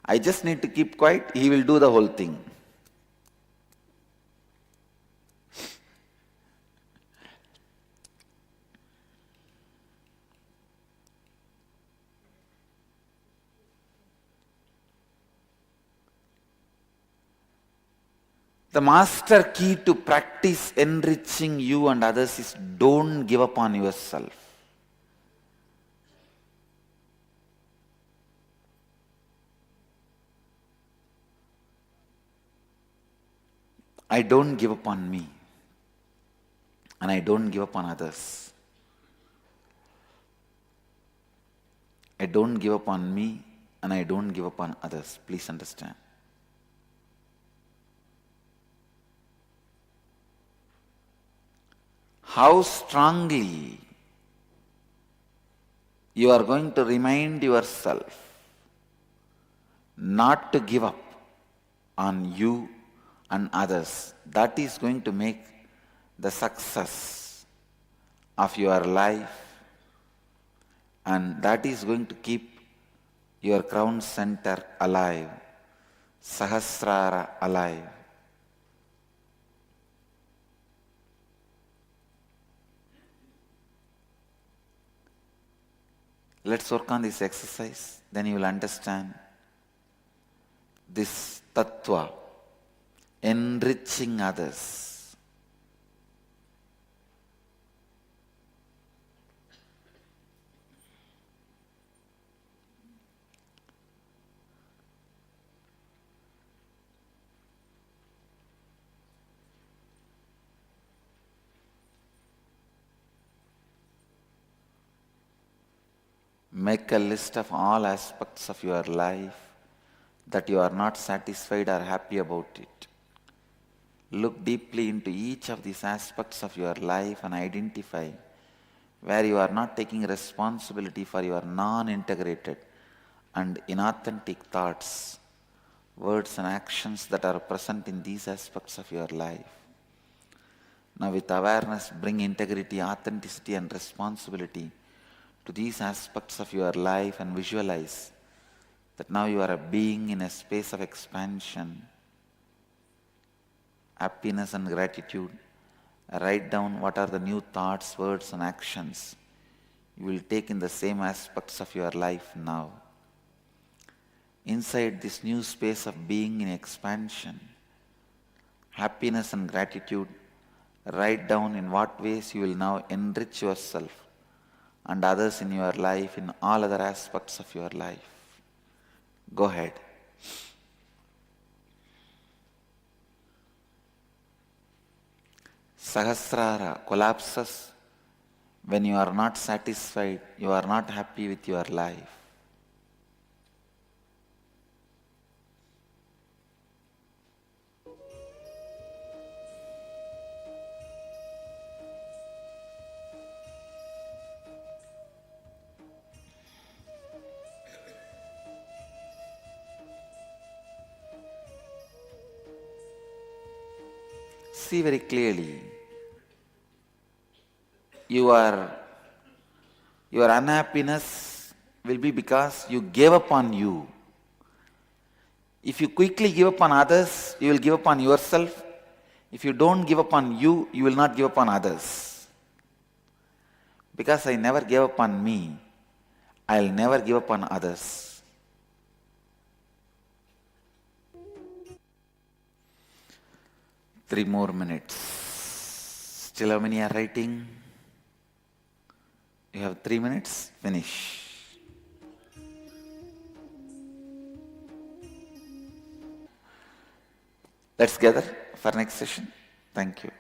I just need to keep quiet. He will do the whole thing. The master key to practice enriching you and others is don't give up on yourself. I don't give up on me and I don't give up on others. I don't give up on me and I don't give up on others. Please understand. How strongly you are going to remind yourself not to give up on you and others. That is going to make the success of your life, and that is going to keep your crown center alive, Sahasrara alive. Let's work on this exercise, then you will understand this tattva, enriching others. Make a list of all aspects of your life that you are not satisfied or happy about it. Look deeply into each of these aspects of your life and identify where you are not taking responsibility for your non-integrated and inauthentic thoughts, words and actions that are present in these aspects of your life. Now with awareness, bring integrity, authenticity and responsibility to these aspects of your life and visualize that now you are a being in a space of expansion, happiness and gratitude. Write down what are the new thoughts, words and actions you will take in the same aspects of your life now. Inside this new space of being in expansion, happiness and gratitude, write down in what ways you will now enrich yourself and others in your life, in all other aspects of your life. Go ahead. Sahasrara collapses when you are not satisfied, you are not happy with your life. See very clearly, your unhappiness will be because you gave up on you. If you quickly give up on others, you will give up on yourself. If you don't give up on you, you will not give up on others. Because I never gave up on me, I'll never give up on others. Three more minutes. Still how many are writing? You have 3 minutes, finish. Let's gather for next session. Thank you.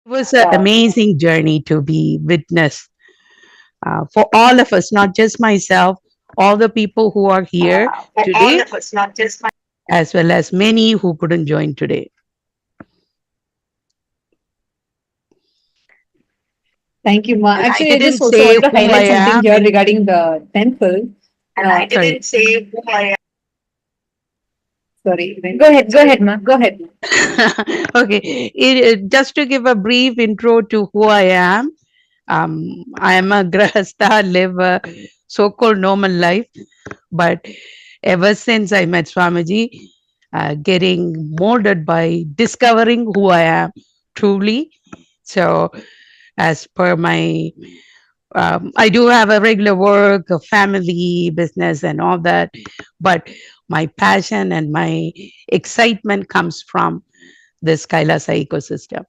It was an amazing journey to be witness for all of us, not just myself, all the people who are here today, as well as many who couldn't join today. Thank you, Ma. And I Actually, I just didn't also say wanted to who I highlight something am, here and regarding the temple. I didn't say who I am. Sorry. Go ahead, Ma. Go ahead. Okay, just to give a brief intro to who I am. I am a grahastha, live a so-called normal life, but ever since I met Swamiji, getting molded by discovering who I am truly. So, as per my, I do have a regular work, a family, business, and all that, but my passion and my excitement comes from this Kailasa ecosystem.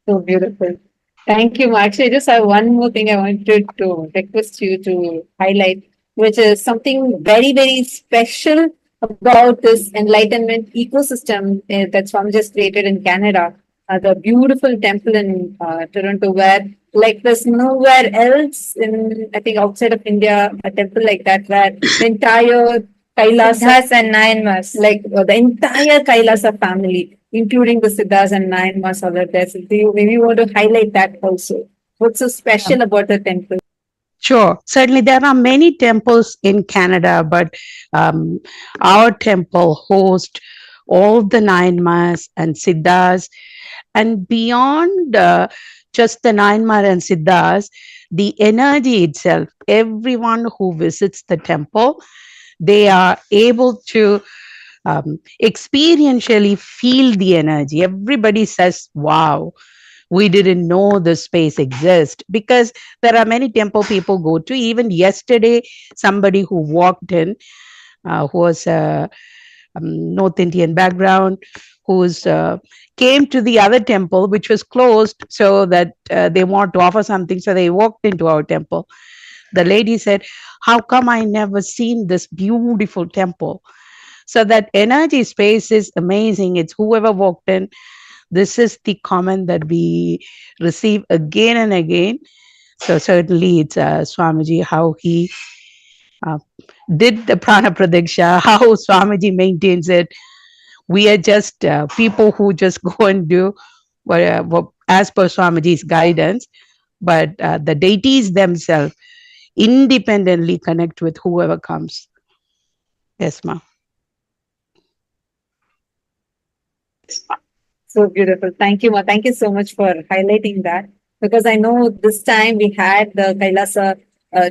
So beautiful. Thank you. Actually, I just have one more thing I wanted to request you to highlight, which is something very, very special about this enlightenment ecosystem that Swami just created in Canada. The beautiful temple in Toronto, where like there's nowhere else in, I think, outside of India, a temple like that, where the entire Kailasa and Nayanmas, like the entire Kailasa family, including the Siddhas and Nayanmas are there. So do you maybe want to highlight that also? What's so special about the temple? Sure, certainly there are many temples in Canada, but our temple hosts all the nine mas and siddhas, and beyond just the nine mas and siddhas, the energy itself. Everyone who visits the temple, they are able to experientially feel the energy. Everybody says, "Wow, we didn't know this space exists," because there are many temple people go to. Even yesterday, somebody who walked in, who was a North Indian background, who's came to the other temple, which was closed, so that they want to offer something. So they walked into our temple. The lady said, "How come I never seen this beautiful temple?" So that energy space is amazing. It's whoever walked in. This is the comment that we receive again and again. So certainly it's Swamiji, how he did the prana pradiksha, how Swamiji maintains it. We are just people who just go and do what as per Swamiji's guidance, but the deities themselves independently connect with whoever comes. Yes, ma'am. So beautiful. Thank you, Ma. Thank you so much for highlighting that. Because I know this time we had the Kailasa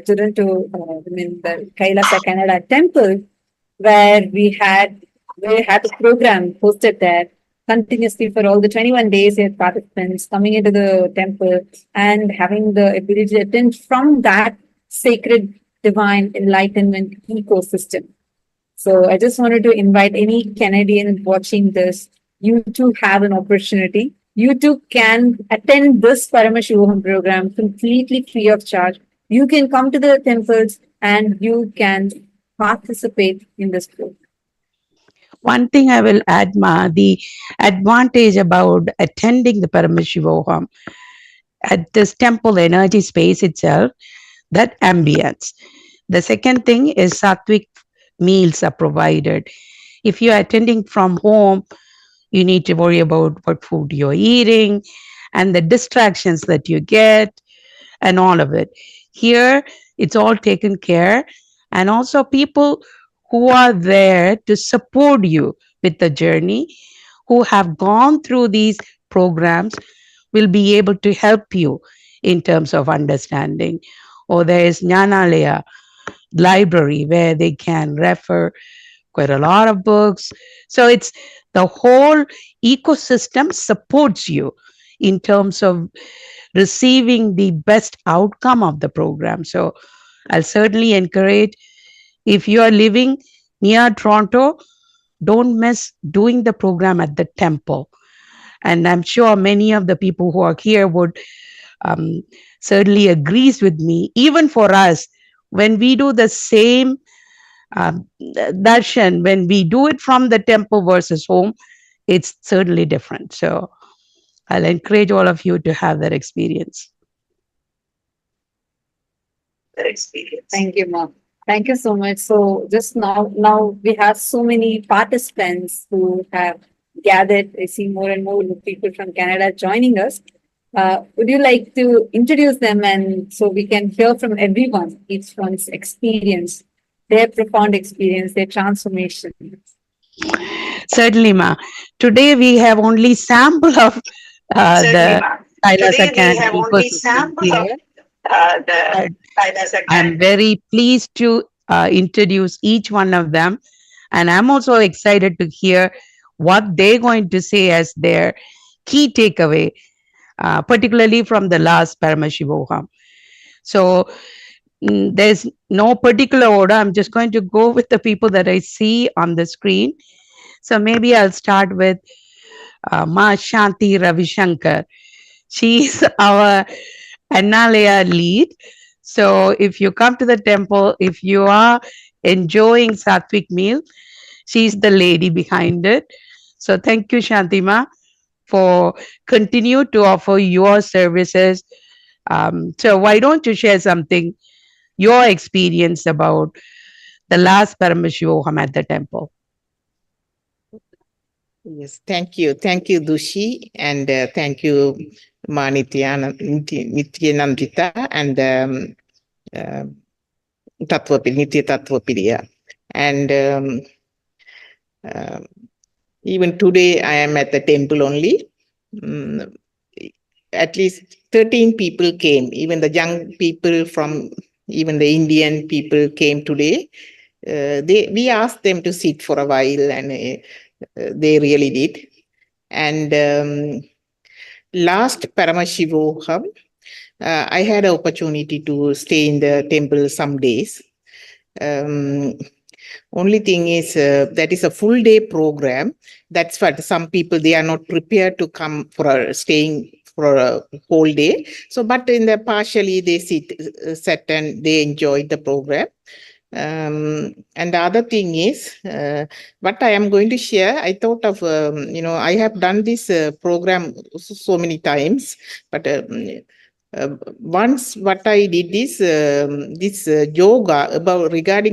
Toronto, the Kailasa Canada temple, where we had a program hosted there continuously for all the 21 days. We had participants coming into the temple and having the ability to attend from that sacred divine enlightenment ecosystem. So I just wanted to invite any Canadian watching this, you too have an opportunity. You too can attend this Paramashivoham program completely free of charge. You can come to the temples and you can participate in this program. One thing I will add, Ma, the advantage about attending the Paramashivoham at this temple energy space itself, that ambience. The second thing is sattvic meals are provided. If you are attending from home, you need to worry about what food you're eating and the distractions that you get and all of it. Here, it's all taken care. And also people who are there to support you with the journey, who have gone through these programs, will be able to help you in terms of understanding. Or there is Jnanalaya library where they can refer quite a lot of books. So it's the whole ecosystem supports you in terms of receiving the best outcome of the program. So I'll certainly encourage, if you are living near Toronto, don't miss doing the program at the temple. And I'm sure many of the people who are here would certainly agrees with me. Even for us, when we do the same darshan, when we do it from the temple versus home, it's certainly different. So I'll encourage all of you to have that experience. Thank you, Mom. Thank you so much. So just now we have so many participants who have gathered. I see more and more people from Canada joining us. Would you like to introduce them, and so we can hear from everyone, each one's experience their profound experience, their transformation. Certainly, Ma. Today we have only sample of the Kailasa Candy ecosystem here. I'm very pleased to introduce each one of them, and I'm also excited to hear what they're going to say as their key takeaway, particularly from the last Paramashivoham. So there's no particular order. I'm just going to go with the people that I see on the screen. So maybe I'll start with Ma Shanti Ravishankar. She's our Annalaya lead. So if you come to the temple, if you are enjoying Sattvic meal, she's the lady behind it. So thank you, Shantima, for continue to offer your services. So why don't you share something, your experience about the last Paramashivoham at the temple? Yes, thank you. Thank you, Dushi, and thank you, Ma Nityanandita and Nitya Tattvapriya. And even today, I am at the temple only. At least 13 people came, even the young people from, even the Indian people came today. We asked them to sit for a while, and they really did. And last Paramashivoham, I had an opportunity to stay in the temple some days. Only thing is that is a full day program. That's what some people, they are not prepared to come for staying for a whole day. So, but in the partially they sat and they enjoyed the program. And the other thing is, what I am going to share, I thought of, I have done this program so many times, but once what I did is this yoga about regarding